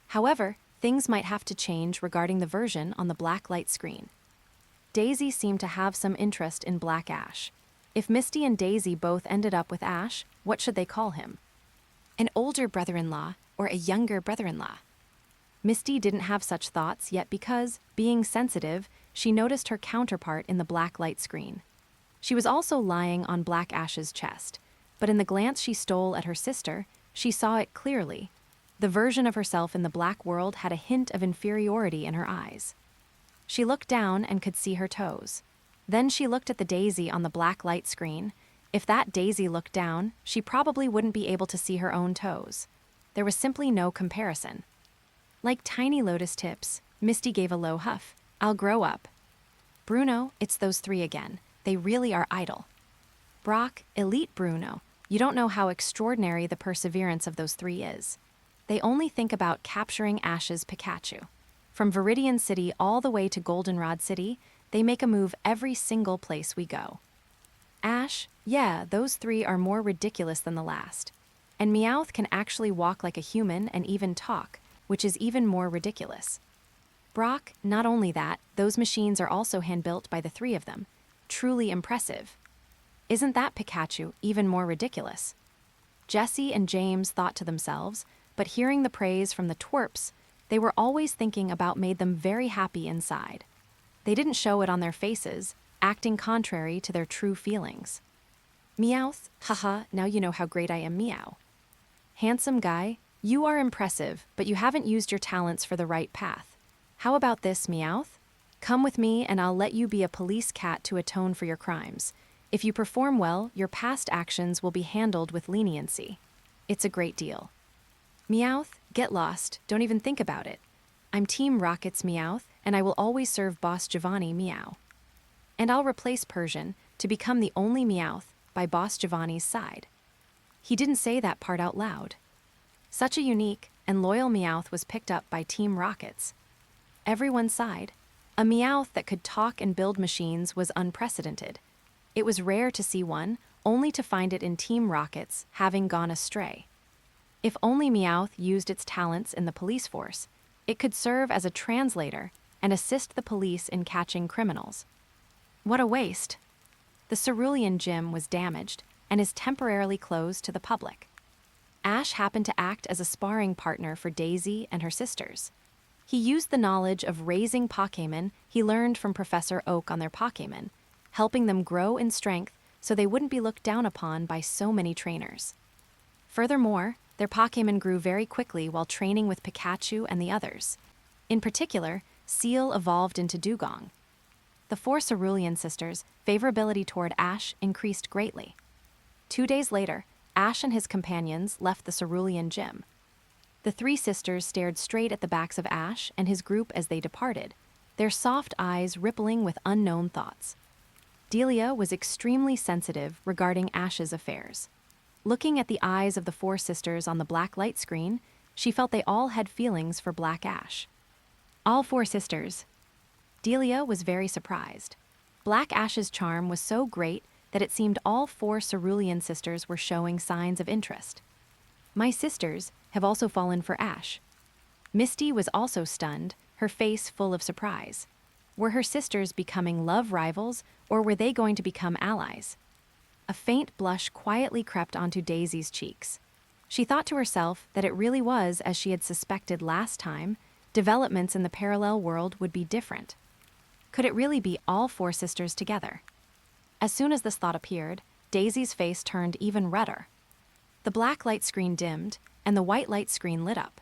However, things might have to change regarding the version on the black light screen. Daisy seemed to have some interest in Black Ash. If Misty and Daisy both ended up with Ash, what should they call him? An older brother-in-law or a younger brother-in-law? Misty didn't have such thoughts yet because, being sensitive, she noticed her counterpart in the black light screen. She was also lying on Black Ash's chest, but in the glance she stole at her sister, she saw it clearly. The version of herself in the black world had a hint of inferiority in her eyes. She looked down and could see her toes. Then she looked at the Daisy on the black light screen. If that Daisy looked down, she probably wouldn't be able to see her own toes. There was simply no comparison. Like tiny lotus tips, Misty gave a low huff. I'll grow up. Bruno, it's those three again. They really are idle. Brock, elite Bruno, you don't know how extraordinary the perseverance of those three is. They only think about capturing Ash's Pikachu. From Viridian City all the way to Goldenrod City, they make a move every single place we go. Ash, yeah, those three are more ridiculous than the last. And Meowth can actually walk like a human and even talk, which is even more ridiculous. Brock, not only that, those machines are also hand-built by the three of them. Truly impressive. Isn't that Pikachu even more ridiculous? Jesse and James thought to themselves, but hearing the praise from the twerps, they were always thinking about made them very happy inside. They didn't show it on their faces, acting contrary to their true feelings. Meowth, haha, now you know how great I am, meow. Handsome guy, you are impressive, but you haven't used your talents for the right path. How about this, Meowth? Come with me and I'll let you be a police cat to atone for your crimes. If you perform well, your past actions will be handled with leniency. It's a great deal. Meowth, get lost, don't even think about it. I'm Team Rocket's Meowth, and I will always serve Boss Giovanni Meow. And I'll replace Persian to become the only Meowth by Boss Giovanni's side. He didn't say that part out loud. Such a unique and loyal Meowth was picked up by Team Rockets. Everyone sighed. A Meowth that could talk and build machines was unprecedented. It was rare to see one, only to find it in Team Rockets having gone astray. If only Meowth used its talents in the police force, it could serve as a translator and assist the police in catching criminals. What a waste! The Cerulean Gym was damaged and is temporarily closed to the public. Ash happened to act as a sparring partner for Daisy and her sisters. He used the knowledge of raising Pokémon he learned from Professor Oak on their Pokémon, helping them grow in strength so they wouldn't be looked down upon by so many trainers. Furthermore, their Pokémon grew very quickly while training with Pikachu and the others. In particular, Seal evolved into Dugong. The four Cerulean sisters' favorability toward Ash increased greatly. 2 days later, Ash and his companions left the Cerulean Gym. The three sisters stared straight at the backs of Ash and his group as they departed, their soft eyes rippling with unknown thoughts. Delia was extremely sensitive regarding Ash's affairs. Looking at the eyes of the four sisters on the black light screen, she felt they all had feelings for Black Ash. All four sisters. Delia was very surprised. Black Ash's charm was so great that it seemed all four Cerulean sisters were showing signs of interest. My sisters have also fallen for Ash. Misty was also stunned, her face full of surprise. Were her sisters becoming love rivals, or were they going to become allies? A faint blush quietly crept onto Daisy's cheeks. She thought to herself that it really was as she had suspected last time, developments in the parallel world would be different. Could it really be all four sisters together? As soon as this thought appeared, Daisy's face turned even redder. The black light screen dimmed, and the white light screen lit up.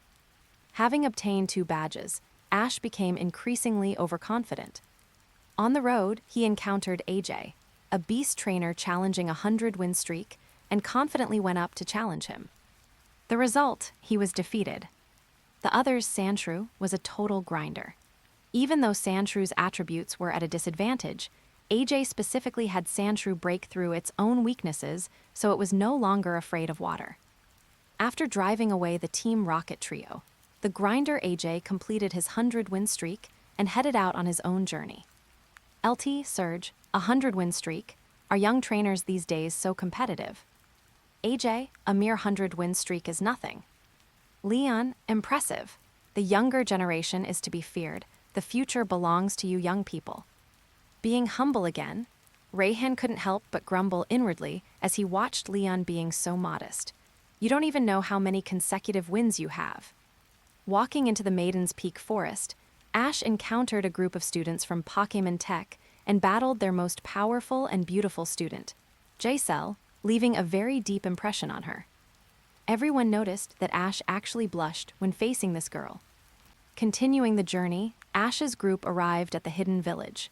Having obtained 2 badges, Ash became increasingly overconfident. On the road, he encountered AJ, a beast trainer challenging a 100-win streak, and confidently went up to challenge him. The result, he was defeated. The other's Sandshrew was a total grinder. Even though Sandshrew's attributes were at a disadvantage, AJ specifically had Sandshrew break through its own weaknesses, so it was no longer afraid of water. After driving away the Team Rocket trio, the grinder AJ completed his 100-win streak and headed out on his own journey. LT, Surge, 100-win streak. Are young trainers these days so competitive? AJ, a mere 100-win streak is nothing. Leon, impressive. The younger generation is to be feared. The future belongs to you young people. Being humble again, Rayhan couldn't help but grumble inwardly as he watched Leon being so modest. You don't even know how many consecutive wins you have. Walking into the Maiden's Peak Forest, Ash encountered a group of students from Pokémon Tech and battled their most powerful and beautiful student, J-Cell, leaving a very deep impression on her. Everyone noticed that Ash actually blushed when facing this girl. Continuing the journey, Ash's group arrived at the hidden village.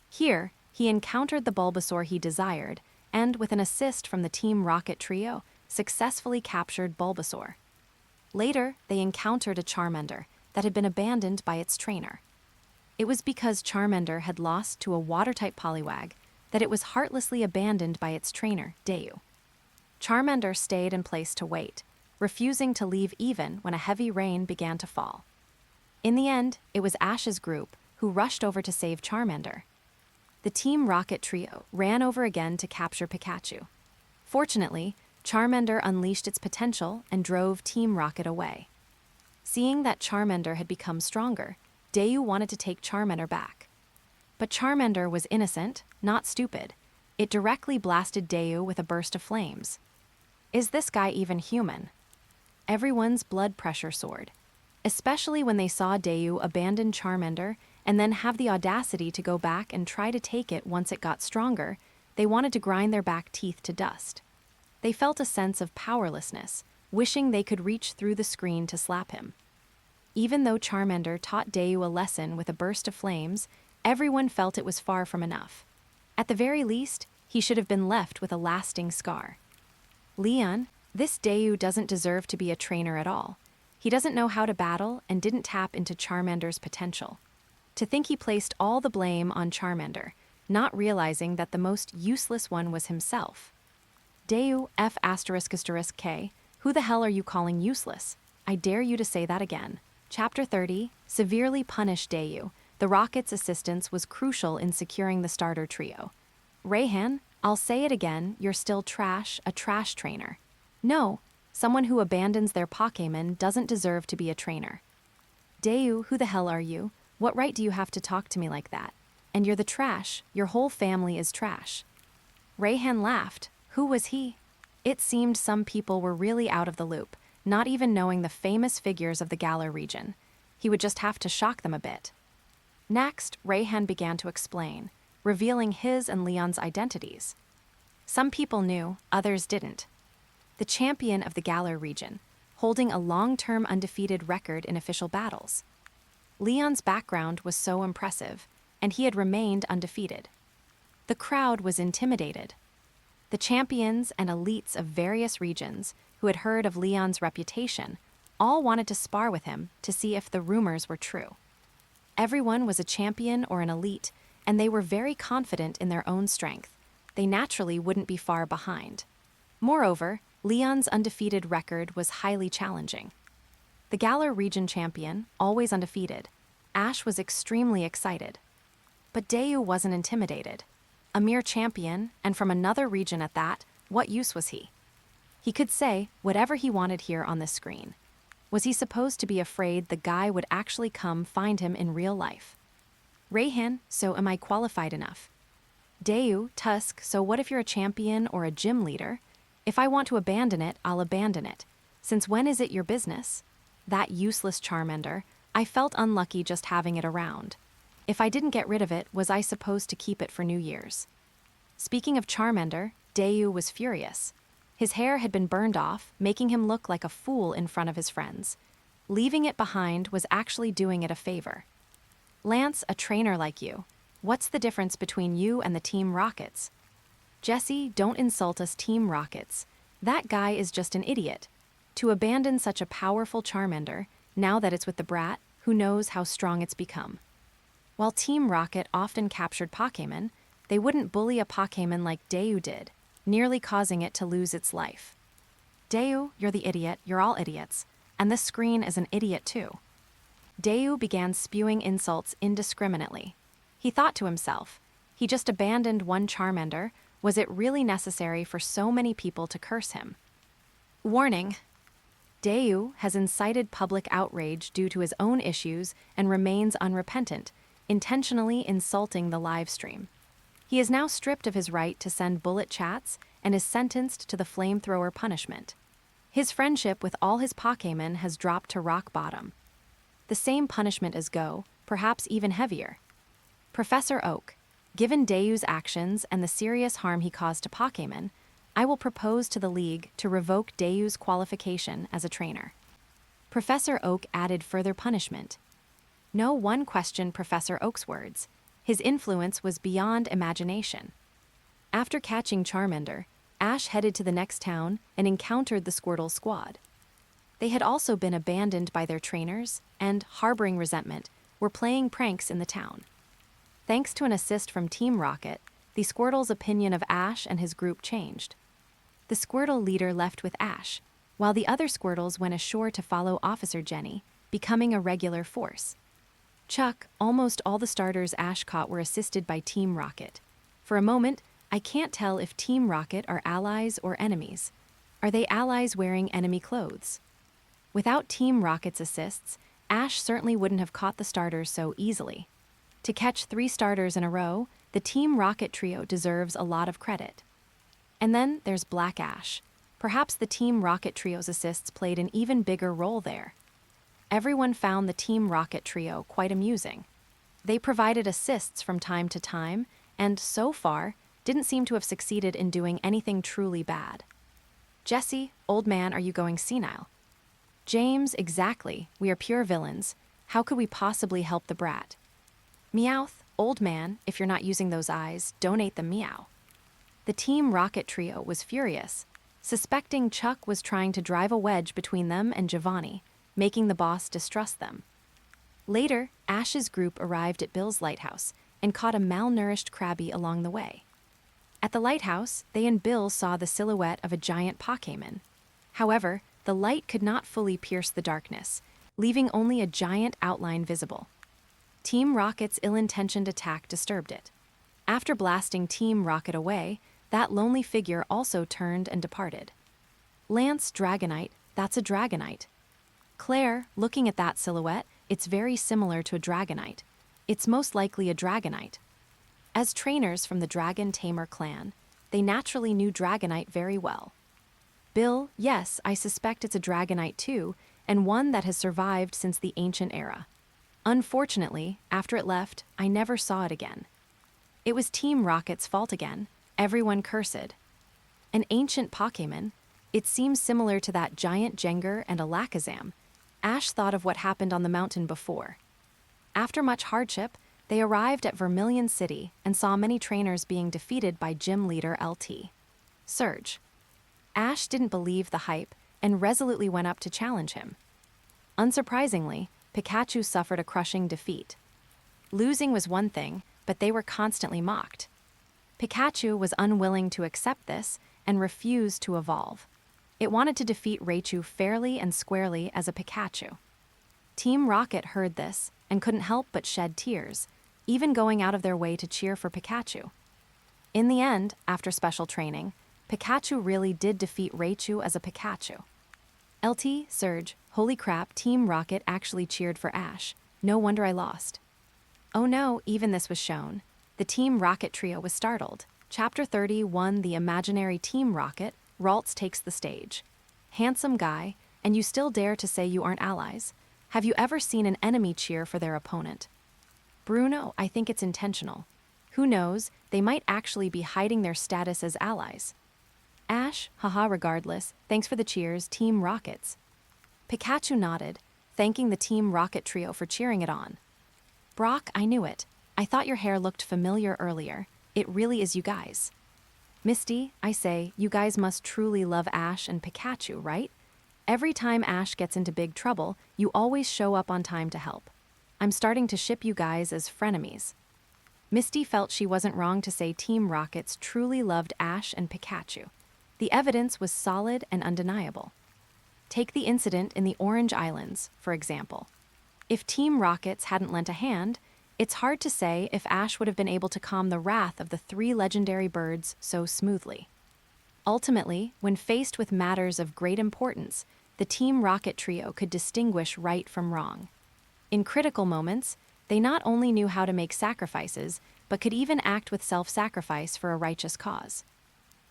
Here, he encountered the Bulbasaur he desired, and with an assist from the Team Rocket trio, successfully captured Bulbasaur. Later, they encountered a Charmander that had been abandoned by its trainer. It was because Charmander had lost to a water-type Poliwag that it was heartlessly abandoned by its trainer, Dayu. Charmander stayed in place to wait, refusing to leave even when a heavy rain began to fall. In the end, it was Ash's group who rushed over to save Charmander. The Team Rocket trio ran over again to capture Pikachu. Fortunately, Charmander unleashed its potential and drove Team Rocket away. Seeing that Charmander had become stronger, Dayu wanted to take Charmander back. But Charmander was innocent, not stupid. It directly blasted Dayu with a burst of flames. Is this guy even human? Everyone's blood pressure soared, especially when they saw Dayu abandon Charmander and then have the audacity to go back and try to take it once it got stronger. They wanted to grind their back teeth to dust. They felt a sense of powerlessness, wishing they could reach through the screen to slap him. Even though Charmander taught Dayu a lesson with a burst of flames, everyone felt it was far from enough. At the very least, he should have been left with a lasting scar. Leon, this Dayu doesn't deserve to be a trainer at all. He doesn't know how to battle and didn't tap into Charmander's potential. To think he placed all the blame on Charmander, not realizing that the most useless one was himself. Dayu F***K, who the hell are you calling useless? I dare you to say that again. Chapter 30, Severely Punish Dayu. The Rocket's assistance was crucial in securing the starter trio. Rayhan, I'll say it again, you're still trash, a trash trainer. No, someone who abandons their Pokémon doesn't deserve to be a trainer. Dayu, who the hell are you? What right do you have to talk to me like that? And you're the trash, your whole family is trash. Rayhan laughed. Who was he? It seemed some people were really out of the loop, not even knowing the famous figures of the Galar region. He would just have to shock them a bit. Next, Rayhan began to explain, revealing his and Leon's identities. Some people knew, others didn't. The champion of the Galar region, holding a long-term undefeated record in official battles. Leon's background was so impressive, and he had remained undefeated. The crowd was intimidated. The champions and elites of various regions who had heard of Leon's reputation all wanted to spar with him to see if the rumors were true. Everyone was a champion or an elite, and they were very confident in their own strength. They naturally wouldn't be far behind. Moreover, Leon's undefeated record was highly challenging. The Galar region champion, always undefeated, Ash was extremely excited. But Dayu wasn't intimidated. A mere champion, and from another region at that, what use was he? He could say whatever he wanted here on this screen. Was he supposed to be afraid the guy would actually come find him in real life? Rayhan, so am I qualified enough? Dayu, Tusk, so what if you're a champion or a gym leader? If I want to abandon it, I'll abandon it. Since when is it your business? That useless Charmander, I felt unlucky just having it around. If I didn't get rid of it, was I supposed to keep it for New Year's? Speaking of Charmander, Dayu was furious. His hair had been burned off, making him look like a fool in front of his friends. Leaving it behind was actually doing it a favor. Lance, a trainer like you. What's the difference between you and the Team Rockets? Jesse, don't insult us Team Rockets. That guy is just an idiot. To abandon such a powerful Charmander, now that it's with the brat, who knows how strong it's become. While Team Rocket often captured Pokémon, They wouldn't bully a Pokémon like Dayu did, nearly causing it to lose its life. Dayu, you're the idiot, you're all idiots, and this screen is an idiot too. Dayu began spewing insults indiscriminately. He thought to himself, he just abandoned one Charmander, was it really necessary for so many people to curse him? Warning: Dayu has incited public outrage due to his own issues and remains unrepentant, intentionally insulting the live stream. He is now stripped of his right to send bullet chats and is sentenced to the flamethrower punishment. His friendship with all his Pokémon has dropped to rock bottom. The same punishment as Go, perhaps even heavier. Professor Oak, given Dayu's actions and the serious harm he caused to Pokémon, I will propose to the League to revoke Dayu's qualification as a trainer. Professor Oak added further punishment. No one questioned Professor Oak's words. His influence was beyond imagination. After catching Charmander, Ash headed to the next town and encountered the Squirtle squad. They had also been abandoned by their trainers and, harboring resentment, were playing pranks in the town. Thanks to an assist from Team Rocket, the Squirtle's opinion of Ash and his group changed. The Squirtle leader left with Ash, while the other Squirtles went ashore to follow Officer Jenny, becoming a regular force. Chuck, almost all the starters Ash caught were assisted by Team Rocket. For a moment, I can't tell if Team Rocket are allies or enemies. Are they allies wearing enemy clothes? Without Team Rocket's assists, Ash certainly wouldn't have caught the starters so easily. To catch 3 starters in a row, the Team Rocket trio deserves a lot of credit. And then there's Black Ash. Perhaps the Team Rocket trio's assists played an even bigger role there. Everyone found the Team Rocket trio quite amusing. They provided assists from time to time, and so far, didn't seem to have succeeded in doing anything truly bad. Jesse, old man, are you going senile? James, exactly, we are pure villains. How could we possibly help the brat? Meowth, old man, if you're not using those eyes, donate them meow. The Team Rocket trio was furious, suspecting Chuck was trying to drive a wedge between them and Giovanni, making the boss distrust them. Later, Ash's group arrived at Bill's lighthouse and caught a malnourished Krabby along the way. At the lighthouse, they and Bill saw the silhouette of a giant Pokémon. However, the light could not fully pierce the darkness, leaving only a giant outline visible. Team Rocket's ill-intentioned attack disturbed it. After blasting Team Rocket away, that lonely figure also turned and departed. Lance, Dragonite, that's a Dragonite. Claire, looking at that silhouette, it's very similar to a Dragonite. It's most likely a Dragonite. As trainers from the Dragon Tamer clan, they naturally knew Dragonite very well. Bill, yes, I suspect it's a Dragonite too, and one that has survived since the ancient era. Unfortunately, after it left, I never saw it again. It was Team Rocket's fault again, everyone cursed. An ancient Pokémon, it seems similar to that giant Jengar and Alakazam. Ash thought of what happened on the mountain before. After much hardship, they arrived at Vermilion City and saw many trainers being defeated by gym leader LT. Surge. Ash didn't believe the hype and resolutely went up to challenge him. Unsurprisingly, Pikachu suffered a crushing defeat. Losing was one thing, but they were constantly mocked. Pikachu was unwilling to accept this and refused to evolve. It wanted to defeat Raichu fairly and squarely as a Pikachu. Team Rocket heard this and couldn't help but shed tears, even going out of their way to cheer for Pikachu. In the end, after special training, Pikachu really did defeat Raichu as a Pikachu. LT, Surge, holy crap, Team Rocket actually cheered for Ash. No wonder I lost. Oh no, even this was shown. The Team Rocket trio was startled. Chapter 31, The Imaginary Team Rocket, Ralts takes the stage. Handsome guy, and you still dare to say you aren't allies. Have you ever seen an enemy cheer for their opponent? Bruno, I think it's intentional. Who knows, they might actually be hiding their status as allies. Ash, haha, regardless, thanks for the cheers, Team Rockets. Pikachu nodded, thanking the Team Rocket trio for cheering it on. Brock, I knew it. I thought your hair looked familiar earlier. It really is you guys. Misty, I say, you guys must truly love Ash and Pikachu, right? Every time Ash gets into big trouble, you always show up on time to help. I'm starting to ship you guys as frenemies. Misty felt she wasn't wrong to say Team Rockets truly loved Ash and Pikachu. The evidence was solid and undeniable. Take the incident in the Orange Islands, for example. If Team Rockets hadn't lent a hand, it's hard to say if Ash would have been able to calm the wrath of the 3 legendary birds so smoothly. Ultimately, when faced with matters of great importance, the Team Rocket trio could distinguish right from wrong. In critical moments, they not only knew how to make sacrifices, but could even act with self-sacrifice for a righteous cause.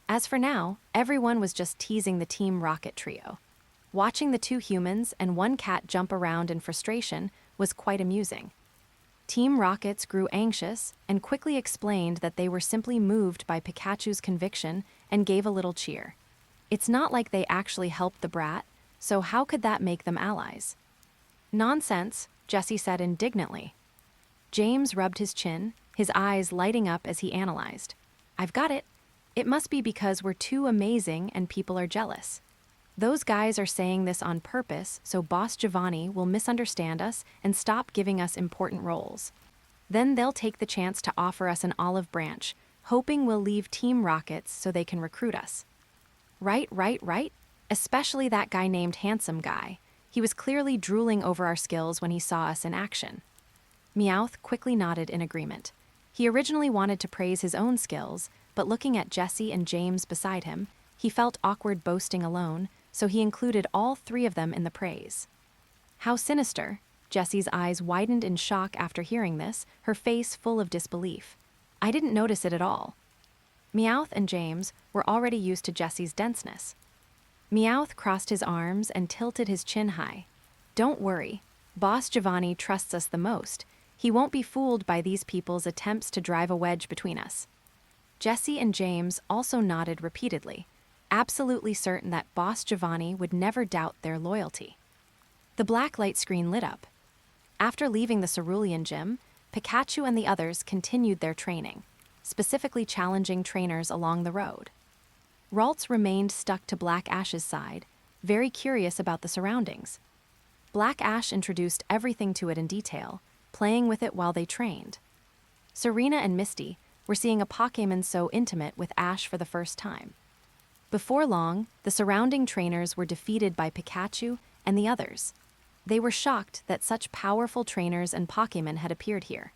As for now, everyone was just teasing the Team Rocket trio. Watching the 2 humans and 1 cat jump around in frustration was quite amusing. Team Rockets grew anxious and quickly explained that they were simply moved by Pikachu's conviction and gave a little cheer. It's not like they actually helped the brat, so how could that make them allies? Nonsense, Jessie said indignantly. James rubbed his chin, his eyes lighting up as he analyzed. I've got it. It must be because we're too amazing and people are jealous. Those guys are saying this on purpose so Boss Giovanni will misunderstand us and stop giving us important roles. Then they'll take the chance to offer us an olive branch, hoping we'll leave Team Rockets so they can recruit us. Right. Especially that guy named Handsome Guy. He was clearly drooling over our skills when he saw us in action. Meowth quickly nodded in agreement. He originally wanted to praise his own skills, but looking at Jessie and James beside him, he felt awkward boasting alone, so he included all 3 of them in the praise. How sinister! Jessie's eyes widened in shock after hearing this, her face full of disbelief. I didn't notice it at all. Meowth and James were already used to Jessie's denseness. Meowth crossed his arms and tilted his chin high. Don't worry, Boss Giovanni trusts us the most. He won't be fooled by these people's attempts to drive a wedge between us. Jessie and James also nodded repeatedly, absolutely certain that Boss Giovanni would never doubt their loyalty. The black light screen lit up. After leaving the Cerulean Gym, Pikachu and the others continued their training, specifically challenging trainers along the road. Ralts remained stuck to Black Ash's side, very curious about the surroundings. Black Ash introduced everything to it in detail, playing with it while they trained. Serena and Misty were seeing a Pokémon so intimate with Ash for the first time. Before long, the surrounding trainers were defeated by Pikachu and the others. They were shocked that such powerful trainers and Pokémon had appeared here.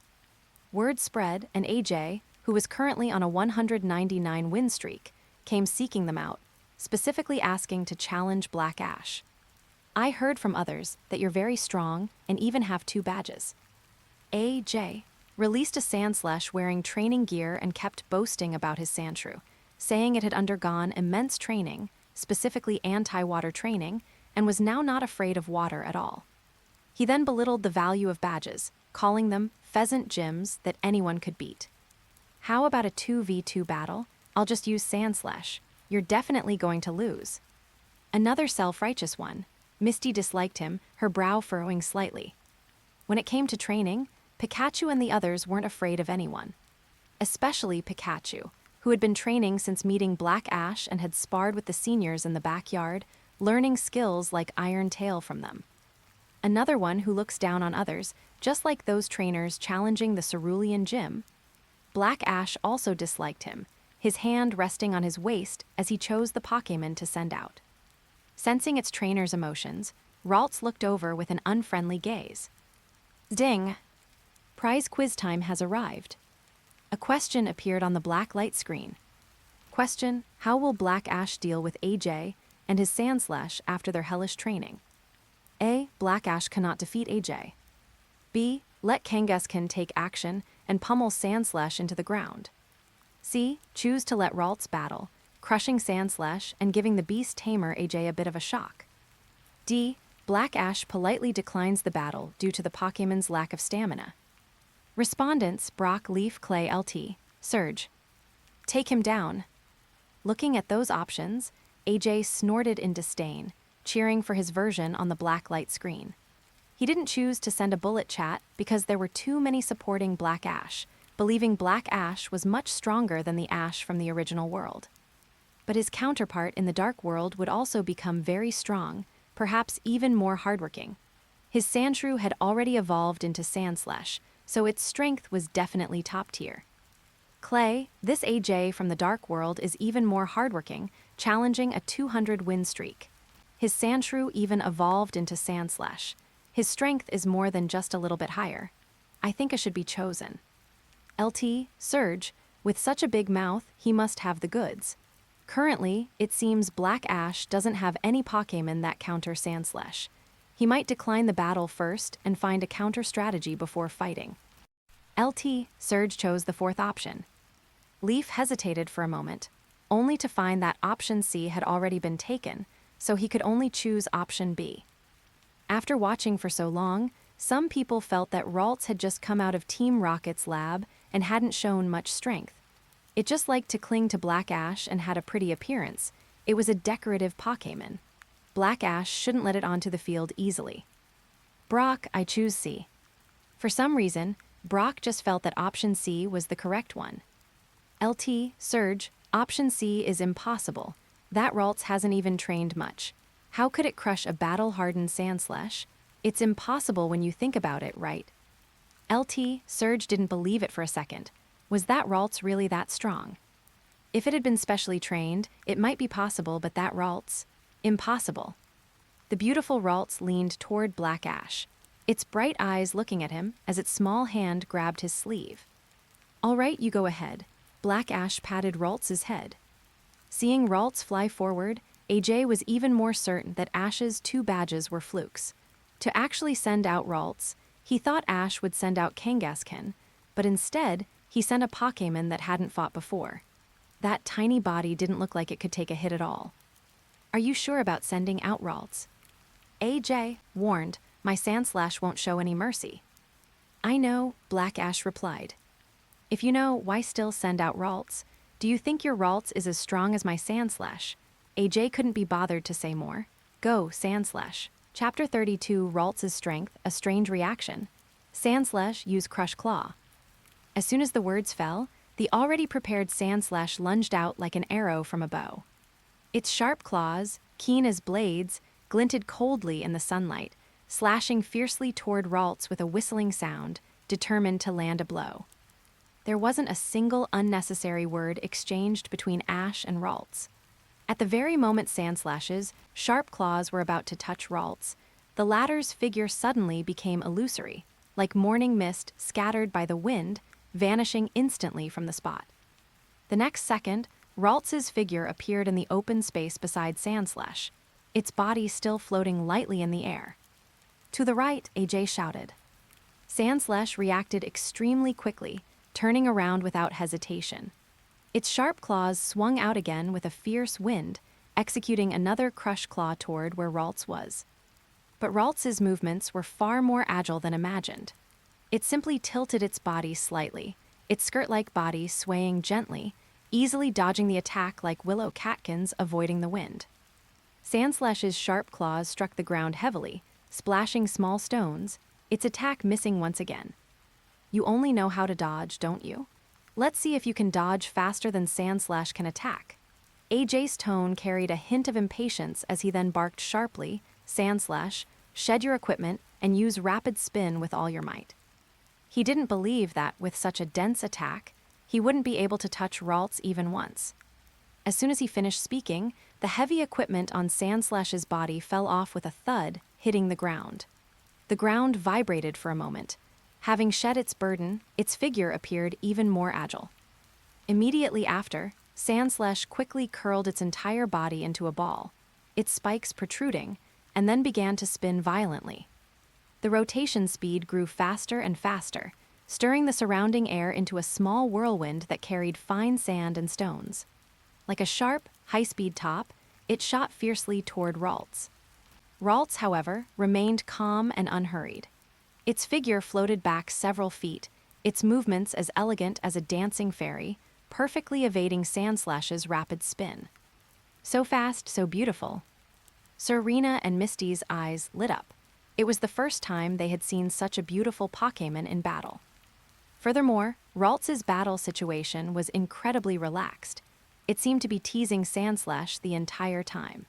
Word spread, and AJ, who was currently on a 199 win streak, came seeking them out, specifically asking to challenge Black Ash. I heard from others that you're very strong and even have 2 badges. AJ released a Sandslash wearing training gear and kept boasting about his Sandshrew, saying it had undergone immense training, specifically anti-water training, and was now not afraid of water at all. He then belittled the value of badges, calling them pheasant gyms that anyone could beat. How about a 2v2 battle? I'll just use Sandslash. You're definitely going to lose. Another self-righteous one. Misty disliked him, her brow furrowing slightly. When it came to training, Pikachu and the others weren't afraid of anyone. Especially Pikachu, who had been training since meeting Black Ash and had sparred with the seniors in the backyard, learning skills like Iron Tail from them. Another one who looks down on others, just like those trainers challenging the Cerulean Gym. Black Ash also disliked him, his hand resting on his waist as he chose the Pokémon to send out. Sensing its trainer's emotions, Ralts looked over with an unfriendly gaze. Ding! Prize quiz time has arrived. A question appeared on the black light screen. Question: how will Black Ash deal with AJ and his Sandslash after their hellish training? A. Black Ash cannot defeat AJ. B. Let Kangaskhan take action and pummel Sandslash into the ground. C. Choose to let Ralts battle, crushing Sandslash and giving the beast tamer AJ a bit of a shock. D. Black Ash politely declines the battle due to the Pokémon's lack of stamina. Respondents: Brock, Leaf, Clay, LT, Surge. Take him down. Looking at those options, AJ snorted in disdain, cheering for his version on the black light screen. He didn't choose to send a bullet chat because there were too many supporting Black Ash, believing Black Ash was much stronger than the Ash from the original world. But his counterpart in the Dark World would also become very strong, perhaps even more hardworking. His Sandshrew had already evolved into Sandslash, so its strength was definitely top tier. Clay, this AJ from the Dark World is even more hardworking, challenging a 200 win streak. His Sandshrew even evolved into Sandslash. His strength is more than just a little bit higher. I think I should be chosen. LT, Surge, with such a big mouth, he must have the goods. Currently, it seems Black Ash doesn't have any Pokémon that counter Sandslash. He might decline the battle first and find a counter strategy before fighting. LT, Surge chose the fourth option. Leaf hesitated for a moment, only to find that option C had already been taken, so he could only choose option B. After watching for so long, some people felt that Ralts had just come out of Team Rocket's lab and hadn't shown much strength. It just liked to cling to Black Ash and had a pretty appearance. It was a decorative Pokémon. Black Ash shouldn't let it onto the field easily. Brock, I choose C. For some reason, Brock just felt that option C was the correct one. LT, Surge, option C is impossible. That Ralts hasn't even trained much. How could it crush a battle-hardened Sandslash? It's impossible when you think about it, right? LT, Surge didn't believe it for a second. Was that Ralts really that strong? If it had been specially trained, it might be possible, but that Ralts? Impossible. The beautiful Ralts leaned toward Black Ash, its bright eyes looking at him as its small hand grabbed his sleeve. All right, you go ahead. Black Ash patted Ralts' head. Seeing Ralts fly forward, AJ was even more certain that Ash's 2 badges were flukes. To actually send out Ralts, he thought Ash would send out Kangaskhan, but instead, he sent a Pokémon that hadn't fought before. That tiny body didn't look like it could take a hit at all. Are you sure about sending out Ralts? AJ, warned, my Sandslash won't show any mercy. I know, Black Ash replied. If you know, why still send out Ralts? Do you think your Ralts is as strong as my Sandslash? AJ couldn't be bothered to say more. Go, Sandslash. Chapter 32, Ralts' Strength, a Strange Reaction. Sandslash, use Crush Claw. As soon as the words fell, the already prepared Sandslash lunged out like an arrow from a bow. Its sharp claws, keen as blades, glinted coldly in the sunlight, slashing fiercely toward Ralts with a whistling sound, determined to land a blow. There wasn't a single unnecessary word exchanged between Ash and Ralts. At the very moment Sandslash's sharp claws were about to touch Ralts, the latter's figure suddenly became illusory, like morning mist scattered by the wind, vanishing instantly from the spot. The next second, Ralts' figure appeared in the open space beside Sandslash, its body still floating lightly in the air. To the right, AJ shouted. Sandslash reacted extremely quickly, turning around without hesitation. Its sharp claws swung out again with a fierce wind, executing another crush claw toward where Ralts was. But Ralts' movements were far more agile than imagined. It simply tilted its body slightly, its skirt-like body swaying gently, easily dodging the attack like willow catkins avoiding the wind. Sandslash's sharp claws struck the ground heavily, splashing small stones, its attack missing once again. You only know how to dodge, don't you? Let's see if you can dodge faster than Sandslash can attack. AJ's tone carried a hint of impatience as he then barked sharply, Sandslash, shed your equipment and use rapid spin with all your might. He didn't believe that, with such a dense attack, he wouldn't be able to touch Ralts even once. As soon as he finished speaking, the heavy equipment on Sandslash's body fell off with a thud, hitting the ground. The ground vibrated for a moment. Having shed its burden, its figure appeared even more agile. Immediately after, Sandslash quickly curled its entire body into a ball, its spikes protruding, and then began to spin violently. The rotation speed grew faster and faster, stirring the surrounding air into a small whirlwind that carried fine sand and stones. Like a sharp, high-speed top, it shot fiercely toward Ralts. Ralts, however, remained calm and unhurried. Its figure floated back several feet, its movements as elegant as a dancing fairy, perfectly evading Sandslash's rapid spin. So fast, so beautiful. Serena and Misty's eyes lit up. It was the first time they had seen such a beautiful Pokémon in battle. Furthermore, Ralts' battle situation was incredibly relaxed. It seemed to be teasing Sandslash the entire time.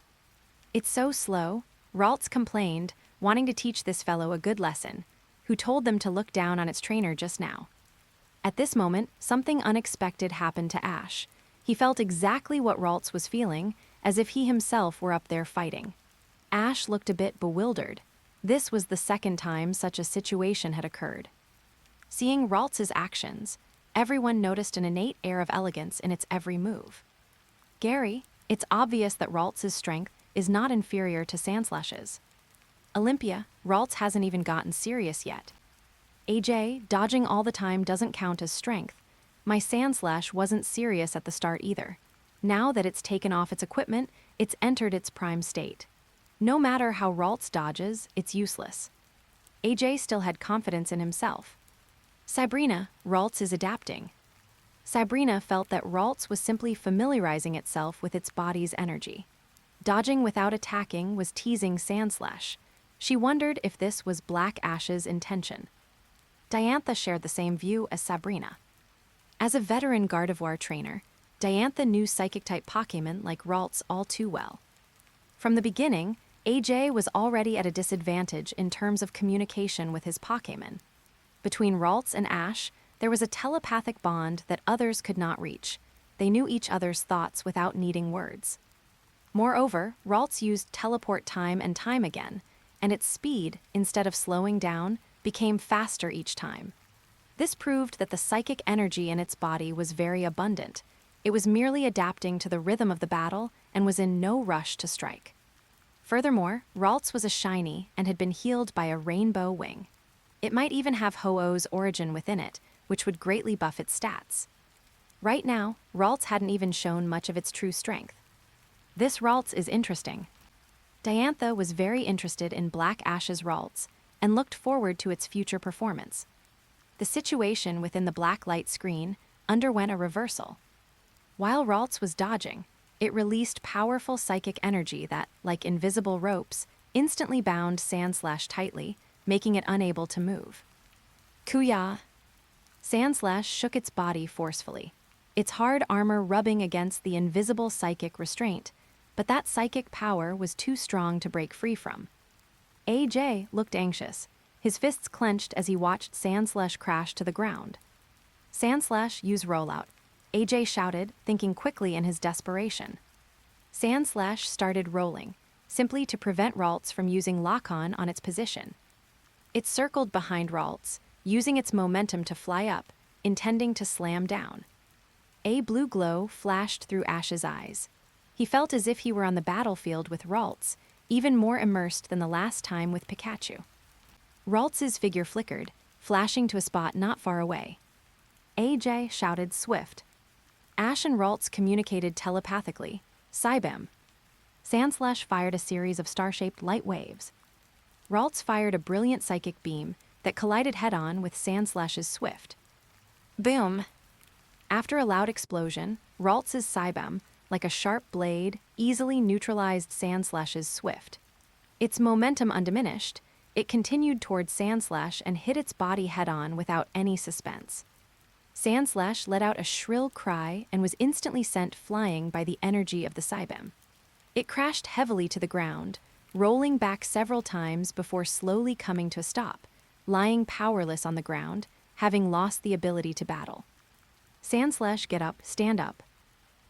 It's so slow, Ralts complained, wanting to teach this fellow a good lesson. who told them to look down on its trainer just now. At this moment, something unexpected happened to Ash. He felt exactly what Ralts was feeling, as if he himself were up there fighting. Ash looked a bit bewildered. This was the second time such a situation had occurred. Seeing Ralts' actions, everyone noticed an innate air of elegance in its every move. Gary, it's obvious that Ralts' strength is not inferior to Sandslash's. Olympia, Ralts hasn't even gotten serious yet. AJ, dodging all the time doesn't count as strength. My Sandslash wasn't serious at the start either. Now that it's taken off its equipment, it's entered its prime state. No matter how Ralts dodges, it's useless. AJ still had confidence in himself. Sabrina, Ralts is adapting. Sabrina felt that Ralts was simply familiarizing itself with its body's energy. Dodging without attacking was teasing Sandslash. She wondered if this was Black Ash's intention. Diantha shared the same view as Sabrina. As a veteran Gardevoir trainer, Diantha knew Psychic-type Pokémon like Ralts all too well. From the beginning, AJ was already at a disadvantage in terms of communication with his Pokémon. Between Ralts and Ash, there was a telepathic bond that others could not reach. They knew each other's thoughts without needing words. Moreover, Ralts used teleport time and time again, and its speed, instead of slowing down, became faster each time. This proved that the psychic energy in its body was very abundant. It was merely adapting to the rhythm of the battle and was in no rush to strike. Furthermore, Ralts was a shiny and had been healed by a rainbow wing. It might even have Ho-Oh's origin within it, which would greatly buff its stats. Right now, Ralts hadn't even shown much of its true strength. This Ralts is interesting. Diantha was very interested in Black Ash's Ralts and looked forward to its future performance. The situation within the black light screen underwent a reversal. While Ralts was dodging, it released powerful psychic energy that, like invisible ropes, instantly bound Sandslash tightly, making it unable to move. Kuya! Sandslash shook its body forcefully, its hard armor rubbing against the invisible psychic restraint, but that psychic power was too strong to break free from. AJ looked anxious, his fists clenched as he watched Sandslash crash to the ground. Sandslash, use rollout, AJ shouted, thinking quickly in his desperation. Sandslash started rolling, simply to prevent Ralts from using lock-on its position. It circled behind Ralts, using its momentum to fly up, intending to slam down. A blue glow flashed through Ash's eyes. He felt as if he were on the battlefield with Ralts, even more immersed than the last time with Pikachu. Ralts' figure flickered, flashing to a spot not far away. AJ shouted swift. Ash and Ralts communicated telepathically, Cybem. Sandslash fired a series of star-shaped light waves. Ralts fired a brilliant psychic beam that collided head-on with Sandslash's Swift. Boom! After a loud explosion, Ralts' Cybem, like a sharp blade, easily neutralized Sandslash's Swift. Its momentum undiminished, it continued towards Sandslash and hit its body head-on without any suspense. Sandslash let out a shrill cry and was instantly sent flying by the energy of the Cybem. It crashed heavily to the ground, rolling back several times before slowly coming to a stop, lying powerless on the ground, having lost the ability to battle. Sandslash, get up, stand up.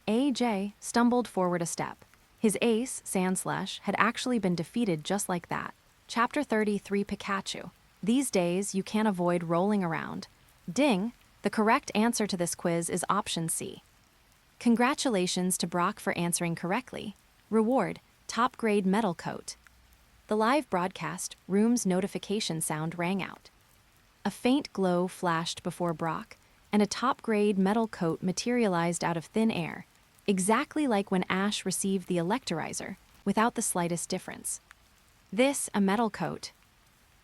AJ stumbled forward a step. His ace, Sandslash, had actually been defeated just like that. Chapter 33 Pikachu. These days, you can't avoid rolling around. Ding! The correct answer to this quiz is option C. Congratulations to Brock for answering correctly. Reward, top grade metal coat. The live broadcast room's notification sound rang out. A faint glow flashed before Brock, and a top grade metal coat materialized out of thin air, exactly like when Ash received the electrolyzer, without the slightest difference. This, a metal coat.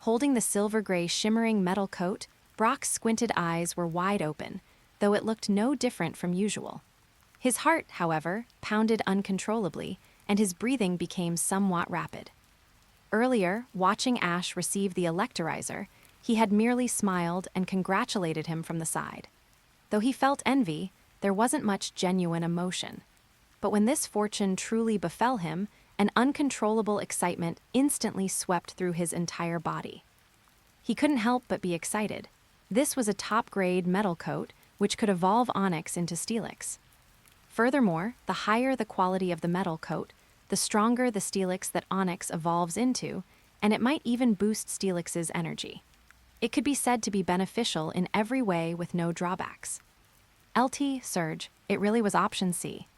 Holding the silver-gray shimmering metal coat, Brock's squinted eyes were wide open, though it looked no different from usual. His heart, however, pounded uncontrollably, and his breathing became somewhat rapid. Earlier, watching Ash receive the electrolyzer, he had merely smiled and congratulated him from the side. Though he felt envy, there wasn't much genuine emotion. But when this fortune truly befell him, an uncontrollable excitement instantly swept through his entire body. He couldn't help but be excited. This was a top-grade metal coat, which could evolve Onyx into Steelix. Furthermore, the higher the quality of the metal coat, the stronger the Steelix that Onyx evolves into, and it might even boost Steelix's energy. It could be said to be beneficial in every way with no drawbacks. LT, Surge, it really was option C.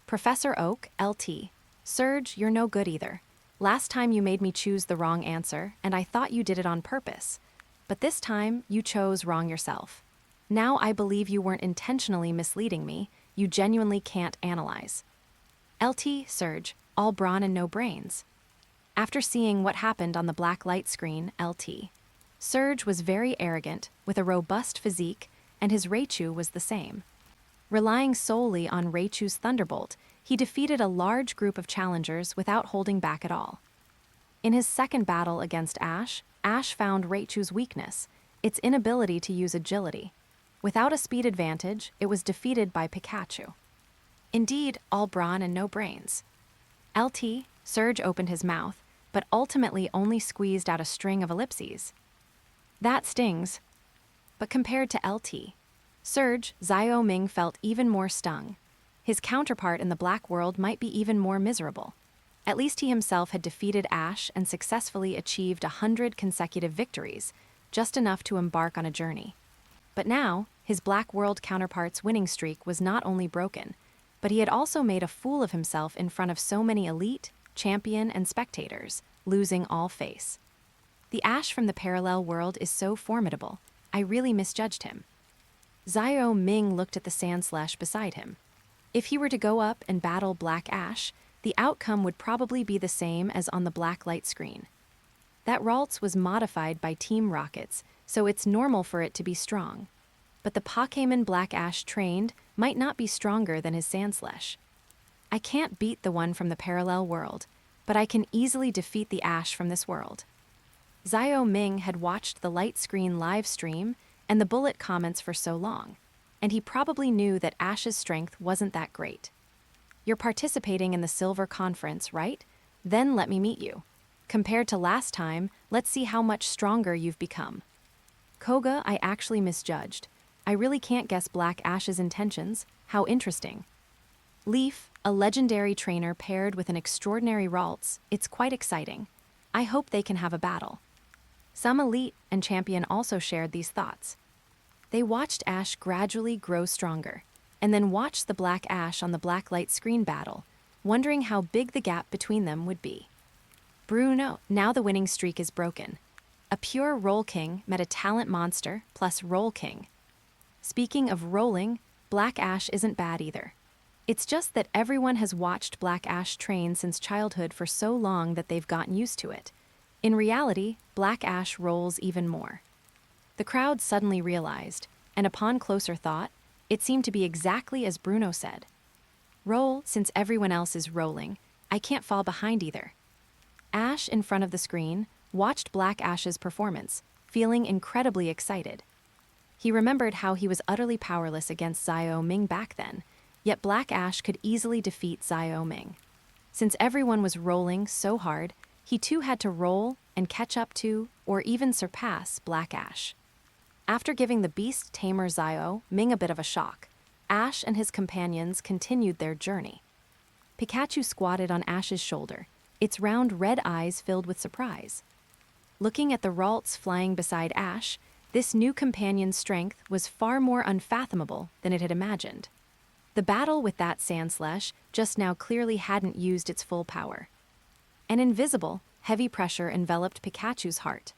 Professor Oak, LT. Surge, you're no good either. Last time you made me choose the wrong answer, and I thought you did it on purpose. But this time, you chose wrong yourself. Now I believe you weren't intentionally misleading me, you genuinely can't analyze. LT, Surge, all brawn and no brains. After seeing what happened on the black light screen, LT. Surge was very arrogant, with a robust physique, and his Raichu was the same. Relying solely on Raichu's Thunderbolt, he defeated a large group of challengers without holding back at all. In his second battle against Ash, Ash found Raichu's weakness, its inability to use agility. Without a speed advantage, it was defeated by Pikachu. Indeed, all brawn and no brains. LT, Surge opened his mouth, but ultimately only squeezed out a string of ellipses. That stings. But compared to LT, Surge, Xiaoming felt even more stung. His counterpart in the Black World might be even more miserable. At least he himself had defeated Ash and successfully achieved 100 consecutive victories, just enough to embark on a journey. But now, his Black World counterpart's winning streak was not only broken, but he had also made a fool of himself in front of so many elite, champion, and spectators, losing all face. The Ash from the parallel world is so formidable, I really misjudged him. Xiaoming looked at the Sandslash beside him. If he were to go up and battle Black Ash, the outcome would probably be the same as on the black light screen. That Ralts was modified by Team Rockets, so it's normal for it to be strong. But the Pokémon Black Ash trained might not be stronger than his Sandslash. I can't beat the one from the parallel world, but I can easily defeat the Ash from this world. Xiaoming had watched the light screen live stream and the bullet comments for so long, and he probably knew that Ash's strength wasn't that great. You're participating in the Silver Conference, right? Then let me meet you. Compared to last time, let's see how much stronger you've become. Koga, I actually misjudged. I really can't guess Black Ash's intentions. How interesting. Leaf, a legendary trainer paired with an extraordinary Ralts, it's quite exciting. I hope they can have a battle. Some elite and champion also shared these thoughts. They watched Ash gradually grow stronger, and then watched the Black Ash on the black light screen battle, wondering how big the gap between them would be. Bruno, now the winning streak is broken. A pure Roll King met a talent monster plus Roll King. Speaking of rolling, Black Ash isn't bad either. It's just that everyone has watched Black Ash train since childhood for so long that they've gotten used to it. In reality, Black Ash rolls even more. The crowd suddenly realized, and upon closer thought, it seemed to be exactly as Bruno said. Roll, since everyone else is rolling, I can't fall behind either. Ash, in front of the screen, watched Black Ash's performance, feeling incredibly excited. He remembered how he was utterly powerless against Xiaoming back then, yet Black Ash could easily defeat Xiaoming. Since everyone was rolling so hard, he too had to roll and catch up to, or even surpass, Black Ash. After giving the beast tamer Xiaoming a bit of a shock, Ash and his companions continued their journey. Pikachu squatted on Ash's shoulder, its round red eyes filled with surprise. Looking at the Ralts flying beside Ash, this new companion's strength was far more unfathomable than it had imagined. The battle with that Sandslash just now clearly hadn't used its full power. An invisible, heavy pressure enveloped Pikachu's heart.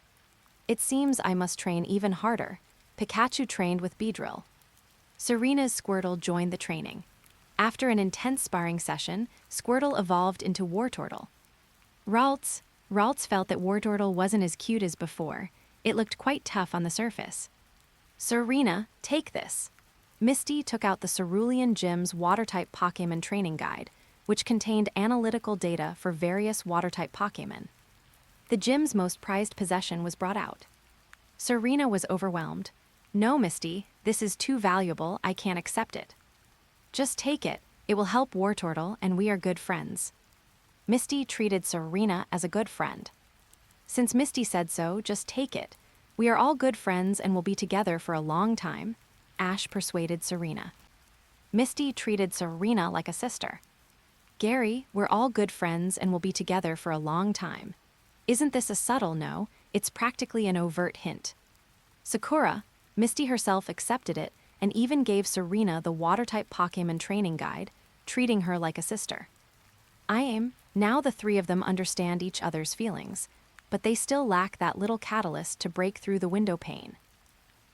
It seems I must train even harder. Pikachu trained with Beedrill. Serena's Squirtle joined the training. After an intense sparring session, Squirtle evolved into Wartortle. Ralts felt that Wartortle wasn't as cute as before. It looked quite tough on the surface. Serena, take this. Misty took out the Cerulean Gym's Water-type Pokémon training guide, which contained analytical data for various Water-type Pokémon. The gym's most prized possession was brought out. Serena was overwhelmed. No, Misty, this is too valuable, I can't accept it. Just take it will help Wartortle and we are good friends. Misty treated Serena as a good friend. Since Misty said so, just take it. We are all good friends and will be together for a long time, Ash persuaded Serena. Misty treated Serena like a sister. Gary, we're all good friends and will be together for a long time. Isn't this a subtle no? It's practically an overt hint. Sakura, Misty herself accepted it and even gave Serena the water-type Pokémon training guide, treating her like a sister. Now the three of them understand each other's feelings, but they still lack that little catalyst to break through the window pane.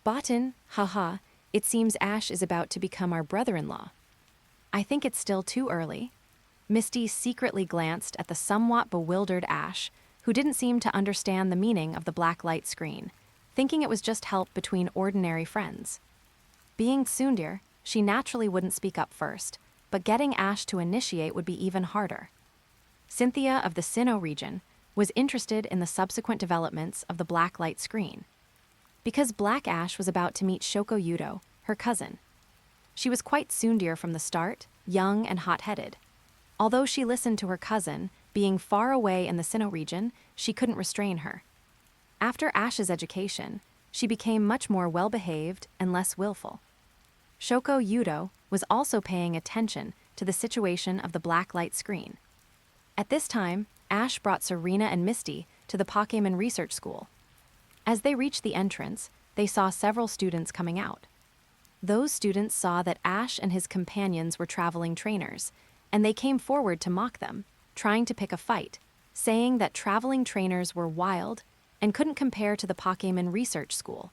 Botan, haha, it seems Ash is about to become our brother-in-law. I think it's still too early. Misty secretly glanced at the somewhat bewildered Ash, who didn't seem to understand the meaning of the black light screen, thinking it was just help between ordinary friends. Being tsundere, she naturally wouldn't speak up first, but getting Ash to initiate would be even harder. Cynthia of the Sinnoh region was interested in the subsequent developments of the black light screen, because Black Ash was about to meet Shoko Yudo, her cousin. She was quite tsundere from the start, young and hot-headed. Although she listened to her cousin, being far away in the Sinnoh region, she couldn't restrain her. After Ash's education, she became much more well-behaved and less willful. Shoko Yudo was also paying attention to the situation of the black light screen. At this time, Ash brought Serena and Misty to the Pokémon Research School. As they reached the entrance, they saw several students coming out. Those students saw that Ash and his companions were traveling trainers, and they came forward to mock them, trying to pick a fight, saying that traveling trainers were wild and couldn't compare to the Pokémon Research School.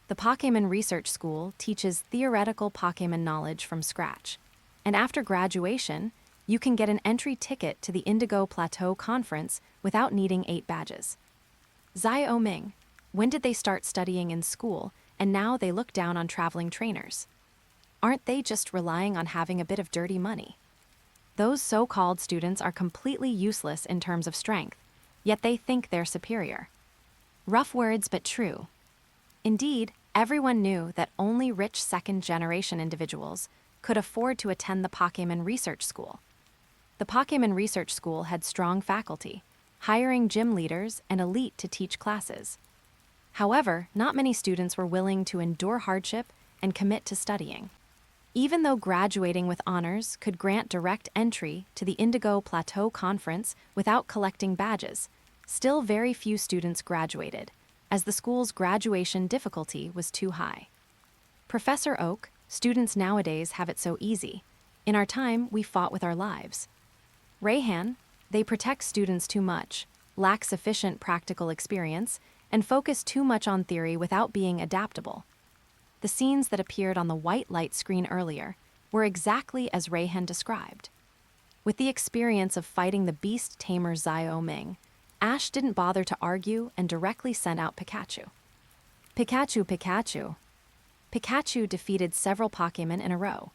The Pokémon Research School teaches theoretical Pokémon knowledge from scratch, and after graduation, you can get an entry ticket to the Indigo Plateau Conference without needing 8 badges. Xiaoming, when did they start studying in school, and now they look down on traveling trainers? Aren't they just relying on having a bit of dirty money? Those so-called students are completely useless in terms of strength, yet they think they're superior. Rough words but true. Indeed, everyone knew that only rich second-generation individuals could afford to attend the Pokémon Research School. The Pokémon Research School had strong faculty, hiring gym leaders and elite to teach classes. However, not many students were willing to endure hardship and commit to studying. Even though graduating with honors could grant direct entry to the Indigo Plateau Conference without collecting badges, still very few students graduated, as the school's graduation difficulty was too high. Professor Oak, students nowadays have it so easy. In our time, we fought with our lives. Rayhan, they protect students too much, lack sufficient practical experience, and focus too much on theory without being adaptable. The scenes that appeared on the white light screen earlier were exactly as Rayhan described. With the experience of fighting the beast tamer Xiaoming, Ash didn't bother to argue and directly sent out Pikachu. Pikachu. Pikachu defeated several Pokémon in a row.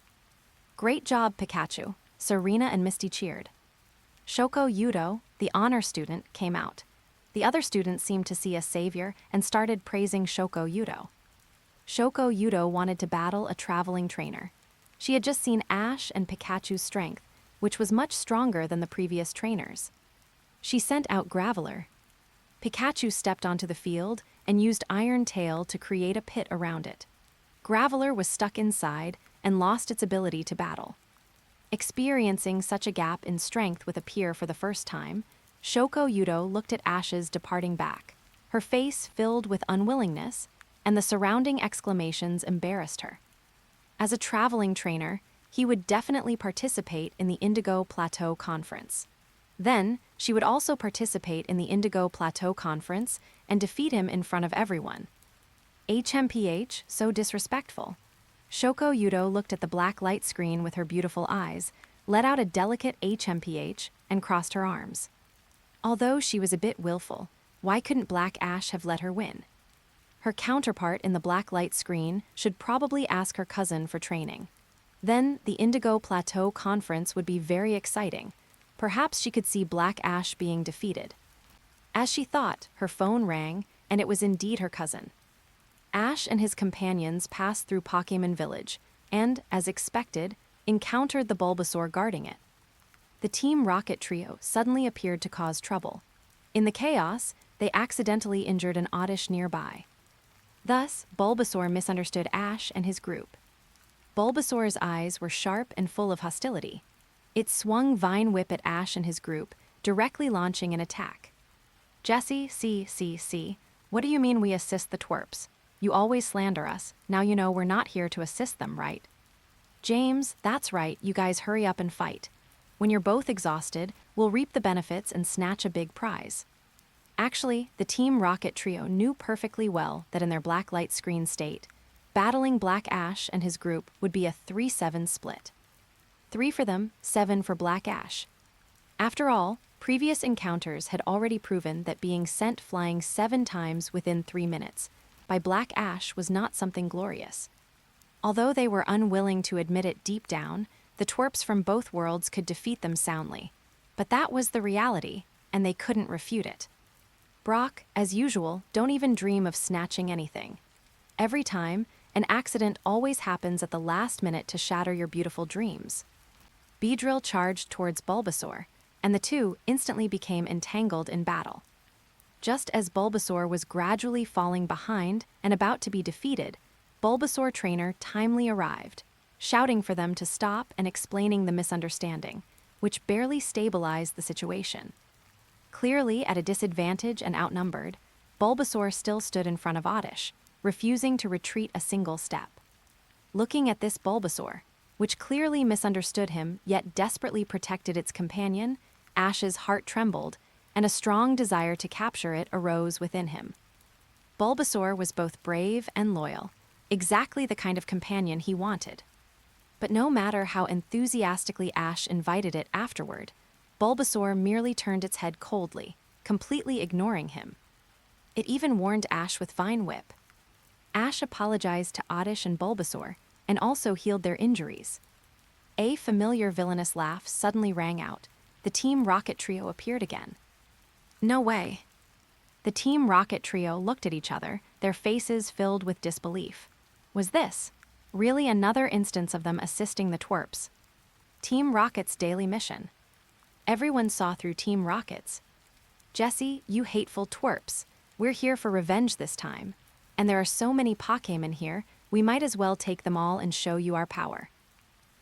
Great job, Pikachu, Serena and Misty cheered. Shoko Yudo, the honor student, came out. The other students seemed to see a savior and started praising Shoko Yudo. Shoko Yudo wanted to battle a traveling trainer. She had just seen Ash and Pikachu's strength, which was much stronger than the previous trainers. She sent out Graveler. Pikachu stepped onto the field and used Iron Tail to create a pit around it. Graveler was stuck inside and lost its ability to battle. Experiencing such a gap in strength with a peer for the first time, Shoko Yudo looked at Ash's departing back. Her face filled with unwillingness, and the surrounding exclamations embarrassed her. As a traveling trainer, he would definitely participate in the Indigo Plateau Conference. Then, she would also participate in the Indigo Plateau Conference and defeat him in front of everyone. HMPH, so disrespectful. Shoko Yudo looked at the black light screen with her beautiful eyes, let out a delicate HMPH, and crossed her arms. Although she was a bit willful, why couldn't Black Ash have let her win? Her counterpart in the black light screen should probably ask her cousin for training. Then, the Indigo Plateau Conference would be very exciting. Perhaps she could see Black Ash being defeated. As she thought, her phone rang, and it was indeed her cousin. Ash and his companions passed through Pokémon Village and, as expected, encountered the Bulbasaur guarding it. The Team Rocket trio suddenly appeared to cause trouble. In the chaos, they accidentally injured an Oddish nearby. Thus, Bulbasaur misunderstood Ash and his group. Bulbasaur's eyes were sharp and full of hostility. It swung Vine Whip at Ash and his group, directly launching an attack. Jessie, see, what do you mean we assist the twerps? You always slander us, now you know we're not here to assist them, right? James, that's right, you guys hurry up and fight. When you're both exhausted, we'll reap the benefits and snatch a big prize. Actually, the Team Rocket trio knew perfectly well that in their black light screen state, battling Black Ash and his group would be a 3-7 split. 3 for them, 7 for Black Ash. After all, previous encounters had already proven that being sent flying 7 times within 3 minutes by Black Ash was not something glorious. Although they were unwilling to admit it deep down, the twerps from both worlds could defeat them soundly. But that was the reality, and they couldn't refute it. Brock, as usual, don't even dream of snatching anything. Every time, an accident always happens at the last minute to shatter your beautiful dreams. Beedrill charged towards Bulbasaur, and the two instantly became entangled in battle. Just as Bulbasaur was gradually falling behind and about to be defeated, Bulbasaur trainer timely arrived, shouting for them to stop and explaining the misunderstanding, which barely stabilized the situation. Clearly at a disadvantage and outnumbered, Bulbasaur still stood in front of Oddish, refusing to retreat a single step. Looking at this Bulbasaur, which clearly misunderstood him yet desperately protected its companion, Ash's heart trembled, and a strong desire to capture it arose within him. Bulbasaur was both brave and loyal, exactly the kind of companion he wanted. But no matter how enthusiastically Ash invited it afterward, Bulbasaur merely turned its head coldly, completely ignoring him. It even warned Ash with Vine Whip. Ash apologized to Oddish and Bulbasaur, and also healed their injuries. A familiar villainous laugh suddenly rang out. The Team Rocket trio appeared again. No way. The Team Rocket trio looked at each other, their faces filled with disbelief. Was this really another instance of them assisting the twerps? Team Rocket's daily mission. Everyone saw through Team Rocket's. Jessie, you hateful twerps. We're here for revenge this time. And there are so many Pokémon here, we might as well take them all and show you our power.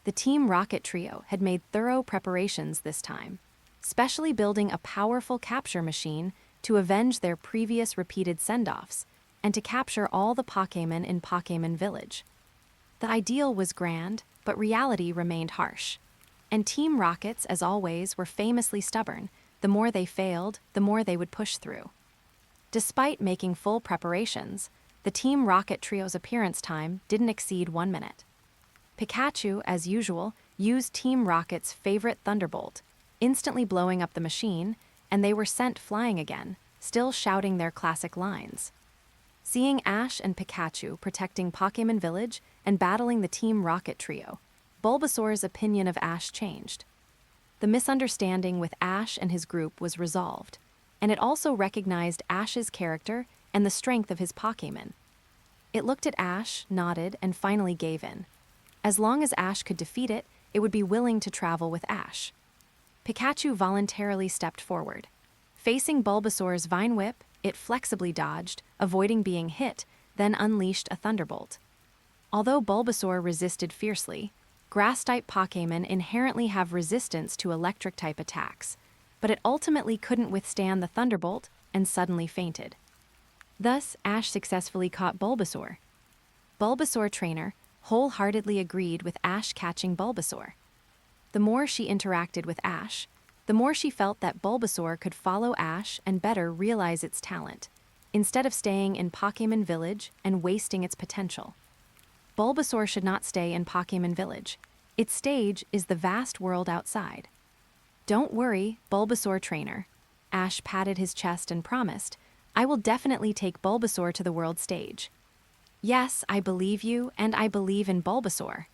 The Team Rocket trio had made thorough preparations this time, specially building a powerful capture machine to avenge their previous repeated send-offs and to capture all the Pokémon in Pokémon Village. The ideal was grand, but reality remained harsh. And Team Rockets, as always, were famously stubborn. The more they failed, the more they would push through. Despite making full preparations, the Team Rocket trio's appearance time didn't exceed 1 minute. Pikachu, as usual, used Team Rocket's favorite Thunderbolt, instantly blowing up the machine, and they were sent flying again, still shouting their classic lines. Seeing Ash and Pikachu protecting Pokémon Village and battling the Team Rocket trio, Bulbasaur's opinion of Ash changed. The misunderstanding with Ash and his group was resolved, and it also recognized Ash's character and the strength of his Pokémon. It looked at Ash, nodded, and finally gave in. As long as Ash could defeat it, it would be willing to travel with Ash. Pikachu voluntarily stepped forward. Facing Bulbasaur's Vine Whip, it flexibly dodged, avoiding being hit, then unleashed a Thunderbolt. Although Bulbasaur resisted fiercely, Grass-type Pokémon inherently have resistance to Electric-type attacks, but it ultimately couldn't withstand the Thunderbolt and suddenly fainted. Thus, Ash successfully caught Bulbasaur. Bulbasaur trainer wholeheartedly agreed with Ash catching Bulbasaur. The more she interacted with Ash, the more she felt that Bulbasaur could follow Ash and better realize its talent, instead of staying in Pokémon Village and wasting its potential. Bulbasaur should not stay in Pokémon Village. Its stage is the vast world outside. Don't worry, Bulbasaur trainer. Ash patted his chest and promised, I will definitely take Bulbasaur to the world stage. Yes, I believe you, and I believe in Bulbasaur.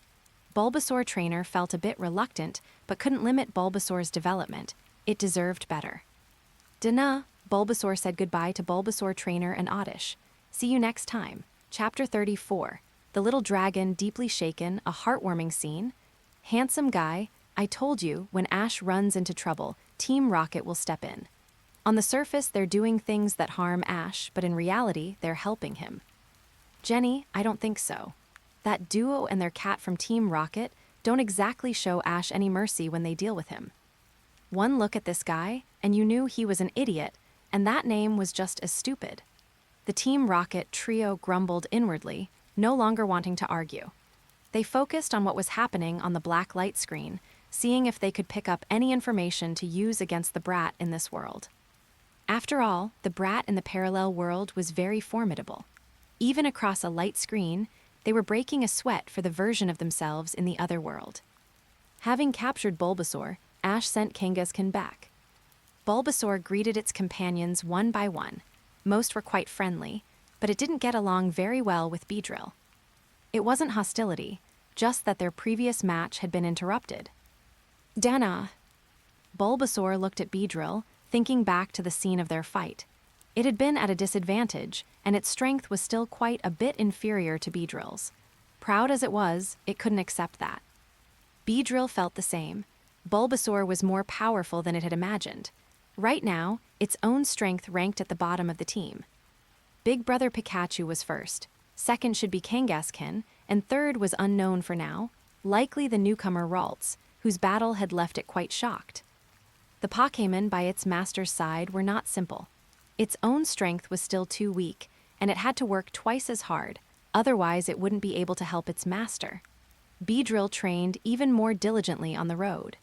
Bulbasaur trainer felt a bit reluctant, but couldn't limit Bulbasaur's development. It deserved better. Dana, Bulbasaur said goodbye to Bulbasaur trainer and Oddish. See you next time. Chapter 34. The Little Dragon Deeply Shaken, a heartwarming scene. Handsome guy, I told you, when Ash runs into trouble, Team Rocket will step in. On the surface, they're doing things that harm Ash, but in reality, they're helping him. Jenny, I don't think so. That duo and their cat from Team Rocket don't exactly show Ash any mercy when they deal with him. One look at this guy, and you knew he was an idiot, and that name was just as stupid. The Team Rocket trio grumbled inwardly, no longer wanting to argue. They focused on what was happening on the black light screen, seeing if they could pick up any information to use against the brat in this world. After all, the brat in the parallel world was very formidable. Even across a light screen, they were breaking a sweat for the version of themselves in the other world. Having captured Bulbasaur, Ash sent Kangaskhan back. Bulbasaur greeted its companions one by one. Most were quite friendly, but it didn't get along very well with Beedrill. It wasn't hostility, just that their previous match had been interrupted. Dana! Bulbasaur looked at Beedrill, thinking back to the scene of their fight. It had been at a disadvantage, and its strength was still quite a bit inferior to Beedrill's. Proud as it was, it couldn't accept that. Beedrill felt the same. Bulbasaur was more powerful than it had imagined. Right now, its own strength ranked at the bottom of the team. Big Brother Pikachu was first, second should be Kangaskhan, and third was unknown for now, likely the newcomer Ralts, whose battle had left it quite shocked. The Pokémon by its master's side were not simple. Its own strength was still too weak, and it had to work twice as hard, otherwise it wouldn't be able to help its master. Beedrill trained even more diligently on the road.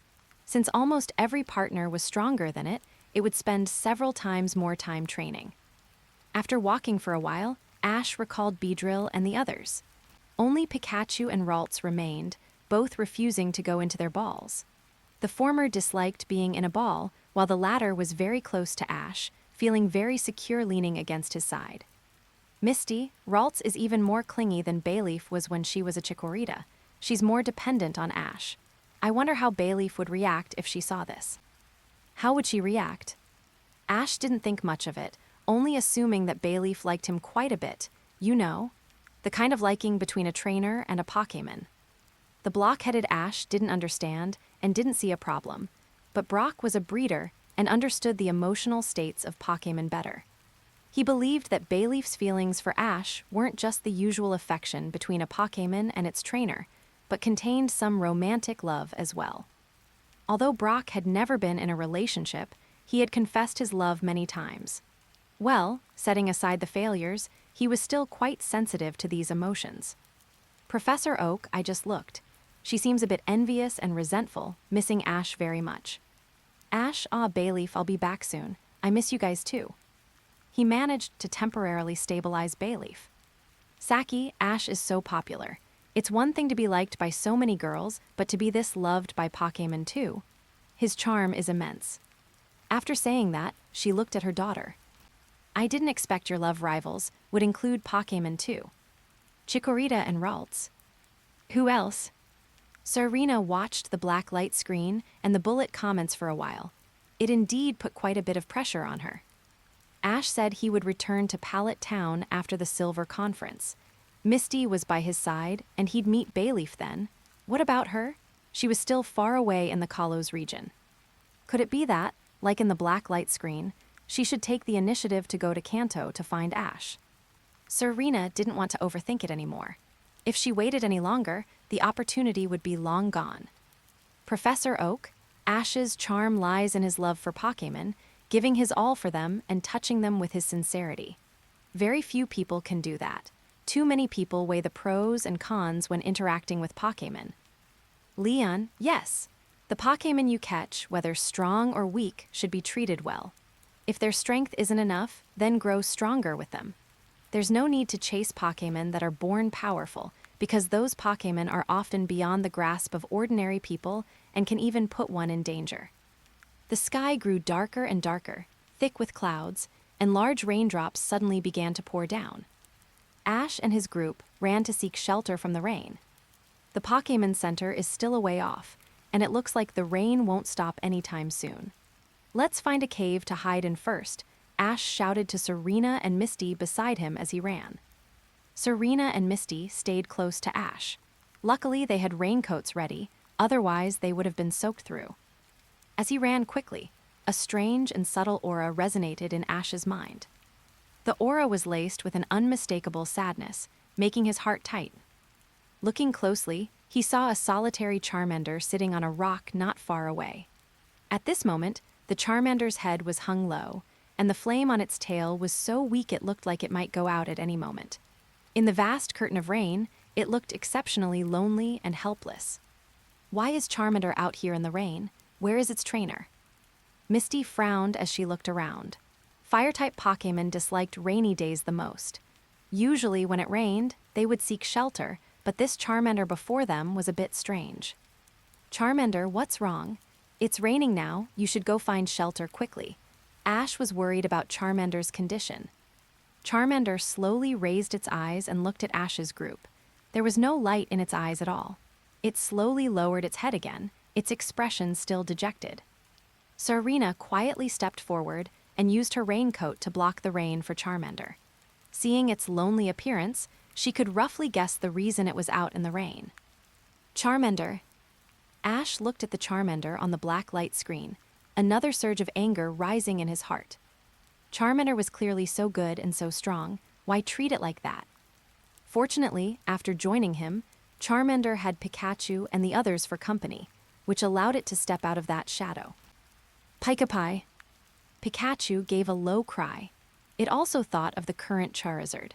Since almost every partner was stronger than it would spend several times more time training. After walking for a while, Ash recalled Beedrill and the others. Only Pikachu and Ralts remained, both refusing to go into their balls. The former disliked being in a ball, while the latter was very close to Ash, feeling very secure leaning against his side. Misty, Ralts is even more clingy than Bayleaf was when she was a Chikorita. She's more dependent on Ash. I wonder how Bayleaf would react if she saw this. How would she react? Ash didn't think much of it, only assuming that Bayleaf liked him quite a bit. You know, the kind of liking between a trainer and a Pokémon. The block-headed Ash didn't understand and didn't see a problem, but Brock was a breeder and understood the emotional states of Pokémon better. He believed that Bayleaf's feelings for Ash weren't just the usual affection between a Pokémon and its trainer, but contained some romantic love as well. Although Brock had never been in a relationship, he had confessed his love many times. Well, setting aside the failures, he was still quite sensitive to these emotions. Professor Oak, I just looked. She seems a bit envious and resentful, missing Ash very much. Ash, Bayleaf, I'll be back soon. I miss you guys too. He managed to temporarily stabilize Bayleaf. Saki, Ash is so popular. It's one thing to be liked by so many girls, but to be this loved by Pokémon too. His charm is immense. After saying that, she looked at her daughter. I didn't expect your love rivals would include Pokémon too. Chikorita and Ralts. Who else? Serena watched the black light screen and the bullet comments for a while. It indeed put quite a bit of pressure on her. Ash said he would return to Pallet Town after the Silver Conference. Misty was by his side, and he'd meet Bayleaf then. What about her? She was still far away in the Kalos region. Could it be that, like in the black light screen, she should take the initiative to go to Kanto to find Ash? Serena didn't want to overthink it anymore. If she waited any longer, the opportunity would be long gone. Professor Oak, Ash's charm lies in his love for Pokémon, giving his all for them and touching them with his sincerity. Very few people can do that. Too many people weigh the pros and cons when interacting with Pokémon. Leon, yes. The Pokémon you catch, whether strong or weak, should be treated well. If their strength isn't enough, then grow stronger with them. There's no need to chase Pokémon that are born powerful, because those Pokémon are often beyond the grasp of ordinary people and can even put one in danger. The sky grew darker and darker, thick with clouds, and large raindrops suddenly began to pour down. Ash and his group ran to seek shelter from the rain. The Pokémon Center is still a way off, and it looks like the rain won't stop anytime soon. Let's find a cave to hide in first, Ash shouted to Serena and Misty beside him as he ran. Serena and Misty stayed close to Ash. Luckily, they had raincoats ready, otherwise they would have been soaked through. As he ran quickly, a strange and subtle aura resonated in Ash's mind. The aura was laced with an unmistakable sadness, making his heart tight. Looking closely, he saw a solitary Charmander sitting on a rock not far away. At this moment, the Charmander's head was hung low, and the flame on its tail was so weak it looked like it might go out at any moment. In the vast curtain of rain, it looked exceptionally lonely and helpless. Why is Charmander out here in the rain? Where is its trainer? Misty frowned as she looked around. Fire-type Pokémon disliked rainy days the most. Usually when it rained, they would seek shelter, but this Charmander before them was a bit strange. Charmander, what's wrong? It's raining now, you should go find shelter quickly. Ash was worried about Charmander's condition. Charmander slowly raised its eyes and looked at Ash's group. There was no light in its eyes at all. It slowly lowered its head again, its expression still dejected. Serena quietly stepped forward and used her raincoat to block the rain for Charmander. Seeing its lonely appearance, she could roughly guess the reason it was out in the rain. Charmander. Ash looked at the Charmander on the black light screen, another surge of anger rising in his heart. Charmander was clearly so good and so strong, why treat it like that? Fortunately, after joining him, Charmander had Pikachu and the others for company, which allowed it to step out of that shadow. Pikachu. Pikachu gave a low cry. It also thought of the current Charizard.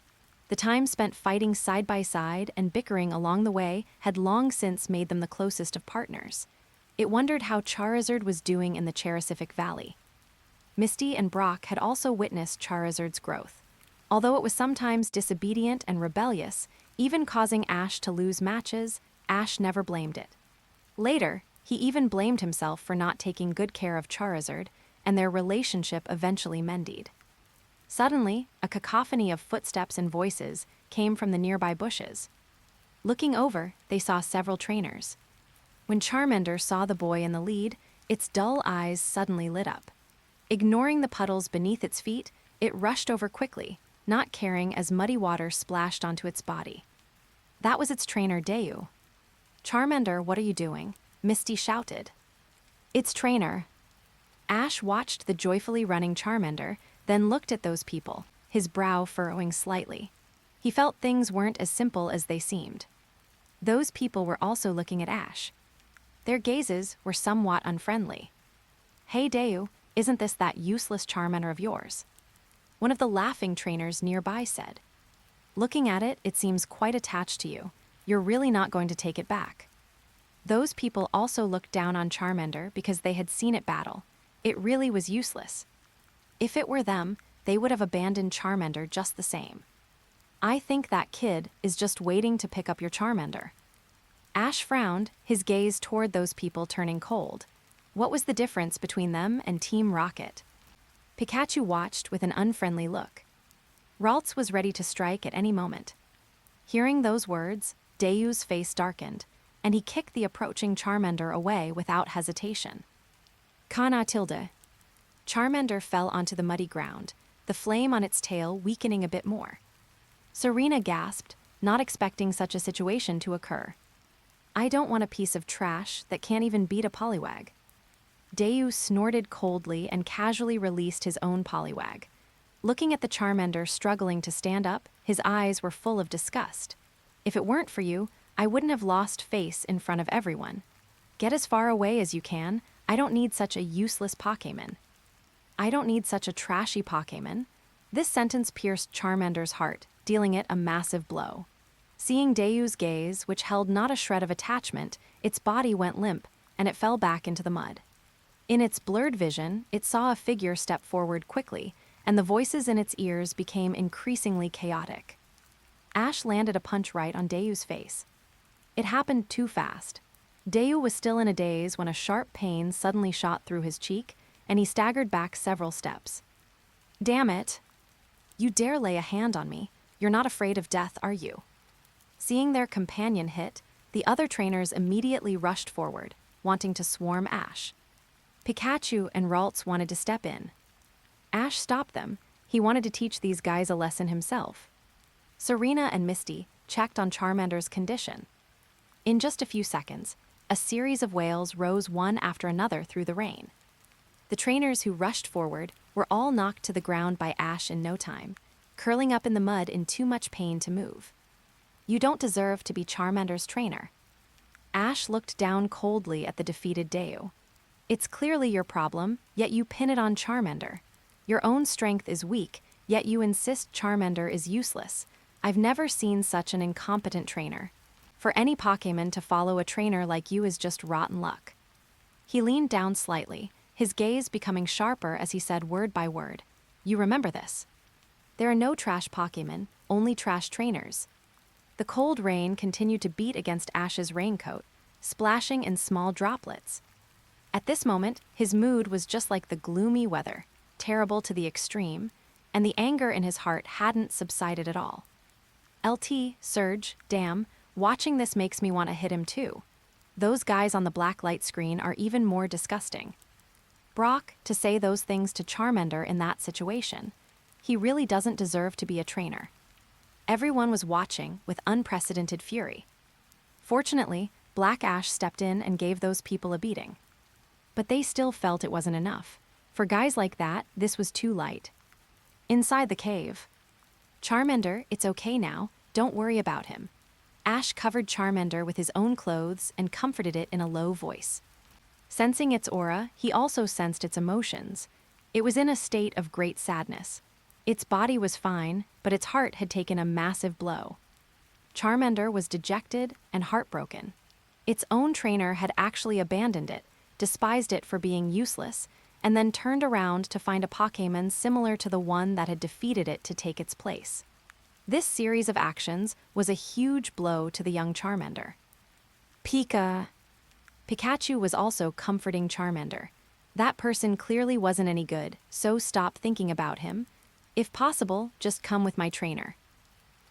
The time spent fighting side by side and bickering along the way had long since made them the closest of partners. It wondered how Charizard was doing in the Cherisific Valley. Misty and Brock had also witnessed Charizard's growth. Although it was sometimes disobedient and rebellious, even causing Ash to lose matches, Ash never blamed it. Later, he even blamed himself for not taking good care of Charizard, and their relationship eventually mended. Suddenly, a cacophony of footsteps and voices came from the nearby bushes. Looking over, they saw several trainers. When Charmander saw the boy in the lead, its dull eyes suddenly lit up. Ignoring the puddles beneath its feet, it rushed over quickly, not caring as muddy water splashed onto its body. That was its trainer, Dayu. Charmander, what are you doing? Misty shouted. Its trainer. Ash watched the joyfully running Charmander, then looked at those people, his brow furrowing slightly. He felt things weren't as simple as they seemed. Those people were also looking at Ash. Their gazes were somewhat unfriendly. Hey Dayu, isn't this that useless Charmander of yours? One of the laughing trainers nearby said. Looking at it, it seems quite attached to you. You're really not going to take it back. Those people also looked down on Charmander because they had seen it battle. It really was useless. If it were them, they would have abandoned Charmander just the same. I think that kid is just waiting to pick up your Charmander. Ash frowned, his gaze toward those people turning cold. What was the difference between them and Team Rocket? Pikachu watched with an unfriendly look. Ralts was ready to strike at any moment. Hearing those words, Dayu's face darkened, and he kicked the approaching Charmander away without hesitation. Kana tilde. Charmander fell onto the muddy ground, the flame on its tail weakening a bit more. Serena gasped, not expecting such a situation to occur. I don't want a piece of trash that can't even beat a Poliwag. Dayu snorted coldly and casually released his own Poliwag. Looking at the Charmander struggling to stand up, his eyes were full of disgust. If it weren't for you, I wouldn't have lost face in front of everyone. Get as far away as you can. I don't need such a useless Pokémon. I don't need such a trashy Pokémon. This sentence pierced Charmander's heart, dealing it a massive blow. Seeing Dayu's gaze, which held not a shred of attachment, its body went limp, and it fell back into the mud. In its blurred vision, it saw a figure step forward quickly, and the voices in its ears became increasingly chaotic. Ash landed a punch right on Dayu's face. It happened too fast. Dayu was still in a daze when a sharp pain suddenly shot through his cheek, and he staggered back several steps. Damn it! You dare lay a hand on me. You're not afraid of death, are you? Seeing their companion hit, the other trainers immediately rushed forward, wanting to swarm Ash. Pikachu and Ralts wanted to step in. Ash stopped them. He wanted to teach these guys a lesson himself. Serena and Misty checked on Charmander's condition. In just a few seconds, a series of wails rose one after another through the rain. The trainers who rushed forward were all knocked to the ground by Ash in no time, curling up in the mud in too much pain to move. You don't deserve to be Charmander's trainer. Ash looked down coldly at the defeated Deo. It's clearly your problem, yet you pin it on Charmander. Your own strength is weak, yet you insist Charmander is useless. I've never seen such an incompetent trainer. For any Pokémon to follow a trainer like you is just rotten luck. He leaned down slightly, his gaze becoming sharper as he said word by word. You remember this. There are no trash Pokémon, only trash trainers. The cold rain continued to beat against Ash's raincoat, splashing in small droplets. At this moment, his mood was just like the gloomy weather, terrible to the extreme, and the anger in his heart hadn't subsided at all. LT, Surge, damn, watching this makes me want to hit him too. Those guys on the black light screen are even more disgusting. Brock, to say those things to Charmander in that situation. He really doesn't deserve to be a trainer. Everyone was watching with unprecedented fury. Fortunately, Black Ash stepped in and gave those people a beating. But they still felt it wasn't enough. For guys like that, this was too light. Inside the cave. Charmander, it's okay now, don't worry about him. Ash covered Charmander with his own clothes and comforted it in a low voice. Sensing its aura, he also sensed its emotions. It was in a state of great sadness. Its body was fine, but its heart had taken a massive blow. Charmander was dejected and heartbroken. Its own trainer had actually abandoned it, despised it for being useless, and then turned around to find a Pokémon similar to the one that had defeated it to take its place. This series of actions was a huge blow to the young Charmander. Pikachu was also comforting Charmander. That person clearly wasn't any good, so stop thinking about him. If possible, just come with my trainer.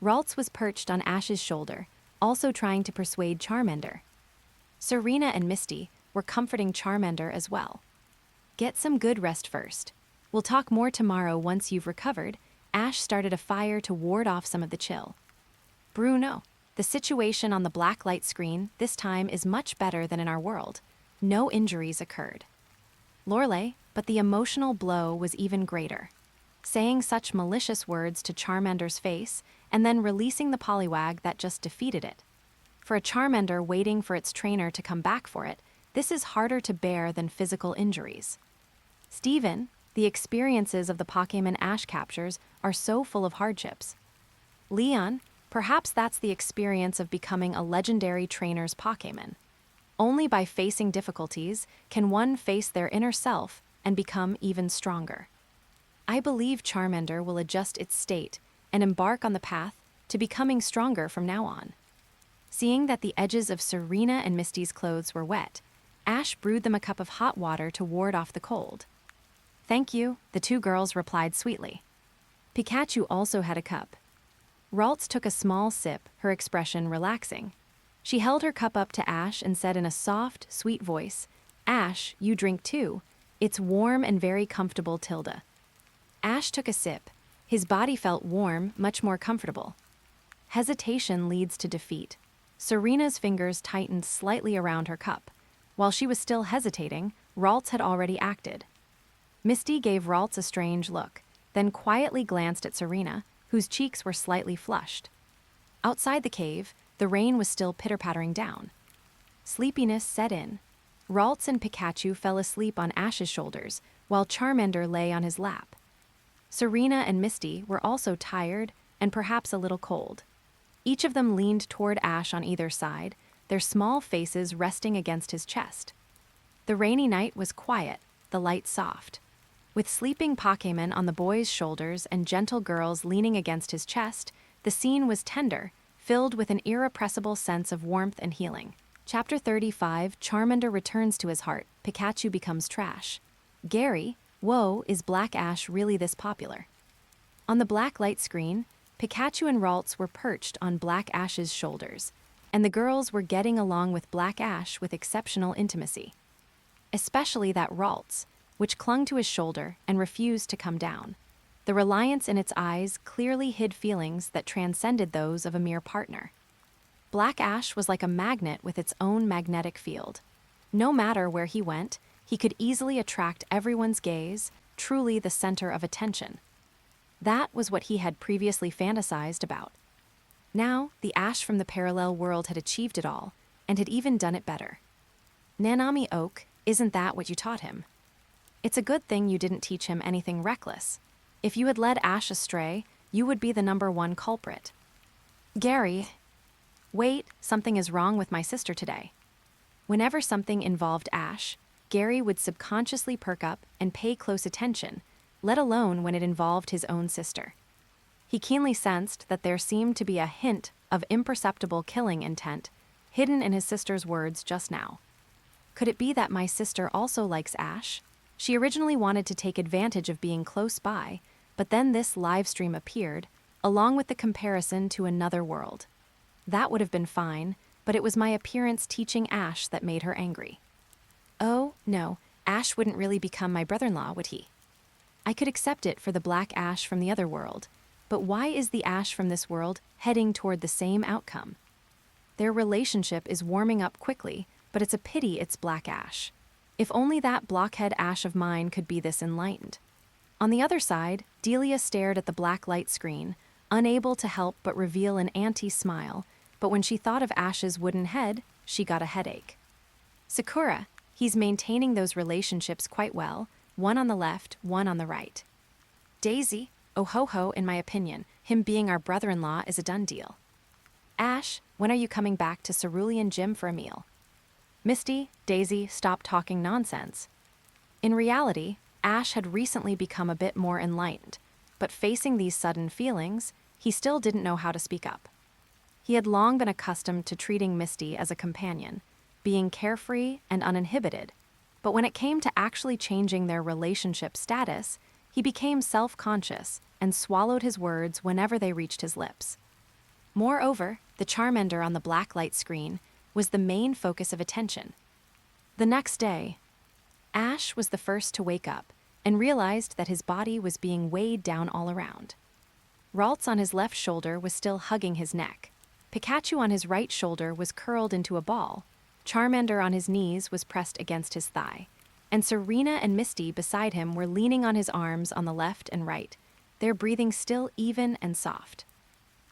Ralts was perched on Ash's shoulder, also trying to persuade Charmander. Serena and Misty were comforting Charmander as well. Get some good rest first. We'll talk more tomorrow once you've recovered. Ash started a fire to ward off some of the chill. Bruno, the situation on the black light screen this time is much better than in our world. No injuries occurred. Lorelei, but the emotional blow was even greater. Saying such malicious words to Charmander's face and then releasing the Poliwag that just defeated it. For a Charmander waiting for its trainer to come back for it, this is harder to bear than physical injuries. Steven, the experiences of the Pokémon Ash captures are so full of hardships. Leon, perhaps that's the experience of becoming a legendary trainer's Pokémon. Only by facing difficulties can one face their inner self and become even stronger. I believe Charmander will adjust its state and embark on the path to becoming stronger from now on. Seeing that the edges of Serena and Misty's clothes were wet, Ash brewed them a cup of hot water to ward off the cold. Thank you, the two girls replied sweetly. Pikachu also had a cup. Ralts took a small sip, her expression relaxing. She held her cup up to Ash and said in a soft, sweet voice, Ash, you drink too. It's warm and very comfortable, Tilda. Ash took a sip. His body felt warm, much more comfortable. Hesitation leads to defeat. Serena's fingers tightened slightly around her cup. While she was still hesitating, Ralts had already acted. Misty gave Ralts a strange look, then quietly glanced at Serena, whose cheeks were slightly flushed. Outside the cave, the rain was still pitter-pattering down. Sleepiness set in. Ralts and Pikachu fell asleep on Ash's shoulders, while Charmander lay on his lap. Serena and Misty were also tired and perhaps a little cold. Each of them leaned toward Ash on either side, their small faces resting against his chest. The rainy night was quiet, the light soft. With sleeping Pokémon on the boy's shoulders and gentle girls leaning against his chest, the scene was tender, filled with an irrepressible sense of warmth and healing. Chapter 35, Charmander returns to his heart, Pikachu becomes trash. Gary, whoa, is Black Ash really this popular? On the black light screen, Pikachu and Ralts were perched on Black Ash's shoulders, and the girls were getting along with Black Ash with exceptional intimacy. Especially that Ralts, which clung to his shoulder and refused to come down. The reliance in its eyes clearly hid feelings that transcended those of a mere partner. Black Ash was like a magnet with its own magnetic field. No matter where he went, he could easily attract everyone's gaze, truly the center of attention. That was what he had previously fantasized about. Now, the Ash from the parallel world had achieved it all, and had even done it better. Nanami Oak, isn't that what you taught him? It's a good thing you didn't teach him anything reckless. If you had led Ash astray, you would be the #1 culprit. Gary. Wait, something is wrong with my sister today. Whenever something involved Ash, Gary would subconsciously perk up and pay close attention, let alone when it involved his own sister. He keenly sensed that there seemed to be a hint of imperceptible killing intent hidden in his sister's words just now. Could it be that my sister also likes Ash? She originally wanted to take advantage of being close by, but then this live stream appeared, along with the comparison to another world. That would have been fine, but it was my appearance teaching Ash that made her angry. Oh, no, Ash wouldn't really become my brother-in-law, would he? I could accept it for the black Ash from the other world, but why is the Ash from this world heading toward the same outcome? Their relationship is warming up quickly, but it's a pity it's black Ash. If only that blockhead Ash of mine could be this enlightened. On the other side, Delia stared at the black light screen, unable to help but reveal an anti-smile, but when she thought of Ash's wooden head, she got a headache. Sakura, he's maintaining those relationships quite well, one on the left, one on the right. Daisy, oh ho ho, in my opinion, him being our brother-in-law is a done deal. Ash, when are you coming back to Cerulean Gym for a meal? Misty, Daisy, stop talking nonsense. In reality, Ash had recently become a bit more enlightened, but facing these sudden feelings, he still didn't know how to speak up. He had long been accustomed to treating Misty as a companion, being carefree and uninhibited, but when it came to actually changing their relationship status, he became self-conscious and swallowed his words whenever they reached his lips. Moreover, the Charmander on the black light screen was the main focus of attention. The next day, Ash was the first to wake up and realized that his body was being weighed down all around. Ralts on his left shoulder was still hugging his neck. Pikachu on his right shoulder was curled into a ball. Charmander on his knees was pressed against his thigh. And Serena and Misty beside him were leaning on his arms on the left and right, their breathing still even and soft.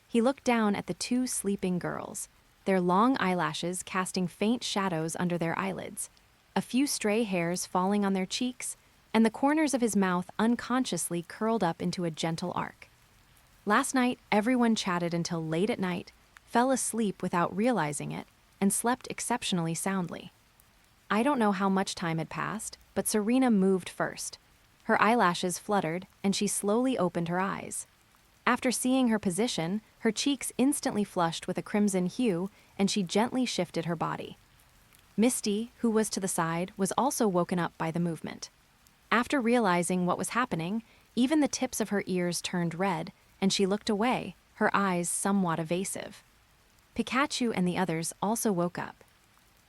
He looked down at the two sleeping girls, their long eyelashes casting faint shadows under their eyelids, a few stray hairs falling on their cheeks, and the corners of his mouth unconsciously curled up into a gentle arc. Last night, everyone chatted until late at night, fell asleep without realizing it, and slept exceptionally soundly. I don't know how much time had passed, but Serena moved first. Her eyelashes fluttered, and she slowly opened her eyes. After seeing her position, her cheeks instantly flushed with a crimson hue, and she gently shifted her body. Misty, who was to the side, was also woken up by the movement. After realizing what was happening, even the tips of her ears turned red, and she looked away, her eyes somewhat evasive. Pikachu and the others also woke up.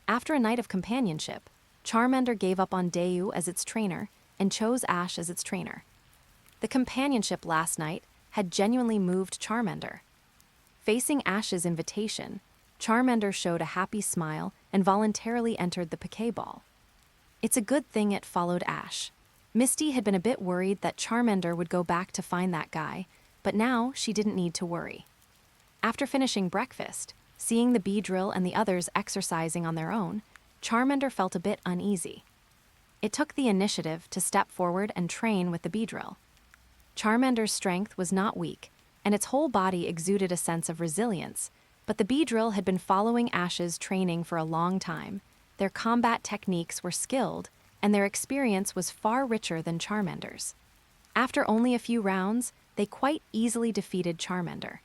After a night of companionship, Charmander gave up on Dayu as its trainer and chose Ash as its trainer. The companionship last night had genuinely moved Charmander. Facing Ash's invitation, Charmander showed a happy smile and voluntarily entered the Pokeball. It's a good thing it followed Ash. Misty had been a bit worried that Charmander would go back to find that guy, but now she didn't need to worry. After finishing breakfast, seeing the Beedrill and the others exercising on their own, Charmander felt a bit uneasy. It took the initiative to step forward and train with the Beedrill. Charmander's strength was not weak, and its whole body exuded a sense of resilience, but the Beedrill had been following Ash's training for a long time. Their combat techniques were skilled, and their experience was far richer than Charmander's. After only a few rounds, they quite easily defeated Charmander.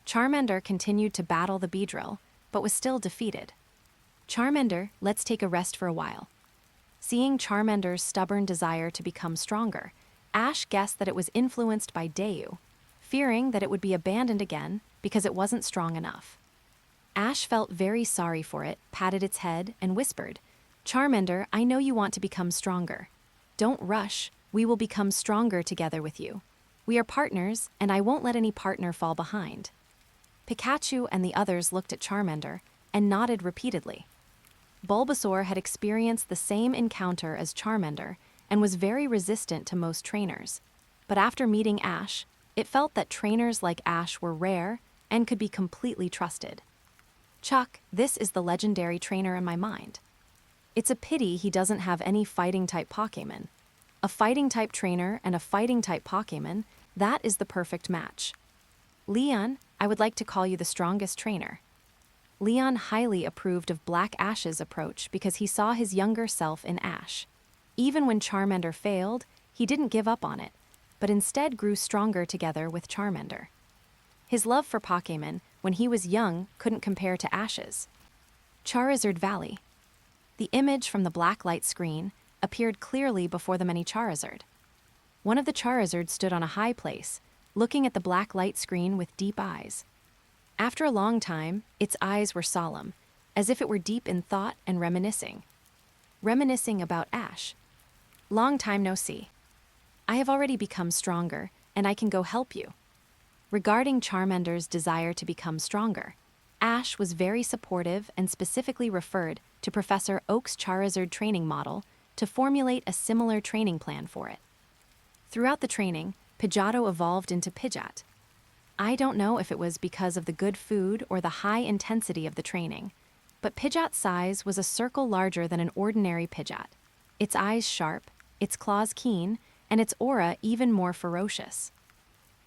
Charmander continued to battle the Beedrill, but was still defeated. Charmander, let's take a rest for a while. Seeing Charmander's stubborn desire to become stronger, Ash guessed that it was influenced by Dayu, fearing that it would be abandoned again because it wasn't strong enough. Ash felt very sorry for it, patted its head, and whispered, Charmander, I know you want to become stronger. Don't rush, we will become stronger together with you. We are partners, and I won't let any partner fall behind. Pikachu and the others looked at Charmander and nodded repeatedly. Bulbasaur had experienced the same encounter as Charmander and was very resistant to most trainers. But after meeting Ash, It felt that trainers like Ash were rare and could be completely trusted. Chuck, this is the legendary trainer in my mind. It's a pity he doesn't have any fighting-type Pokémon. A fighting-type trainer and a fighting-type Pokémon, that is the perfect match. Leon, I would like to call you the strongest trainer. Leon highly approved of Black Ash's approach because he saw his younger self in Ash. Even when Charmander failed, he didn't give up on it, but instead grew stronger together with Charmander. His love for Pokémon, when he was young, couldn't compare to Ash's. Charizard Valley. The image from the black light screen appeared clearly before the many Charizard. One of the Charizard stood on a high place, looking at the black light screen with deep eyes. After a long time, its eyes were solemn, as if it were deep in thought and reminiscing. Reminiscing about Ash. Long time no see. I have already become stronger, and I can go help you. Regarding Charmander's desire to become stronger, Ash was very supportive and specifically referred to Professor Oak's Charizard training model to formulate a similar training plan for it. Throughout the training, Pidgeotto evolved into Pidgeot. I don't know if it was because of the good food or the high intensity of the training, but Pidgeot's size was a circle larger than an ordinary Pidgeot, its eyes sharp, its claws keen, and its aura even more ferocious.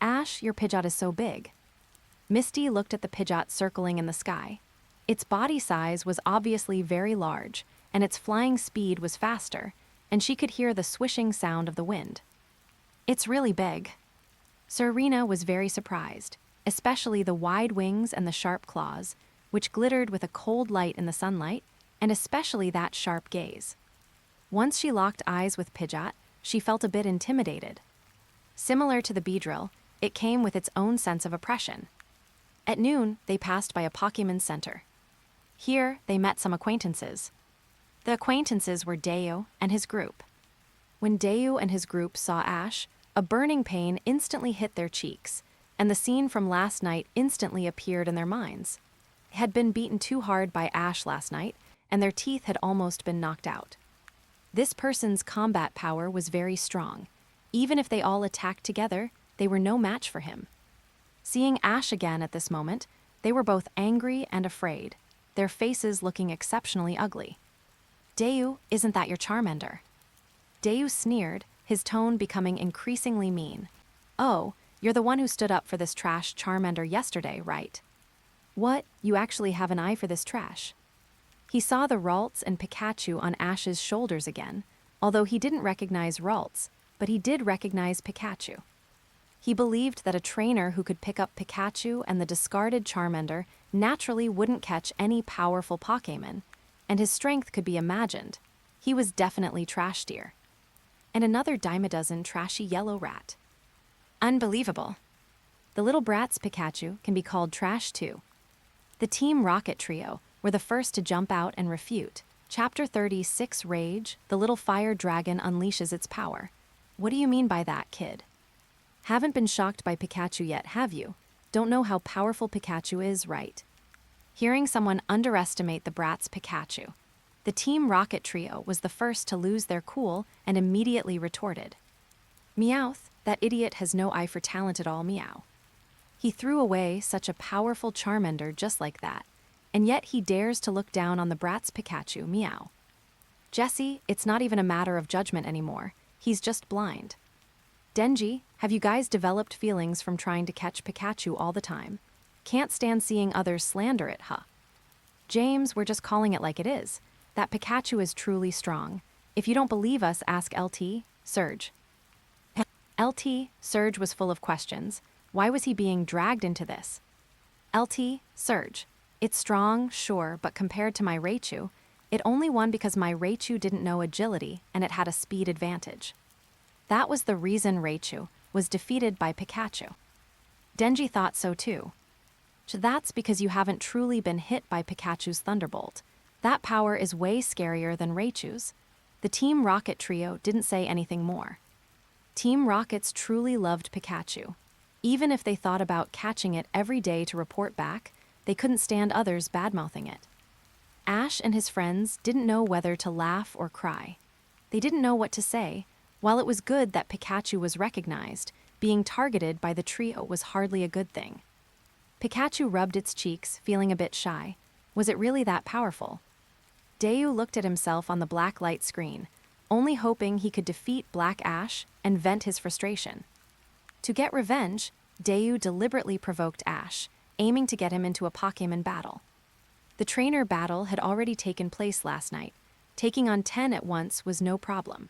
Ash, your Pidgeot is so big. Misty looked at the Pidgeot circling in the sky. Its body size was obviously very large, and its flying speed was faster, and she could hear the swishing sound of the wind. It's really big. Serena was very surprised, especially the wide wings and the sharp claws, which glittered with a cold light in the sunlight, and especially that sharp gaze. Once she locked eyes with Pidgeot, she felt a bit intimidated. Similar to the Beedrill, it came with its own sense of oppression. At noon, they passed by a Pokémon Center. Here, they met some acquaintances. The acquaintances were Dayu and his group. When Dayu and his group saw Ash, a burning pain instantly hit their cheeks, and the scene from last night instantly appeared in their minds. They had been beaten too hard by Ash last night, and their teeth had almost been knocked out. This person's combat power was very strong. Even if they all attacked together, they were no match for him. Seeing Ash again at this moment, they were both angry and afraid, their faces looking exceptionally ugly. Dayu, isn't that your Charmander? Dayu sneered, his tone becoming increasingly mean. Oh, you're the one who stood up for this trash Charmander yesterday, right? What, you actually have an eye for this trash? He saw the Ralts and Pikachu on Ash's shoulders again, although he didn't recognize Ralts, but he did recognize Pikachu. He believed that a trainer who could pick up Pikachu and the discarded Charmander naturally wouldn't catch any powerful Pokémon, and his strength could be imagined. He was definitely trash tier. And another dime a dozen trashy yellow rat. Unbelievable. The little brat's Pikachu can be called trash too. The Team Rocket trio were the first to jump out and refute. Chapter 36 Rage, the little fire dragon unleashes its power. What do you mean by that, kid? Haven't been shocked by Pikachu yet, have you? Don't know how powerful Pikachu is, right? Hearing someone underestimate the brat's Pikachu, the Team Rocket trio was the first to lose their cool and immediately retorted. Meowth, that idiot has no eye for talent at all, meow. He threw away such a powerful Charmander just like that, and yet he dares to look down on the brat's Pikachu, meow. Jessie, it's not even a matter of judgment anymore, he's just blind. Denji, have you guys developed feelings from trying to catch Pikachu all the time? Can't stand seeing others slander it, huh? James, we're just calling it like it is. That Pikachu is truly strong. If you don't believe us, ask LT, Surge. LT, Surge was full of questions. Why was he being dragged into this? LT, Surge. It's strong, sure, but compared to my Raichu, it only won because my Raichu didn't know agility and it had a speed advantage. That was the reason Raichu was defeated by Pikachu. Denji thought so too. That's because you haven't truly been hit by Pikachu's Thunderbolt. That power is way scarier than Raichu's. The Team Rocket trio didn't say anything more. Team Rockets truly loved Pikachu. Even if they thought about catching it every day to report back, they couldn't stand others badmouthing it. Ash and his friends didn't know whether to laugh or cry. They didn't know what to say, while it was good that Pikachu was recognized, being targeted by the trio was hardly a good thing. Pikachu rubbed its cheeks, feeling a bit shy. Was it really that powerful? Dayu looked at himself on the black light screen, only hoping he could defeat Black Ash and vent his frustration. To get revenge, Dayu deliberately provoked Ash, aiming to get him into a Pokémon battle. The trainer battle had already taken place last night. Taking on 10 at once was no problem.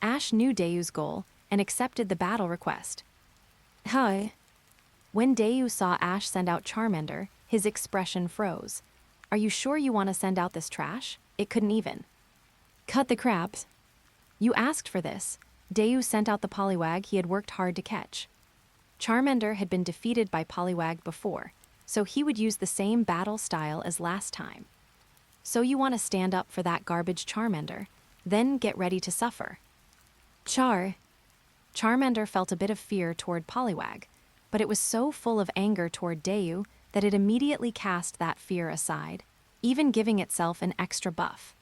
Ash knew Dayu's goal and accepted the battle request. Hi. When Dayu saw Ash send out Charmander, his expression froze. Are you sure you want to send out this trash? It couldn't even. Cut the crabs. You asked for this. Dayu sent out the Poliwag he had worked hard to catch. Charmander had been defeated by Poliwag before, so he would use the same battle style as last time. So you want to stand up for that garbage Charmander, then get ready to suffer. Charmander felt a bit of fear toward Poliwag, but it was so full of anger toward Dayu that it immediately cast that fear aside, even giving itself an extra buff.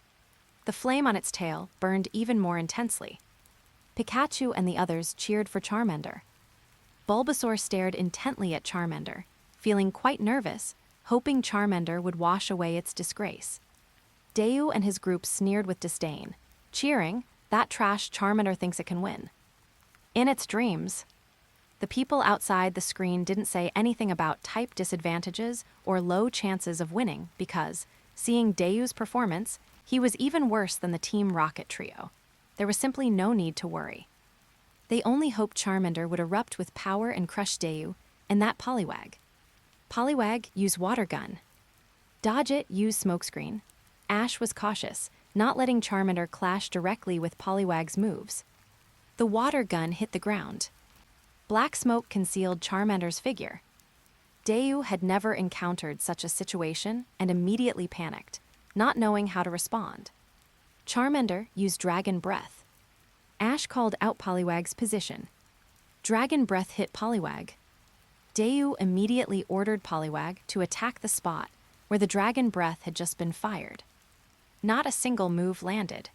The flame on its tail burned even more intensely. Pikachu and the others cheered for Charmander. Bulbasaur stared intently at Charmander, feeling quite nervous, hoping Charmander would wash away its disgrace. Dayu and his group sneered with disdain, cheering, "That trash Charmander thinks it can win." In its dreams. The people outside the screen didn't say anything about type disadvantages or low chances of winning because, seeing Dayu's performance, he was even worse than the Team Rocket trio. There was simply no need to worry. They only hoped Charmander would erupt with power and crush Dayu, and that Poliwag. Poliwag used Water Gun. Dodge It used Smokescreen. Ash was cautious, not letting Charmander clash directly with Poliwag's moves. The Water Gun hit the ground. Black smoke concealed Charmander's figure. Dayu had never encountered such a situation and immediately panicked, not knowing how to respond. Charmander used Dragon Breath. Ash called out Poliwag's position. Dragon Breath hit Poliwag. Dayu immediately ordered Poliwag to attack the spot where the Dragon Breath had just been fired. Not a single move landed.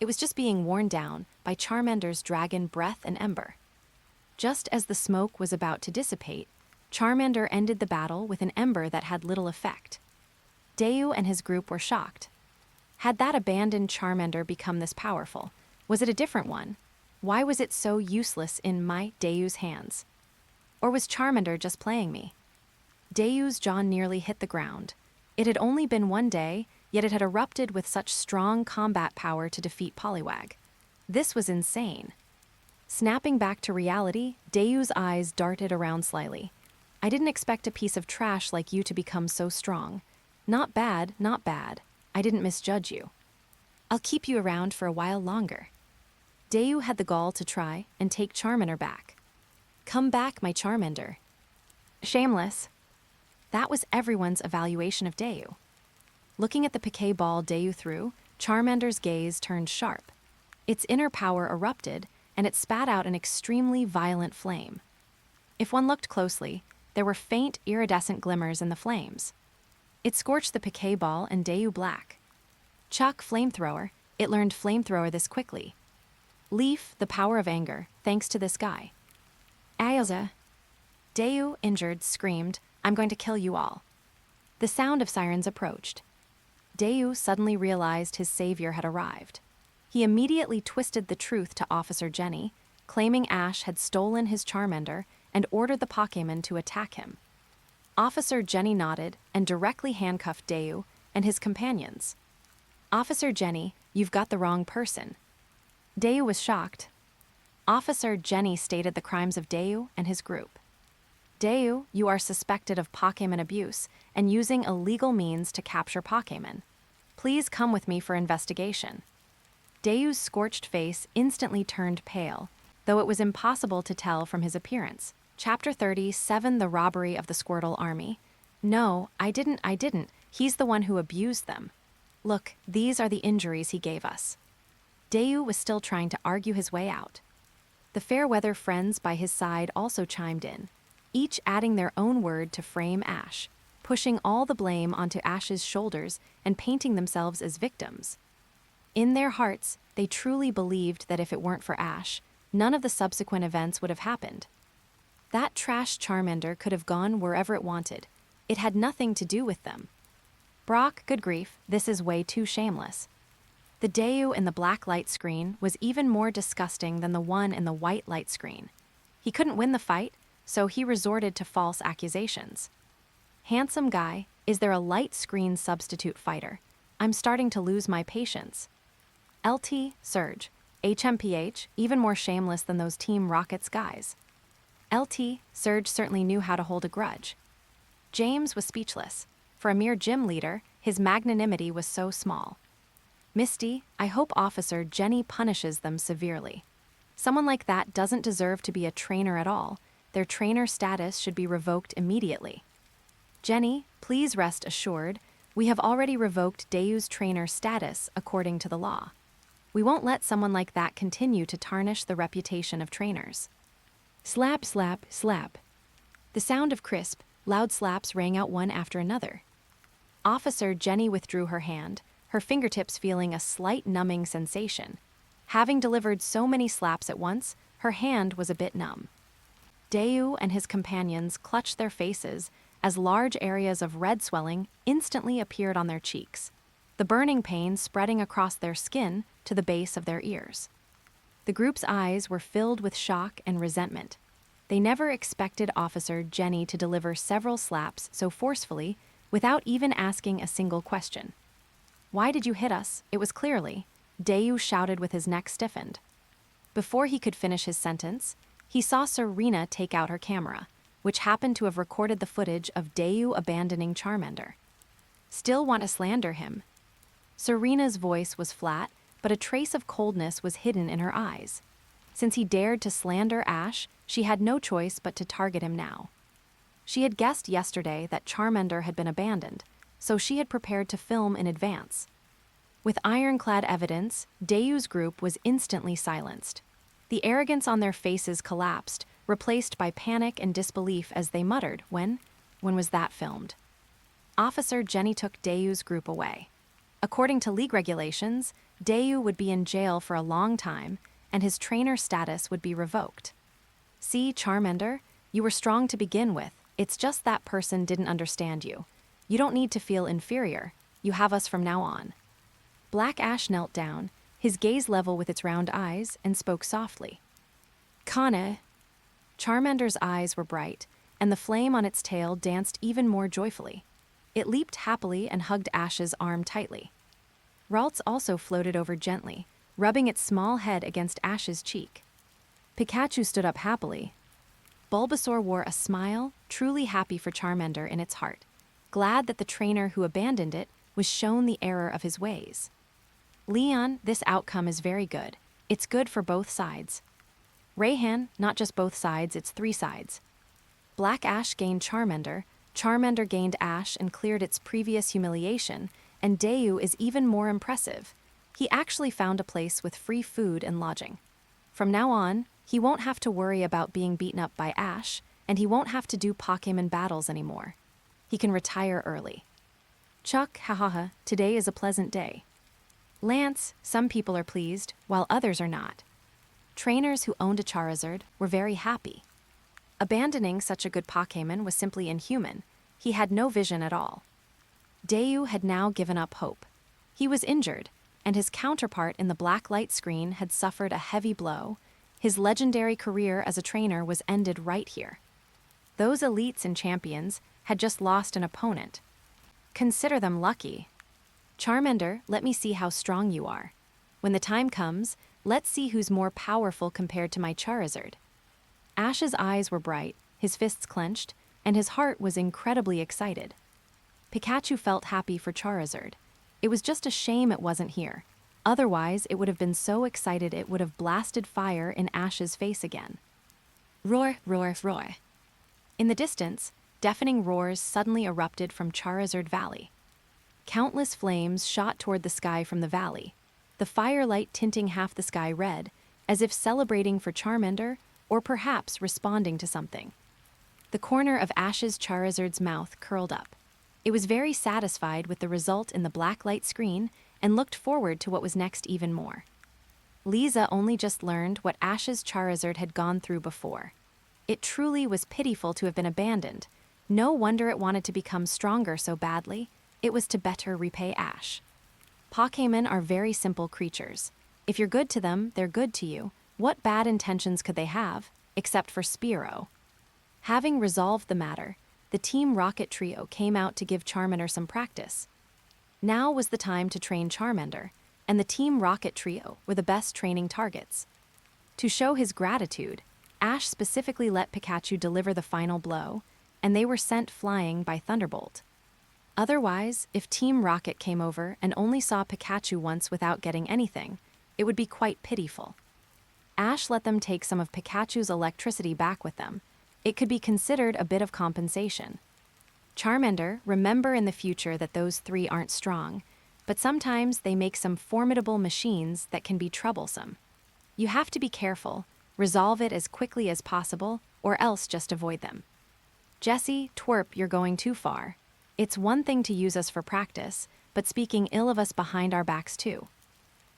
It was just being worn down by Charmander's Dragon Breath and Ember. Just as the smoke was about to dissipate, Charmander ended the battle with an Ember that had little effect. Dayu and his group were shocked. Had that abandoned Charmander become this powerful? Was it a different one? Why was it so useless in Dayu's hands? Or was Charmander just playing me? Dayu's jaw nearly hit the ground. It had only been one day, yet it had erupted with such strong combat power to defeat Poliwag. This was insane. Snapping back to reality, Dayu's eyes darted around slyly. I didn't expect a piece of trash like you to become so strong. Not bad, not bad. I didn't misjudge you. I'll keep you around for a while longer. Dayu had the gall to try and take Charmander back. Come back, my Charmander. Shameless. That was everyone's evaluation of Dayu. Looking at the piquet ball Dayu threw, Charmander's gaze turned sharp. Its inner power erupted, and it spat out an extremely violent flame. If one looked closely, there were faint, iridescent glimmers in the flames. It scorched the piquet ball and Dayu black. Chuck, Flamethrower, it learned Flamethrower this quickly. Leaf, the power of anger, thanks to this guy. Xiaoxia. Dayu, injured, screamed, I'm going to kill you all. The sound of sirens approached. Dayu suddenly realized his savior had arrived. He immediately twisted the truth to Officer Jenny, claiming Ash had stolen his Charmander and ordered the Pokémon to attack him. Officer Jenny nodded and directly handcuffed Dayu and his companions. Officer Jenny, you've got the wrong person. Dayu was shocked. Officer Jenny stated the crimes of Dayu and his group. Dayu, you are suspected of Pokémon abuse and using illegal means to capture Pokémon. Please come with me for investigation. Dayu's scorched face instantly turned pale, though it was impossible to tell from his appearance. Chapter 37, The Robbery of the Squirtle Army. No, I didn't. He's the one who abused them. Look, these are the injuries he gave us. Dayu was still trying to argue his way out. The Fairweather friends by his side also chimed in, each adding their own word to frame Ash, pushing all the blame onto Ash's shoulders and painting themselves as victims. In their hearts, they truly believed that if it weren't for Ash, none of the subsequent events would have happened. That trash Charmander could have gone wherever it wanted. It had nothing to do with them. Brock, good grief, this is way too shameless. The Dayu in the black light screen was even more disgusting than the one in the white light screen. He couldn't win the fight, so he resorted to false accusations. Handsome guy, is there a light screen substitute fighter? I'm starting to lose my patience. LT, Surge, HMPH, even more shameless than those Team Rockets guys. LT, Surge certainly knew how to hold a grudge. James was speechless. For a mere gym leader, his magnanimity was so small. Misty, I hope Officer Jenny punishes them severely. Someone like that doesn't deserve to be a trainer at all. Their trainer status should be revoked immediately. Jenny, please rest assured, we have already revoked Dayu's trainer status according to the law. We won't let someone like that continue to tarnish the reputation of trainers. Slap, slap, slap. The sound of crisp, loud slaps rang out one after another. Officer Jenny withdrew her hand, her fingertips feeling a slight numbing sensation. Having delivered so many slaps at once, her hand was a bit numb. Dayu and his companions clutched their faces as large areas of red swelling instantly appeared on their cheeks, the burning pain spreading across their skin to the base of their ears. The group's eyes were filled with shock and resentment. They never expected Officer Jenny to deliver several slaps so forcefully without even asking a single question. Why did you hit us? It was clearly, Dayu shouted with his neck stiffened. Before he could finish his sentence, he saw Serena take out her camera, which happened to have recorded the footage of Dayu abandoning Charmander. Still want to slander him? Serena's voice was flat, but a trace of coldness was hidden in her eyes. Since he dared to slander Ash, she had no choice but to target him now. She had guessed yesterday that Charmander had been abandoned, so she had prepared to film in advance. With ironclad evidence, Dayu's group was instantly silenced. The arrogance on their faces collapsed, replaced by panic and disbelief as they muttered, when was that filmed? Officer Jenny took Dayu's group away. According to league regulations, Dayu would be in jail for a long time, and his trainer status would be revoked. See, Charmander, you were strong to begin with. It's just that person didn't understand you. You don't need to feel inferior. You have us from now on. Black Ash knelt down, his gaze level with its round eyes, and spoke softly. Kane. Charmander's eyes were bright, and the flame on its tail danced even more joyfully. It leaped happily and hugged Ash's arm tightly. Ralts also floated over gently, rubbing its small head against Ash's cheek. Pikachu stood up happily. Bulbasaur wore a smile, truly happy for Charmander in its heart, glad that the trainer who abandoned it was shown the error of his ways. Leon, this outcome is very good. It's good for both sides. Rayhan, not just both sides, it's three sides. Black Ash gained Charmander, Charmander gained Ash and cleared its previous humiliation, and Dayu is even more impressive. He actually found a place with free food and lodging. From now on, he won't have to worry about being beaten up by Ash, and he won't have to do Pokémon battles anymore. He can retire early. Chuck, hahaha, today is a pleasant day. Lance, some people are pleased, while others are not. Trainers who owned a Charizard were very happy. Abandoning such a good Pokémon was simply inhuman. He had no vision at all. Dayu had now given up hope. He was injured, and his counterpart in the black light screen had suffered a heavy blow. His legendary career as a trainer was ended right here. Those elites and champions had just lost an opponent. Consider them lucky. Charmander, let me see how strong you are. When the time comes, let's see who's more powerful compared to my Charizard. Ash's eyes were bright, his fists clenched, and his heart was incredibly excited. Pikachu felt happy for Charizard. It was just a shame it wasn't here. Otherwise, it would have been so excited it would have blasted fire in Ash's face again. Roar, roar, roar. In the distance, deafening roars suddenly erupted from Charizard Valley. Countless flames shot toward the sky from the valley, the firelight tinting half the sky red, as if celebrating for Charmander or perhaps responding to something. The corner of Ash's Charizard's mouth curled up. It was very satisfied with the result in the black light screen and looked forward to what was next even more. Lisa only just learned what Ash's Charizard had gone through before. It truly was pitiful to have been abandoned. No wonder it wanted to become stronger so badly. It was to better repay Ash. Pokémon are very simple creatures. If you're good to them, they're good to you. What bad intentions could they have, except for Spearow? Having resolved the matter, the Team Rocket trio came out to give Charmander some practice. Now was the time to train Charmander, and the Team Rocket trio were the best training targets. To show his gratitude, Ash specifically let Pikachu deliver the final blow, and they were sent flying by Thunderbolt. Otherwise, if Team Rocket came over and only saw Pikachu once without getting anything, it would be quite pitiful. Ash let them take some of Pikachu's electricity back with them. It could be considered a bit of compensation. Charmander, remember in the future that those three aren't strong, but sometimes they make some formidable machines that can be troublesome. You have to be careful, resolve it as quickly as possible, or else just avoid them. Jessie, twerp, you're going too far. It's one thing to use us for practice, but speaking ill of us behind our backs too.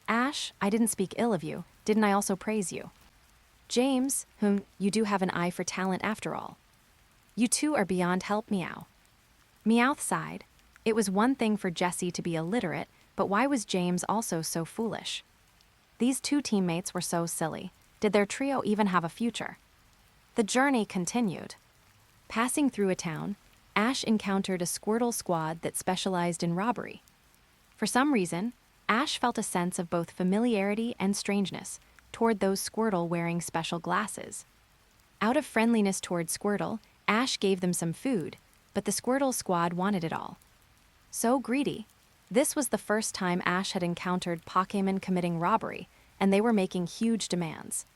Ash, I didn't speak ill of you. Didn't I also praise you? James, whom you do have an eye for talent after all. You two are beyond help, Meow. Meowth sighed. It was one thing for Jessie to be illiterate, but why was James also so foolish? These two teammates were so silly. Did their trio even have a future? The journey continued. Passing through a town, Ash encountered a Squirtle squad that specialized in robbery. For some reason, Ash felt a sense of both familiarity and strangeness toward those Squirtle wearing special glasses. Out of friendliness toward Squirtle, Ash gave them some food, but the Squirtle squad wanted it all. So greedy. This was the first time Ash had encountered Pokémon committing robbery, and they were making huge demands.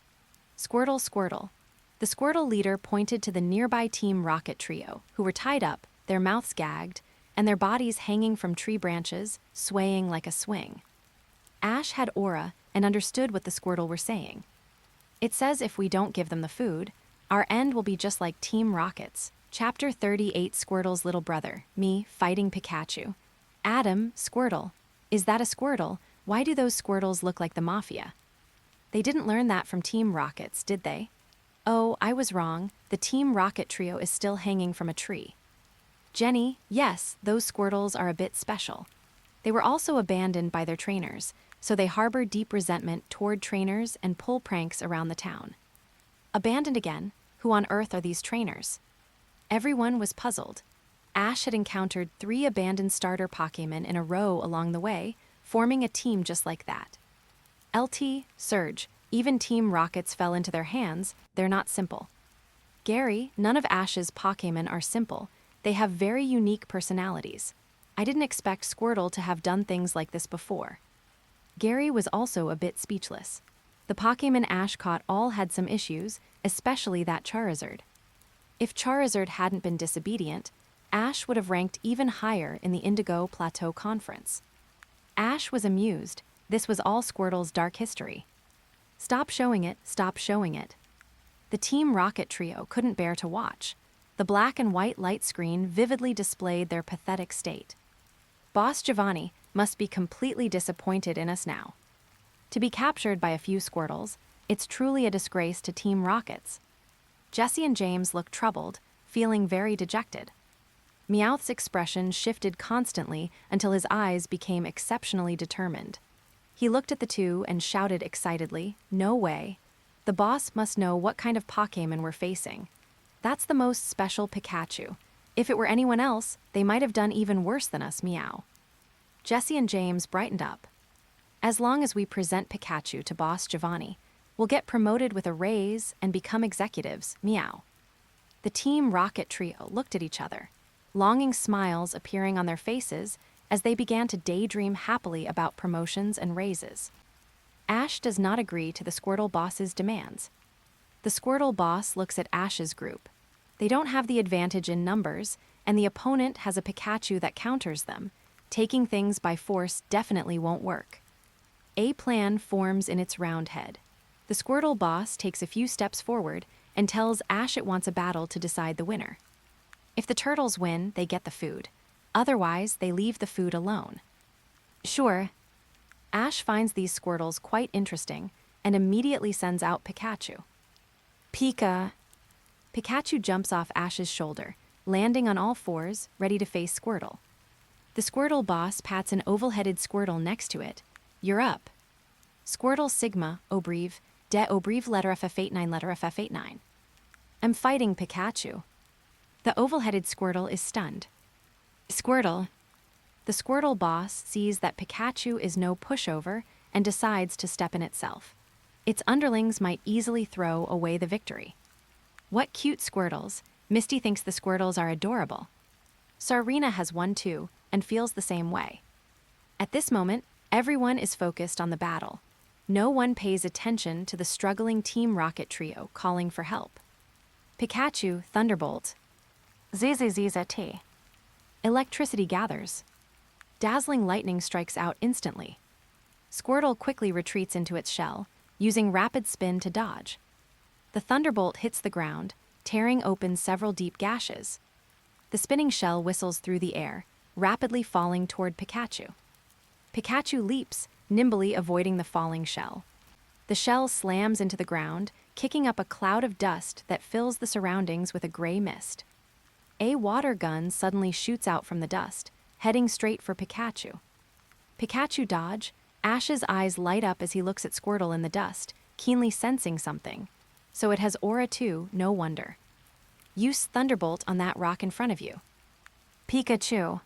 Squirtle, Squirtle. The Squirtle leader pointed to the nearby Team Rocket trio, who were tied up, their mouths gagged, and their bodies hanging from tree branches, swaying like a swing. Ash had aura and understood what the Squirtle were saying. It says if we don't give them the food, our end will be just like Team Rocket's. Chapter 38 Squirtle's little brother, me, fighting Pikachu. Adam, Squirtle. Is that a Squirtle? Why do those Squirtles look like the Mafia? They didn't learn that from Team Rockets, did they? Oh, I was wrong. The Team Rocket trio is still hanging from a tree. Jenny, yes, those Squirtles are a bit special. They were also abandoned by their trainers, so they harbor deep resentment toward trainers and pull pranks around the town. Abandoned again? Who on earth are these trainers? Everyone was puzzled. Ash had encountered 3 abandoned starter Pokémon in a row along the way, forming a team just like that. LT, Surge, even Team Rockets fell into their hands. They're not simple. Gary, none of Ash's Pokémon are simple. They have very unique personalities. I didn't expect Squirtle to have done things like this before. Gary was also a bit speechless. The Pokémon Ash caught all had some issues, especially that Charizard. If Charizard hadn't been disobedient, Ash would have ranked even higher in the Indigo Plateau Conference. Ash was amused. This was all Squirtle's dark history. Stop showing it, stop showing it. The Team Rocket trio couldn't bear to watch. The black and white light screen vividly displayed their pathetic state. Boss Giovanni must be completely disappointed in us now. To be captured by a few Squirtles, it's truly a disgrace to Team Rockets. Jessie and James looked troubled, feeling very dejected. Meowth's expression shifted constantly until his eyes became exceptionally determined. He looked at the two and shouted excitedly, "No way. The boss must know what kind of Pokémon we're facing. That's the most special Pikachu. If it were anyone else, they might have done even worse than us, Meow." Jessie and James brightened up. As long as we present Pikachu to Boss Giovanni, we'll get promoted with a raise and become executives, Meow. The Team Rocket trio looked at each other, longing smiles appearing on their faces as they began to daydream happily about promotions and raises. Ash does not agree to the Squirtle boss's demands. The Squirtle boss looks at Ash's group. They don't have the advantage in numbers, and the opponent has a Pikachu that counters them. Taking things by force definitely won't work. A plan forms in its round head. The Squirtle boss takes a few steps forward and tells Ash it wants a battle to decide the winner. If the turtles win, they get the food. Otherwise, they leave the food alone. Sure. Ash finds these Squirtles quite interesting, and immediately sends out Pikachu. Pika! Pikachu jumps off Ash's shoulder, landing on all fours, ready to face Squirtle. The Squirtle boss pats an oval-headed Squirtle next to it. You're up. Squirtle Sigma, Obreve, de Obreve letter FF89 letter FF89. I'm fighting Pikachu. The oval-headed Squirtle is stunned. Squirtle. The Squirtle boss sees that Pikachu is no pushover and decides to step in itself. Its underlings might easily throw away the victory. What cute Squirtles. Misty thinks the Squirtles are adorable. Serena has one too, and feels the same way. At this moment, everyone is focused on the battle. No one pays attention to the struggling Team Rocket trio calling for help. Pikachu, Thunderbolt. ZZZZT. Electricity gathers. Dazzling lightning strikes out instantly. Squirtle quickly retreats into its shell, using rapid spin to dodge. The Thunderbolt hits the ground, tearing open several deep gashes. The spinning shell whistles through the air, rapidly falling toward Pikachu. Pikachu leaps, nimbly avoiding the falling shell. The shell slams into the ground, kicking up a cloud of dust that fills the surroundings with a gray mist. A water gun suddenly shoots out from the dust, heading straight for Pikachu. Pikachu dodge. Ash's eyes light up as he looks at Squirtle in the dust, keenly sensing something. So it has aura too, no wonder. Use Thunderbolt on that rock in front of you. Pikachu.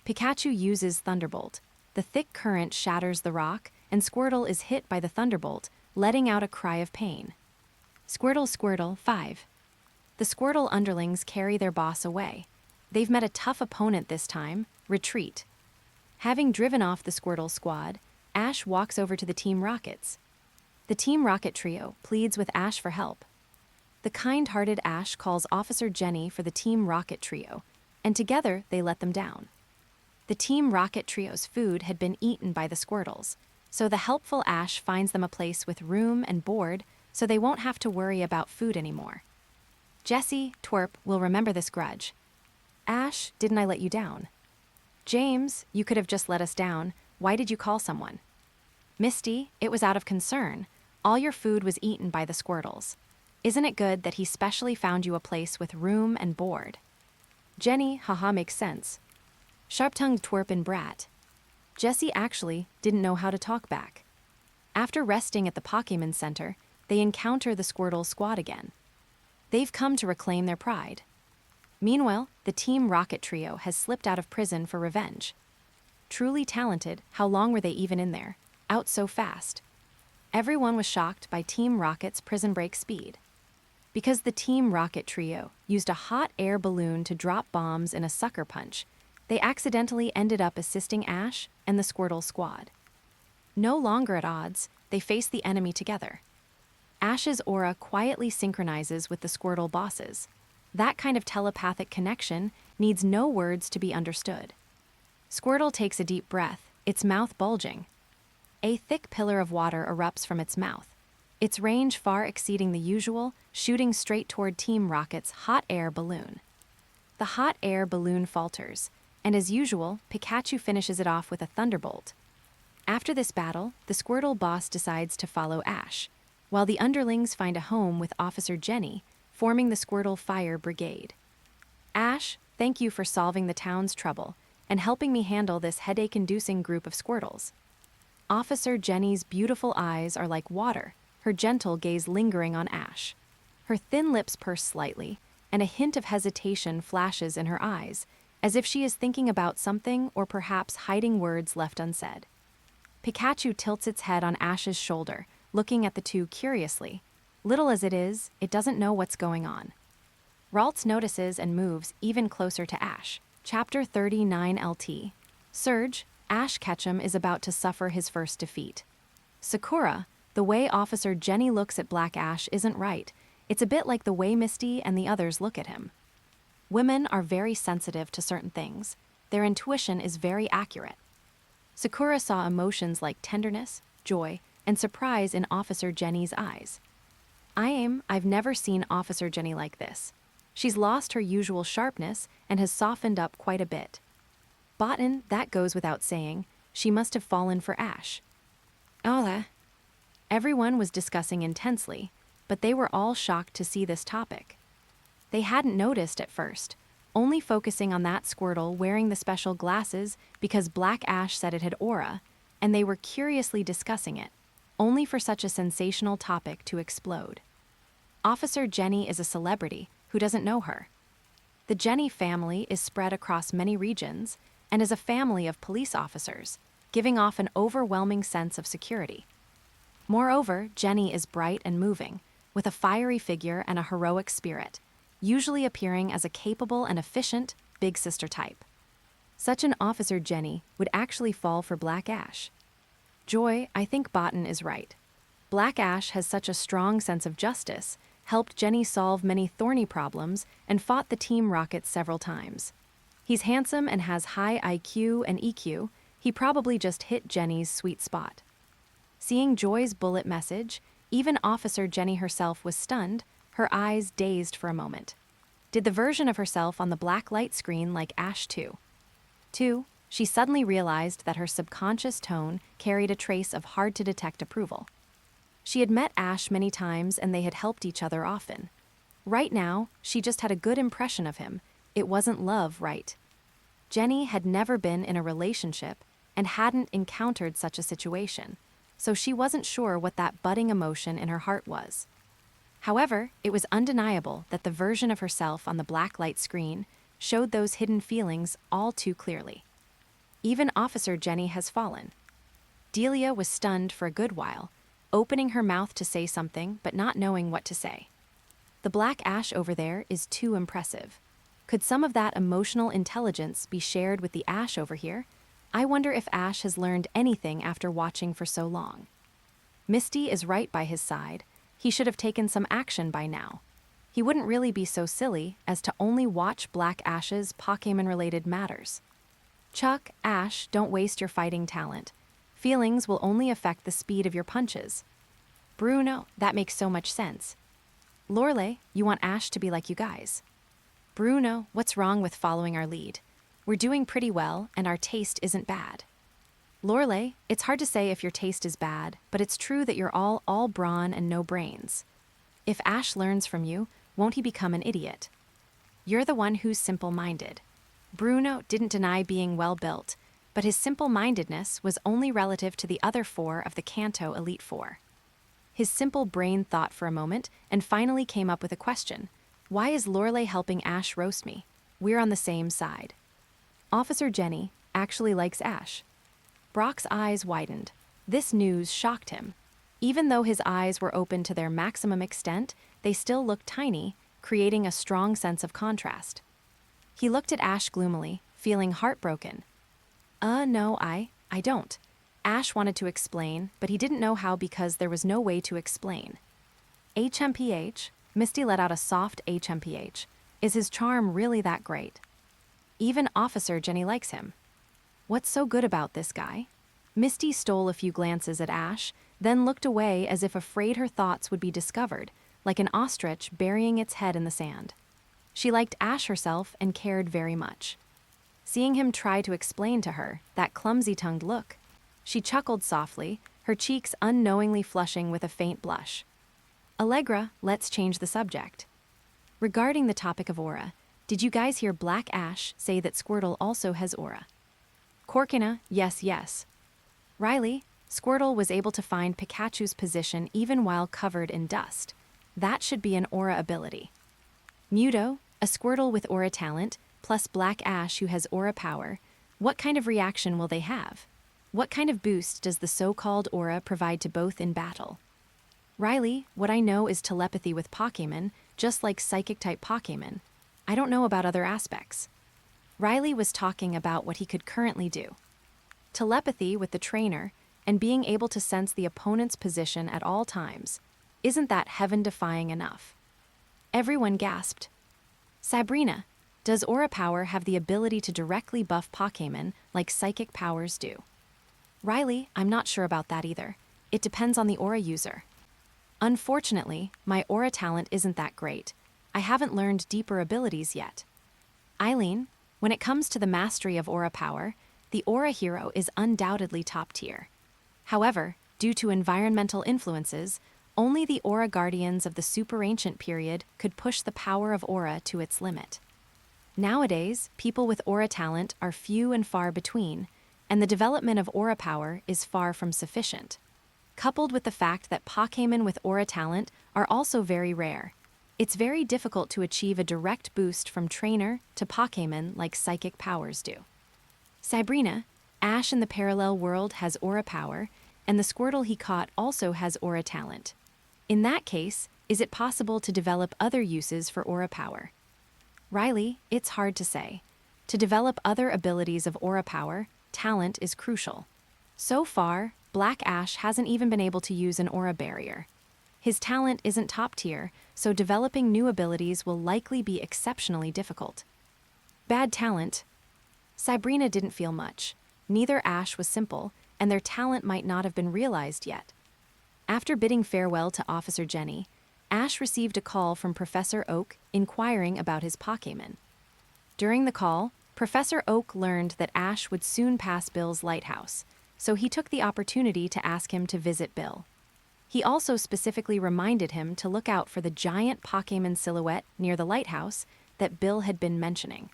Pikachu uses Thunderbolt. The thick current shatters the rock, and Squirtle is hit by the Thunderbolt, letting out a cry of pain. Squirtle, Squirtle, 5. The Squirtle underlings carry their boss away. They've met a tough opponent this time. Retreat. Having driven off the Squirtle squad, Ash walks over to the Team Rockets. The Team Rocket trio pleads with Ash for help. The kind-hearted Ash calls Officer Jenny for the Team Rocket trio, and together they let them down. The Team Rocket trio's food had been eaten by the Squirtles, so the helpful Ash finds them a place with room and board so they won't have to worry about food anymore. Jessie, Twerp will remember this grudge. Ash, didn't I let you down? James, you could have just let us down. Why did you call someone? Misty, it was out of concern. All your food was eaten by the Squirtles. Isn't it good that he specially found you a place with room and board? Jenny, haha, makes sense. Sharp-tongued Twerp and Brat. Jessie actually didn't know how to talk back. After resting at the Pokémon Center, they encounter the Squirtle squad again. They've come to reclaim their pride. Meanwhile, the Team Rocket trio has slipped out of prison for revenge. Truly talented, how long were they even in there? Out so fast. Everyone was shocked by Team Rocket's prison break speed. Because the Team Rocket trio used a hot air balloon to drop bombs in a sucker punch, they accidentally ended up assisting Ash and the Squirtle squad. No longer at odds, they face the enemy together. Ash's aura quietly synchronizes with the Squirtle bosses. That kind of telepathic connection needs no words to be understood. Squirtle takes a deep breath, its mouth bulging. A thick pillar of water erupts from its mouth, its range far exceeding the usual, shooting straight toward Team Rocket's hot air balloon. The hot air balloon falters, and as usual, Pikachu finishes it off with a Thunderbolt. After this battle, the Squirtle boss decides to follow Ash, while the underlings find a home with Officer Jenny, forming the Squirtle Fire Brigade. Ash, thank you for solving the town's trouble and helping me handle this headache-inducing group of Squirtles. Officer Jenny's beautiful eyes are like water, her gentle gaze lingering on Ash. Her thin lips purse slightly, and a hint of hesitation flashes in her eyes, as if she is thinking about something or perhaps hiding words left unsaid. Pikachu tilts its head on Ash's shoulder, looking at the two curiously. Little as it is, it doesn't know what's going on. Ralts notices and moves even closer to Ash. Chapter 39 LT. Surge, Ash Ketchum is about to suffer his first defeat. Sakura, the way Officer Jenny looks at Black Ash isn't right. It's a bit like the way Misty and the others look at him. Women are very sensitive to certain things. Their intuition is very accurate. Sakura saw emotions like tenderness, joy, and surprise in Officer Jenny's eyes. I've never seen Officer Jenny like this. She's lost her usual sharpness and has softened up quite a bit. Botan, that goes without saying, she must have fallen for Ash. Ola. Everyone was discussing intensely, but they were all shocked to see this topic. They hadn't noticed at first, only focusing on that Squirtle wearing the special glasses because Black Ash said it had aura, and they were curiously discussing it, only for such a sensational topic to explode. Officer Jenny is a celebrity, who doesn't know her? The Jenny family is spread across many regions and is a family of police officers, giving off an overwhelming sense of security. Moreover, Jenny is bright and moving, with a fiery figure and a heroic spirit, usually appearing as a capable and efficient big sister type. Such an Officer Jenny would actually fall for Black Ash. Joy, I think Botan is right. Black Ash has such a strong sense of justice, helped Jenny solve many thorny problems, and fought the Team Rocket several times. He's handsome and has high IQ and EQ, he probably just hit Jenny's sweet spot. Seeing Joy's bullet message, even Officer Jenny herself was stunned, her eyes dazed for a moment. Did the version of herself on the black light screen like Ash too? She suddenly realized that her subconscious tone carried a trace of hard-to-detect approval. She had met Ash many times and they had helped each other often. Right now, she just had a good impression of him. It wasn't love, right? Jenny had never been in a relationship and hadn't encountered such a situation, so she wasn't sure what that budding emotion in her heart was. However, it was undeniable that the version of herself on the black light screen showed those hidden feelings all too clearly. Even Officer Jenny has fallen. Delia was stunned for a good while, opening her mouth to say something but not knowing what to say. The Black Ash over there is too impressive. Could some of that emotional intelligence be shared with the Ash over here? I wonder if Ash has learned anything after watching for so long. Misty is right by his side. He should have taken some action by now. He wouldn't really be so silly as to only watch Black Ash's Pokémon-related matters. Chuck, Ash, don't waste your fighting talent. Feelings will only affect the speed of your punches. Bruno, that makes so much sense. Lorelei, you want Ash to be like you guys. Bruno, what's wrong with following our lead? We're doing pretty well, and our taste isn't bad. Lorelei, it's hard to say if your taste is bad, but it's true that you're all brawn and no brains. If Ash learns from you, won't he become an idiot? You're the one who's simple-minded. Bruno didn't deny being well-built, but his simple-mindedness was only relative to the other 4 of the Kanto Elite Four. His simple brain thought for a moment and finally came up with a question. Why is Lorelei helping Ash roast me? We're on the same side. Officer Jenny actually likes Ash. Brock's eyes widened. This news shocked him. Even though his eyes were open to their maximum extent, they still looked tiny, creating a strong sense of contrast. He looked at Ash gloomily, feeling heartbroken. No, I don't. Ash wanted to explain, but he didn't know how because there was no way to explain. HMPH, Misty let out a soft HMPH. Is his charm really that great? Even Officer Jenny likes him. What's so good about this guy? Misty stole a few glances at Ash, then looked away as if afraid her thoughts would be discovered, like an ostrich burying its head in the sand. She liked Ash herself and cared very much. Seeing him try to explain to her, that clumsy-tongued look, she chuckled softly, her cheeks unknowingly flushing with a faint blush. Allegra, let's change the subject. Regarding the topic of aura, did you guys hear Black Ash say that Squirtle also has aura? Corkina, yes. Riley, Squirtle was able to find Pikachu's position even while covered in dust. That should be an aura ability. Muto, a Squirtle with aura talent, plus Black Ash who has aura power, what kind of reaction will they have? What kind of boost does the so-called aura provide to both in battle? Riley, what I know is telepathy with Pokémon, just like psychic-type Pokémon. I don't know about other aspects. Riley was talking about what he could currently do. Telepathy with the trainer, and being able to sense the opponent's position at all times. Isn't that heaven-defying enough? Everyone gasped. Sabrina, does aura power have the ability to directly buff Pokémon like psychic powers do? Riley, I'm not sure about that either. It depends on the aura user. Unfortunately, my aura talent isn't that great. I haven't learned deeper abilities yet. Eileen, when it comes to the mastery of aura power, the aura hero is undoubtedly top tier. However, Due to environmental influences, only the Aura Guardians of the Super Ancient period could push the power of Aura to its limit. Nowadays, people with Aura talent are few and far between, and the development of Aura power is far from sufficient. Coupled with the fact that Pokémon with Aura talent are also very rare, it's very difficult to achieve a direct boost from trainer to Pokémon like psychic powers do. Sabrina, Ash in the parallel world has Aura power, and the Squirtle he caught also has Aura talent. In that case, is it possible to develop other uses for Aura power? Riley, it's hard to say. To develop other abilities of Aura power, talent is crucial. So far, Black Ash hasn't even been able to use an Aura barrier. His talent isn't top tier, so developing new abilities will likely be exceptionally difficult. Bad talent. Sabrina didn't feel much. Neither Ash was simple, and their talent might not have been realized yet. After bidding farewell to Officer Jenny, Ash received a call from Professor Oak inquiring about his Pokémon. During the call, Professor Oak learned that Ash would soon pass Bill's lighthouse, so he took the opportunity to ask him to visit Bill. He also specifically reminded him to look out for the giant Pokémon silhouette near the lighthouse that Bill had been mentioning.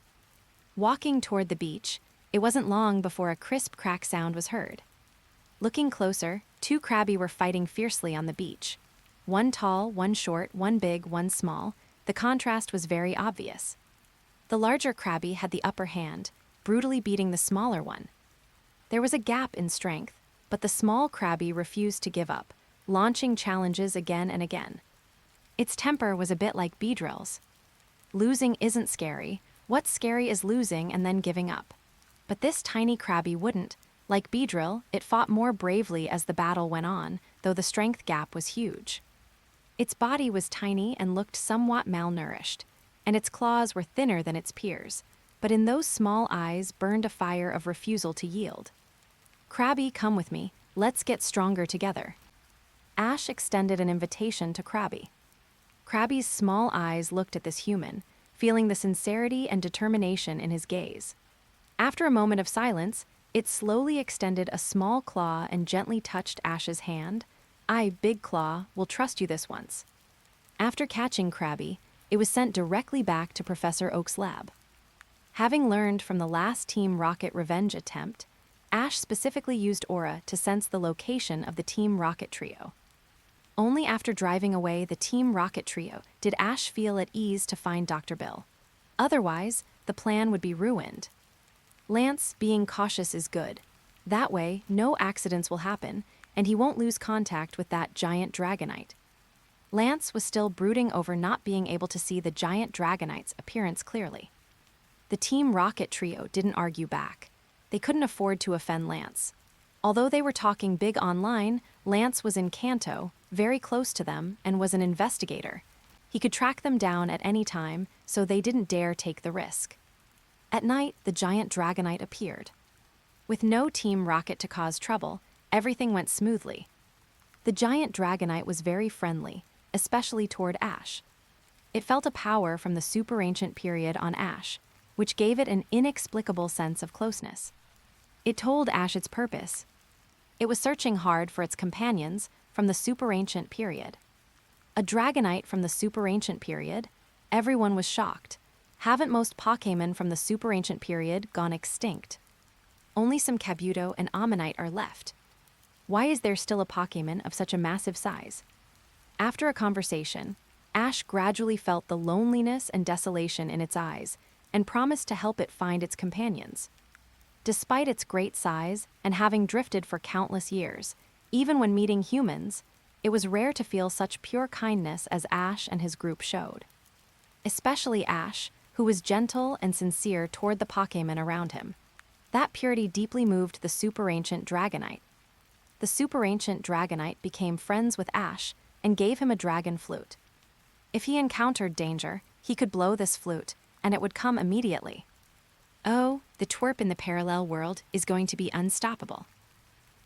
Walking toward the beach, it wasn't long before a crisp crack sound was heard. Looking closer, two Krabby were fighting fiercely on the beach. One tall, one short, one big, one small. The contrast was very obvious. The larger Krabby had the upper hand, brutally beating the smaller one. There was a gap in strength, but the small Krabby refused to give up, launching challenges again and again. Its temper was a bit like Beedrill's. Losing isn't scary. What's scary is losing and then giving up. But this tiny Krabby wouldn't. Like Beedrill, it fought more bravely as the battle went on, though the strength gap was huge. Its body was tiny and looked somewhat malnourished, and its claws were thinner than its peers, but in those small eyes burned a fire of refusal to yield. Krabby, come with me. Let's get stronger together. Ash extended an invitation to Krabby. Krabby's small eyes looked at this human, feeling the sincerity and determination in his gaze. After a moment of silence, it slowly extended a small claw and gently touched Ash's hand. I, Big Claw, will trust you this once. After catching Krabby, it was sent directly back to Professor Oak's lab. Having learned from the last Team Rocket revenge attempt, Ash specifically used Aura to sense the location of the Team Rocket trio. Only after driving away the Team Rocket trio did Ash feel at ease to find Dr. Bill. Otherwise, the plan would be ruined. Lance, being cautious is good. That way, no accidents will happen, and he won't lose contact with that giant Dragonite. Lance was still brooding over not being able to see the giant Dragonite's appearance clearly. The Team Rocket trio didn't argue back. They couldn't afford to offend Lance. Although they were talking big online, Lance was in Kanto, very close to them, and was an investigator. He could track them down at any time, so they didn't dare take the risk. At night, the giant Dragonite appeared. With no Team Rocket to cause trouble, everything went smoothly. The giant Dragonite was very friendly, especially toward Ash. It felt a power from the Super Ancient period on Ash, which gave it an inexplicable sense of closeness. It told Ash its purpose. It was searching hard for its companions from the Super Ancient period. A Dragonite from the Super Ancient period? Everyone was shocked. Haven't most Pokémon from the Super Ancient period gone extinct? Only some Kabuto and Ammonite are left. Why is there still a Pokémon of such a massive size? After a conversation, Ash gradually felt the loneliness and desolation in its eyes and promised to help it find its companions. Despite its great size and having drifted for countless years, even when meeting humans, it was rare to feel such pure kindness as Ash and his group showed. Especially Ash, who was gentle and sincere toward the Pokémon around him. That purity deeply moved the Super Ancient Dragonite. The Super Ancient Dragonite became friends with Ash and gave him a dragon flute. If he encountered danger, he could blow this flute, and it would come immediately. Oh, the twerp in the parallel world is going to be unstoppable.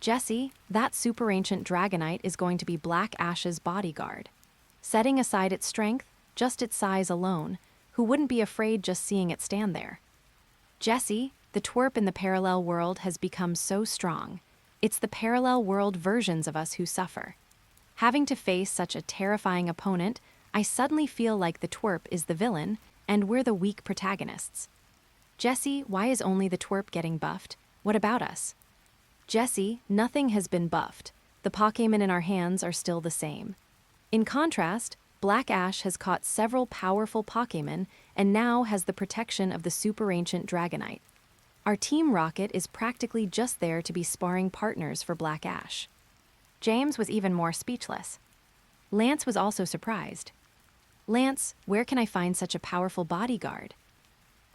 Jessie, that Super Ancient Dragonite is going to be Black Ash's bodyguard. Setting aside its strength, just its size alone, who wouldn't be afraid just seeing it stand there? Jessie, the twerp in the parallel world has become so strong. It's the parallel world versions of us who suffer. Having to face such a terrifying opponent, I suddenly feel like the twerp is the villain, and we're the weak protagonists. Jessie, why is only the twerp getting buffed? What about us? Jessie, nothing has been buffed. The Pokémon in our hands are still the same. In contrast, Black Ash has caught several powerful Pokémon and now has the protection of the super ancient Dragonite. Our Team Rocket is practically just there to be sparring partners for Black Ash. James was even more speechless. Lance was also surprised. Lance, where can I find such a powerful bodyguard?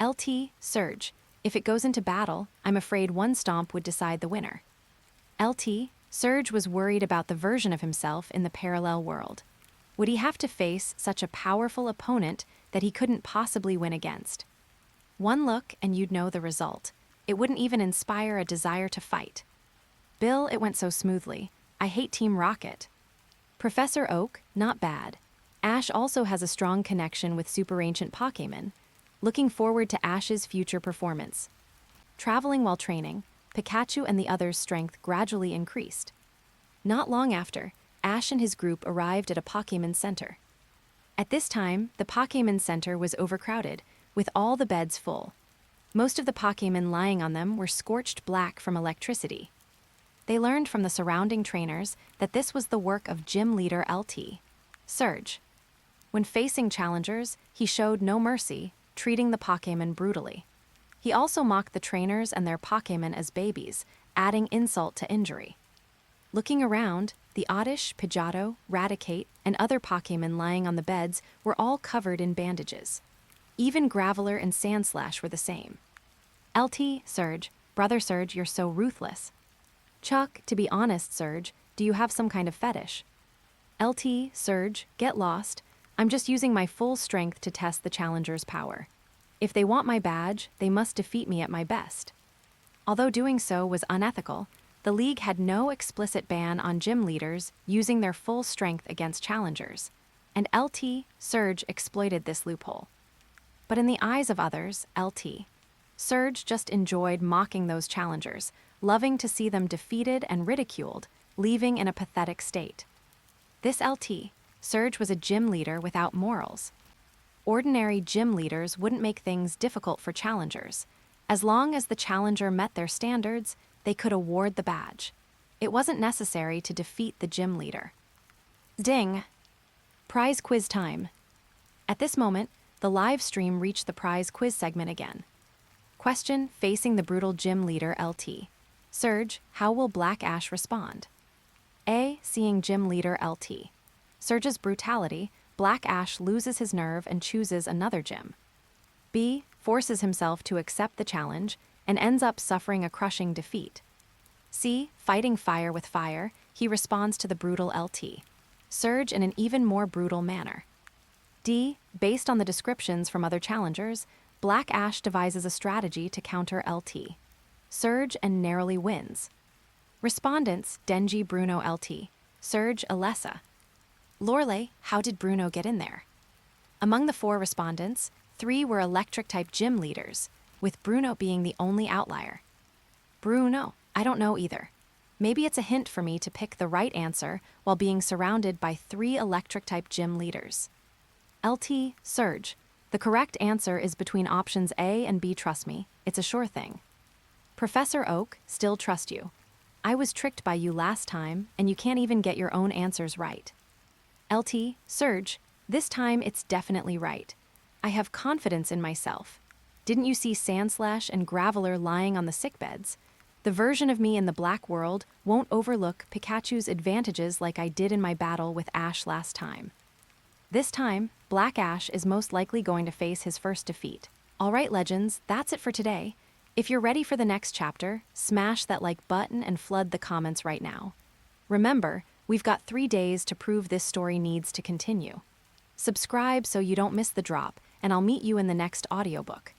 LT, Surge. If it goes into battle, I'm afraid one stomp would decide the winner. LT, Surge was worried about the version of himself in the parallel world. Would he have to face such a powerful opponent that he couldn't possibly win against? One look and you'd know the result. It wouldn't even inspire a desire to fight. Bill, it went so smoothly. I hate Team Rocket. Professor Oak, not bad. Ash also has a strong connection with super ancient Pokémon. Looking forward to Ash's future performance. Traveling while training, Pikachu and the others' strength gradually increased. Not long after, Ash and his group arrived at a Pokémon Center. At this time, the Pokémon Center was overcrowded, with all the beds full. Most of the Pokémon lying on them were scorched black from electricity. They learned from the surrounding trainers that this was the work of gym leader LT, Surge. When facing challengers, he showed no mercy, treating the Pokémon brutally. He also mocked the trainers and their Pokémon as babies, adding insult to injury. Looking around, the Oddish, Pidgeotto, Raticate, and other Pokémon lying on the beds were all covered in bandages. Even Graveler and Sandslash were the same. LT, Surge, Brother Surge, you're so ruthless. Chuck, to be honest, Surge, do you have some kind of fetish? LT, Surge, get lost. I'm just using my full strength to test the challenger's power. If they want my badge, they must defeat me at my best. Although doing so was unethical, the League had no explicit ban on gym leaders using their full strength against challengers, and LT, Surge exploited this loophole. But in the eyes of others, LT, Surge just enjoyed mocking those challengers, loving to see them defeated and ridiculed, leaving in a pathetic state. This LT, Surge, was a gym leader without morals. Ordinary gym leaders wouldn't make things difficult for challengers. As long as the challenger met their standards, they could award the badge. It wasn't necessary to defeat the gym leader. Ding! Prize quiz time. At this moment, the live stream reached the prize quiz segment again. Question facing the brutal gym leader LT. Surge, how will Black Ash respond? A. Seeing gym leader LT. Surge's brutality, Black Ash loses his nerve and chooses another gym. B. Forces himself to accept the challenge and ends up suffering a crushing defeat. C. Fighting fire with fire, he responds to the brutal LT. Surge in an even more brutal manner. D. Based on the descriptions from other challengers, Black Ash devises a strategy to counter LT. Surge and narrowly wins. Respondents: Denji, Bruno, LT. Surge, Alessa. Lorelei, how did Bruno get in there? Among the 4 respondents, 3 were electric-type gym leaders, with Bruno being the only outlier. Bruno, I don't know either. Maybe it's a hint for me to pick the right answer while being surrounded by 3 electric-type gym leaders. LT, Surge. The correct answer is between options A and B, trust me. It's a sure thing. Professor Oak, still trust you. I was tricked by you last time, and you can't even get your own answers right. LT, Surge, this time it's definitely right. I have confidence in myself. Didn't you see Sandslash and Graveler lying on the sickbeds? The version of me in the black world won't overlook Pikachu's advantages like I did in my battle with Ash last time. This time, Black Ash is most likely going to face his first defeat. Alright, legends, that's it for today. If you're ready for the next chapter, smash that like button and flood the comments right now. Remember, we've got 3 days to prove this story needs to continue. Subscribe so you don't miss the drop, and I'll meet you in the next audiobook.